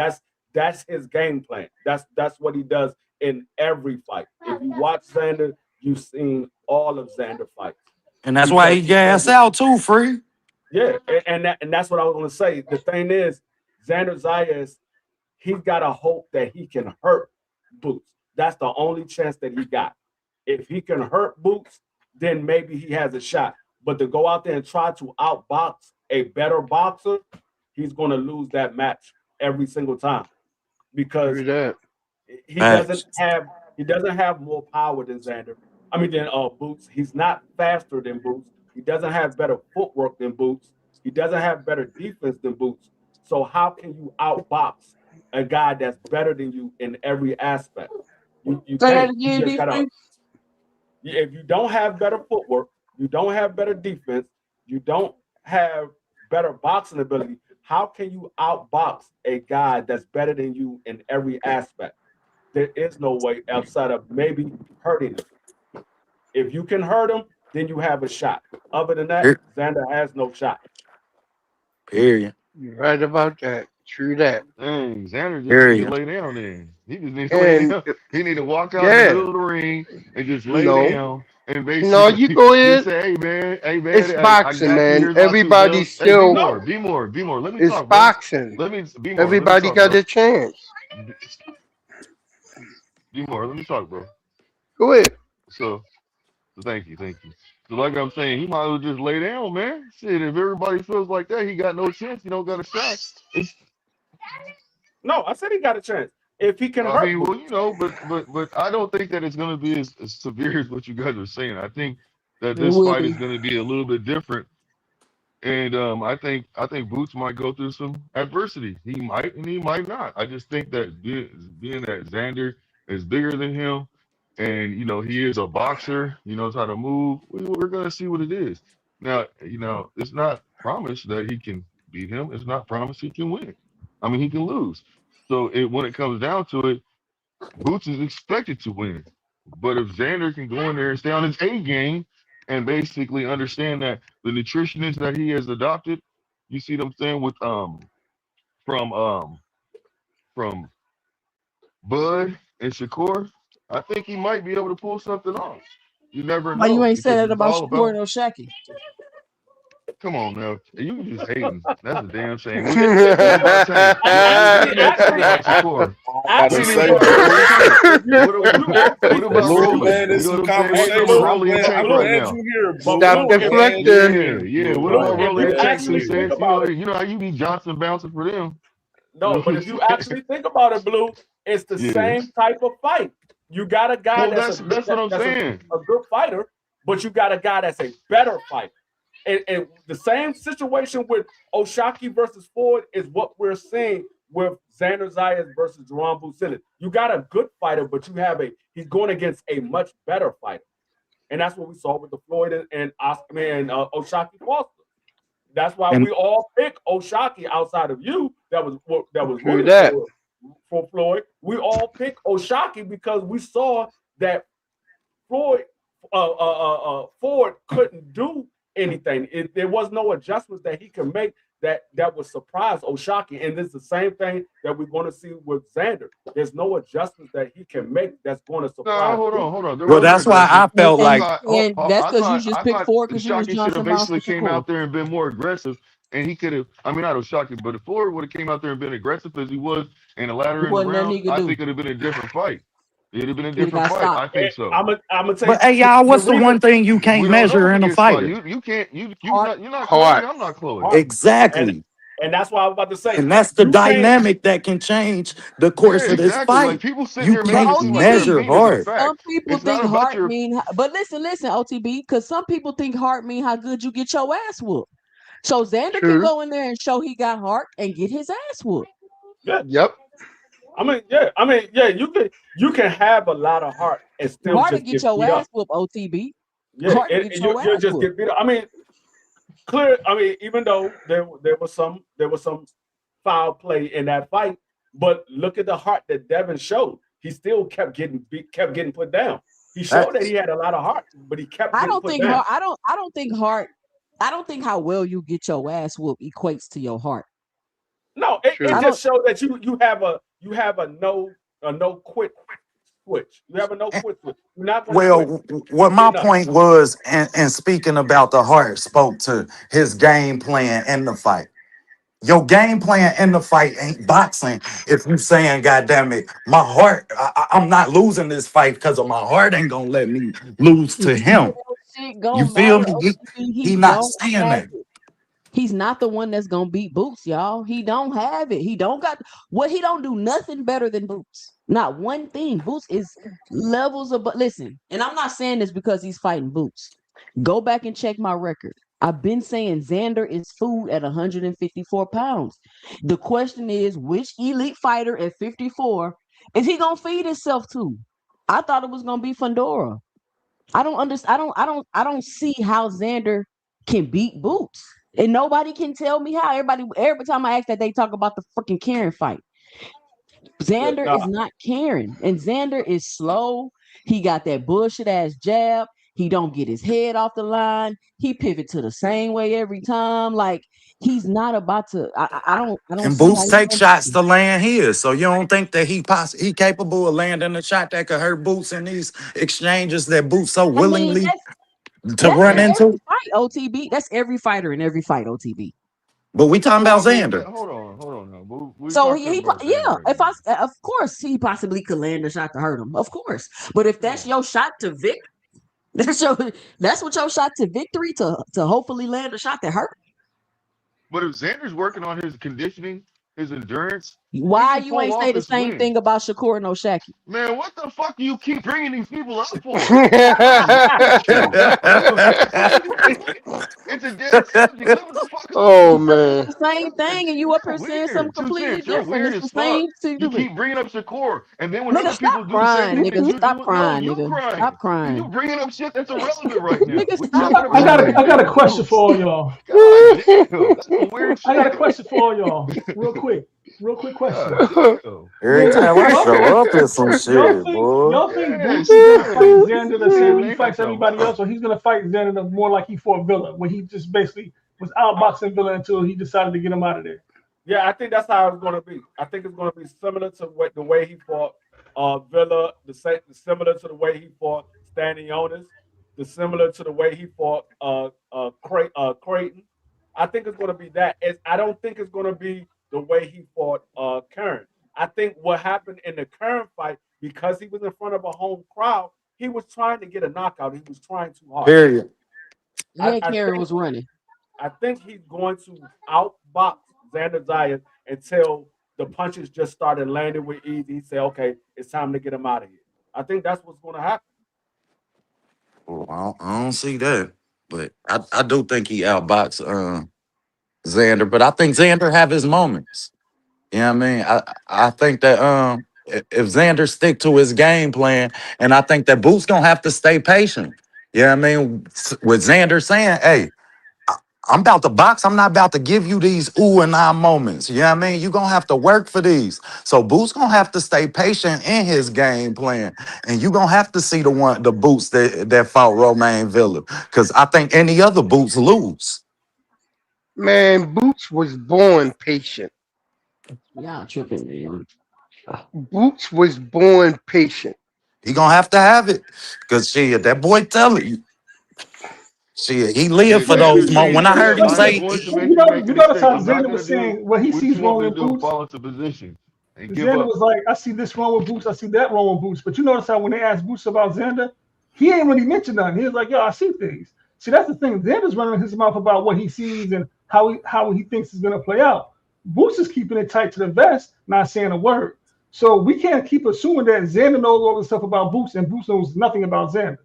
That's his game plan. That's what he does in every fight. If you watch Xander, you've seen all of Xander fights. And that's why he gas out too, free. Yeah, and that's what I was going to say. The thing is, Xander Zayas, he's got to hope that he can hurt Boots. That's the only chance that he got. If he can hurt Boots, then maybe he has a shot. But to go out there and try to outbox a better boxer, he's going to lose that match every single time because he doesn't have more power than Xander. I mean, than Boots. He's not faster than Boots. He doesn't have better footwork than Boots. He doesn't have better defense than Boots. So how can you outbox a guy that's better than you in every aspect? You can't. You just gotta, if you don't have better footwork, you don't have better defense, you don't have better boxing ability, how can you outbox a guy that's better than you in every aspect? There is no way outside of maybe hurting him. If you can hurt him, then you have a shot. Other than that, Xander has no shot. Period. You're right about that. True that. Dang, Xander just Period. need to lay down then. He just needs to lay down. He need to walk out in the middle of the ring and just lay down and basically you go in. just say, hey man, It's I boxing, got you. man. Here's my Everybody 2 belts. Hey, still. be more. Let me It's talk, bro. boxing. Be more. Everybody Let me talk, got bro. a chance. Be more. Let me talk, bro. Go ahead. So thank you. So like I'm saying, he might as well just lay down, man. Shit, if everybody feels like that, he got no chance. He don't got a shot. No, I said he got a chance. If he can hurt. I mean, well, you know, but I don't think that it's going to be as severe as what you guys are saying. I think that this fight is going to be a little bit different, and I think Boots might go through some adversity. He might and he might not. I just think that being that Xander is bigger than him, and you know he is a boxer. He knows how to move. We're going to see what it is. Now, you know, it's not promised that he can beat him. It's not promised he can win. I mean, he can lose. So when it comes down to it, Boots is expected to win. But if Xander can go in there and stay on his A game and basically understand that the nutritionist that he has adopted, you see what I'm saying, with from Bud and Shakur, I think he might be able to pull something off. You never Why you know ain't said because that it's about all Shakur about. or Shaqy? Come on now, you just hating. That's a damn shame. What about Tank? What about Rolly? You know what I'm saying? What about Rolly and Tank right now? Stop deflecting. Yeah. What about Rolly and Tank? You know how you be Johnson bouncing for them. No, but if you actually think about it, Blue, it's the same type of fight. You got a guy that's what I'm saying. A good fighter, but you got a guy that's a better fighter. And the same situation with Oshaki versus Ford is what we're seeing with Xander Zayas versus Jerome Busilis. You got a good fighter, but he's going against a much better fighter. And that's what we saw with the Floyd and O'Shaquie Foster. That's why we all pick O'Shaquie outside of you. That was rooting for Floyd. We all pick O'Shaquie because we saw that Ford couldn't do anything. There was no adjustments that he could make that would surprise O'Shaquie. And it's the same thing that we're going to see with Xander. There's no adjustments that he can make that's going to surprise. No, hold on. Well, that's why I felt like, and that's because you just picked Ford because you was Shockey should have Johnson Brown basically for came Shakur. out there and been more aggressive, and he could have. I mean, not Shockey, but if Ford would have came out there and been aggressive as he was in the latter in the round, I think it'd have been a different fight. It'd have been a different fight. I think so. I'm gonna tell but hey, y'all, what's the one thing you can't We don't measure know in a biggest fight. fighter? You're not Chloe. I'm not Chloe. Exactly. And that's what I was about to say. And that's the dynamic that can change the course of this exactly. fight. Like people sitting You here making it can't seem like him measure beating is a hard. fact. Some people It's not think about heart your. mean, but listen, OTB, because some people think heart mean how good you get your ass whooped. So Xander can go in there and show he got heart and get his ass whooped. Yeah. Yep. I mean, you can have a lot of heart and still Heart to just get get your beat ass up. whooped, OTB. Yeah, Heart to get your you'll ass just whooped. get beat up. I mean, even though there was some foul play in that fight, but look at the heart that Devin showed. He still kept getting put down. He showed that he had a lot of heart, but he kept getting put down. I don't think how well you get your ass whooped equates to your heart. No, it just shows that you have a no quit switch. You have a no quit switch. You're not gonna Well, quit. what my point was, and speaking about the heart, spoke to his game plan in the fight. Your game plan in the fight ain't boxing. If you saying, God damn it, my heart, I'm not losing this fight because of my heart ain't gonna let me lose to him. You feel me? He not saying that. He's not the one that's gonna beat Boots, y'all. He don't have it. He don't do nothing better than Boots. Not one thing. Boots is levels above. Listen, and I'm not saying this because he's fighting Boots. Go back and check my record. I've been saying Xander is food at 154 pounds. The question is, which elite fighter at 54 is he gonna feed himself to? I thought it was gonna be Fundora. I don't understand. I don't see how Xander can beat Boots. And nobody can tell me how. Every time I ask that, they talk about the freaking Karen fight. Xander is not Karen, and Xander is slow. He got that bullshit ass jab. He don't get his head off the line. He pivot to the same way every time. Like he's not about to. I don't. And Boots take shots to land his. So you don't think that he capable of landing a shot that could hurt Boots in these exchanges that Boots so willingly to run into? Fight OTB. That's every fighter in every fight OTB. But we talking about Xander. Hold on. Now. So of course he possibly could land a shot to hurt him. Of course. But if that's your shot to victory, that's what your shot to victory to hopefully land a shot that hurt. But if Xander's working on his conditioning, his endurance, why you ain't say the same thing about Shakur and O'Shaquie? Man, what the fuck do you keep bringing these people up for? It's a dead subject. Oh man, it's the same thing, and you up here saying something completely different. It's the same thing. You keep bringing up Shakur, and then when nigga, other people do the same thing, nigga, stop crying, you nigga. crying. Stop crying. You bringing up shit that's irrelevant right now. I got a question for all y'all. I got a question for all y'all. Real quick question. Every time I show up, it's some shit, boy. Y'all think Boots is gonna fight Xander the same way he fights everybody else, or he's gonna fight Xander more like he fought Villa, when he just basically was outboxing Villa until he decided to get him out of there? Yeah, I think that's how it's going to be. I think it's going to be similar to the way he fought Villa, similar to the way he fought Stanionis, similar to the way he fought Creighton. I think it's going to be that. I don't think it's going to be the way he fought Kern. I think what happened in the Kern fight, because he was in front of a home crowd, he was trying to get a knockout. He was trying too hard. Period. Karen was running. I think he's going to outbox Xander Zayas until the punches just started landing with ease. He said, okay, it's time to get him out of here. I think that's what's going to happen. Well, I don't see that. But I do think he outboxed Xander. But I think Xander have his moments. You know what I mean? I think that if Xander stick to his game plan, and I think that Boots gonna have to stay patient. You know what I mean? With Xander saying, hey, I'm about to box. I'm not about to give you these ooh and ah moments. You know what I mean? You're gonna have to work for these. So Boots gonna have to stay patient in his game plan. And you're gonna have to see the Boots that fought Romain Villa. Cause I think any other Boots lose. Man, Boots was born patient. Y'all tripping, man. Boots was born patient. He gonna have to have it. Cause shit, that boy telling you. Shit, he lived for those moments. When I heard him I'm say going to make You you make the notice mistake. how I'm not Xander going to was do saying when he what sees you want wrong me to with do, Boots. fall into position and give Xander up. was like, I see this wrong with Boots, I see that wrong with Boots. But you notice how when they asked Boots about Xander, he ain't really mentioned nothing. He was like, yo, I see things. See, that's the thing. Xander's running his mouth about what he sees and how he thinks is gonna play out. Boots is keeping it tight to the vest, not saying a word. So we can't keep assuming that Xander knows all this stuff about Boots and Boots knows nothing about Xander.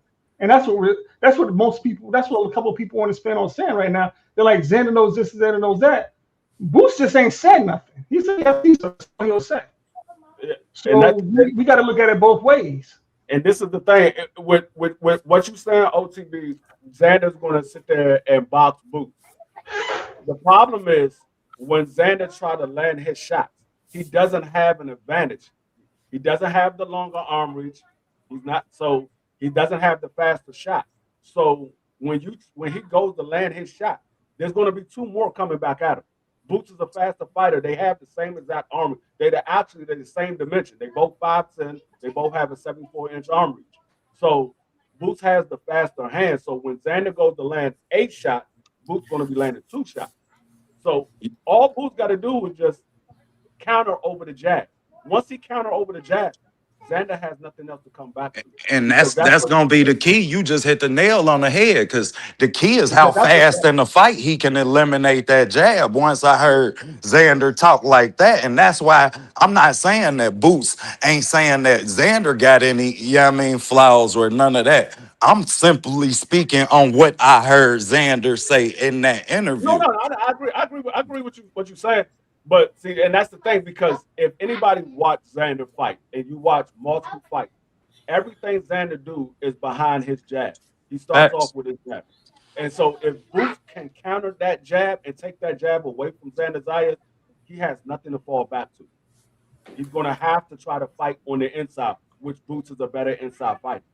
And that's what most people, that's what a couple of people on the span are saying right now. They're like, Xander knows this, Xander knows that. Boots just ain't said nothing. He said he'll say. So we got to look at it both ways. And this is the thing with what you saying, OTB. Xander's going to sit there and box Boots. The problem is when Xander try to land his shots, he doesn't have an advantage. He doesn't have the longer arm reach. He's not so he doesn't have the faster shot. So when he goes to land his shot, there's going to be two more coming back at him. Boots is a faster fighter. They have the same exact arm. They're the same dimension. They both 5'10". They both have a 74-inch arm reach. So Boots has the faster hand. So when Xander goes to land 8 shots, Boots going to be landing 2 shots. So all Boots got to do is just counter over the jab. Once he counter over the jab, Xander has nothing else to come back to. And that's gonna be the key. You just hit the nail on the head because the key is how fast in the fight he can eliminate that jab. Once I heard Xander talk like that, and that's why I'm not saying that Boots ain't saying that Xander got any, flaws or none of that. I'm simply speaking on what I heard Xander say in that interview. No, I agree. I agree with you what you're saying. But see, and that's the thing, because if anybody watch Xander fight and you watch multiple fights, everything Xander do is behind his jab. He starts off with his jab. And so if Boots can counter that jab and take that jab away from Xander Zayas, he has nothing to fall back to. He's going to have to try to fight on the inside, which Boots is a better inside fighter.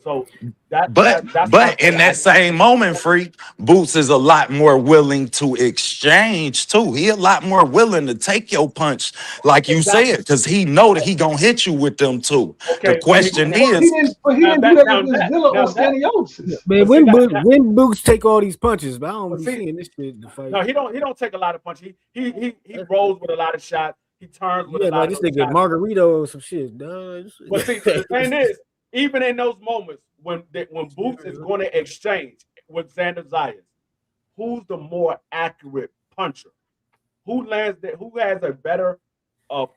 So that's but in that same moment, Freak, Boots is a lot more willing to exchange too. He a lot more willing to take your punch, like you said, because he know that he gonna hit you with them too. The question is, he didn't do that against Villa or Staniotis. Man, when Boots take all these punches, but I don't be seeing this shit in the fight. No, he don't take a lot of punches. He rolls with a lot of shots. He turns with a lot like of this nigga Margarito or some shit. But see, the thing is, even in those moments when Boots is going to exchange with Xander Zayas, who's the more accurate puncher? Who has a better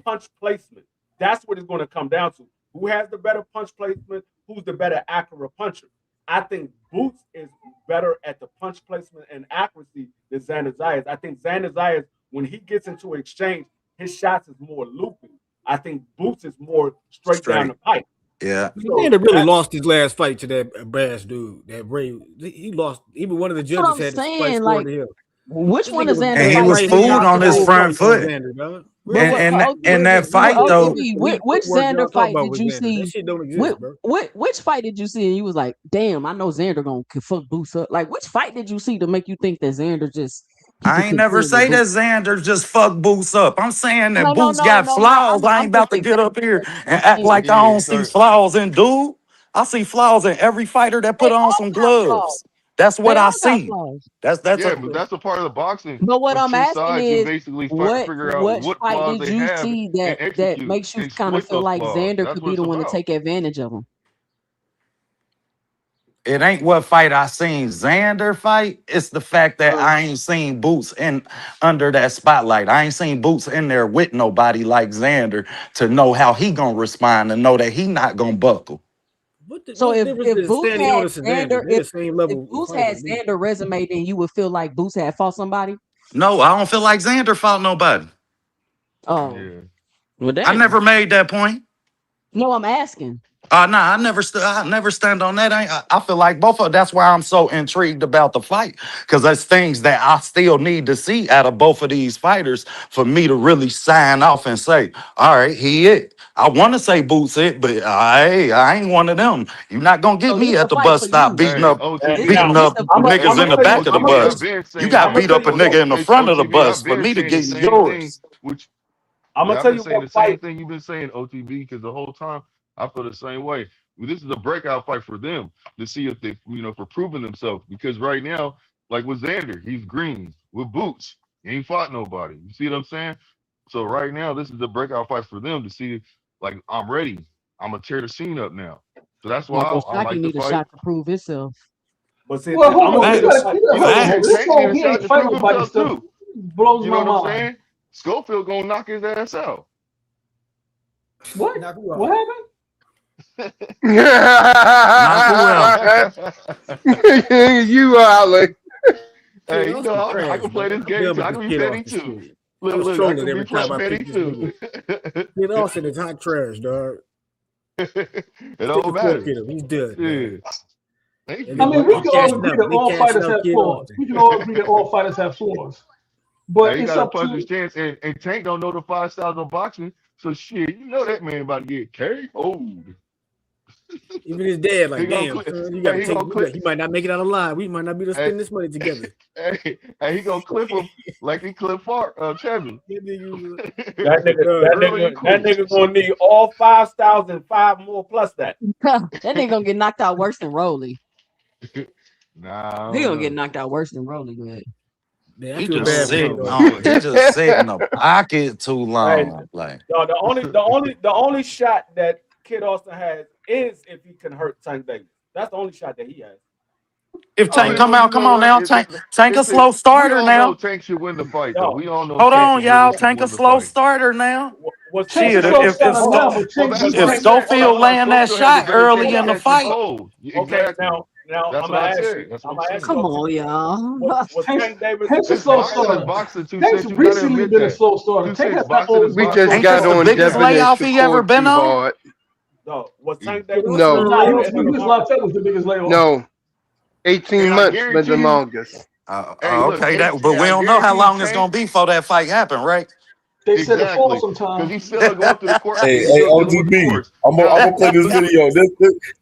punch placement? That's what it's going to come down to. Who has the better punch placement? Who's the better accurate puncher? I think Boots is better at the punch placement and accuracy than Xander Zayas. I think Xander Zayas, when he gets into an exchange, his shots is more looping. I think Boots is more straight. Down the pipe. Yeah, Xander really lost his last fight to that brass dude. That Ray, he lost. Even one of the judges had to fight like, to him. Which one is Xander? And he was fooled on his front foot. And that fight though, which Xander fight did you see? That shit don't exist, bro. Which fight did you see? And you was like, damn, I know Xander gonna fuck Boots up. Like, which fight did you see to make you think that Xander just? I ain't never say that Xander just fuck Boots up. I'm saying that Boots got flaws. I ain't about to get up here and act like I don't see flaws in dude. I see flaws in every fighter that put on some gloves. That's what I see. That's but that's a part of the boxing. But what I'm asking is, basically figure out what fight did you see that makes you kind of feel like Xander could be the one to take advantage of him? It ain't what fight I seen Xander fight. It's the fact that I ain't seen Boots under that spotlight. I ain't seen Boots in there with nobody like Xander to know how he gonna respond and know that he not gonna buckle. So if Boots had Xander resume, then you would feel like Boots had fought somebody? No, I don't feel like Xander fought nobody. Oh, Yeah. well, I damn. never made that point. No, I'm asking. Nah, I never stand on that. I feel like both of that's why I'm so intrigued about the fight. Because there's things that I still need to see out of both of these fighters for me to really sign off and say, all right, he it. I want to say Boots it, but I ain't one of them. You're not gonna get So this me at a the fight bus for stop you. beating Hey, up OTB. This beating this up a niggas in the back of the OTB, I've bus. been You saying got that. beat up a nigga in the front of the OTB, I've bus for been me to saying the get same thing. yours. Which I'm gonna I've tell been you saying what the same fight. thing you've been saying, OTB, because the whole time I feel the same way. Well, this is a breakout fight for them to see if they, for proving themselves. Because right now, like with Xander, he's green. With Boots, he ain't fought nobody. You see what I'm saying? So right now, this is the breakout fight for them to see, like, I'm ready. I'm gonna tear the scene up now. So that's why Uncle I Shockey like the need a fight. shot to prove himself. But see, Well, I'm hold gonna on. tell You you the gotta, fight. you gotta hold on. And This Tank need song, a he shot ain't to fight prove nobody himself stuff too. blows You know my what I'm mind. saying? Schofield gonna knock his ass out. What? Knock who What out? happened? Knock who out? You Alex. Kid Hey, Austin I trash, can play man. this I'm game done too. with I this can be Kid petty Austin too. shit. I was I trolling can be every time I petty picked this too. nigga. Kid Austin is hot trash, dog. It Stick don't a fork matter. in him. He's done, man. Shit. Thank And I they, you. mean, we they can all cashing agree out. that They all cashing fighters out have Kid flaws. Austin. We can all agree that all fighters have flaws. But Hey, you it's gotta up punch his to chance. And Tank don't know the 5 styles of boxing. So shit, you know that man about to get carried. Oh, Even his dad, he like, gonna damn, clip. son, you got to Hey, he take. gonna clip. He might not make it out alive. We might not be able to Hey, spend this money together. he gonna clip him like he clipped Kevin. That nigga, Early and That quick. nigga gonna need all 5 styles and 5 more plus that. That nigga gonna get knocked out worse than Rolly. Nah, I He don't gonna get know. knocked out worse than Rolly. Good. man, I He feel I just bad don't for Kid sit know. on. Austin. He just sit in the pocket too Hey, long. Like the only shot that Kid Austin has is if he can hurt Tank Davis. That's the only shot that he has. if I Tank mean, come well, you out, come know on what? now, Tank a If it, slow we starter all know now. Tank should win the fight, though. No, We all know Hold Tank on, should y'all. really should Tank a win the slow fight. starter now. what's Tank's Tank a Shit, slow Davis? starter now, but Well, Tank beat that's if what I Tank. said. Hold on, Schofield hold on. land that Schofield has a shot better early chance in of the catching fight, hold. Okay, Exactly. now That's I'm what gonna I ask said. you. That's what I'm I'm gonna ask you, saying. Come on, OTB. y'all. Was Tank's, Tank Davis a Tank's a good It's slow fighter? boxing is starter. boxing, Tank's 2 cents. You got to recently admit been a that. slow starter. 2 Tank cents. has not Boxing is always We been a boxing. just slow ain't got this the starter. on biggest Devin and layoff he ever Shakur been too on? hard. No, was Tank Kid Davis a Austin good No, Nah, fighter his, in the his longest? lifetime was the biggest layoff. no. 18 And I months been guarantee the you, longest. hey, look, Okay, but and we I don't know how guarantee you, long it's Tank, gonna be before that fight happen, right? They said it fall exactly, because sometime. he's still going through the court. Hey, He's hey, still dealing with the OTB. courts. I'm Now, gonna play this video.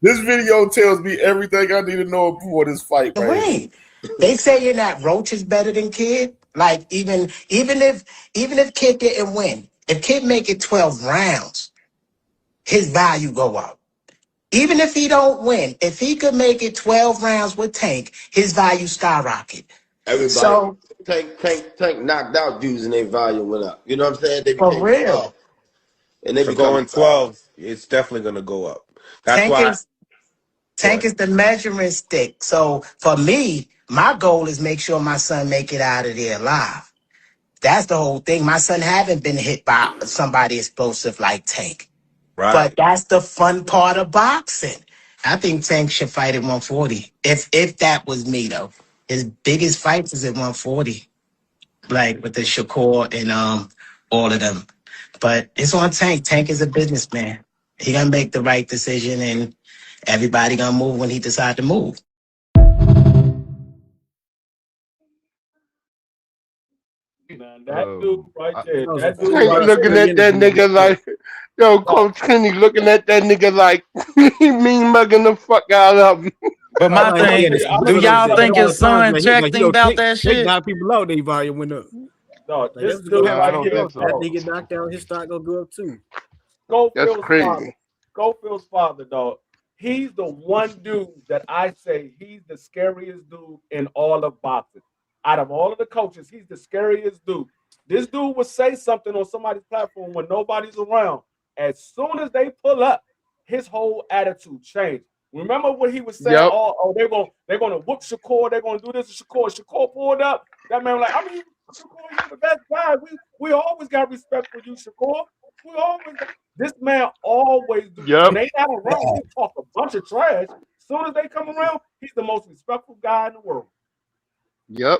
This video tells me everything I need to know before this fight right here. Wait, they saying that Roach is better than Kid? Like even if Kid didn't win, if Kid make it 12 rounds, his value go up. Even if he don't win, if he could make it 12 rounds with Tank, his value skyrocket. Everybody, So Tank knocked out dudes and their volume went up. You know what I'm saying? They for became real, soft. And they For become going 12, it's definitely going to go up. That's Tank why. is Go Tank ahead. is the measuring stick. So for me, my goal is make sure my son make it out of there alive. That's the whole thing. My son haven't been hit by somebody explosive like Tank. Right. But that's the fun part of boxing. I think Tank should fight at 140. If that was me though. His biggest fights is at 140. Like with the Shakur and all of them. But it's on Tank. Tank is a businessman. He gonna make the right decision and everybody gonna move when he decide to move. Man, that dude right there. That was a That dude Tank right $2 looking there. at that interview. nigga like, yo, No, Coach Kenny looking at that nigga like, he mean mugging the fuck out of him. But no. my Like, I'm gonna he thing, had tell to you. I'm speak gonna do for tell you y'all something. himself think at all his times. son Like, he was like, checked him about that Tank shit? knocked people out, their volume went up. No, Like, this that's what's gonna dude nah, happen I to right don't Kid here. think Austin. That so. No, nigga knocked down, his stock gonna go up too. That's Schofield's father. crazy. Schofield's father, dog. He's the one dude that I say he's the scariest dude in all of boxing. Out of all of the coaches, he's the scariest dude. This dude would say something on somebody's platform when nobody's around. As soon as they pull up, his whole attitude changed. Remember what he was saying? Yep. Oh, they're gonna whoop Shakur. They're gonna do this to Shakur. Shakur pulled up. That man was like, I mean, Shakur, you're the best guy. We always got respect for you, Shakur. We always got. This man always do. Yep. When they not around, he talk a bunch of trash. As soon as they come around, he's the most respectful guy in the world. Yep.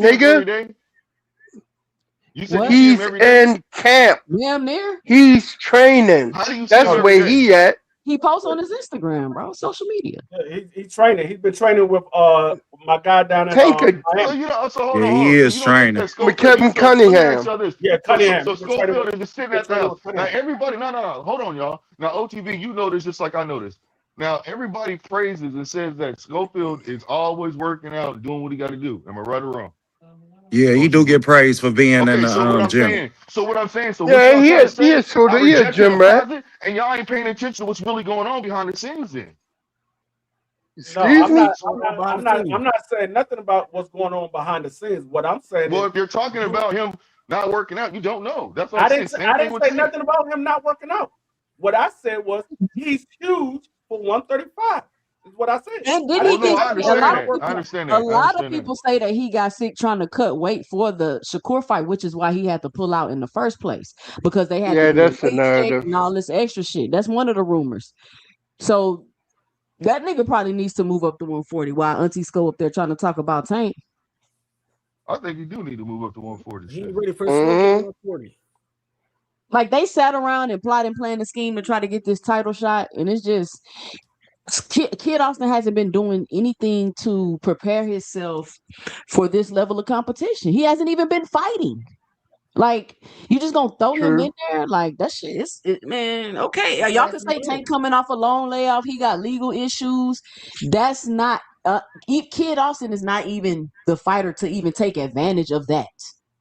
Is he a 30 nigga. day? You said What? you see him He's every day. in camp. Damn near. He's training. How do you see him That's every where day? he at. He posts on his Instagram, bro, social media. Yeah, he's training. He's been training with my guy down in Tanker. So Miami. you know, so hold Yeah, on, hold he on. So is you don't think training. that With Schofield? Kevin So let me ask Cunningham. y'all this. Yeah, So Cunningham. so He's been training Schofield with. is just sitting Been at the training house. with Now Cunningham. everybody, no. Hold on, y'all. Now OTV, you know this just like I know this. Now everybody praises and says that Schofield is always working out and doing what he got to do. Am I right or wrong? Yeah, he do OTV. get praised for being in Okay, the so what I'm gym. saying, so what Yeah, y'all trying to he say? is sort I of he a reject the gym rat. deposit, and y'all ain't paying attention to what's really going on behind the scenes. Then No, Excuse me? I'm not saying nothing about what's going on behind the scenes. What I'm saying well, is, if you're talking about him not working out, you don't know. That's what I'm I saying. didn't Same I thing didn't with say Tank. nothing about him not working out. What I said was he's huge for 135. Is what I said. And did I he Well, didn't say no, get I nothing sick? A about him lot understand of not that. I working people, out. understand a that. I lot of understand that. people say that he got sick trying to cut weight for the Shakur fight, which is why he had to pull out in the first place because they had to Yeah, do a that's the weight check narrative. and all this extra shit. That's one of the rumors. So that nigga probably needs to move up to 140 while Auntie Sco up there trying to talk about Tank. I think you do need to move up to 140. He Shit. ready for the smoke at Mm-hmm. 140. Like they sat around and plotted and planned a scheme to try to get this title shot, and it's just Kid Austin hasn't been doing anything to prepare himself for this level of competition. He hasn't even been fighting. Like you just gonna throw him in True. there? Like that shit is man. Okay, He y'all can hasn't say done Tank it. coming off a long layoff. He got legal issues. That's not. Kid Austin is not even the fighter to even take advantage of that.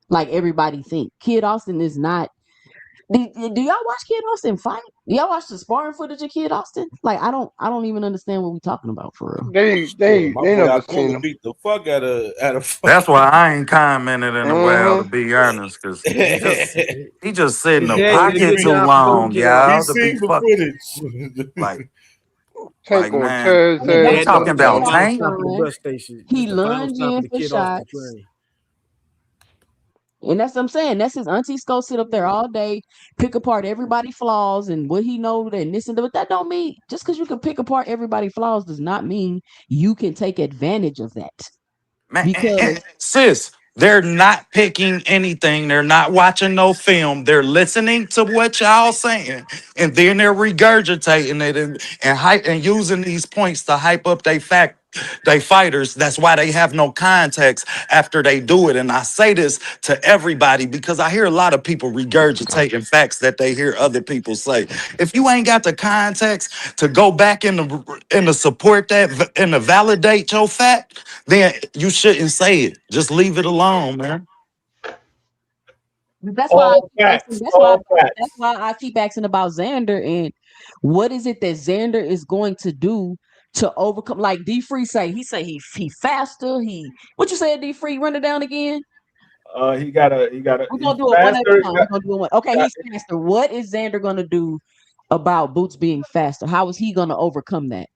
Like everybody think, Kid Austin is not. Do y'all watch Kid Austin fight? Do y'all watch the sparring footage of Kid Austin? Like I don't even understand what we talking about for real. They My boy never seen Aquila him. beat the fuck out of That's why I ain't commented in a while, to Mm-hmm. be honest, because he just sit in His the dad did a pocket good too job promoting long, Kid Austin. y'all. He's To be seen the fuck footage. like Tank gonna man, tear I his mean, we that's ass what Dad talking up, did the about man. Kid final Tank. stop of the Austin. bus station. He This the final lunged stop in of the for Kid Austin shots. train. And that's what I'm saying. That's his auntie go sit up there all day, pick apart everybody's flaws and what he know and this and that. But that don't mean just because you can pick apart everybody's flaws does not mean you can take advantage of that. Man, Because sis, they're not picking anything. They're not watching no film. They're listening to what y'all saying, and then they're regurgitating it and hype and using these points to hype up they fighters. That's why they have no context after they do it. And I say this to everybody because I hear a lot of people regurgitating facts that they hear other people say. If you ain't got the context to go back and to support that and to validate your fact, then you shouldn't say it. Just leave it alone, man. that's why I All keep asking. facts. That's why. All That's facts. why I keep asking about Xander and what is it that Xander is going to do to overcome? Like D Free say, he faster. What you said, D Free? Run it down again. He got a. We're He's gonna do it one at faster. a time. We're gonna do one. Okay, he's faster. What is Xander gonna do about Boots being faster? How is he gonna overcome that?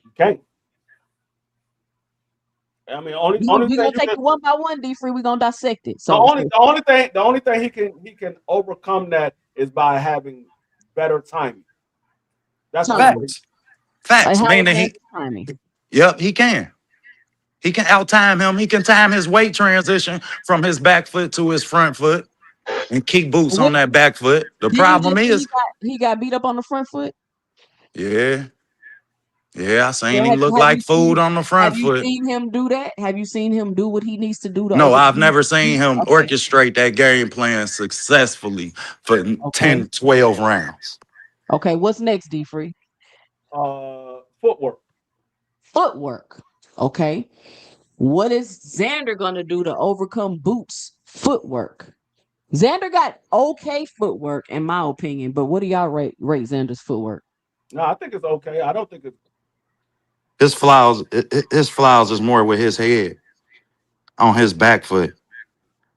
Okay. I mean, only We're only thing gonna you take can it one by one, D Free. We're gonna dissect it. the So, only thing he can overcome that is by having better timing. That's the only timing. thing. Facts. Like Facts. how is Meaning Xander timing? yep, he can. He can out time him. He can time his weight transition from his back foot to his front foot and keep Boots on What that back foot. The didn't he problem just say is, he got beat up on the front foot? yeah, yeah, I Yeah, seen him look like food on the have front you foot. seen him do that? Have you seen him do what he needs to do to No, I've overcome? never seen him Okay, orchestrate that game plan successfully for okay, 10, 12 rounds. okay. What's next, D Free? Footwork. Footwork. Okay. What is Xander gonna do to overcome Boots' footwork? Xander got okay footwork, in my opinion, but what do y'all rate Xander's footwork? No, I think it's okay. I don't think it's His flaws is more with his head on his back foot.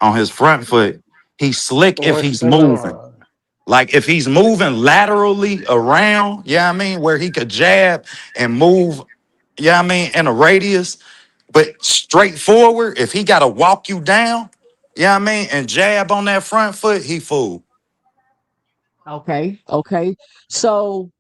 On his front foot, he's slick if What's he's the moving. line? Like if he's moving laterally around, yeah, I mean, where he could jab and move, yeah, I mean, in a radius, but straight forward, if he got to walk you down, yeah, I mean, and jab on that front foot, he fool. Okay, okay. So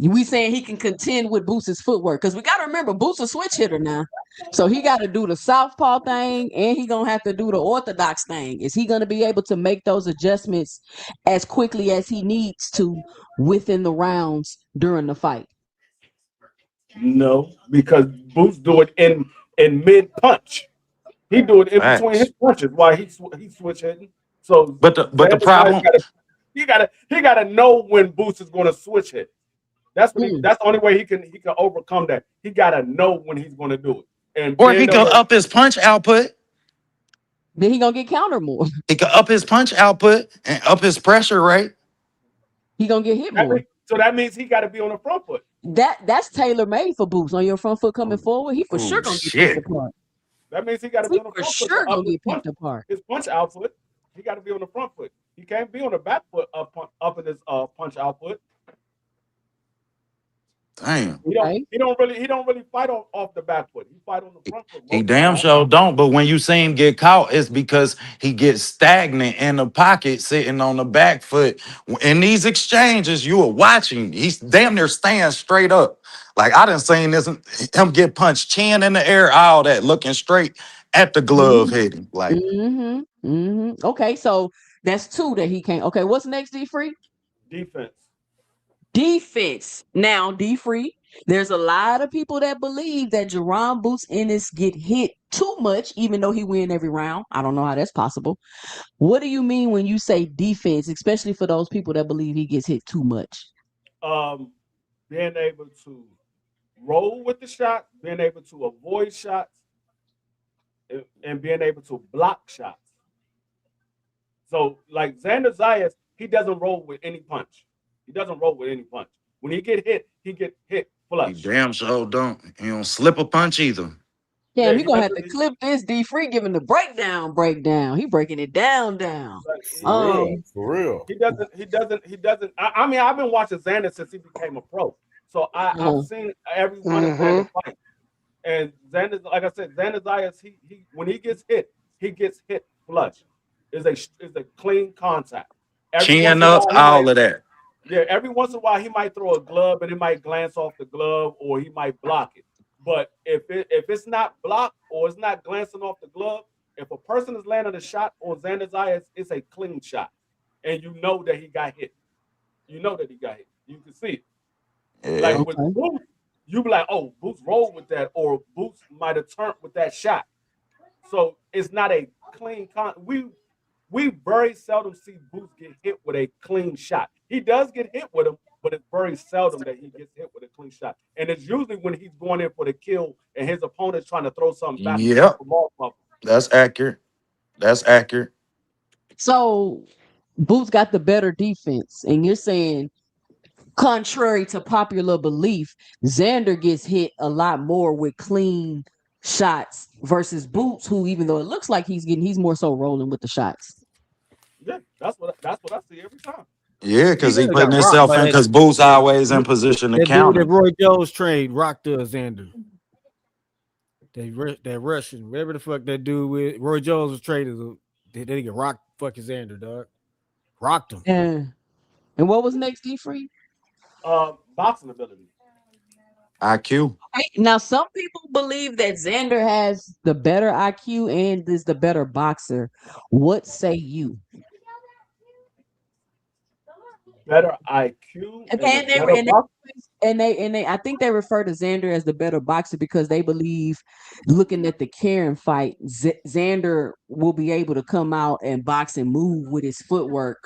We saying he can contend with Boots' footwork because we got to remember Boots a switch hitter now, so he got to do the southpaw thing and he gonna have to do the orthodox thing. Is he gonna be able to make those adjustments as quickly as he needs to within the rounds during the fight? No, because Boots do it in mid punch. He do it in between his Facts. punches while he switch hitting. So But the problem, he gotta know when Boots is gonna switch hit. That's the only way he can overcome that. He gotta know when he's gonna do it. And or he can up his punch output. Then he gonna get countered more. He can up his punch output and up his pressure rate. He gonna get hit more. So that means he got to be on the front foot. That's tailor made for Boots. On your front foot coming forward, he for sure gonna get picked apart. That means he got to be on the front foot. Sure gonna get picked apart. His punch output, he got to be on the front foot. He can't be on the back foot up in his punch output. Damn. He don't really fight off the back foot. He fight on the front foot. He damn sure don't. But when you see him get caught, it's because he gets stagnant in the pocket, sitting on the back foot. In these exchanges, you are watching. He's damn near staying straight up. Like I done seen this him get punched chin in the air, all that, looking straight at the glove hitting. Like Okay, so that's two that he can't. Okay, what's next, D Free? Defense. Now, D Free, there's a lot of people that believe that Jerron Boots Ennis get hit too much, even though he win every round. I don't know how that's possible. What do you mean when you say defense, especially for those people that believe he gets hit too much? Being able to roll with the shot, being able to avoid shots, and being able to block shots. So, like Xander Zayas, he doesn't roll with any punch. He doesn't roll with any punch. When he get hit flush. he damn sure don't. He don't slip a punch either. Damn, he gonna have to clip this D Free giving the breakdown. He breaking it down. For real. He doesn't. I mean, I've been watching Xander since he became a pro. So I've seen every one of Xander's fights. And Xander, like I said, Xander Zayas, he when he gets hit flush. Is a clean contact. Chin up, all of that. Yeah, every once in a while he might throw a glove and it might glance off the glove or he might block it. But if it's not blocked or it's not glancing off the glove, if a person is landing a shot on Xander Zayas, it's a clean shot. And you know that he got hit. You know that he got hit. You can see it. Yeah. Like with Boots, you be like, oh, Boots rolled with that, or Boots might have turned with that shot. So it's not a clean we very seldom see Boots get hit with a clean shot. He does get hit with them, but it's very seldom that he gets hit with a clean shot. And it's usually when he's going in for the kill and his opponent's trying to throw something back. Yep. That's accurate. So Boots got the better defense, and you're saying, contrary to popular belief, Xander gets hit a lot more with clean shots versus Boots, who, even though it looks like he's more so rolling with the shots. Yeah, that's what I see every time. Yeah, because he putting himself in, because Boots always in position to counter. That Roy Jones trade rocked Xander. That Russian, whatever the fuck that dude with Roy Jones was traded. They get rocked fucking Xander, dog. Rocked him. Yeah. And what was next, D Free? Boxing ability. IQ. Now, some people believe that Xander has the better IQ and is the better boxer. What say you? Better IQ. And they I think they refer to Xander as the better boxer because they believe, looking at the Karen fight, Xander will be able to come out and box and move with his footwork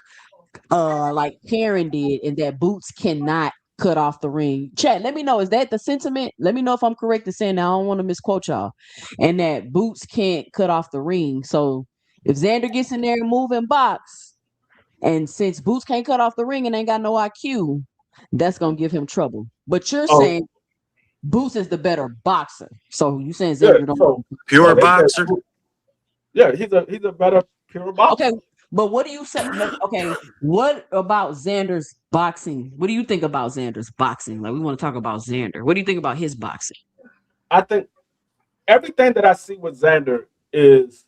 like Karen did, and that Boots cannot cut off the ring. Chat, let me know, is that the sentiment? Let me know if I'm correct in saying that. I don't want to misquote y'all. And that Boots can't cut off the ring. So if Xander gets in there and move and box, and since Boots can't cut off the ring and ain't got no IQ, that's gonna give him trouble. But you're saying Boots is the better boxer. So you saying Xander pure boxer? Yeah, he's a better pure boxer. Okay, but what do you say? Okay, what about Xander's boxing? What do you think about Xander's boxing? Like, we want to talk about Xander. What do you think about his boxing? I think everything that I see with Xander is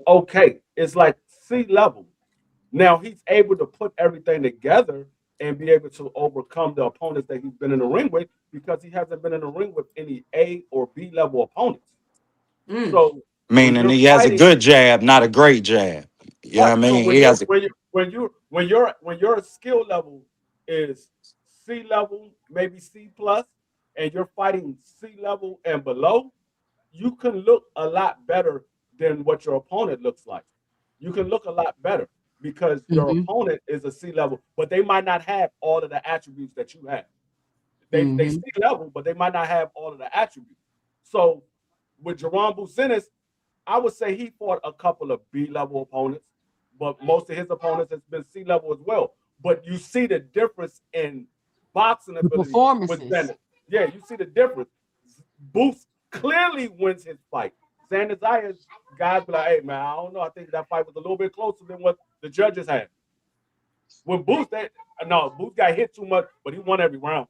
okay. It's like C level. Now he's able to put everything together and be able to overcome the opponents that he's been in the ring with, because he hasn't been in the ring with any A or B level opponents. So meaning he has a good jab, not a great jab. Yeah, I mean, he has. When your skill level is C level, maybe C plus, and you're fighting C level and below, you can look a lot better than what your opponent looks like. You can look a lot better because your opponent is a C level, but they might not have all of the attributes that you have. They C level, but they might not have all of the attributes. So with Jerome Bucenis, I would say he fought a couple of B level opponents, but most of his opponents has been C level as well. But you see the difference in boxing ability with Xander. Yeah, you see the difference. Booth clearly wins his fight. Xander Zaya's guys be like, hey man, I don't know. I think that fight was a little bit closer than what the judges had. When Booth Booth got hit too much, but he won every round.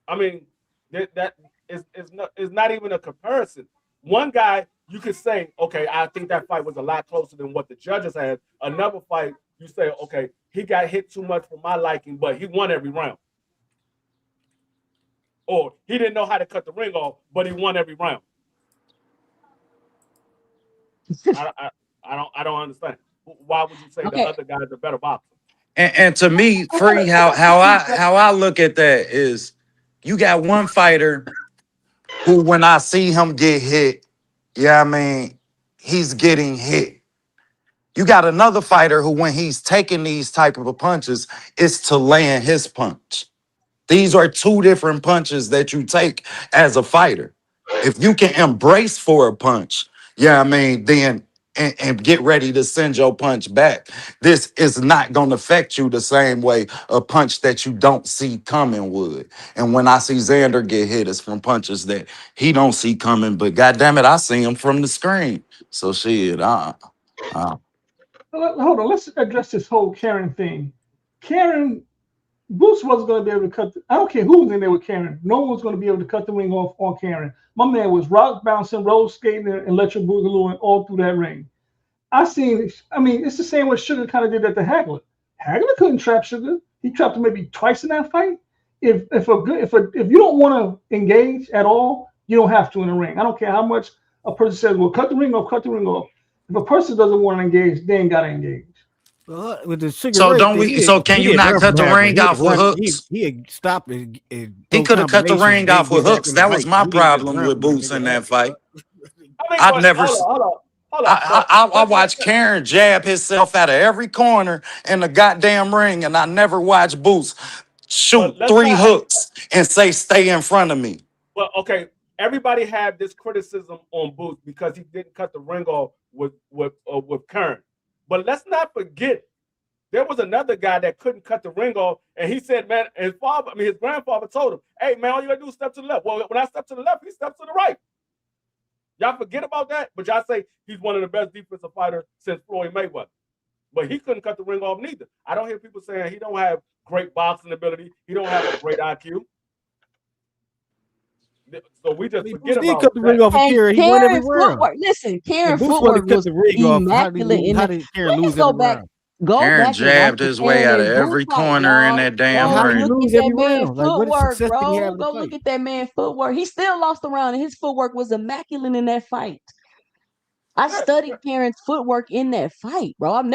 I mean, that is not even a comparison. One guy, you could say, okay, I think that fight was a lot closer than what the judges had. Another fight, you say, okay, he got hit too much for my liking, but he won every round. Or he didn't know how to cut the ring off, but he won every round. I don't understand. Why would you say the other guy is a better boxer? And to me, Free, how I look at that is, you got one fighter who, when I see him get hit, yeah, I mean, he's getting hit. You got another fighter who, when he's taking these type of punches, it's to land his punch. These are two different punches that you take as a fighter. If you can embrace for a punch, yeah, I mean, then and get ready to send your punch back. This is not going to affect you the same way a punch that you don't see coming would. And when I see Xander get hit, it's from punches that he don't see coming, but goddamn it, I see him from the screen. So shit, Hold on, let's address this whole Karen thing. Karen, Bruce wasn't going to be able to cut. I don't care who was in there with Karen. No one was going to be able to cut the ring off on Karen. My man was rock bouncing, roll skating, and electric boogaloo all through that ring. I mean, it's the same way Sugar kind of did that to Hagler. Hagler couldn't trap Sugar. He trapped him maybe twice in that fight. If you don't want to engage at all, you don't have to in the ring. I don't care how much a person says, well, cut the ring off, cut the ring off. If a person doesn't want to engage, they ain't got to engage. With the Sugar so Ray don't thing, we? So can you not cut the ring off with hooks? He stopped and he could have cut the ring off with hooks. That was my problem with Boots in that fight. I've never. I watched Karen jab himself out of every corner in the goddamn ring, and I never watched Boots shoot three hooks and say, "Stay in front of me." Well, okay. Everybody had this criticism on Boots because he didn't cut the ring off with Karen. But let's not forget, there was another guy that couldn't cut the ring off, and he said, man, his grandfather told him, hey, man, all you gotta do is step to the left. Well, when I step to the left, he steps to the right. Y'all forget about that, but y'all say he's one of the best defensive fighters since Floyd Mayweather. But he couldn't cut the ring off neither. I don't hear people saying he don't have great boxing ability. He don't have a great IQ. So we just forget about cut the ring off of Karen. He won every round. Listen, Karen footwork was immaculate. How did Karen lose every round? Karen jabbed his way out of every corner in that damn ring. Look at that man's footwork, bro. Go look at that man's footwork. He still lost the round, and his footwork was immaculate in that fight. I studied Karen's footwork in that fight, bro.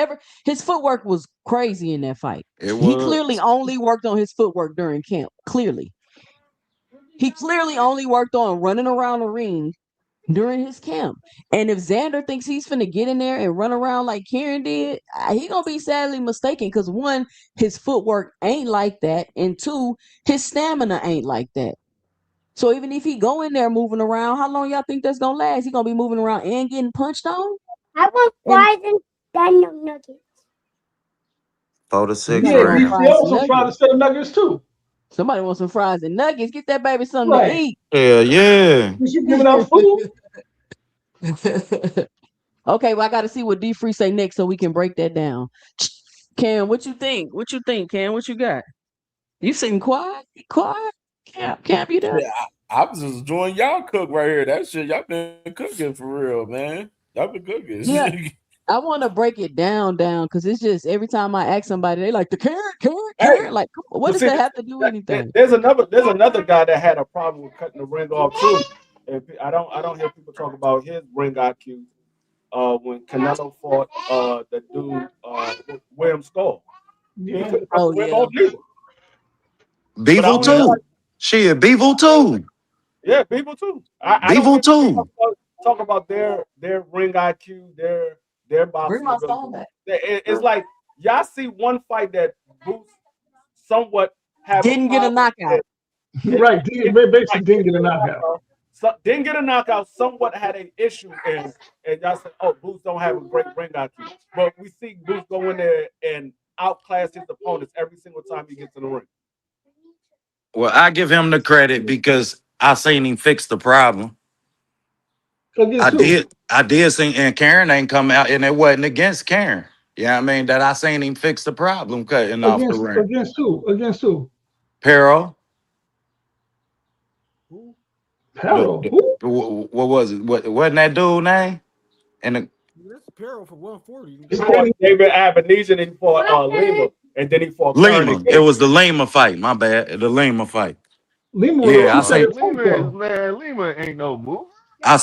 His footwork was crazy in that fight. He clearly only worked on his footwork during camp. He clearly only worked on running around the ring during his camp. And if Xander thinks he's finna get in there and run around like Karen did, he gonna be sadly mistaken, because one, his footwork ain't like that, and two, his stamina ain't like that. So even if he go in there moving around, how long y'all think that's gonna last? He gonna be moving around and getting punched on? I want fries and Daniel nuggets. 4 to 6 rounds. Yeah, they also fries instead of nuggets too. Somebody wants some fries and nuggets. Get that baby something to eat. Yeah. You giving out food? Okay, well, I got to see what D Free say next so we can break that down. Cam, what you think? What you think, Cam? What you got? You sitting quiet? Quiet? Cam, you there? Yeah, I was just enjoying y'all cook right here. That shit, y'all been cooking for real, man. Y'all been cooking. Yeah. I want to break it down, because it's just every time I ask somebody, they like the Karen. Like, come on, what But does see, that have to do with anything? there's another guy that had a problem with cutting the ring off too. And I don't hear people talk about his ring IQ. When Canelo fought the dude William Skull, he Yeah. couldn't cut Oh the ring yeah. off neither. But I Beevil don't hear Yeah. too. Shit, Beevil too. yeah, people too. I don't Beevil hear people too. talk about their ring IQ, their Bring boxing my ability. phone back. It's like y'all see one fight that Boots somewhat have a Didn't get a problem knockout. with. Right. Basically didn't get a knockout. So, didn't get a knockout. Somewhat had an issue, and y'all said, "Oh, Boots don't have a great ring IQ." But we see Boots go in there and outclass his opponents every single time he gets in the ring. Well, I give him the credit because I seen him fix the problem. Against who? I did see, and Karen ain't come out, and it wasn't against Karen. Yeah, I mean that I seen him fix the problem cutting off the ring. Against who? Against who? Pero, Peril. Who? what was it? What wasn't that dude name? And the That's apparel for 140. He fought David Abenise, and he fought Lima, and then he fought Lima. Karen. It was the Lima fight. My bad. The Lima fight. Lima was a Yeah, I seen. two-sided fight though. Lima ain't no move. I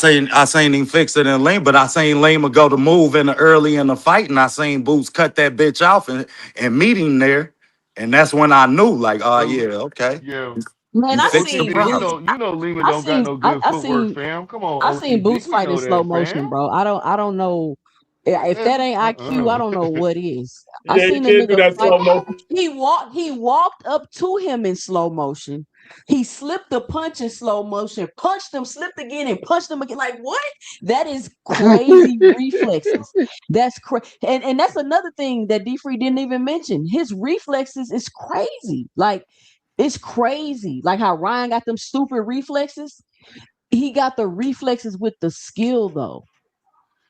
seen him fix it in Lima, but I seen Lima go to move in the early in the fight, and I seen Boots cut that bitch off and meet him there, and that's when I knew, like, oh yeah, okay, Yeah. Man, you I fixed the seen OTB, Boots. problem. you know Lima I don't got seen no good I footwork, seen fam. Come on, I seen Boots OTB. We fight in know slow that, motion, fam. bro. I don't know if that ain't IQ. I don't know what is. I Yeah, he seen the did do nigga that fight. slow motion. He walked up to him in slow motion. He slipped the punch in slow motion, punched him, slipped again, and punched him again. Like what? That is crazy reflexes. That's and that's another thing that D Free didn't even mention. His reflexes is crazy. Like it's crazy. Like how Ryan got them stupid reflexes. He got the reflexes with the skill though.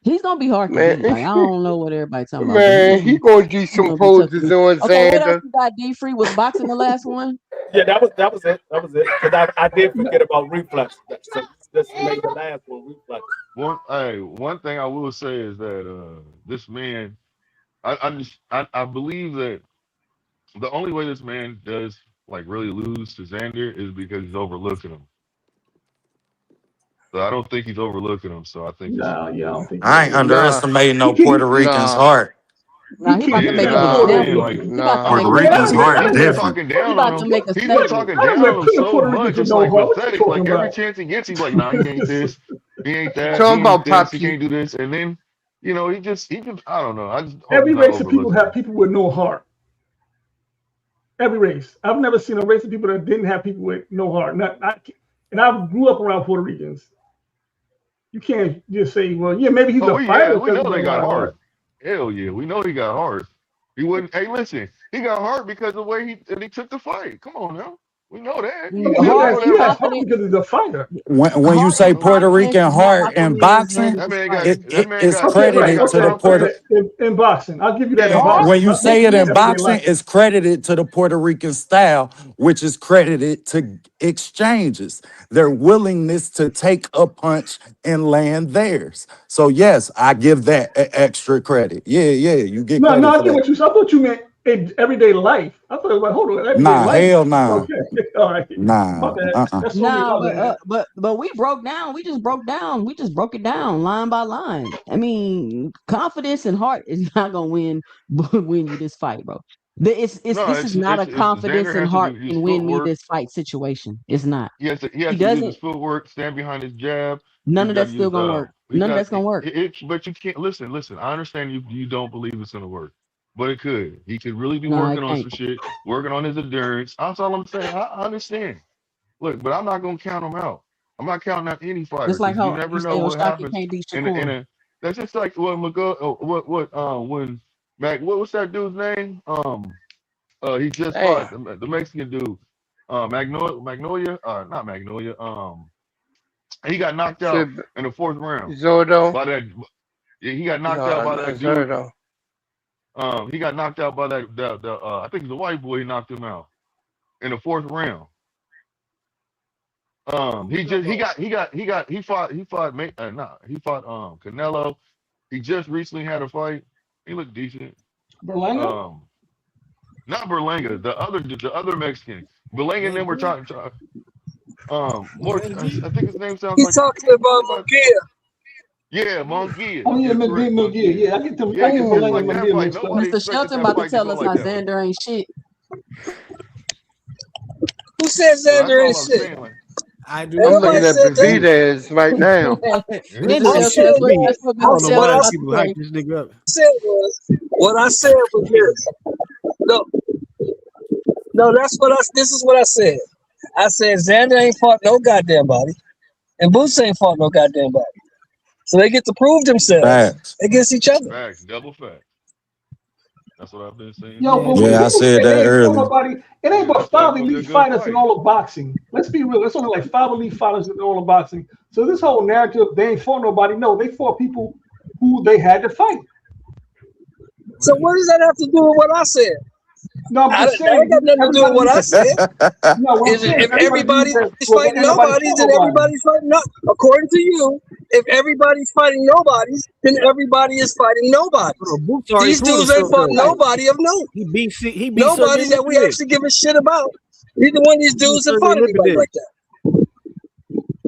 He's gonna be hard to Man, beat. Like I don't know what everybody talking about, but man, he gonna do he's some gonna be tough to poses beat. on Okay, what else Xander. you got? D Free was boxing the last one. Yeah, that was it. That was it. Because I did forget about reflex. So this made the last one reflex. One thing I will say is that this man, I believe that the only way this man does like really lose to Xander is because he's overlooking him. So I don't think he's overlooking him. So I think it's Nah, gonna yeah, I be. don't think he I ain't overlooked. Nah, underestimating He no can't. Puerto Rican's nah, heart. Now he He about can't. to Yeah, make He an that's what I'm can't saying. example. overlook Like, him. He about to nah. make Puerto a like Rican's I statement. don't heart he's been different. talking He down on about to him. make a He's been statement. talking I down met on him plenty of so Puerto much. Ricans with It's no like heart. What you pathetic. talking Like every about? chance he gets, he's like, nah, he ain't this, he ain't that, Talking he ain't about this, he Papi. can't do this. And then, he just I don't know. I just hope Every he's not race of people overlooking have him. people with no heart. Every race. I've never seen a race of people that didn't have people with no heart. And I grew up around Puerto Ricans. You can't just say, well, yeah, maybe he's Oh, a fighter we because know he got they a lot got of heart. heart. Hell yeah, we know he got heart. He wouldn't. Hey, listen, he got heart because of the way he took the fight. Come on now, we know that. Yeah, He didn't Heart go he and there has for. heart confidence. because he's a fighter. When you Heart say and Uh, Puerto confidence Rican is not heart like what in it is boxing, during that this man got fight. that man it's got Okay, that man right. credited got to Okay, the confidence. Puerto. okay. In boxing, I'll give you that in Yeah, Heart. boxing. When you Not, Yes, say not it he is in everyday boxing, life. credited. it's credited to the Puerto Rican style, which is credited to exchanges, their willingness to take a punch and land theirs. So yes, I give that extra credit. Yeah, you get No, credit I for get that. what you said. I thought you meant in everyday life. I thought, like, hold on, everyday Nah, life. hell nah, Okay, all right. My nah, bad. uh-uh. That's on me. Nah, My bad. but we broke down. We just broke down. We just broke it down line by line. I mean, confidence and heart is not gonna win you this fight, bro. no, This is not a it's confidence Xander and has to heart do his can win me footwork. this fight situation. It's not. He He has to use his doesn't. footwork, stand behind his jab. None He's of got that's to still use gonna work. he's None of got that's gonna work. but you can't listen. I understand you don't believe it's gonna work, but it could. He could really be No, I working on can't. some shit, working on his endurance. That's all I'm saying. I understand. Look, but I'm not gonna count him out. I'm not counting out any fighter Just like because you how never you know say what Oshaki happens can't beat in Shakur. a. That's just like what McGo. When Mac. What's that dude's name? He just fought Damn. the Mexican dude. Magnolia. Not Magnolia. He got knocked out Shit, in the fourth round Zordo. by that. Yeah, he got knocked out Nah, by not that dude. Zordo. He got knocked out by I think it's a white boy. He knocked him out in the fourth round. He fought Canelo. He just recently had a fight. He looked decent. Berlanga? Not Berlanga, the other Mexican. Berlanga and them were talking. More. I think his name sounds He's like. talking about Munguia. Yeah, Munguia. Oh, yeah, You're correct. Munguia. Yeah, I get them. Yeah, I get because just Berlanga like and that Munguia fight, mixed up. nobody Mr. expected Shelton that about to fight to tell go us like how that. Xander ain't shit. Who said So that's Xander all ain't I'm shit? saying. Like, I do. Ain't I'm nobody looking at said that. Benavidez right now. Xander I'm ain't shit saying to me. That's what I don't know Mr. what why Shelton I about to people say. hype this nigga up. what I said was this. No, this is what I said. I said Xander ain't fought no goddamn body, and Boots ain't fought no goddamn body. So they get to prove themselves Facts. against each other. facts, double facts. That's what I've been saying Yo, too. but when Yeah, I people said say that they ain't fought earlier. nobody, it ain't Yeah, but that's why it's 5 gonna be a elite good fighters in fight. all of boxing. Let's be real. It's only like 5 elite fighters in all of boxing. So this whole narrative, they ain't fought nobody. No, they fought people who they had to fight. So what does that have to do with what I said? No, I'm just That ain't saying, got nothing to do with everybody what I said. no, what I'm saying is If everybody believes everybody's that, well, fighting ain't nobody nobodies, fought then nobody. everybody's fighting not. According to you, if everybody's fighting nobodies, then everybody is fighting nobodies. Boots already These proved dudes ain't himself fought though. nobody of note. He beat Sergey Nobody that we Lipinets. actually give a shit about. Neither one of these He beat dudes have Sergey fought anybody Lipinets. like that.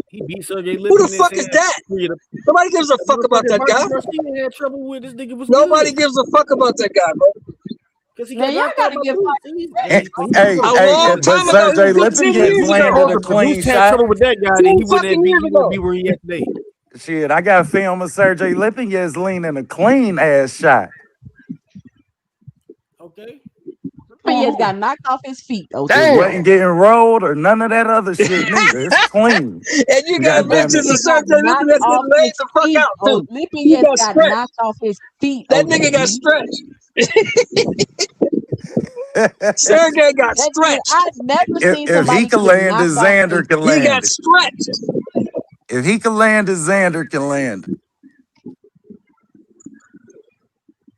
He beat Sergey Who the Lipinets. fuck is that? Nobody gives a fuck about that guy. Garcia had trouble with this nigga was Nobody good. gives a fuck about that guy, bro. Because he Man, got y'all knocked out gotta by give Boots. Fox A long But time ago, Sergey he was 15 Lipinets years ago. landed a If clean Boots had shot. trouble with that guy, then 2 he wouldn't fucking be. years He wouldn't ago. be where he at today. Shit, I got a film of Sergey Lipinets leaning a clean ass shot. Okay. Lipinets got knocked off his feet. Oh, It too. wasn't getting rolled or none of that other shit neither. It's clean. And you got God damn it. pictures of He got Sergey knocked Lipinets off getting laid his the fuck feet. out, Oh, too. He Lipinets got got stretched. knocked off his feet. That Oh, nigga got T. stretched. Sergey got That nigga, stretched. I've never seen If he somebody can get land it, knocked off their Xander can He land got it. stretched. If he can land it, Xander can land it.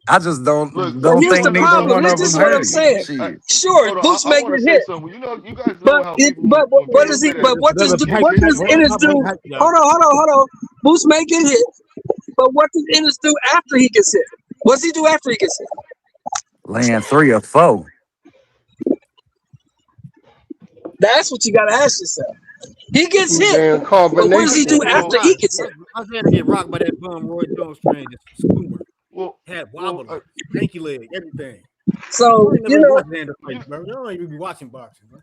I just don't Look, But here's think the hold on, neither hold problem. on. one This of is them what hurt I'm him. saying. Shit. Sure, Hold on. Boots I may want to get say hit, something. You guys know how people when what people does say he? that. But what does Another hype. what does Hype. Ennis Hype. do? Hype. Hold on. Boots may get hit, but what does Ennis do after he gets hit? What's he do after he gets hit? Land 3 or 4. That's what you gotta ask yourself. He gets hit, Damn but what does he do combination. after he gets hit? Xander get rocked by that bum Roy Jones trained Scoomer. Well, Had wobbler, hanky leg, everything. So, I ain't never watched Xander fight, bro. Y'all don't even be watching boxing, bro.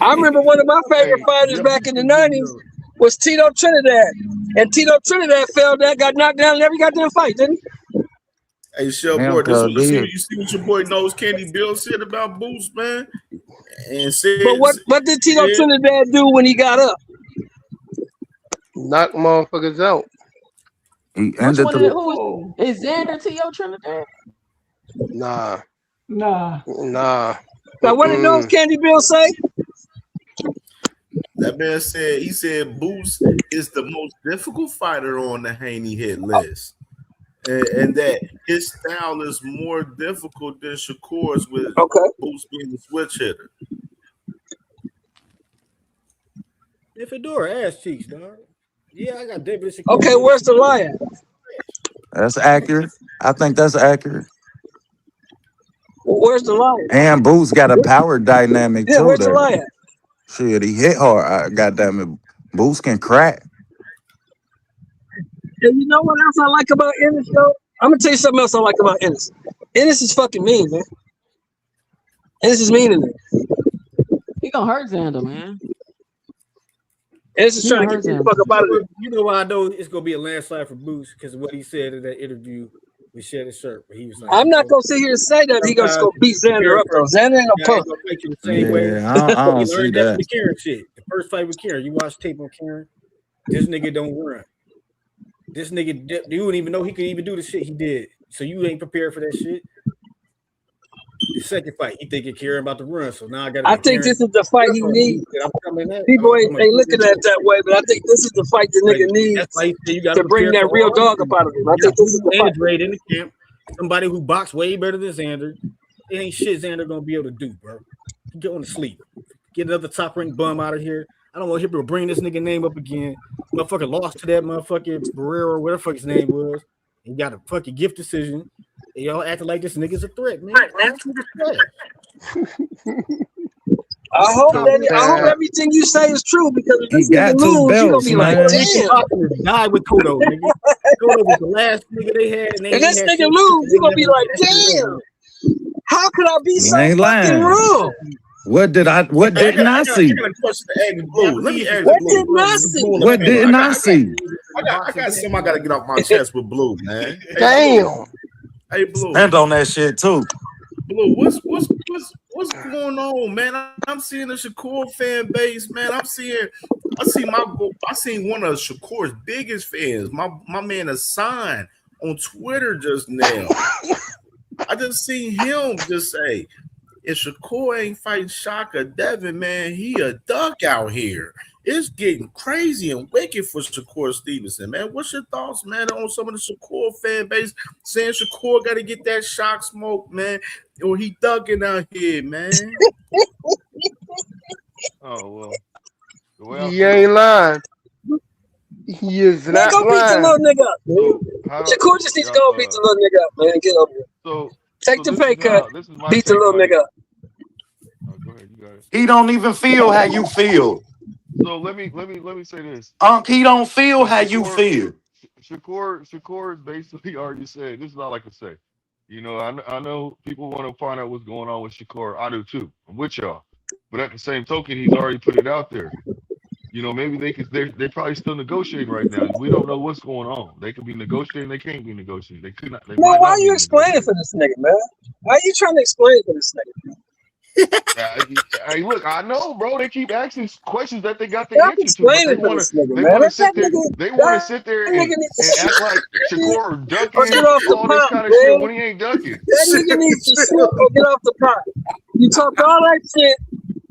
I remember one of my favorite hey, fighters back in the 90s was Tito Trinidad. And Tito Trinidad got knocked down in every goddamn fight, didn't he? Hey, Shell Damn, Boy, cuz you did. see what your boy Nose Candy Bill said about Boots, man? And said, But what did Tito Trinidad do when he got up? Knock motherfuckers out. He Which ended one of the, the who is Xander T.O. Trinidad? Nah. Nah. Now, what did Nose Candy Bill say? that man said, he said Boots is the most difficult fighter on the Haney hit list. And that his style is more difficult than Shakur's with Boots being the switch hitter. Yeah, Fedora ass cheeks, dog. Yeah, I got David Shakur. Okay, where's the lion? That's accurate. I think that's accurate. Where's the lion? And Boots got a power dynamic Yeah, too where's the there. lion? Shit, he hit hard. Goddamn it. Boots can crack. And you know what else I like about Ennis, though? I'm gonna tell you something else I like about Ennis. Ennis is fucking mean, man. Ennis is mean in it. He gonna hurt Xander, man. Ennis is trying to get the fuck up out of there. You know why I know it's gonna be a landslide for Boots because of what he said in that interview with Shed his shirt. Where he was like, I'm not gonna sit here and say that he's gonna go beat Xander up, though. Xander ain't no punk. The same way. Yeah, I don't He see learned that. from the Karen shit. The first fight with Karen, you watch tape on Karen. This nigga don't run. This nigga, you wouldn't even know he could even do the shit he did. So you ain't prepared for that shit. The second fight, he thinking Karen about to run. So now I got. I think this is the fight he needs. People ain't looking at it that way, but I think this is the fight the nigga needs to bring that real dog up out of him. I think this is the fight. Android in the camp, somebody who boxed way better than Xander. It ain't shit Xander gonna be able to do, bro. Get on to sleep. Get another top rank bum out of here. I don't want him to bring this nigga name up again. Motherfucker lost to that motherfucking Barrero, whatever the fuck his name was. and got a fucking gift decision. And y'all acting like this nigga's a threat, man. I hope everything you say is true, because if this nigga lose, you gonna be like, damn. Died with Kodo, nigga. Kodo was the last nigga they had. And if this nigga lose, you gonna be like, damn. How could I be so fucking wrong? What didn't I see? What didn't I see? I got something I gotta get off my chest with Blue, man. Damn. Hey, Blue. Stand on that shit too. Blue, what's going on, man? I'm seeing the Shakur fan base, man. I seen one of Shakur's biggest fans, my man Hassan, on Twitter just now. I just seen him just say, if Shakur ain't fighting Shaka Devin, man, he a duck out here. It's getting crazy and wicked for Shakur Stevenson, man. What's your thoughts, man, on some of the Shakur fan base saying Shakur got to get that shock smoke, man, or he ducking out here, man? Oh, well. He ain't lying. He is Man, not go beat the lying. little nigga up. Shakur just needs to go beat the little nigga up, man. Get over it. Take the pay cut. Beat the little nigga up. Go ahead, you got it. He don't even feel how you feel. So let me say this. He don't feel how you feel. Shakur basically already said, this is all I can say. You know, I know people want to find out what's going on with Shakur. I do too. I'm with y'all. But at the same token, he's already put it out there. You know, maybe they're probably still negotiating right now. We don't know what's going on. They could be negotiating, they can't be negotiating. They could not. They Man, why are you explaining for this nigga, man? Why are you trying to explain for this nigga? Hey, look, I know, bro. They keep asking questions that they got the answer to. But they want to sit there and act like Shakur ducking all this kind of shit when he ain't ducking. That nigga needs to slip or get off the pot. You talked all that shit.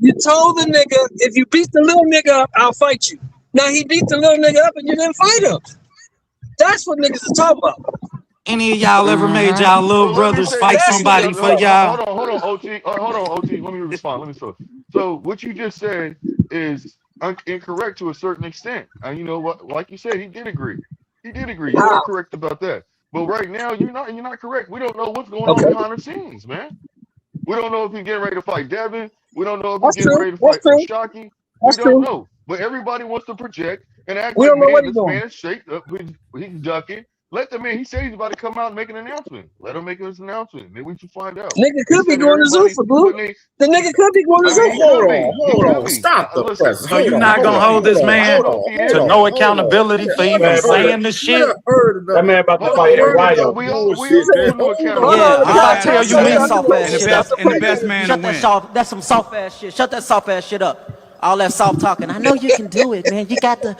You told the nigga, if you beat the little nigga up, I'll fight you. Now he beat the little nigga up and you didn't fight him. That's what niggas are talking about. Any of y'all ever made y'all little brothers fight somebody for y'all? Hold on, OT. Let me respond. So what you just said is incorrect to a certain extent. And you know what? Like you said, he did agree. You are correct about that. But right now, you're not correct. We don't know what's going on behind the scenes, man. We don't know if he's getting ready to fight Devin. We don't know if he's getting ready to fight Shockey. We don't know. But everybody wants to project and act like, man, this man is shaped up. He's ducking. Let the man, he said he's about to come out and make an announcement. Let him make his announcement. Maybe we should find out. Nigga could be going to Zuffa, Blue. The nigga could be going to Zuffa. Hold on. Stop the press. So you're not going to hold this man to no accountability for even saying the shit? That man about to fight Ryo. Yeah, I tell you, me. And the best man to win. That's some soft ass shit. Shut that soft ass shit up. All that soft talking. I know you can do it, man. You got the.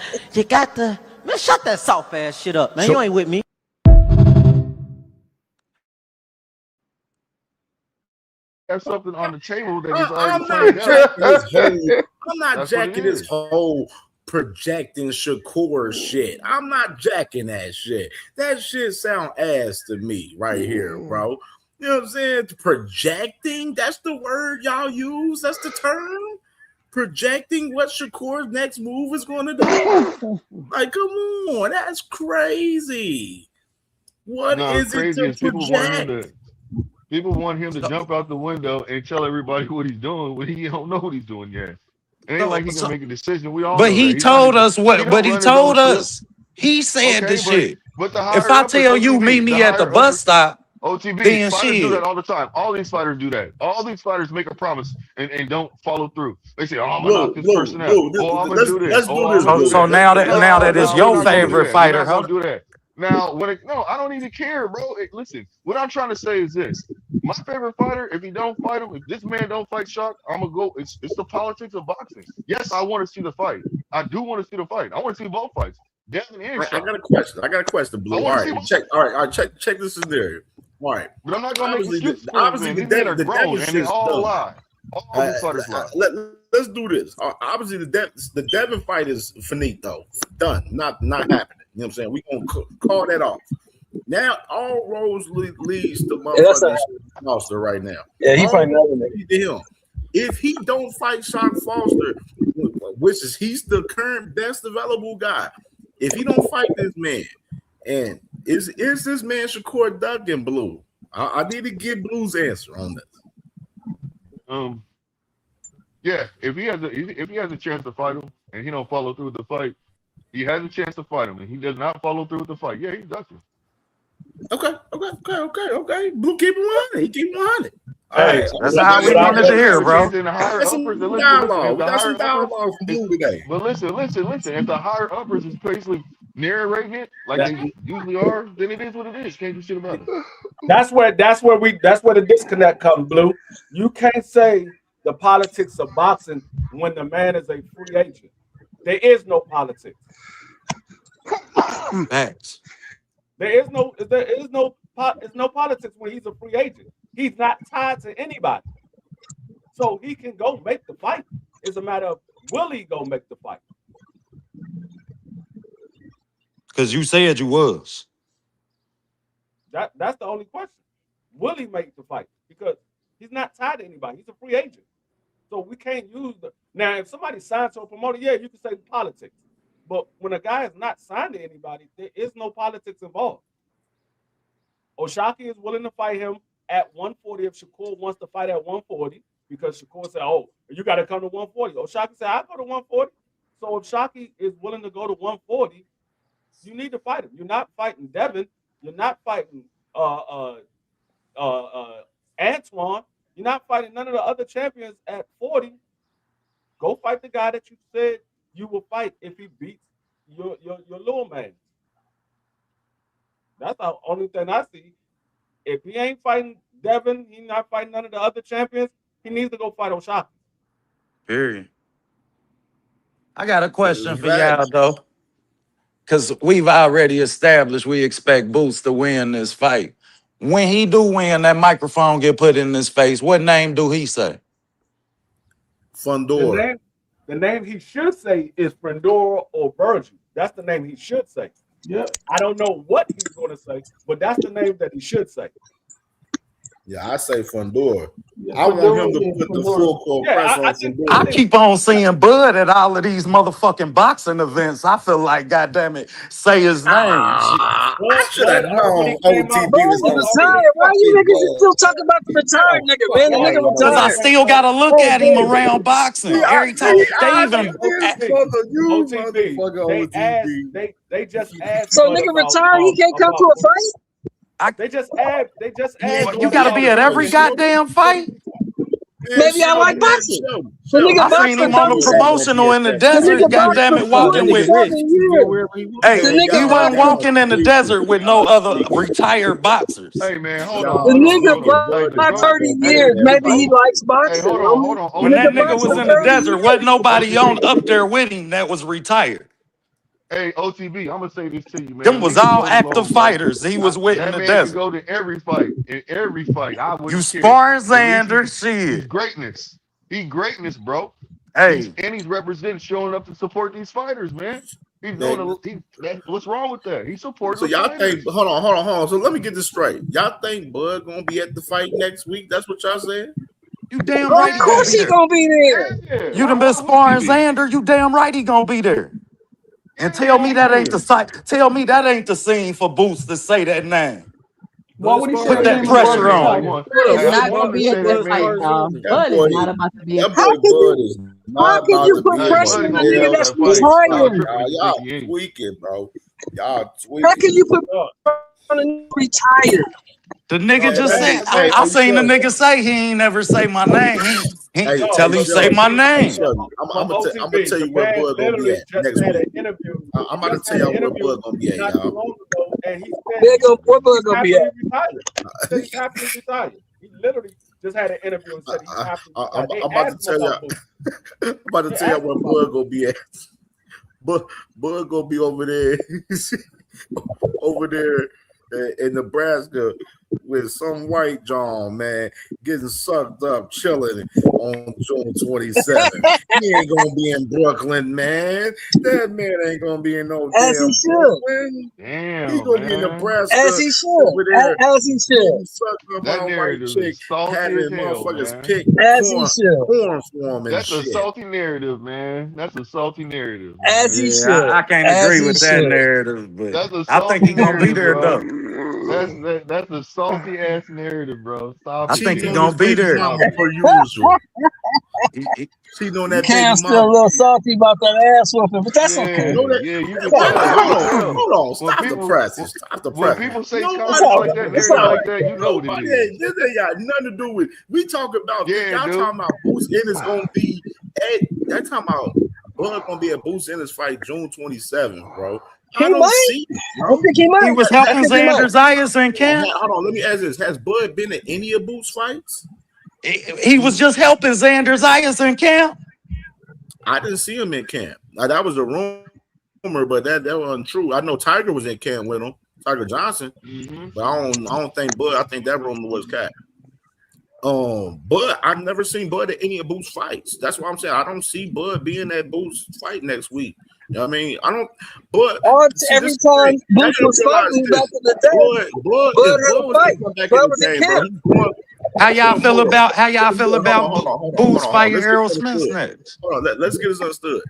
Man, shut that soft ass shit up, man. You ain't with me. There's something on the table that he's already I'm not jacking this whole projecting Shakur shit. I'm not jacking that shit. That shit sound ass to me right here, bro. You know what I'm saying? Projecting, that's the word y'all use. That's the term. Projecting what Shakur's next move is going to do. Like, come on, that's crazy. What is it to project? People want him to jump out the window and tell everybody what he's doing when he don't know what he's doing yet. It ain't like he's gonna make a decision. We all. But he told us what. But he told us. He said the shit. But if I tell you meet me at the bus stop. OTB, fighters do that all the time. All these fighters do that. All these fighters make a promise and don't follow through. They say, "Oh, I'm gonna knock this person out. Oh, I'm gonna do this." So now that it's your favorite fighter, how do that? Now, no, I don't even care, bro. Listen, what I'm trying to say is this: my favorite fighter, if he don't fight him, if this man don't fight Shock, I'm gonna go. It's the politics of boxing. Yes, I want to see the fight. I do want to see the fight. I want to see both fights. Devin and Shock. I got a question, Blue. All right, check this scenario. All right, but I'm not gonna make excuses. Obviously, the Devin shit is all lie. All these fighters lie. Let's do this. Obviously, the Devin fight is finito, done, not happening. You know what I'm saying? We gonna call that off. Now all roads leads to motherfucking Foster right now. Yeah, he fighting him. If he don't fight Shock Foster, which is he's the current best available guy. If he don't fight this man, and Is this man Shakur Duggan blue? I need to get Blue's answer on this. Yeah, if he has a chance to fight him and he don't follow through with the fight, he has a chance to fight him and he does not follow through with the fight. Yeah, he's ducking. Okay. Blue keep him on it. He keep him on it. Hey, that's how we wanted to hear, bro. We got some dialogue from Blue today. But listen. If the higher uppers is basically narrating it like they usually are, then it is what it is. Can't do shit about it. That's where the disconnect comes, Blue. You can't say the politics of boxing when the man is a free agent. There is no politics. Facts. There is no politics when he's a free agent. He's not tied to anybody. So he can go make the fight. It's a matter of will he go make the fight? Because you said you was. That's the only question. Will he make the fight? Because he's not tied to anybody. He's a free agent. So we can't use now if somebody signs to a promoter, yeah, you can say politics. But when a guy is not signed to anybody, there is no politics involved. O'Shaquie is willing to fight him at 140 if Shakur wants to fight at 140 because Shakur said, oh, you got to come to 140. O'Shaquie said, I'll go to 140. So if Shaquie is willing to go to 140, you need to fight him. You're not fighting Devin. You're not fighting Antoine. You're not fighting none of the other champions at 40. Go fight the guy that you said you will fight if he beats your little man. That's the only thing I see. If he ain't fighting Devin, he's not fighting none of the other champions, he needs to go fight O'Shaquie. Period. I got a question for y'all, though. Because we've already established we expect Boots to win this fight. When he do win, that microphone get put in his face, what name do he say? Fundora. The name he should say is Fundora or Virgil. That's the name he should say. Yeah. I don't know what he's going to say, but that's the name that he should say. Yeah, I say Fundora. I want him to put the full court press on Fundora. I keep on seeing Bud at all of these motherfucking boxing events. I feel like, goddamn it, say his name. I should have known OTB was going to say retired. Why you niggas still talking about the retired nigga, man? The nigga retired. Because I still got to look at him around boxing. Every time they even... They just asked. So nigga retired, he can't come to a fight? They just add. You gotta be at every goddamn fight. Maybe I like boxing. I seen him on the promotional in the desert. Goddamn it, walking with. Hey, he wasn't walking in the desert with no other retired boxers. Hey man, hold on. The nigga boxed 30 years. Maybe he likes boxing. Hey, hold on. When that nigga was in the desert, wasn't nobody on up there with him that was retired. Hey, OTB, I'm gonna say this to you, man. Them was all active fighters. He was with in the desert. Go to every fight. In every fight, I would. You sparring Xander, shit. He's greatness. He's greatness, bro. Hey, he's representing, showing up to support these fighters, man. He's doing. What's wrong with that? He's supporting. So y'all think? Hold on. So let me get this straight. Y'all think Bud gonna be at the fight next week? That's what y'all saying? You damn right. Of course he gonna be there. Yeah. You done been sparring Xander. You damn right he gonna be there. And tell me that ain't the site. Tell me that ain't the scene for Boots to say that name. Why would he say Put that pressure on? Bud is not going to be at that fight, y'all. Bud is not about to be at that fight. How can you put pressure on a nigga that's retired? Y'all tweaking, bro. Y'all tweaking. How can you put pressure on a nigga retired? The nigga just said, I seen the nigga say he ain't never say my name. He tell him say my name. I'm gonna tell you where Bud gonna be at next week. I'm about to tell y'all where Bud gonna be at, y'all. Where Bud gonna be at? He's happy to retire. He literally just had an interview and said he's happy. I'm about to tell y'all. I'm about to tell y'all where Bud gonna be at. Bud gonna be over there, in Nebraska. with some white John, man, getting sucked up, chilling on June 27th. He ain't gonna be in Brooklyn, man. That man ain't gonna be in no As damn he should. Brooklyn. Damn, He gonna be in man. Nebraska As he should. over there. As he should. Getting sucked up That by a white narrative chick, is salty having as hell, motherfuckers man. pick As he corn should. for him and That's a shit. salty narrative, man. That's a salty narrative, man. As he Yeah, should. I can't As agree he with that should. narrative, but That's a I salty think he gonna be narrative, there bro. though. That's a salty ass narrative, bro. Stop I it, think he Cheating man. on gonna his be baby there. mama per usual. Cheating on that baby Cam's still a mama. little salty about that ass whooping, but that's okay. Yeah, You know that? yeah, you can Hold on, tell. You can tell. hold on. When Stop the people presses. Stop the when presses. people say It's comments all like right. that, It's narrative all like right. that, you know what it Nobody, is. this ain't got nothing to do with. We talk about Yeah, y'all dude. talking about Boots Ennis gonna be at. Y'all talking about Bud gonna be at Boots Ennis fight June 27th, bro. I He don't might. see it, I bro. think he might. He was I helping think he Xander might. Zayas in camp. Hold on, let me ask this: has Bud been at any of Boots fights? He was just helping Xander Zayas in camp. I didn't see him in camp. Now, that was a rumor, but that wasn't true. I know Tiger was in camp with him, Tiger Johnson, but I don't think Bud. I think that rumor was cat. Bud, I've never seen Bud at any of Boots fights. That's what I'm saying. I don't see Bud being at Boots fight next week. You know what I mean? I don't. Bud, Every time Boots was fighting back in the day, Bud had was a to fight. come back Bud in was the in game, bro. camp. He's going. How y'all feel about Hold Boots on. fighting Let's get Errol this Smith understood. next? Hold on, let's get this understood.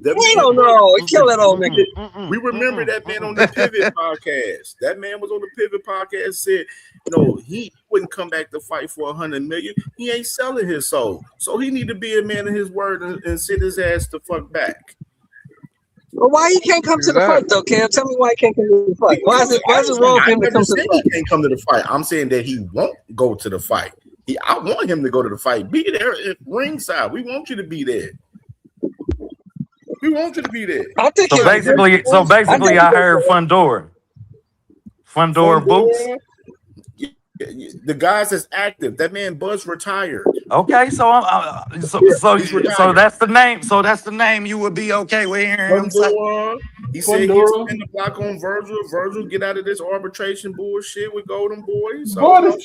That He man don't Bud- know. He kill that old nigga. We remember that man on the Pivot podcast. That man was on the Pivot podcast. Said, no, he wouldn't come back to fight for $100 million. He ain't selling his soul, so he need to be a man of his word and sit his ass the fuck back. Well, why he can't come to the fight though, Cam? Tell me why he can't come to the fight. Why is it wrong for him to come to the fight? He can't come to the fight. I'm saying that he won't go to the fight. I want him to go to the fight. Be there at ringside. We want you to be there. We want you to be there. I think So basically, I heard Fundora Boots. The guys that's active. That man Buzz retired. Okay, so that's the name. So that's the name you would be okay with hearing him say. He said he's spin the block on Virgil. Virgil, get out of this arbitration bullshit with Golden Boy. So, I wouldn't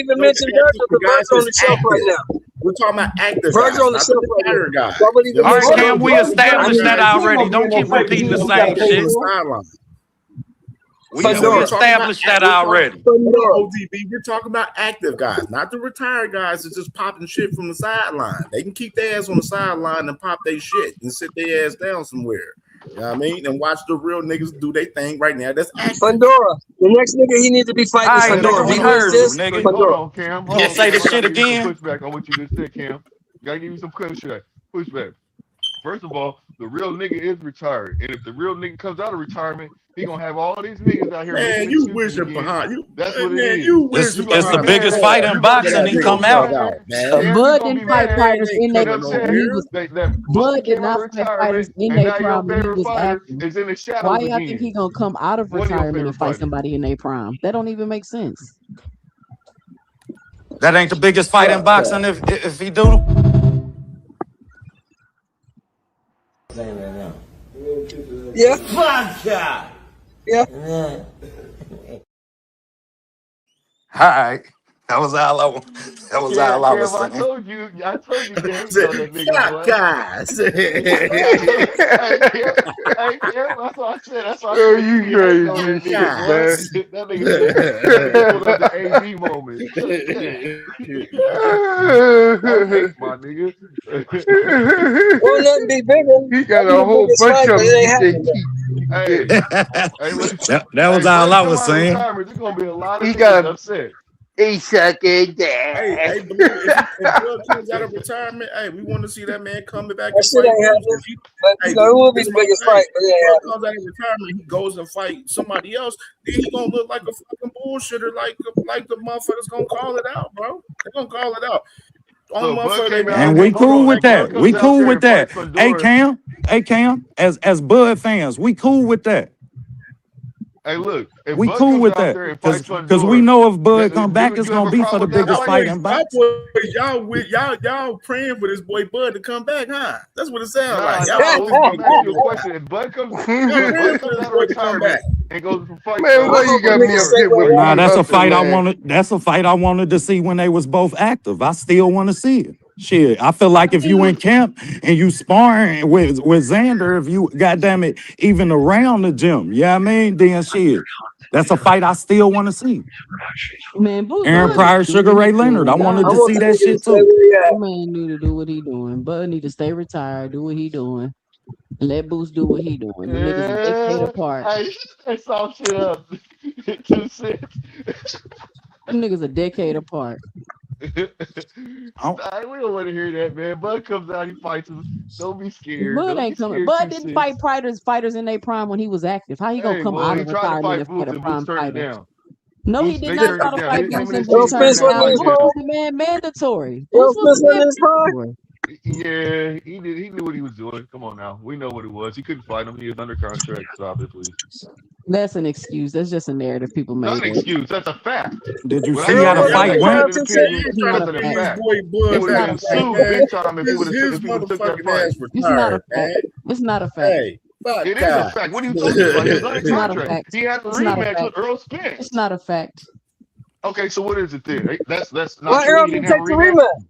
even mention Virgil because Virgil on the shelf right now. We're talking about active Virgil on the guys, shelf not the right now. guys. All right, Cam, we established that already. Don't keep repeating the same shit. We established that already. ODB, we're talking about active guys, not the retired guys that's just popping shit from the sideline. They can keep their ass on the sideline and pop their shit and sit their ass down somewhere. You know what I mean? And watch the real niggas do their thing right now. That's active. Fundora. The next nigga he needs to be fighting is Fundora. We heard you, nigga. Hold on, Cam. Hold on, say the Cam. shit I gotta give you again. some pushback on what you just said, Cam. Gotta give you some pushback. First of all, the real nigga is retired, and if the real nigga comes out of retirement, he gonna have all these niggas out here. Man, you wishing behind you. That's what Man, it is. you It's wishing the behind biggest that. fight in boxing. He come out. Bud didn't fight fighters in their You know what I'm prime. saying? He was Bud did not fight fighters in their prime when he was active. Is in the shadows Why y'all again. think he gonna come out of One of your retirement favorite and fight fighters. somebody in their prime? That don't even make sense. That ain't the biggest fight in boxing if he do. Yeah. Yeah. All right. That was all I was Cam, saying. I told you, Cam, that nigga, boy. Guys. Hey, Cam, that's what I said. That's why I Oh, said you you hating on crazy that shit, nigga, boy. That nigga pulled up the AD moment. Thanks, my nigga. Well, nothing be bigger. He got a whole bunch of them. Hey, listen. That was all I was saying. There's gonna be a lot of He niggas got upset. he sucking Hey, Blue, if Bud comes out of retirement, hey, we want to see that man coming back That and shit fight. ain't happening. But you know, it will be the biggest fight. But Bud yeah, comes out of retirement, he goes and fight somebody else. Then he gonna look like a fucking bullshitter, like the motherfuckers gonna call it out, bro. They're gonna call it out. So Bud came out And we cool with that. We cool with that. Hey Cam, as Bud fans, we cool with that. Hey, look, if We Bud cool comes with out that there and fights because we Fundora, know if Bud come back, you it's have gonna a be for the problem with that biggest fight in boxing. Y'all praying for this boy Bud to come back, huh? That's what it sounds Nah, like. nah, I'm asking you a question. If Bud comes out of retirement and goes for fight. Man, why you got me up here with Nah, my that's a hustle, fight I man? wanted. That's a fight I wanted to see when they was both active. I still want to see it. Shit, I feel like if you in camp and you sparring with Xander, if you goddamn it even around the gym, yeah, I mean, then shit, that's a fight I still want to see. Man, Bud Aaron need to Pryor, do what Sugar Ray he Leonard, I doing. wanted I to want see the that nigga to shit stay too. where he at. That man need to do what he doing. Bud need to stay retired, do what he doing. And let Boots do what he doing. Them niggas a decade apart. Hey, soft shit up. 2 cents. Them niggas a decade apart. Oh, Nah, we don't want to hear that, man. Bud comes out, he fights him. Don't be scared. Bud Don't be ain't coming. scared, Bud 2 didn't fight cents. fighters in their prime when he was active. How he gonna Hey, come well, out he of tried to retirement and fight fight Boots, a and Boots prime turned it fighter? down. No, he Boots, did they not turned try it to down. fight Him Boots, and and his Boots team Errol turned turned Spence him down wasn't the down. in fight his Boots down. prime. was the man mandatory. Errol Boots was Spence the wasn't man in his prime. mandatory. Yeah, he knew what he was doing. Come on now. We know what it was. He couldn't fight him. He was under contract. Stop it, please. That's an excuse. That's just a narrative people Not made an up. excuse. That's a fact. did you When I see say how Errol the that, wasn't that's in fight not his even prime went? an till opinion. It's 10 not years. a That's an fact. His fact. boy He Bud It's would have not back a been fact. fight, sued man. big time if he would have His if he would have took that motherfucking fight. ass It's not a retired, fact. man. It's not a fact. Hey, fuck It is a that. fact. What are you talking about? He was under It's not a contract. fact. He had a It's not a rematch with fact. Earl It's Spence. not a fact. Okay, so what is it then? That's not Why true. Errol He didn't didn't have a take the rematch. rematch?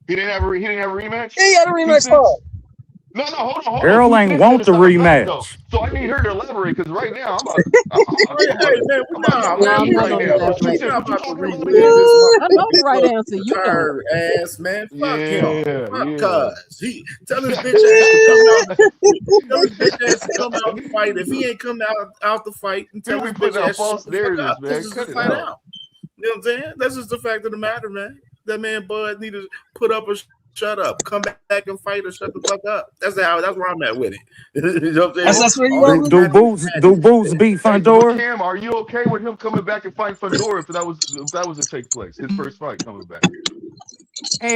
He didn't have a rematch. Yeah, he had a 2 rematch fight. cents. No, hold on. Errol 2 ain't cents said want it's the not a fact though. rematch. So I need her to elaborate because right now Hey, hey, man, I'm about to nah, go man, on No, I'm mute we not right ain't, gonna now. look, 2 we elaborate. cents, not what you about to talking about relive again? this I know the right motherfucker answer. You don't. retired ass, man. Fuck him. Yeah, Fuck yeah. cuz. He tell his bitch ass to come out. Tell his bitch ass to come out and fight. If he ain't come out the fight, and tell People his be putting bitch out ass to shut false the fuck narratives, up. This man. is the Cut it fight out. out. You know what I'm saying? That's just the fact of the matter, man. That man Bud need to put up or shut up. Come back and fight or shut the fuck up. That's where I'm at with it. You know what I'm saying? That's where you All at this with Do it? Boots beat Hey, but Fundora? Cam, are you okay with him coming back and fighting Fundora if that was to take place? His first fight coming back.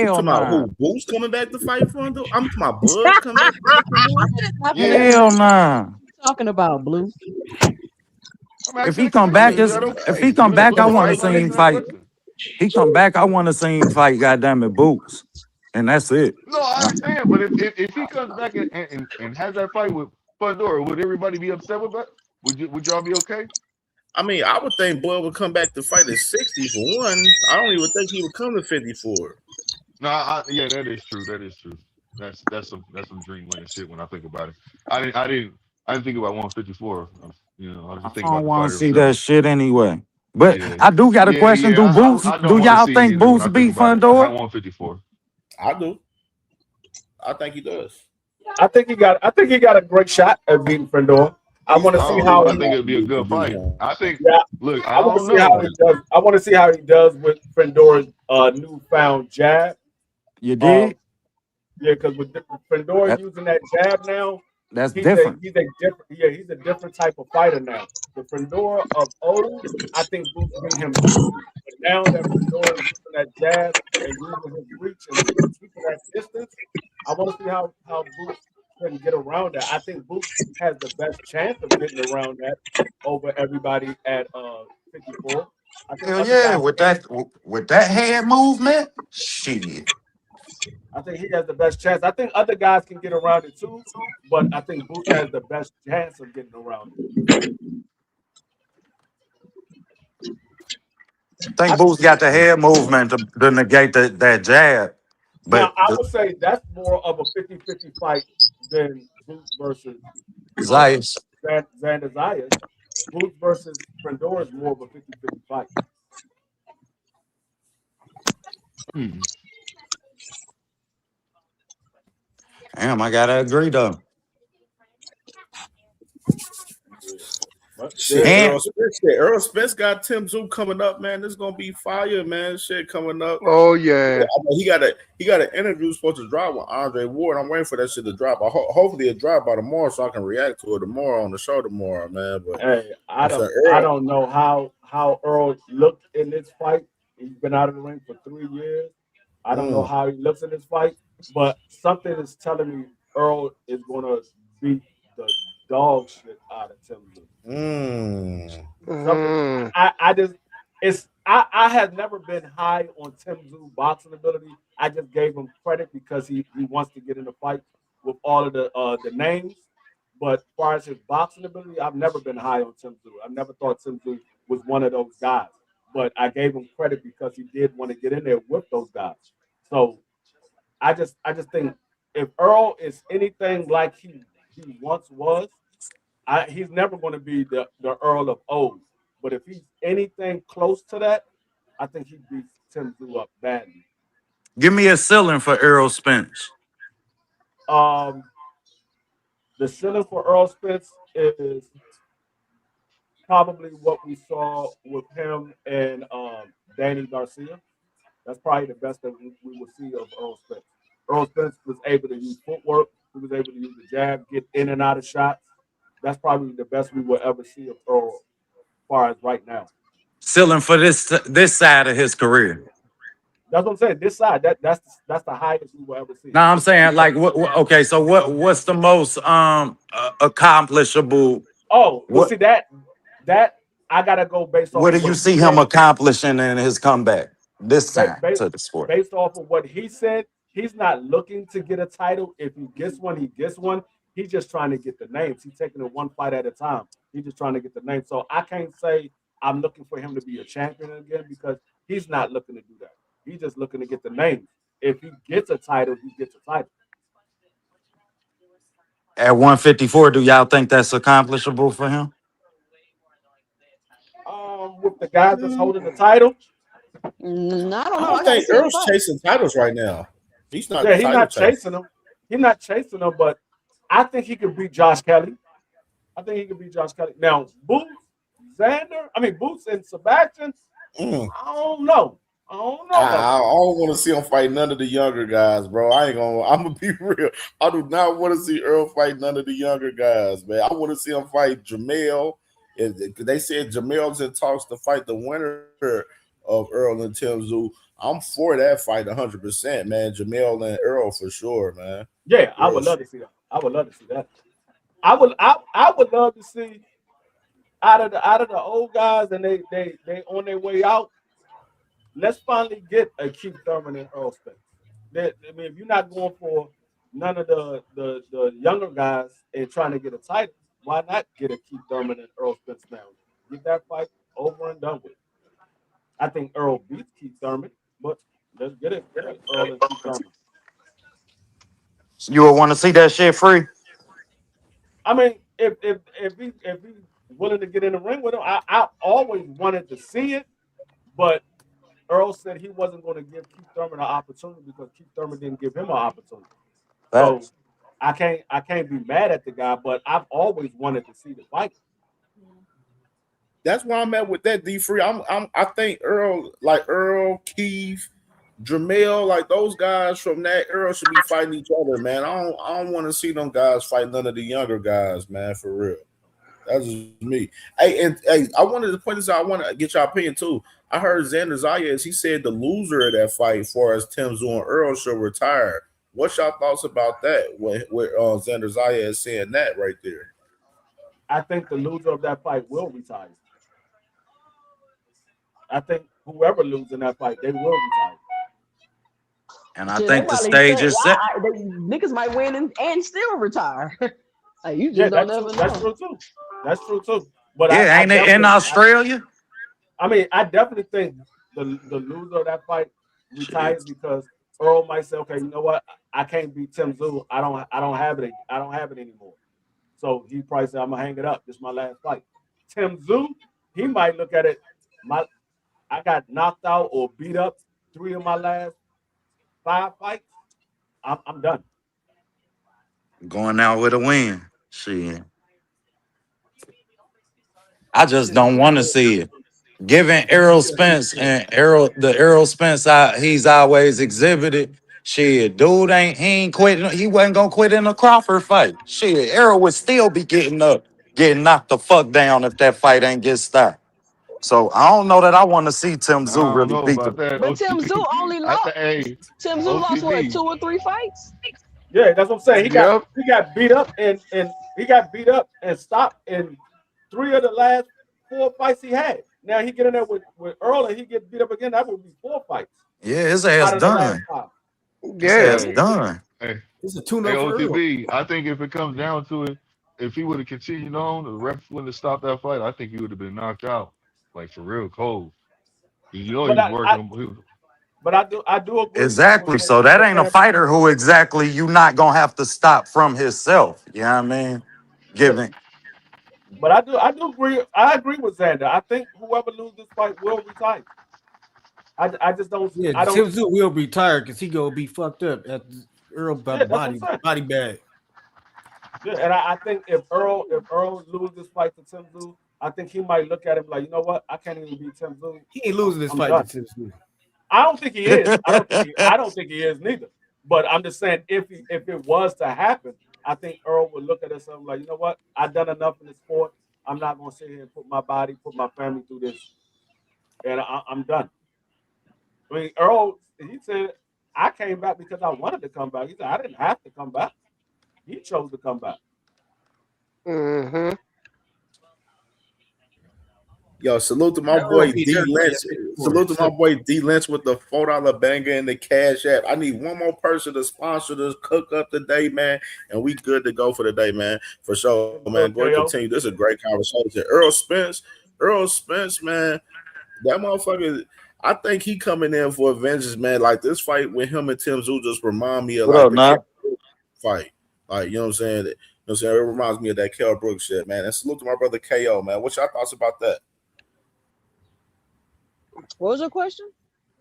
You Hell talking about nah. who? Boots coming back to fight for him? I'm talking about Bud coming back to fight for him? Yeah. Hell nah. Talking about Blue. I'm If asking he a come I back, question. mean, Is it's that if okay? he come You just back, put I the want to fight see on him answering the fight. question. He come back, I want to see him fight. Goddamn it, Boots, and that's it. No, I understand, but if he comes back and has that fight with Fundora, would everybody be upset with that? Would y'all be okay? I mean, I would think Bud would come back to fight at 60 for one. I don't even think he would come to 54. No, yeah, that is true. That is true. That's some dreamland shit when I think about it. I didn't think about 154. I was I just thinking about don't the want fighter to see that himself. shit anyway. But Yeah, I do got a yeah, question. yeah. I Do don't want to y'all see it think either when Boots I think beat about it. Not Fundora? 154. I do. I think he does. I think he got a great shot at beating Fendor. I He's want to see how I he. think it'd be a to good beat fight. him. I think. Yeah, Look, I I want to don't see how know. he does. I want to see how he does with Fendor's newfound jab. You Um, did? yeah, because with Fendor That using that jab now, that's he's a different. he's a different he's a different type of fighter now. The Fendor of old, I think Boots beat him easy. But now that Fendor is using that jab and using his reach and keeping that distance, I want to see how Boots can get around that. I think Boots has the best chance of getting around that over everybody at 54. I think Hell other yeah, guys with can. that head movement, shit. I think he has the best chance. I think other guys can get around it too, but I think Boots has the best chance of getting around it. I think Boots got the head movement to negate that jab. Now, But I would say that's more of a 50-50 fight than Boots versus uh, Zayas. Xander Zayas. Boots versus Fendor is more of a 50-50 fight. Hmm. Damn, I gotta agree though. But Shit, there, And Earl Spence got Tim Zoo coming up, man. This is gonna be fire, man. Shit coming up. Oh yeah. I mean, he got an interview supposed to drop with Andre Ward. I'm waiting for that shit to drop. Hopefully it drop by tomorrow so I can react to it tomorrow on the show tomorrow, man. But hey, I said I Earl, don't know how Earl looked in this fight. He's been out of the ring for 3 years. I don't know how he looks in this fight, but something is telling me Earl is gonna beat the dog shit out of Tim Zoo. Something I just I have never been high on Tim Zoo's boxing ability. I just gave him credit because he wants to get in a fight with all of the names. But as far as his boxing ability, I've never been high on Tim Tszyu. I never thought Tim Tszyu was one of those guys. But I gave him credit because he did want to get in there with those guys. So I just think if Earl is anything like he once was, he's never going to be the Earl of old. But if he's anything close to that, I think he beats Tim Tszyu up badly. Give me a ceiling for Errol Spence. The ceiling for Earl Spence is probably what we saw with him and Danny Garcia. That's probably the best that we will see of Earl Spence. Earl Spence was able to use footwork. He was able to use the jab, get in and out of shots. That's probably the best we will ever see of Earl as far as right now. Ceiling for this side of his career. That's what I'm saying. This side, that's the highest we will ever see. No, I'm saying like what okay, so what's the most accomplishable? Oh, well, see that I gotta go based off. What do you see him accomplishing in his comeback this time to the sport? Based off of what he said, he's not looking to get a title. If he gets one, he gets one. He's just trying to get the names. He's taking it one fight at a time. He's just trying to get the name. So I can't say I'm looking for him to be a champion again because he's not looking to do that. He's just looking to get the name. If he gets a title, he gets a title. At 154, do y'all think that's accomplishable for him? With the guys that's holding the title, no, I don't know. I don't think Earl's chasing titles right now. He's not. Yeah, he's not chasing them. He's not chasing them, but I think he could beat Josh Kelly. I think he could beat Josh Kelly. Now, Boots and Sebastian. I don't know. I don't want to see him fight none of the younger guys, bro. I'm gonna be real. I do not want to see Earl fight none of the younger guys, man. I want to see him fight Jamel. They said Jamel's in talks to fight the winner of Earl and Tim Tszyu. I'm for that fight 100%, man. Jamel and Earl for sure, man. Yeah, I would love to see that. I would love to see that. I would love to see out of the old guys and they on their way out. Let's finally get a Keith Thurman and Earl Spence. If you're not going for none of the younger guys and trying to get a title, why not get a Keith Thurman and Earl Spence now? Get that fight over and done with. I think Earl beats Keith Thurman, but let's get it. Earl and Keith Thurman. You would want to see that shit free? I mean, if he's willing to get in the ring with him, I always wanted to see it, but Earl said he wasn't going to give Keith Thurman an opportunity because Keith Thurman didn't give him an opportunity. So I can't be mad at the guy, but I've always wanted to see the fight. That's why I'm at with that D-Free. I think Earl, Keith, Jamel, like those guys from that era should be fighting each other, man. I don't want to see them guys fight none of the younger guys, man, for real. That's just me. Hey, I wanted to point this out. I want to get your opinion too. I heard Xander Zayas, he said the loser of that fight, as far as Tim Tszyu and Earl, should retire. What's your thoughts about that? With Xander Zayas saying that right there? I think the loser of that fight will retire. I think whoever loses in that fight, they will retire. And I think the stage is set. Niggas might win and still retire. Like, you just don't never know. That's true too. That's true too. But yeah, ain't it in Australia? I mean, I definitely think the loser of that fight retires because Earl might say, "Okay, you know what? I can't beat Tim Tszyu. I don't have it. I don't have it anymore." So he probably said, "I'm gonna hang it up. This is my last fight." Tim Tszyu, he might look at it. I got knocked out or beat up 3 of my last 5 fights. I'm done. Going out with a win. Shit. I just don't want to see it. Given Errol Spence and the Errol Spence he's always exhibited, shit, dude he ain't quitting. He wasn't gonna quit in a Crawford fight. Shit, Errol would still be getting knocked the fuck down if that fight ain't get stopped. So I don't know that I want to see Tim Tszyu really beat him. But Tim Tszyu only lost. Tim Tszyu lost what, 2 or 3 fights? Yeah, that's what I'm saying. He got beat up and he got beat up and stopped in 3 of the last 4 fights he had. Now he get in there with Earl and he get beat up again. That would be 4 fights. Yeah, his ass done. Yeah, done. Hey, it's a tune-up hey, for Earl. OTB, I think if it comes down to it, if he would have continued on, the ref wouldn't have stopped that fight. I think he would have been knocked out, like for real cold. You know he But was working. I do agree with Exactly. So that ain't a Sam. fighter who exactly you not gonna have to stop from himself. You know what I mean? Yeah, Giving. but I do agree. I agree with Xander. I think whoever loses this fight will retire. I just don't. Yeah, I don't. Tim Zoo will be tired because he gonna be fucked up at Earl Yeah, that's what I'm saying. body bag. Yeah, and I think if Earl loses this fight to Tim Zoo, I think he might look at him like, you know what? I can't even beat Tim Zoo. He ain't losing this I'm fight to done. Tim Zoo. I don't think he is. I don't think he is neither. But I'm just saying, if it was to happen, I think Earl would look at himself like, you know what? I've done enough in the sport. I'm not gonna sit here and put my body, put my family through this, and I'm done. I mean, Earl, he said, I came back because I wanted to come back. He said, I didn't have to come back. He chose to come back. Mm-hmm. Yo, salute to my Earl boy beat D everybody Lynch. at 54. Salute to my boy D Lynch with the $4 banger in the Cash App. I need one more person to sponsor this cook up today, man, and we good to go for the day, man. For sure, man. Go ahead, continue. This is a great conversation. Earl Spence, man, that motherfucker. I think he coming in for vengeance, man. Like this fight with him and Tim Tszyu just remind me of What like up, the Knock? fight. Like, you know what I'm saying? You know what I'm saying? It reminds me of that Kell Brooks shit, man. And salute to my brother KO, man. What's your thoughts about that? What was your question?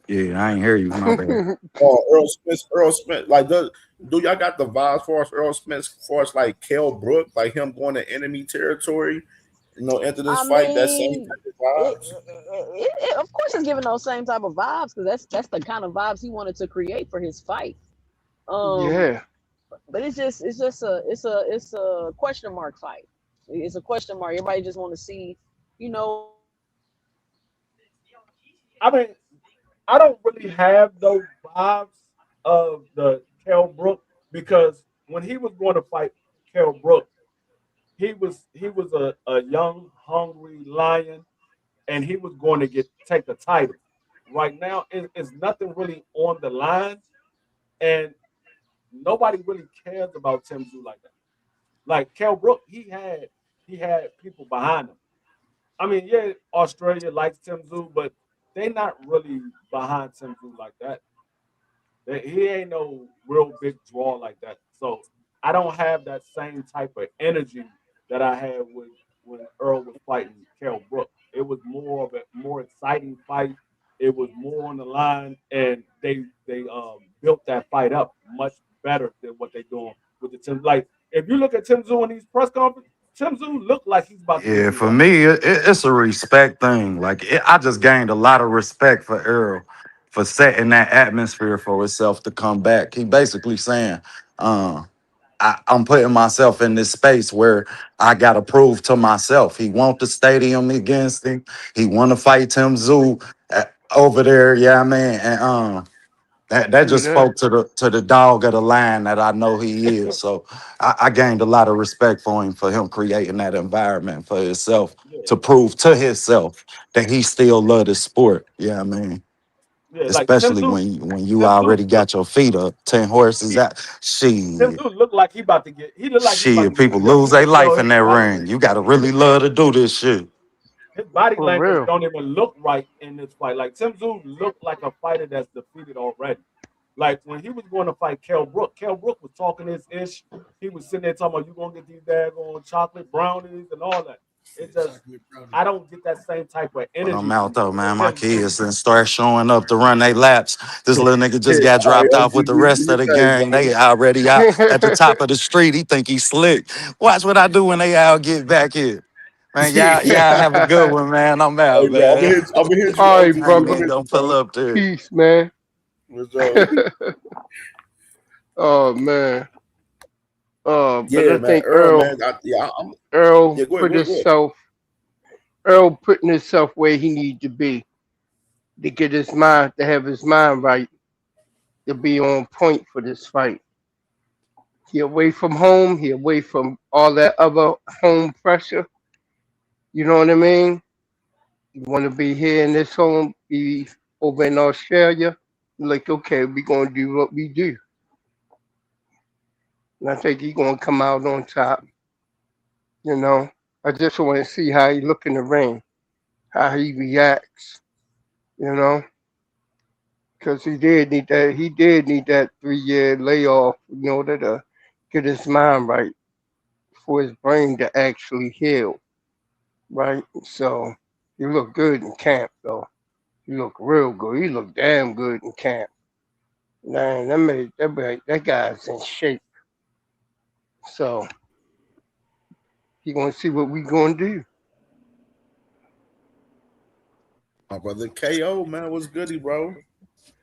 Yeah, I ain't hear you. My bad. Earl Smith. Like, do y'all got the vibes for us, Earl Smith, for us, like Kell Brook, like him going to enemy territory, into this fight? That same type of vibes. Of course, it's giving those same type of vibes because that's the kind of vibes he wanted to create for his fight. Yeah. But it's a question mark fight. It's a question mark. Everybody just want to see, you know. I mean, I don't really have those vibes of the Kell Brook because when he was going to fight Kell Brook, he was a young, hungry lion, and he was going to take the title. Right now, it's nothing really on the line, and nobody really cares about Tim Tszyu like that. Like Kell Brook, he had people behind him. I mean, yeah, Australia likes Tim Tszyu, but they not really behind Tim Tszyu like that. He ain't no real big draw like that. So I don't have that same type of energy that I had when Earl was fighting Kell Brook. It was more of a more exciting fight. It was more on the line, and they built that fight up much better than what they doing with the Tim. Like if you look at Tim Tszyu in these press conferences, Tim Tszyu looked like he's about to get Yeah, beat for up. me, it's a respect thing. I just gained a lot of respect for Earl for setting that atmosphere for himself to come back. He basically saying, uh, I'm putting myself in this space where I got to prove to myself. He want the stadium against him. He want to fight Tim Tszyu over there. Yeah, man. And that True just that. spoke to the dog of the line that I know he is. So I gained a lot of respect for him creating that environment for himself Yeah, to prove to himself that he still love the sport. Yeah, I mean, yeah. Like especially when you Tim Tszyu already got your feet up, 10 horses out. Tim Shit. Tszyu looked like he about to get. He looked like he about to Shit, get people beat up. lose their You know, life in that ring. You gotta really love to do this shit. his body For language real. don't even look right in this fight. Like Tim Tszyu looked like a fighter that's defeated already. Like when he was going to fight Kell Brook was talking his ish. He was sitting there talking about you gonna get these daggone chocolate brownies and all that. It just I don't get that same type of But I'm energy out from though, man. My Tim Tszyu. kids and start showing up to run their laps. This little nigga just got All right, dropped off OG, with the do rest of your the thing, gang. brother. They already out at the top of the street. He think he's slick. Watch what I do when they all get back here. Man, y'all have a good one, man. I'm out, Hey, bro, man. I'm gonna hit you, All OG, right, I for ain't even brother. gonna permission, pull bro. up there. Peace, man. For sure. Oh man. But I Yeah, man. think Earl, man. Yeah, Earl go ahead, put go ahead, go ahead. himself Earl putting himself where he need to be to get his mind to have his mind right to be on point for this fight. He away from home, he away from all that other home pressure. You know what I mean? You wanna be here in this home, be over in Australia. Like, okay, we gonna do what we do. And I think he gonna come out on top. You know, I just want to see how he look in the ring, how he reacts. You know, because he did need that. He did need that 3 year layoff in order to get his mind right for his brain to actually heal. Right. So he looked good in camp, though. He looked real good. He looked damn good in camp. Man, that guy's in shape. So he gonna see what we gonna do. My brother KO, man, what's goody, bro?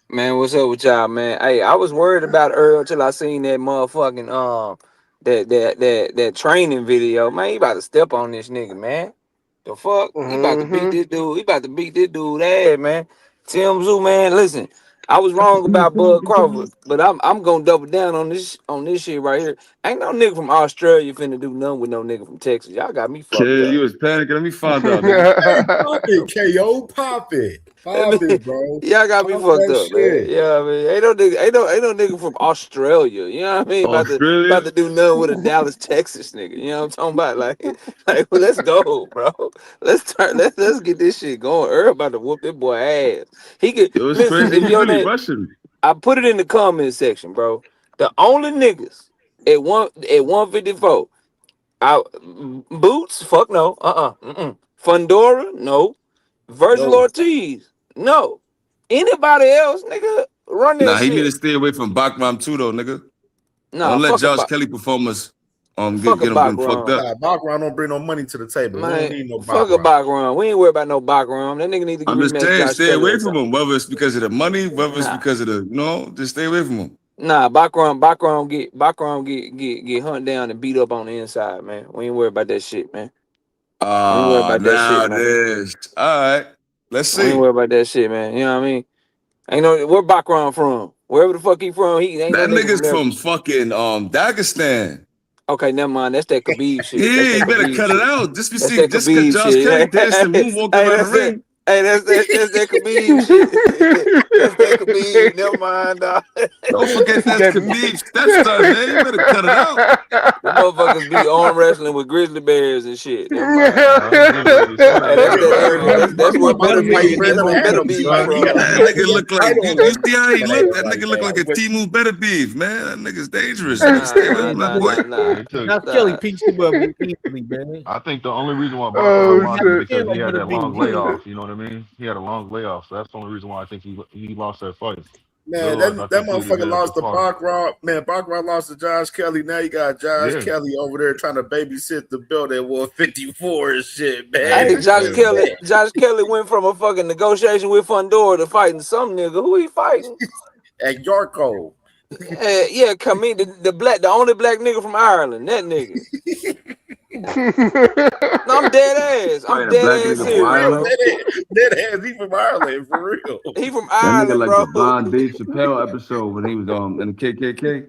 Man, what's up with y'all, man? Hey, I was worried about Earl till I seen that motherfucking that training video. Man, he about to step on this nigga, man. The fuck? He about to beat Mm-hmm. this dude. He about to beat this dude ass, man. Tim Zoo, man, listen. I was wrong about Bud Crawford, but I'm gonna double down on this shit right here. Ain't no nigga from Australia finna do nothing with no nigga from Texas. Y'all got me fucked Kid, up. you was panicking. Let me find out, nigga. Hey, pop it, KO, pop it. Pop it, bro. Y'all got me Pop fucked that up, man. shit. You know what I mean? Ain't no nigga from Australia. You know what I mean? About Australia? to do nothing with a Dallas, Texas nigga. You know what I'm talking about? Like well, let's go, bro. Let's get this shit going. Earl about to whoop that boy ass. He could It was listen, crazy. if He your really name rushing. I put it in the comment section, bro. The only niggas at 154. Boots, fuck no. Fundora, no. Virgil No. Ortiz, no. Anybody else, nigga, run that Nah, he need to shit. stay away from Bachman too, though, nigga. Nah, Don't let fuck a Josh Bach, Kelly performance fuck a get Bach him fucked Ron. up. Nah, Bachron don't bring no money to the table. We don't Man, need no fuck a Bachron. Bach Ron. We ain't worried about no Bach Ron. That nigga need to I'm just rematch saying, Josh stay Kelly away or from something. him. Whether it's because of the money, whether it's Nah. because of the just stay away from him. Nah, Bach Ron get hunted down and beat up on the inside, man. We ain't worried about that shit, man. We ain't worried about that shit, Now man. this. All right. Let's We ain't see. worried about that shit, man. You know what I mean? Ain't no where Bakron from. Wherever the fuck he from, he ain't no That nigga from nigga's there. from fucking Dagestan. Okay, never mind. That's that Khabib shit. That's Yeah, that you better Khabib cut it shit. out. Just That's that just cause Khabib Josh Kelly shit. danced and moonwalked around the That's that. ring. Hey, that's that Khabib shit. That's that Khabib. Never mind, dog. Don't forget that's That- Khabib stepson, man. You better cut it out. The motherfuckers be arm wrestling with grizzly bears and shit. Never mind, dog. Let's get ready for Hey, that. that's that Nigga, area. Bud, That's where Bud about better to fight be. That's Brandon where better Adams, be son. He got from. That a nigga look like title on you his see how he ass look. That like nigga look that. like a Timu better beef, man. That nigga's dangerous. Nigga. Nah, Stay away nah, from that nah, boy. nah, nah, They took. Josh Kelly nah. pieced him up easily, man. I think the only reason why Bachman oh lost is shit. because Stand he on had Butter that long Bean. layoff. You know what I mean? He had a long layoff, so that's the only reason why I think he lost that fight. Man, Otherwise, I that think he would have motherfucker been up to lost to par. Bachron. Man, Bachron lost to Josh Kelly. Now you got Josh Yeah. Kelly over there trying to babysit the belt at 154 and shit, man. Hey, Hey, This shit hey. bad. Josh Kelly went from a fucking negotiation with Fundora to fighting some nigga. Who he fighting? At Yarko. Yeah, come in the only black nigga from Ireland. That nigga. No, I'm dead ass. I'm Fighting a black dead ass nigga from For real, serious. Ireland. that ass, he from Ireland, for real. He from That nigga Ireland, like the bro. Von Dave Chappelle episode when he was in the KKK.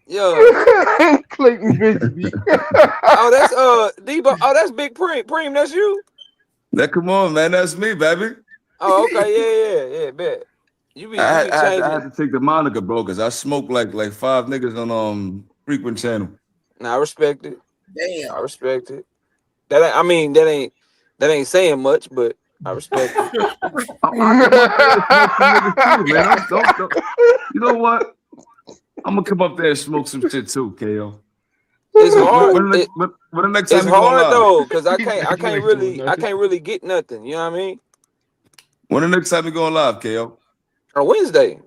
Yeah. Clayton Bigsby. Oh, that's Debo. Oh, that's Big Preem. Preem, that's you? Now come on, man, that's me, baby. Oh, okay, yeah, bet. You be I changing. had to take the moniker, bro, because I smoked like 5 niggas on frequent channel. Nah, I respect it. Damn. I respect it. That ain't saying much, but I respect it. I come up there and smoke some niggas too, man. Don't. You know what? I'm gonna come up there and smoke some shit too, KO. It's hard. When the next It's time you going hard live? though, cause I You can't ain't doing nothing. really get nothing. You know what I mean? When the next time you going live, KO? Or Wednesday,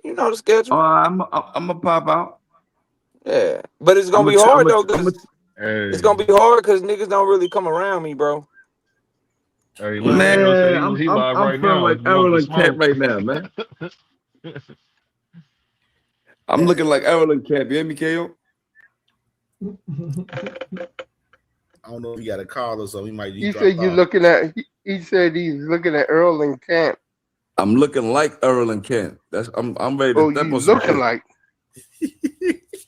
you know the schedule. I'm gonna pop out. Yeah, but it's I'm gonna be hard though, cause it's gonna be hard cause niggas don't really come around me, bro. Hey, You know look, what I mean? KO said Man, he live I'm right feeling now. like If you want Errol the and Kent smoke, right now, man. I'm looking like Errol and Kent. You hear me, KO? I don't know if he got a call or so. He might He drop said you off. looking at. He said he's looking at Earl and Camp. I'm looking like Errol and Kent. I'm ready to Oh, step you on some looking shit. like.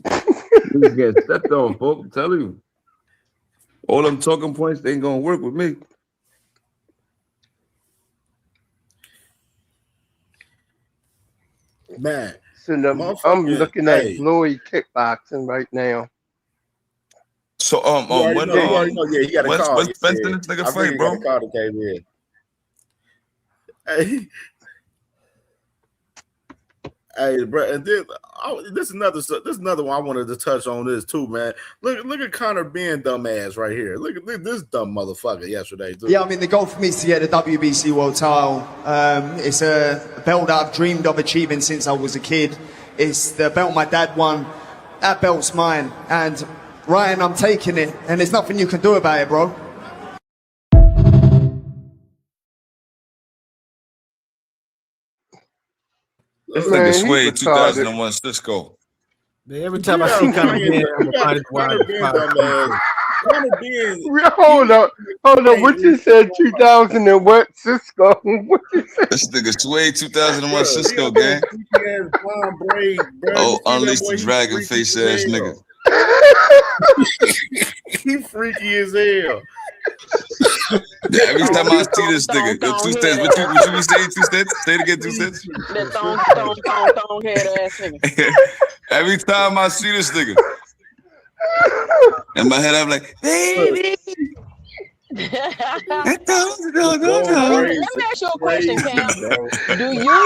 Niggas get stepped on, folks. I'm telling you. All them talking points, they ain't gonna work with me. Man, So I'm motherfucking, looking at hey, Glory kickboxing right now. So You already know. Yeah, he got a call. when's Spence in this nigga I fight, he bro? got a call that came in. Hey, bro, and then this is another one I wanted to touch on this too, man. Look at Conor being dumbass right here. Look at this dumb motherfucker yesterday. Dude. Yeah, I mean, the goal for me is to get the WBC world title. It's a belt that I've dreamed of achieving since I was a kid. It's the belt my dad won. That belt's mine. And Ryan, I'm taking it. And there's nothing you can do about it, bro. This nigga Sway 2001 Cisco. Man, every time I see Conor Ben, I'm gonna find it wild. Hold up. What you said? 2000 and what? Cisco? What you said? This nigga Sway 2001 Cisco gang. Oh, unleash the dragon face ass nigga. He freaky as hell. Yeah, every time I see this nigga, yo, 2 cents. What you be saying? 2 cents? Say it again, 2 cents. That thong head ass nigga. Every time I see this nigga, in my head I'm like, baby. Let me ask you a question, Cam. Do you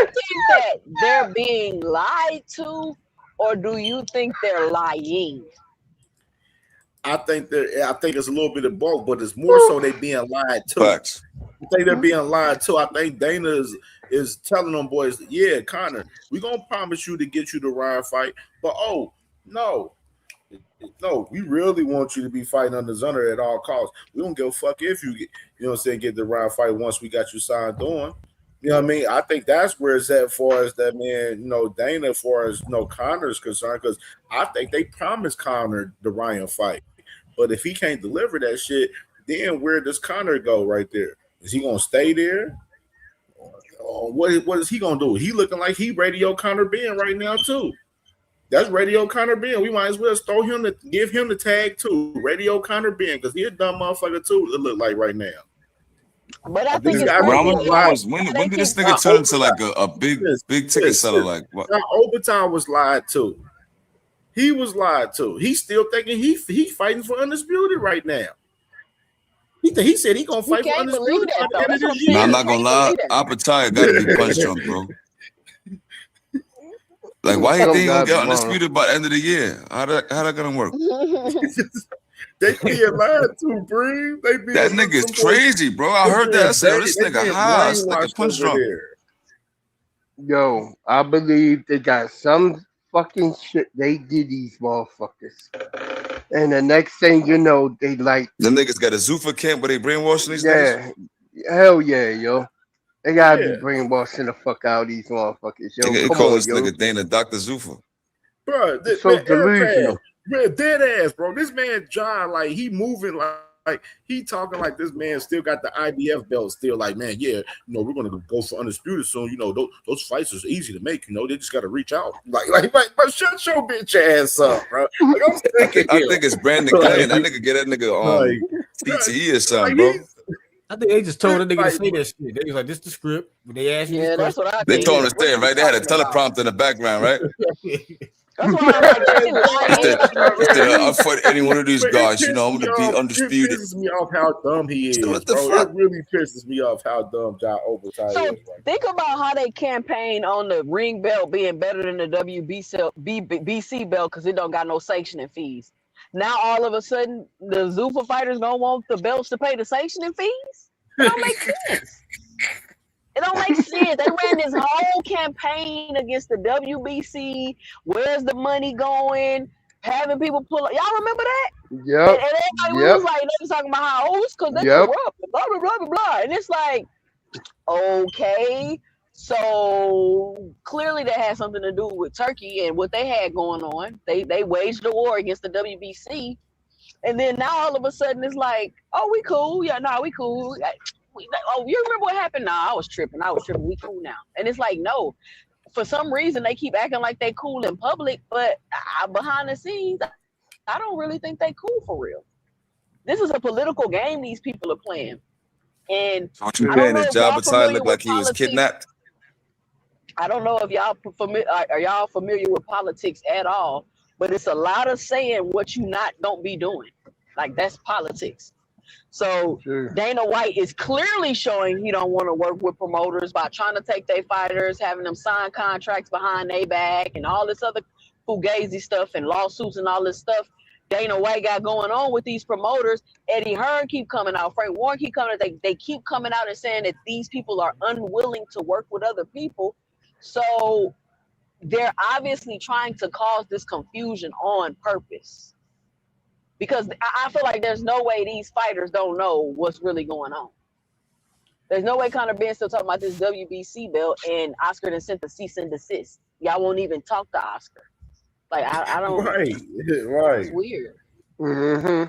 think that they're being lied to, or do you think they're lying? I think it's a little bit of both, but it's more so they being lied to. Facts. I think they're being lied to. I think Dana is telling them boys, yeah, Conor, we're gonna promise you to get you the Ryan fight, but no, we really want you to be fighting under Zunner at all costs. We don't give a fuck if you get, get the Ryan fight once we got you signed on. You know what I mean? I think that's where it's at as far as that man, Dana, as far as Conor's concerned, because I think they promised Conor the Ryan fight. But if he can't deliver that shit, then where does Conor go right there? Is he gonna stay there? Or what is he gonna do? He looking like he Radio Conor Ben right now too. That's Radio Conor Ben. We might as well give him the tag too. Radio Conor Ben, because he a dumb motherfucker too. It look like right now. But I think when did this nigga turn into like a big ticket seller? Like what? Now, Overtime was lied to. He was lied to. He's still thinking he fighting for undisputed right now. He said he gonna fight for undisputed. Nah, I'm not gonna lie. Appetite gotta be punch drunk, bro. Like, why he think gonna get undisputed by the end of the year? How that gonna work? They being lied to, Bree. That nigga's crazy, bro. I heard that. I said, this nigga high. This nigga punch drunk. Yo, I believe they got some fucking shit they did these motherfuckers. And the next thing you know, they like... The niggas got a Zuffa camp where they brainwashing these niggas? Hell yeah, yo. They gotta be brainwashing the fuck out of these motherfuckers, yo. They call this nigga Dana Dr. Zuffa. Bro, this so delusional. Dead ass, bro. This man John, like he moving like he talking like this man still got the IBF belt. Still like, man, yeah, we're gonna go for undisputed soon. Those fights are easy to make. They just gotta reach out. Like, shut your bitch ass up, bro. Like, I think it's Brandon Glenn. That nigga get that nigga on CTE or something, bro. I think they just told the nigga to say that shit. They was like, this the script. They asked you this that's what I They told him to stay, right? They had a teleprompter in the background, right? That's why I'll fight any one of these guys. I'm gonna be undisputed. It pisses me off how dumb he is, what the bro. fuck? It really pisses me off how dumb John Overtime So is. think about how they campaign on the ring belt being better than the WBC belt because it don't got no sanctioning fees. Now all of a sudden the Zuffa fighters gonna want the belts to pay the sanctioning fees? It don't make sense. It don't make sense. They ran this whole campaign against the WBC. Where's the money going? Having people pull up. Y'all remember that? Yep. And everybody was like, they was talking about how it's because they corrupt, blah, blah, blah, blah, blah. And it's like, okay. So clearly that had something to do with Turkey and what they had going on. They waged a war against the WBC. And then now all of a sudden it's like, oh, we cool. Yeah, no, we cool. Oh, you remember what happened? Nah, I was tripping. We cool now. And it's like, no. For some reason, they keep acting like they cool in public, but behind the scenes, I don't really think they cool for real. This is a political game these people are playing. And What you saying? His job beside looked like he was kidnapped. I don't know if y'all are y'all familiar with politics at all, but it's a lot of saying what you don't be doing. Like that's politics. So Dana White is clearly showing he don't want to work with promoters by trying to take their fighters, having them sign contracts behind their back and all this other fugazi stuff and lawsuits and all this stuff Dana White got going on with these promoters. Eddie Hearn keep coming out. Frank Warren keep coming out. They keep coming out and saying that these people are unwilling to work with other people. So they're obviously trying to cause this confusion on purpose. Because I feel like there's no way these fighters don't know what's really going on. There's no way Conor Benn still talking about this WBC belt and Oscar done sent the cease and desist. Y'all won't even talk to Oscar. Like I don't. Right. It's weird. Mm-hmm.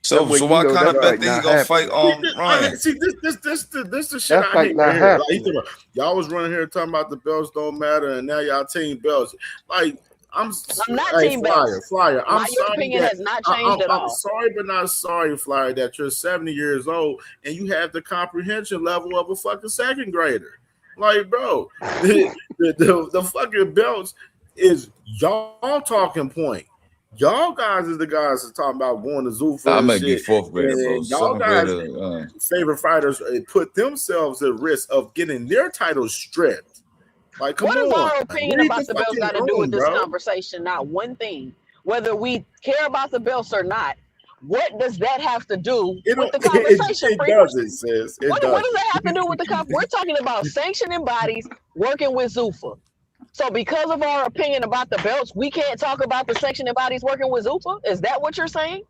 So why kind of bet that he gonna fight Ryan? See, this the shit I hate to hear. Like, y'all was running here talking about the belts don't matter, and now y'all team belts. Like I'm not team belts. Flyer. My opinion has not changed at all. I'm sorry, but not sorry, Flyer, that you're 70 years old and you have the comprehension level of a fucking second grader. Like, bro, the fucking belts is y'all talking point. Y'all guys is the guys that's talking about going to Zuffa. I might be fourth grader, bro. Y'all guys, favorite fighters, put themselves at risk of getting their titles stripped. Like, come on. What does our opinion about the belts got to do with this conversation? Not one thing. Whether we care about the belts or not, what does that have to do with the conversation? It doesn't, sis. What does that have to do with the conversation? We're talking about sanctioning bodies working with Zuffa. So because of our opinion about the belts, we can't talk about the sanctioning bodies working with Zuffa? Is that what you're saying?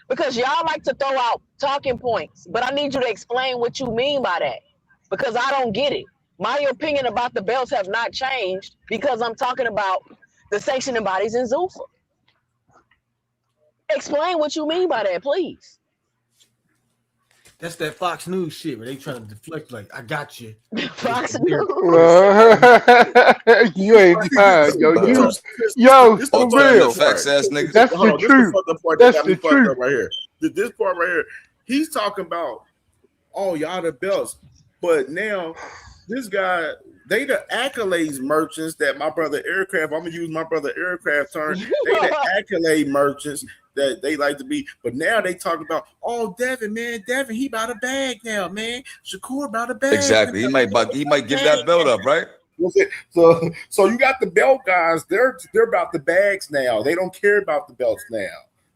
Because y'all like to throw out talking points, but I need you to explain what you mean by that, because I don't get it. My opinion about the belts have not changed because I'm talking about the sanctioning bodies in Zuffa. Explain what you mean by that, please. That's that Fox News shit where they trying to deflect. Like, I got you. Fox News. You ain't tired, yo. For real. Facts ass niggas. That's the truth. That's the truth right here. This part right here. He's talking about, oh, y'all the belts, but now this guy, they the accolades merchants that my brother Aircraft. I'm gonna use my brother Aircraft term. They the accolade merchants that they like to be, but now they talk about, oh, Devin, he about a bag now, man. Shakur about a bag. Exactly. He might give that belt up, right? So you got the belt guys. They're about the bags now. They don't care about the belts now.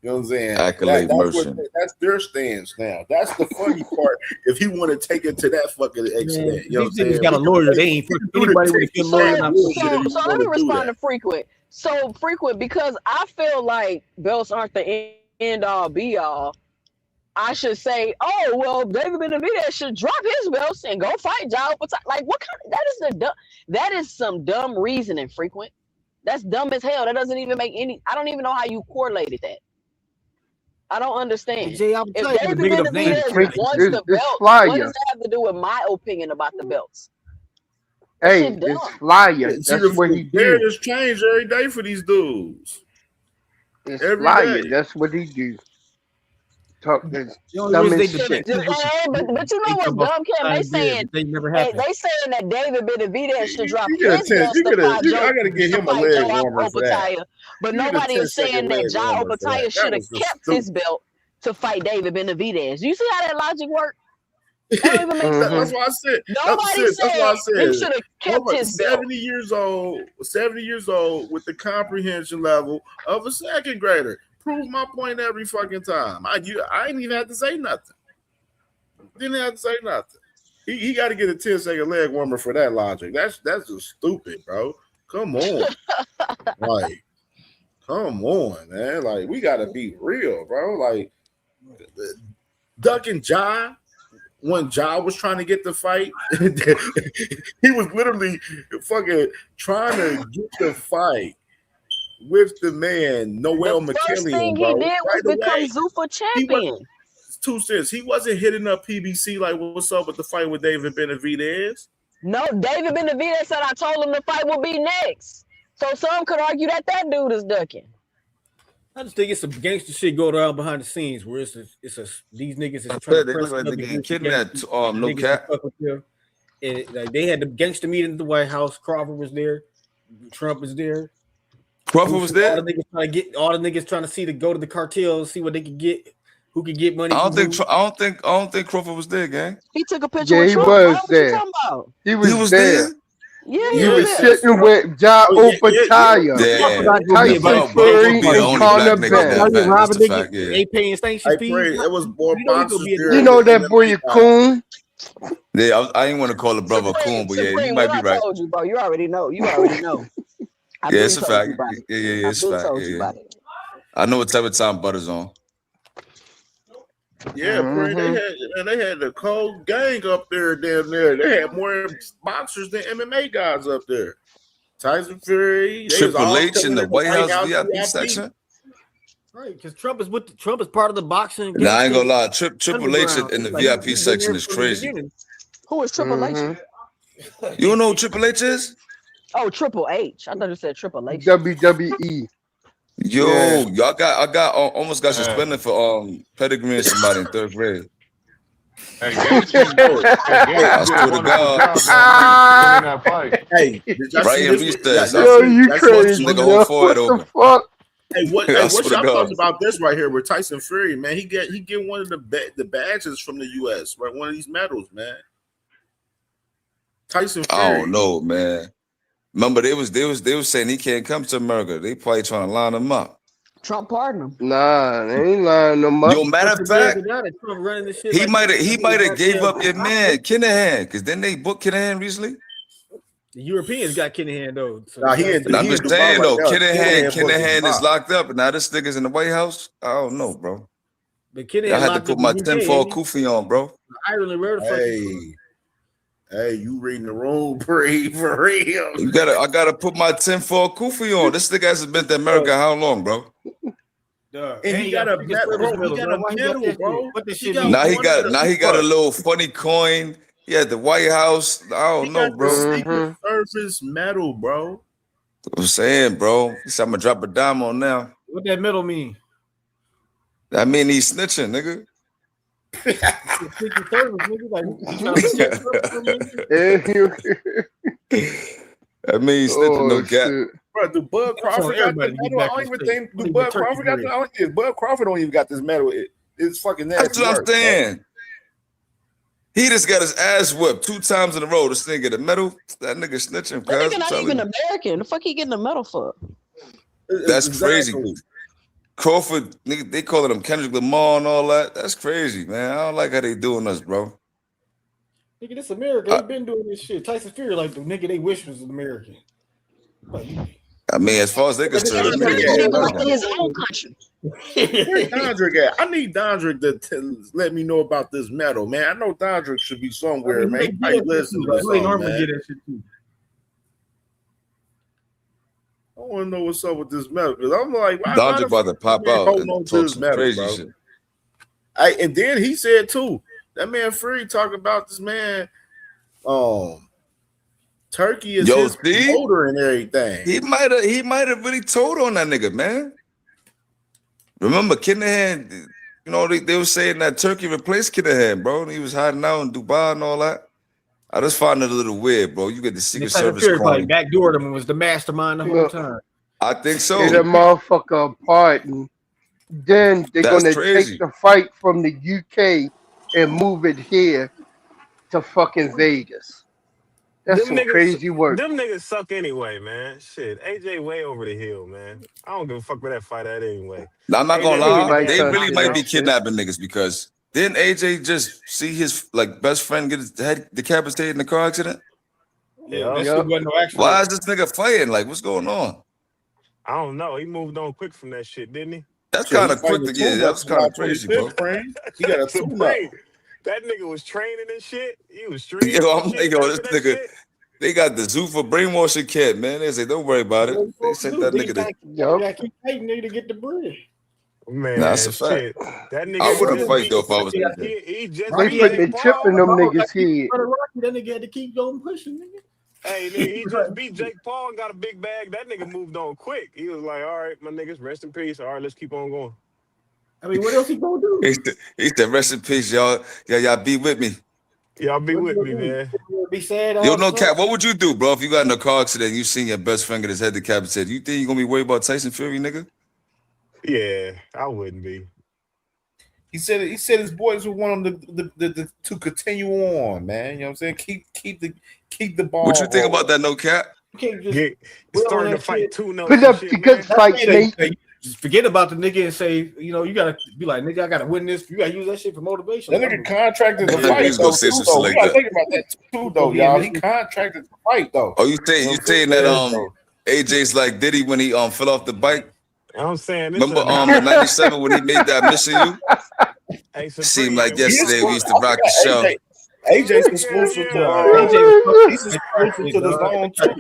You know what I'm saying? Accolade merchant. That's their stance now. That's the funny part. If he want to take it to that fucking extent, you know what I'm saying? Got a lawyer. They ain't anybody with a good lawyer. So let me respond to Frequent. So Frequent, because I feel like belts aren't the end all be all. I should say, oh well, David Benavidez should drop his belts and go fight Jao. Like, what kind of, that is some dumb reasoning, Frequent. That's dumb as hell. That doesn't even make any. I don't even know how you correlated that. I don't understand. If David Benavidez wants the belt, what does that have to do with my opinion about the belts? Hey, it's Flyer. That's what he do. It's changed every day for these dudes. It's Flyer. That's what he do. Talk this dumbest shit. But you know what's dumb, Cam? They saying that David Benavidez should drop his belt I gotta get him a leg warmer for that. But nobody is saying that Jao Opetaia should have kept his belt to fight David Benavidez. Do you see how that logic works? That don't even make sense. That's why I said. Nobody said he should have kept his belt. 70 years old with the comprehension level of a second grader. Prove my point every fucking time. I ain't even have to say nothing. Didn't have to say nothing. He got to get a 10-second leg warmer for that logic. That's just stupid, bro. Come on. Like, come on, man. Like, we got to be real, bro. Like, ducking Ja when Ja was trying to get the fight, he was literally fucking trying to get the fight with the man Noel McKillian. First thing he did was become Zuffa champion. 2 cents. He wasn't hitting up PBC like, what's up with the fight with David Benavidez? No, David Benavidez said I told him the fight will be next. So some could argue that dude is ducking. I just think it's some gangster shit going around behind the scenes where these niggas is trying to press like they getting kidnapped. No cap. And like, they had the gangster meeting at the White House. Crawford was there. Trump was there. Crawford was there. All the niggas trying to see to go to the cartels, see what they can get, who can get money. I don't think Crawford was there, gang. He took a picture Yeah, with he Trump. was Bro. What you there. talking about? He was there. there. Yeah, He was sitting with Ja Opataya, Tyson Fury, and Conor Benn. That's the fact. Yeah. They paying sanctions fees. It was more boxers there. You know that boy a coon. Yeah, I ain't want to call the brother coon, but yeah, you Supreme, might what be I right. told you, bro. You already know. I've Yeah, been it's a told fact. you about it. Yeah, it's a fact. Told you about it. I know what type of time Butter's on. Yeah, they had the cold gang up there, damn near. They had more boxers than MMA guys up there. Tyson Fury, Triple H in the White House VIP section. Right, because Trump is part of the boxing. Nah, I ain't gonna lie. Triple H in the VIP section is crazy. Who is Triple H? You don't know who Triple H is? Oh, Triple H. I thought you said Triple H. WWE. Yo, Yeah. I got almost got suspended for pedigreeing somebody in 3rd grade. Hey, I swear to God. Hey, did y'all right see in this? recess. Yo, you crazy, Nigga yo. whole forehead What the open. fuck? Hey, what I y'all swear to God. thoughts about this right here with Tyson Fury, man? He get one of the badges from the US, right? One of these medals, man. Tyson Fury. I don't know, man. Remember, they was saying he can't come to America. They probably trying to line him up. Trump pardoned him. Nah, they ain't lying no more. Yo, matter of fact, he might have gave up your man Kinahan, because then they booked Kinahan recently. The Europeans got Kinahan though. So I'm just saying though, Kinahan is locked up, and now this nigga's in the White House. I don't know, bro. But Kinahan I had to locked put up my in the 10-4 UK, kufi on, bro. Ireland, where the fuck is Hey, you reading the room, Bree, for real. I gotta put my 10-4 kufi on. This nigga hasn't been to America how long, bro? And he got a medal, bro. Now he got a little funny coin. He had the White House. I don't know, bro. Secret Service medal, bro. I'm saying, bro. He said I'm gonna drop a dime on now. What that medal mean? That mean he's snitching, nigga. Secret Service, nigga. Like, you trying to protect I mean he's snitching, no gap. Bro, do Bud Crawford got this medal? I don't even think Bud Crawford got this. Bud Crawford don't even got this medal. It's fucking nasty. That's what I'm saying. He just got his ass whipped 2 times in a row. This nigga the medal. That nigga snitching. That nigga not even American. The fuck he getting a medal for? That's crazy. Crawford, nigga, they calling him Kendrick Lamar and all that. That's crazy, man. I don't like how they doing us, bro. Nigga, this America. They been doing this shit. Tyson Fury, like the nigga they wish was an American. Like, I mean, as far as they concerned, this nigga in his own country. Where's Dondrick at? I need Dondrick to let me know about this medal, man. I know Dondrick should be somewhere, man. He might listen to something, man. I want to know what's up with this medal because I'm like, Dondrick about to pop out and talk some crazy bro? shit. And then he said too, that man Free talking about this man, Turkey is his promoter and everything. He might have really told on that nigga, man. Remember, Kinahan, you know, they were saying that Turkey replaced Kinahan, bro. And he was hiding out in Dubai and all that. I just find it a little weird, bro. You get the Secret Service like backdoored him and was the mastermind the whole time. I think so. Get a motherfucker apart, and then they're gonna take the fight from the UK and move it here to fucking Vegas. That's some crazy work. Them niggas suck anyway, man. Shit, AJ way over the hill, man. I don't give a fuck where that fight at anyway. Now, I'm not gonna lie, they really might be kidnapping niggas because didn't AJ just see his best friend get his head decapitated in the car accident? Yeah, that shit wasn't no accident. Why is this nigga fighting? Like, what's going on? I don't know. He moved on quick from that shit, didn't he? That's kind of quick to get. That's kind of crazy, bro. He got a tune-up. That nigga was training and shit. He was streaming. This nigga. They got the zoo for brainwashing kid, man. They say, don't worry about it. They sent that nigga to. Yeah, keep fighting to get the bread. Man, that's a fact. That nigga I wouldn't fight though if I was there. He just They put the chip in them niggas' head. That nigga had to keep going pushing, nigga. Hey, nigga, he just beat Jake Paul and got a big bag. That nigga moved on quick. He was like, all right, my niggas, rest in peace. All right, let's keep on going. I mean, what else he gonna do? He said, rest in peace, y'all. Y'all be with me. Y'all be with me, man. Be sad. Yo, no cap. What would you do, bro, if you got in a car accident and you seen your best friend get his head decapitated? You think you gonna be worried about Tyson Fury, nigga? Yeah, I wouldn't be. He said his boys would want him to continue on, man. You know what I'm saying? Keep the ball. What you think about that, no cap? You can't just starting to fight two no Put up the good fight, mate. Just forget about the nigga and say, you know, you gotta be like, nigga, I gotta win this. You gotta use that shit for motivation. That nigga contracted to Yeah, fight. he's gonna say some shit We like gotta that. think about that too, though, y'all. He contracted to fight, though. Oh, you saying that AJ's like Diddy when he fell off the bike? I'm saying this. Remember in '97 when he made that Missing You? Hey, Seemed like yesterday we used to rock the show. AJ's exclusive to He's exclusive to the zone too.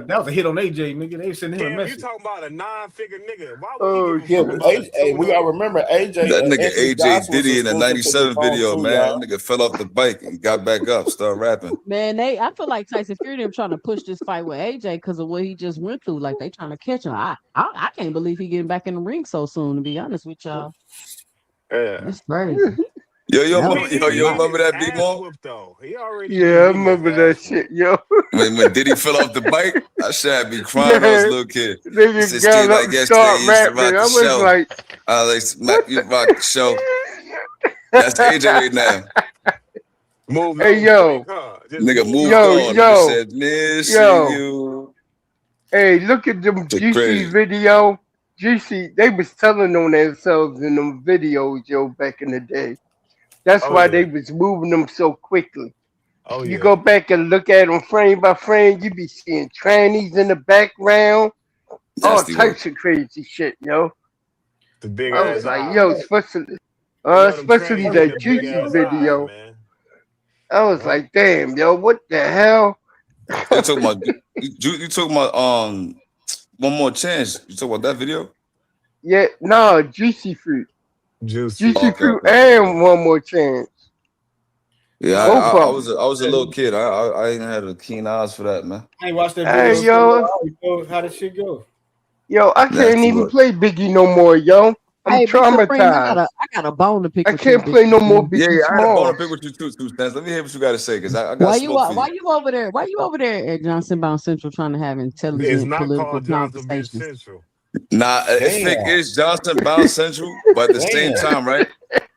That was a hit on AJ, nigga. They sending him a message. You talking about a 9-figure nigga? Why Oh yeah, AJ, we gotta remember AJ. That nigga AJ Johnson was Diddy in the exclusive to '97 the zone video, too, man. y'all. That nigga fell off the bike and got back up, started rapping. Man, I feel like Tyson Fury them trying to push this fight with AJ because of what he just went through. Like they trying to catch him. I can't believe he getting back in the ring so soon. To be honest with y'all, it's crazy. Yo, remember that big one? Yeah, I remember that shit, yo. When Diddy fell off the bike, I should be crying. I was a little kid. Nigga Since got Steve up like and yesterday, start he used to rapping. rock I the was show. like, I like smack you rock the show. That's AJ right now. Move hey, yo. Nigga moved yo, on. Yo. Nigga said, missing you. Hey, look at them GC crazy. video. GC, they was telling on themselves in them videos, yo, back in the day. That's why they was moving them so quickly. Oh, you go back and look at them frame by frame, you be seeing trannies in the background, Nasty all types of crazy shit, yo. The big I was like, yo, especially that Juicy video. I was like, damn, yo, what the hell? You talking about you talking about One More Chance? You talking about that video? Yeah, no, Juicy Fruit. Juicy Fruit and One More Chance. Yeah, I was a little kid. I ain't had a keen eyes for that, man. I ain't watched that Hey, video. yo. How did shit go? Yo, I can't even play Biggie no more, yo. I'm traumatized. I got a bone to pick. I can't play no more Biggie Yeah, I had a bone to Smalls. pick with you too, Stance. Let me hear what you got to say, because I got Why smoke for you. why you over there? Why you over there at Johnson Bound Central trying to have intelligent It's not political called Johnson Beach conversations? Central. Nah, it's fake. It's Johnson Bound Central, but at the same time, right?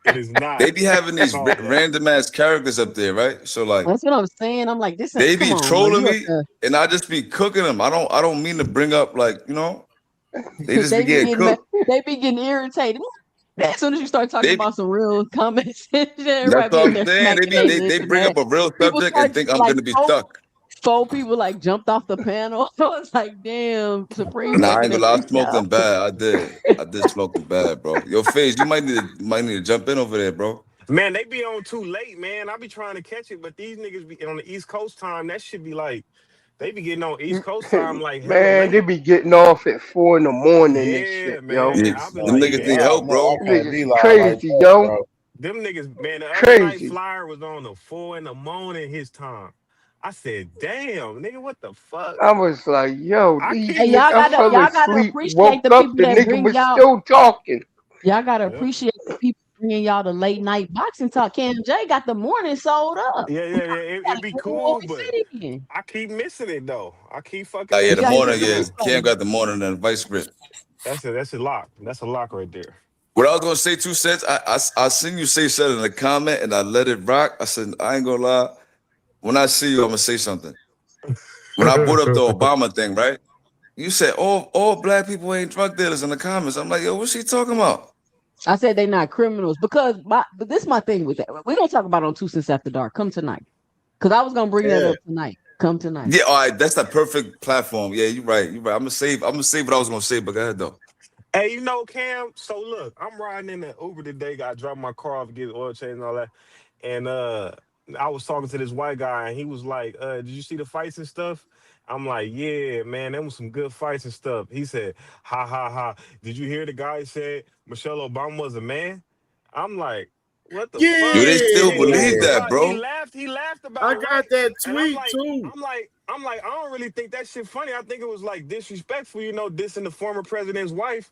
It is not. They be having these random ass characters up there, right? So like, That's what I'm saying. I'm like, this. they be come on, trolling man. me, and I just be cooking them. I don't mean to bring up like, you know, they just be getting cooked. They be getting irritated. As soon as you start talking about some real comments, that's what I'm saying. They bring up a real subject and think I'm gonna be stuck. 4 people like jumped off the panel. I was like, damn, Supreme. Nah, I ain't gonna lie, I smoked them bad. I did smoke them bad, bro. Yo, FaZe, you might need to jump in over there, bro. Man, they be on too late, man. I be trying to catch it, but these niggas be on the East Coast time. That should be like, they be getting on East Coast time like Man, they be getting off at 4 in the morning and shit, man. yo. Yeah, them niggas need help, bro. Niggas crazy, yo. Them niggas, man, the other Crazy. night Flyer was on the 4 in the morning his time. I said, damn, nigga, what the fuck? I was like, yo, Hey, y'all gotta appreciate woke the up, people the that nigga bring was y'all. still talking. Y'all gotta appreciate the people bringing y'all the late night boxing talk. CamJ got the morning sold up. Yeah. It'd be cool, but I keep missing it though. I keep fucking. Oh yeah, the morning, yeah. Cam got the morning and the vice grip. That's a lock. That's a lock right there. What I was gonna say, 2 cents. I seen you say something in the comment and I let it rock. I said, I ain't gonna lie. When I see you, I'm gonna say something. When I brought up the Obama thing, right? You said all black people ain't drug dealers in the comments. I'm like, yo, what's she talking about? I said they not criminals because but this is my thing with that. We're gonna talk about it on 2 Cents After Dark. Come tonight. Because I was gonna bring that up tonight. Come tonight. Yeah, all right, that's the perfect platform. Yeah, you're right. I'm gonna save what I was gonna say, but go ahead though. Hey, you know, Cam, so look, I'm riding in the Uber today, got to drop my car off, get oil change and all that. And I was talking to this white guy, and he was like, did you see the fights and stuff? I'm like, yeah, man, there was some good fights and stuff. He said, ha, ha, ha. Did you hear the guy said Michelle Obama was a man? I'm like, what the fuck? Do they still believe that, bro? He laughed about I it. got that And tweet too. I'm like, I don't really think that shit funny. I think it was like disrespectful, you know, dissing the former president's wife.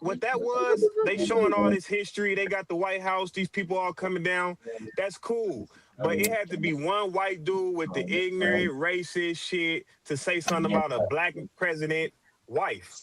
what that was. They showing all this history. They got the White House. These people all coming down. That's cool. But it had to be one white dude with the ignorant, racist shit to say something about a black president wife.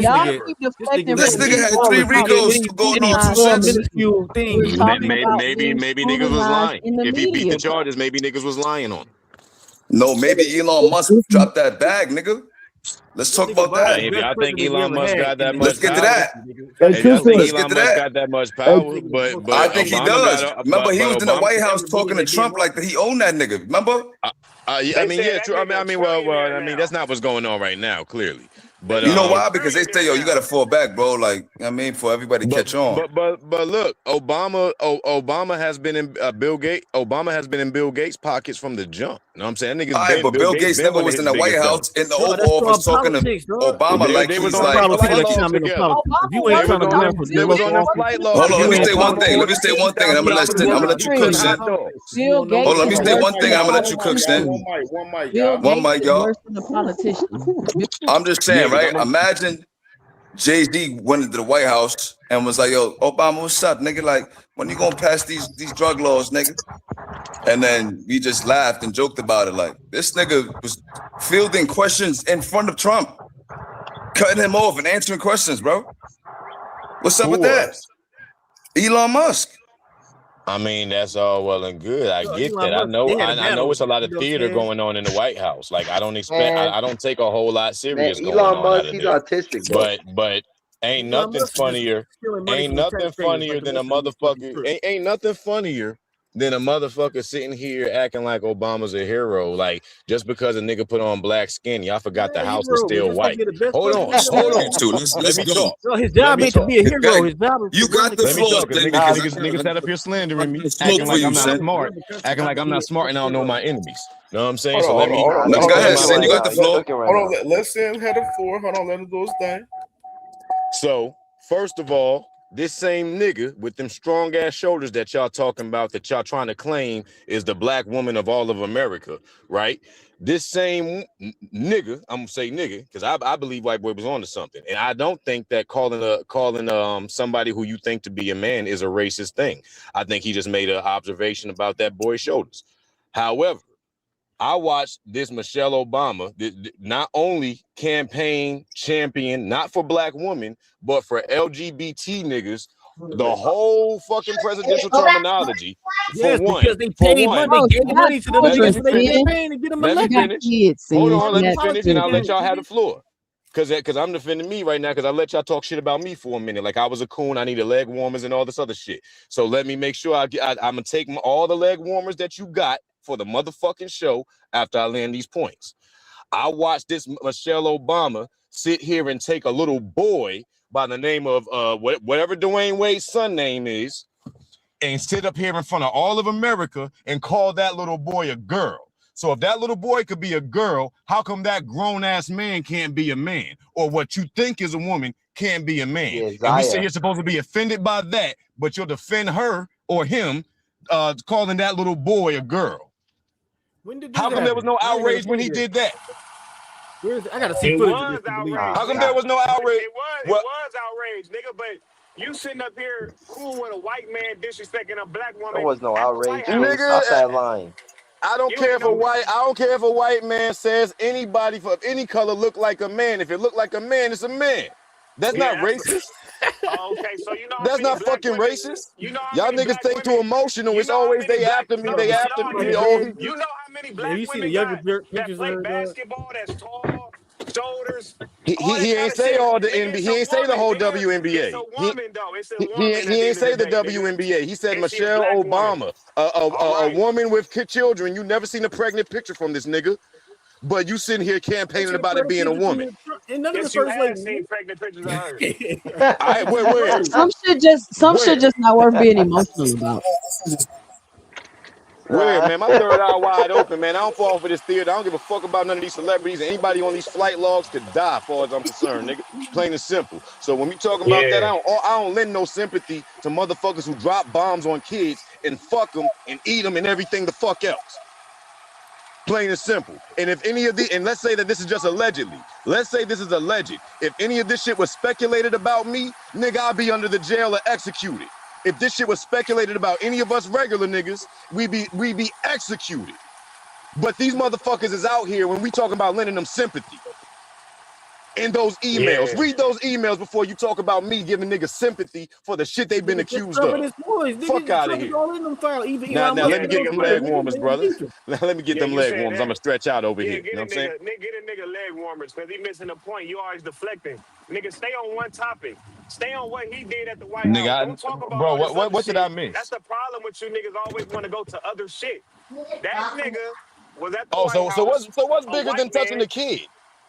this Y'all nigga, keep this deflecting This from nigga me had talking 3 about Ricos being going on 2 scrutinized in cents. minuscule the thing. We're talking about Maybe being niggas was scrutinized lying. in the If he beat the media, bro. charges, maybe niggas was lying on him. No, maybe Elon Musk dropped that bag, nigga. Let's talk about Hey, that. if y'all think Elon Musk got that Let's much get to power, that. Hey, if y'all think Christian. Let's get Elon to Musk that. got that much Hey, power, I but think he Obama got does. Remember, he but was in the Obama. White House talking to Trump like that he owned that nigga. Remember? I They mean, said yeah, that true. nigga Well, trillionaire I mean, now. that's not what's going on right now, clearly. But You know why? Because they say, yo, you gotta fall back, bro. Like, I mean, for everybody to catch on. But look, Obama has been in Obama has been in Bill Gates' pockets from the jump. You know what I'm saying? That nigga's All right, been but Bill Gates been never one of was his in the White biggest House donors. in the Bro, Oval that's Office called talking to politics, dog. Obama like They was he's on like. them flight Politics, logs together. If you ain't trying to run for They your was on local them office, flight Hold logs on, let me you together. say ain't one thing. Let me politics. say one thing, and I'm gonna let you cook, Sin. Bill Hold on, Gates let me is say worse one than thing. a I'm gonna let you cook, Sin. politician. One mic, Bill y'all. One Gates mic, is worse y'all. than a politician. I'm just Yeah, saying, 'cause right? Imagine Jay-Z went into the White House and was like, yo, Obama, what's up, nigga? Like, when you gonna pass these drug laws, nigga? And then we just laughed and joked about it. Like, this nigga was fielding questions in front of Trump, cutting him off and answering questions, bro. What's up Who with that? was? Elon Musk. I mean, that's all well and good. I Yo, get Elon that. I Musk, know. they had a I know battle. it's a lot You of know what I'm theater saying? going on in the White House. Like I don't expect. Man, I don't take a whole lot man, serious going Elon on out Musk, of he's there. autistic, bro. But ain't Elon nothing Musk is just funnier. stealing money Ain't from the nothing taxpayers like funnier the than a rest of these fucking motherfucker. crooks. Ain't nothing funnier than a motherfucker sitting here acting like Obama's a hero. Like just because a nigga put on black skin, y'all forgot the Yeah, house is hero, but still just like white. you're the best Hold president on, we ever hold had. on. You two, let's Let me go. talk. No, his Let job me ain't to talk. be a hero. His job is to You run got the the Let me floor, country. talk, because Sin, niggas, because I niggas, niggas sat up here slandering me, smoke acting for like you, I'm not Sin. smart, Run the country, acting not like to I'm be not a smart and I don't know hero. my enemies. Know what I'm saying? Hold So on, hold on, hold on, No, hold go on. ahead, Let Sin. Sin, You got the floor. hold on. Let Sin head the floor. Hold on, let him do his thing. So, first of all, this same nigga with them strong ass shoulders that y'all talking about, that y'all trying to claim is the black woman of all of America, right? This same nigga, I'm gonna say nigga, because I believe White Boy was on to something, and I don't think that calling somebody who you think to be a man is a racist thing. I think he just made an observation about that boy's shoulders. However, I watched this Michelle Obama not only campaign champion, not for black women, but for LGBT niggas, the whole fucking presidential terminology. For Yes, because one, they paid money. They Oh, gave she got money to them let niggas children, so me they can finish. Sin. campaign and get them Let me She got elected. finish. kids, Hold Sin. on, She let me got finish, and I'll let children. y'all have the floor. Cause I'm defending me right now, because I let y'all talk shit about me for a minute. Like I was a coon, I needed leg warmers and all this other shit. So let me make sure I'm gonna take all the leg warmers that you got for the motherfucking show after I land these points. I watched this Michelle Obama sit here and take a little boy by the name of whatever Dwayne Wade's son name is, and sit up here in front of all of America and call that little boy a girl. So if that little boy could be a girl, how come that grown-ass man can't be a man? Or what you think is a woman can't be a man? Yeah, And we say Zaya. you're supposed to be offended by that, but you'll defend her or him calling that little boy a girl. When did this How come there was happen? no I ain't never outrage when seen he this. did that? I gotta see It footage of this was to believe outrage, it. How come nigga. there was no outrage? It was outrage, nigga. But you sitting up here cool with a white man disrespecting a black There woman was no at the White outrage, Sin. House. Stop Nigga, that line. I don't You care ain't if a no white, I don't care if a white man says anybody of any color look like a man. If it look like a man, it's a man. That's yeah. not racist. Okay, so you know how That's many not black fucking women? racist. You know how Y'all many niggas black think too women? emotional. You It's know how always many they black? after me, Bro, they did after you see me. the Oh, man? You know how many Have black you seen the women younger got that pictures of play her, dog? basketball? That's tall, shoulders, he, all he, that he kind ain't of say shit. all the Nigga, NBA. it's He a ain't say the woman, whole nigga. It's a WNBA. woman though. It's a woman at He the ain't end of say the the day, nigga. WNBA. He said And she a Michelle black woman. Obama, All a right. woman with children. You never seen a pregnant picture from this nigga, but you sitting here I campaigning seen a about it pregnant being a picture from woman. and none of the Yes, you first have lady. seen pregnant pictures of her. I This is where gross. Some shit where just not worth being emotional about. Where, man? My third eye wide open, man. I don't fall for this theater. I don't give a fuck about none of these celebrities. Anybody on these flight logs could die, as far as I'm concerned, nigga. Plain and simple. So when we talking about that, Yeah. I don't lend no sympathy to motherfuckers who drop bombs on kids and fuck them and eat them and everything the fuck else. Plain and simple. And if any of the, and let's say that this is just allegedly. Let's say this is alleged. If any of this shit was speculated about me, nigga, I'd be under the jail or executed. If this shit was speculated about any of us regular niggas, we be executed. But these motherfuckers is out here when we talking about lending them sympathy. In those emails, Yeah. read those emails before you talk about me giving niggas sympathy for the shit they've been Nigga, just accused Trump and of. his boys. Fuck Nigga, out of Trump is here. all in them file. Even Now Elon Musk Yeah, let me is get on nigga, them fire. leg but Nigga, warmers, they brother. impeach him. Let me get yeah, them you leg said warmers. I'm that. gonna stretch out over Yeah, here. You know what I'm saying? get a nigga leg warmers, because he missing the point. You always deflecting. Nigga, stay on one topic. Stay on what he did at the White House. Don't talk about Bro, all this other what did I shit. That's miss? the problem with you niggas always want to go to other shit. That nigga was at the Oh, White so House, what's a bigger white than touching man. the kid?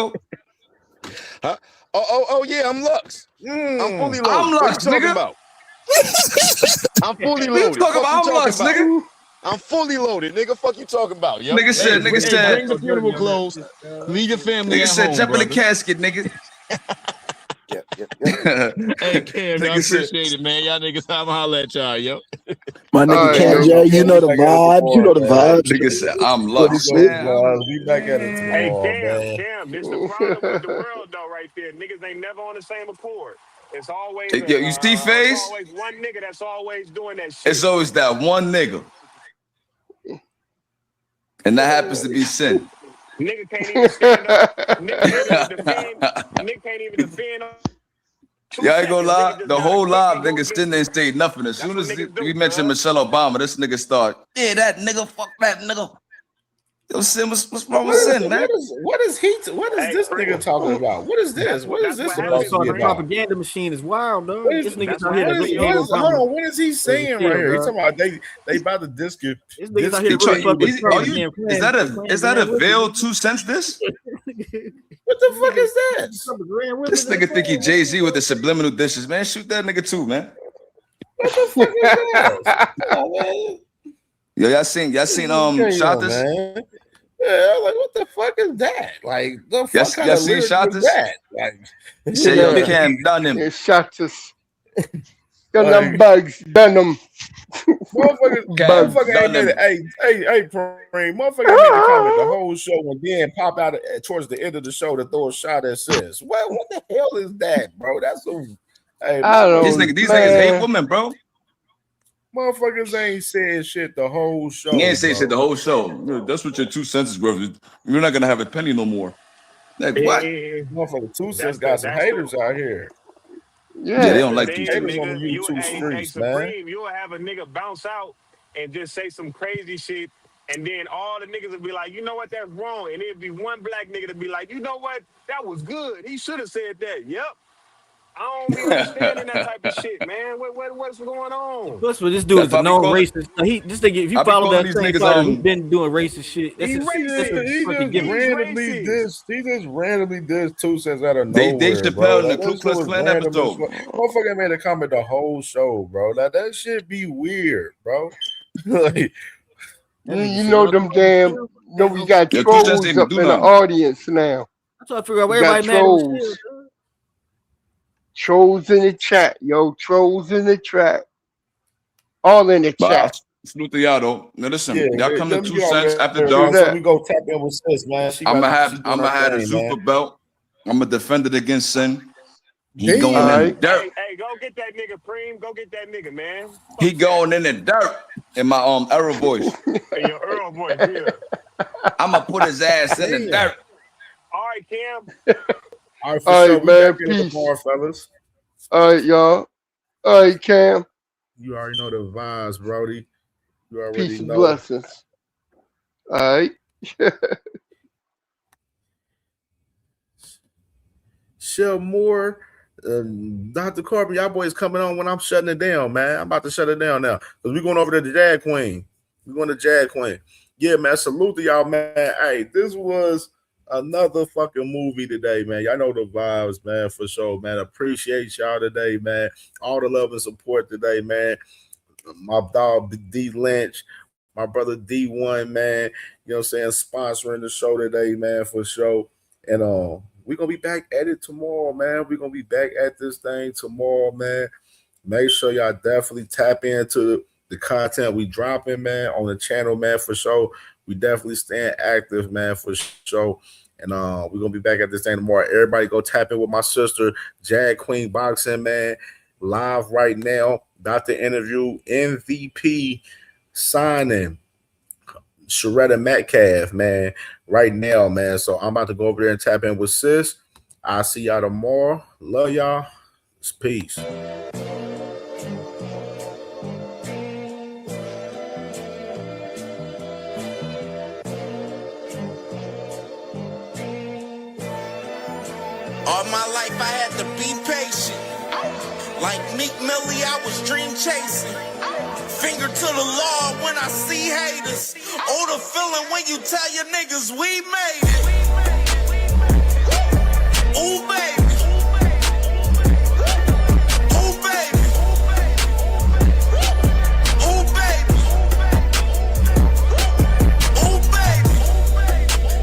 go? Huh? Oh yeah, I'm Lux. I'm fully loaded. I'm Lux, what you talking nigga. about? I'm fully What you loaded. talking Fuck about? you I'm talking Lux, about? nigga. I'm fully loaded, nigga. Fuck you talking about, yo. Nigga said, Bring the funeral clothes. Leave your family nigga at said, home, jump in the brother. casket, nigga. Yeah. Hey, Cam, I Nigga said, appreciate it, man. Y'all niggas, I'm holla at y'all, yo. My nigga All right, Cam yo. J, you know the Back at it vibes. You tomorrow, know the man. vibes. nigga said, I'm Good Lux, shit. man. Be back at it Hey, tomorrow, man. Cam, this the problem with the world though, right there. Niggas ain't never on the same accord. It's always Yo, you see it's Phase? always one nigga that's always doing that It's shit. always that one nigga. And that happens to be Sin. Nigga can't even stand up. Nigga can't even defend. Nigga can't even defend Yeah, I ain't gonna lie. The whole live nigga sitting there and say nothing. As soon as we mentioned Michelle Obama, this nigga start. Yeah, that nigga, fuck that nigga. Yo, Sin, what's wrong with Sin, man? What is this nigga talking about? What is this? What is this supposed to be The about? propaganda machine is wild, dog. This nigga's out here to really hold on, what is he saying right here? He's talking about they about to discount. This nigga's out here to really fuck with Is that a veiled 2 cents this? What the fuck is that? This nigga think he Jay-Z with the subliminal dishes, man. Shoot that nigga too, man. What the fuck is that? Yo, y'all seen shot this? Man. Yeah, like what the fuck is that? Like the fuck kind y'all of seen shot is this? that? Like say yo, Cam done him. Yeah, shot this. Got them bugs, done them. Motherfucker ain't made it. Hey, Preem, motherfucker ain't made a comment the whole show and then pop out towards the end of the show to throw a shot at sis. What the hell is that, bro? That's some. Hey, these niggas hate women, bro. Motherfuckers ain't saying shit the whole show. He ain't saying shit the whole show. That's what your 2 cents is worth. You're not gonna have a penny no more. Like what? Motherfucker, 2 cents got some haters out here. Yeah, they don't like 2 haters cents. on the YouTube streets, man. You'll have a nigga bounce out and just say some crazy shit, and then all the niggas will be like, you know what, that's wrong. And it'll be one black nigga to be like, you know what, that was good. He should have said that. Yep. I don't be understanding that type of shit, man. What's going on? That's what this dude is a known racist. This nigga, if you follow that same fighter, he's been doing racist shit. That's He just randomly did 2 cents out of nowhere. Dave Chappelle in the Ku Klux Klan episode. Motherfucker made a comment the whole show, bro. Like that shit be weird, bro. Like, you know them damn. No, we got trolls up in the audience now. I'm trying to figure out where everybody mad. Trolls in the chat, yo. Trolls in the chat. All in the chat. Salute to y'all though. Now listen, y'all come to 2 cents after dark. dark. So we go tap in with sis, man. I'm gonna have the Zupa belt. I'm gonna defend it against Sin. He going in the dirt. Hey, go get that nigga, Preem. Go get that nigga, man. He going in the dirt in my Earl voice. Your Earl voice, yeah. I'm gonna put his ass in the dirt. All right, Cam. All right, all right, man. Peace, fellas. All right, y'all. All right, Cam. You already know the vibes, Brody. You already Peace know. and blessings. All right. Shell Moore, Dr. Carpenter, y'all boys coming on when I'm shutting it down, man. I'm about to shut it down now because we're going over to the Jag Queen. We're going to Jag Queen. Yeah, man. Salute to y'all, man. Hey, this was another fucking movie today, man. Y'all know the vibes, man, for sure, man. Appreciate y'all today, man. All the love and support today, man. My dog D Lynch, my brother D1, man. You know what I'm saying? Sponsoring the show today, man, for sure. And we're gonna be back at it tomorrow, man. We're gonna be back at this thing tomorrow, man. Make sure y'all definitely tap into the content we dropping, man, on the channel, man, for sure. We definitely staying active, man, for sure. And we're gonna be back at this thing tomorrow. Everybody go tap in with my sister, Jag Queen Boxing, man. Live right now. About to interview MVP signing Sharetta Metcalf, man, right now, man. So I'm about to go over there and tap in with sis. I'll see y'all tomorrow. Love y'all. It's peace. All my life I had to be patient. Like Meek Millie, I was dream chasing. Finger to the Lord when I see haters. Oh, the feeling when you tell your niggas we made it. Ooh, baby. Ooh, baby. Ooh, baby. Ooh, baby.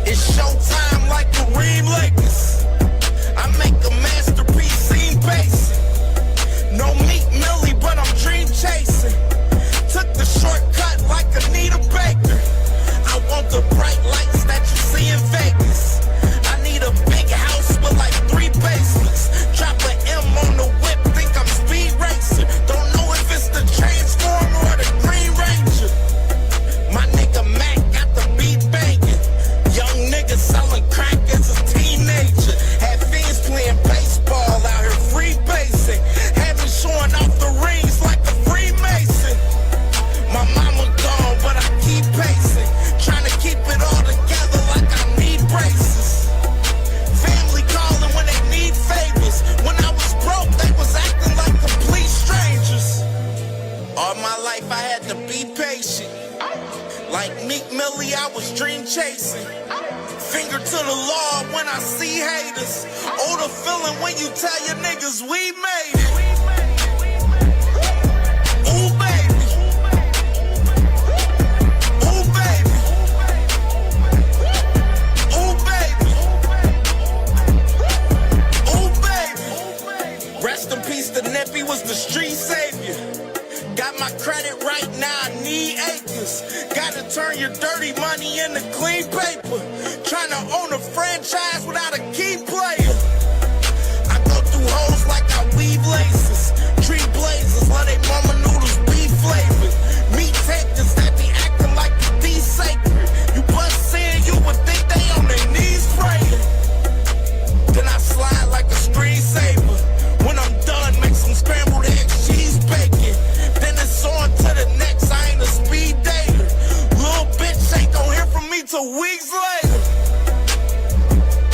It's showtime like Kareem Lakers. I make a masterpiece, scene basic. No Meek Millie, but I'm dream chasing. Took the shortcut like Anita Baker. I want the bright lights that you see in Vegas. Meek Millie, I was dream chasing. Finger to the law when I see haters. Oh, the feeling when you tell your niggas we made it. Ooh, baby. Ooh, baby. Ooh, baby. Ooh, baby. Rest in peace, the Nippy was the street savior. Got my credit right now, I need acres. Gotta turn your dirty money into clean paper. Trying to own a franchise without a key player. I go through hoes like I weave laces. Tree blazers, let they mama noodles be flavored. Meat takers that be acting like the sacred. You bust in, you would think they on their knees praying. Then I slide like a screensaver. When I'm done, make some scrambled eggs, cheese bacon. Then it's on to the next, I ain't a speed dater. Little bitch ain't gon' hear from me till weeks later.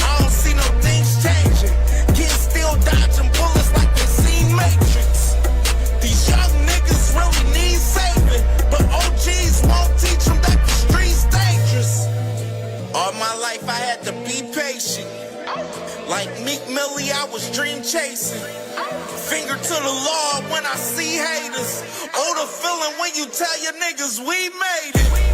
I don't see no things changing. Kids still dodging bullets like they seen Matrix. These young niggas really need saving, but OGs won't teach them that the street's dangerous. All my life I had to be patient. Like Meek Millie, I was dream chasing. Finger to the law when I see haters. Oh, the feeling when you tell your niggas we made it.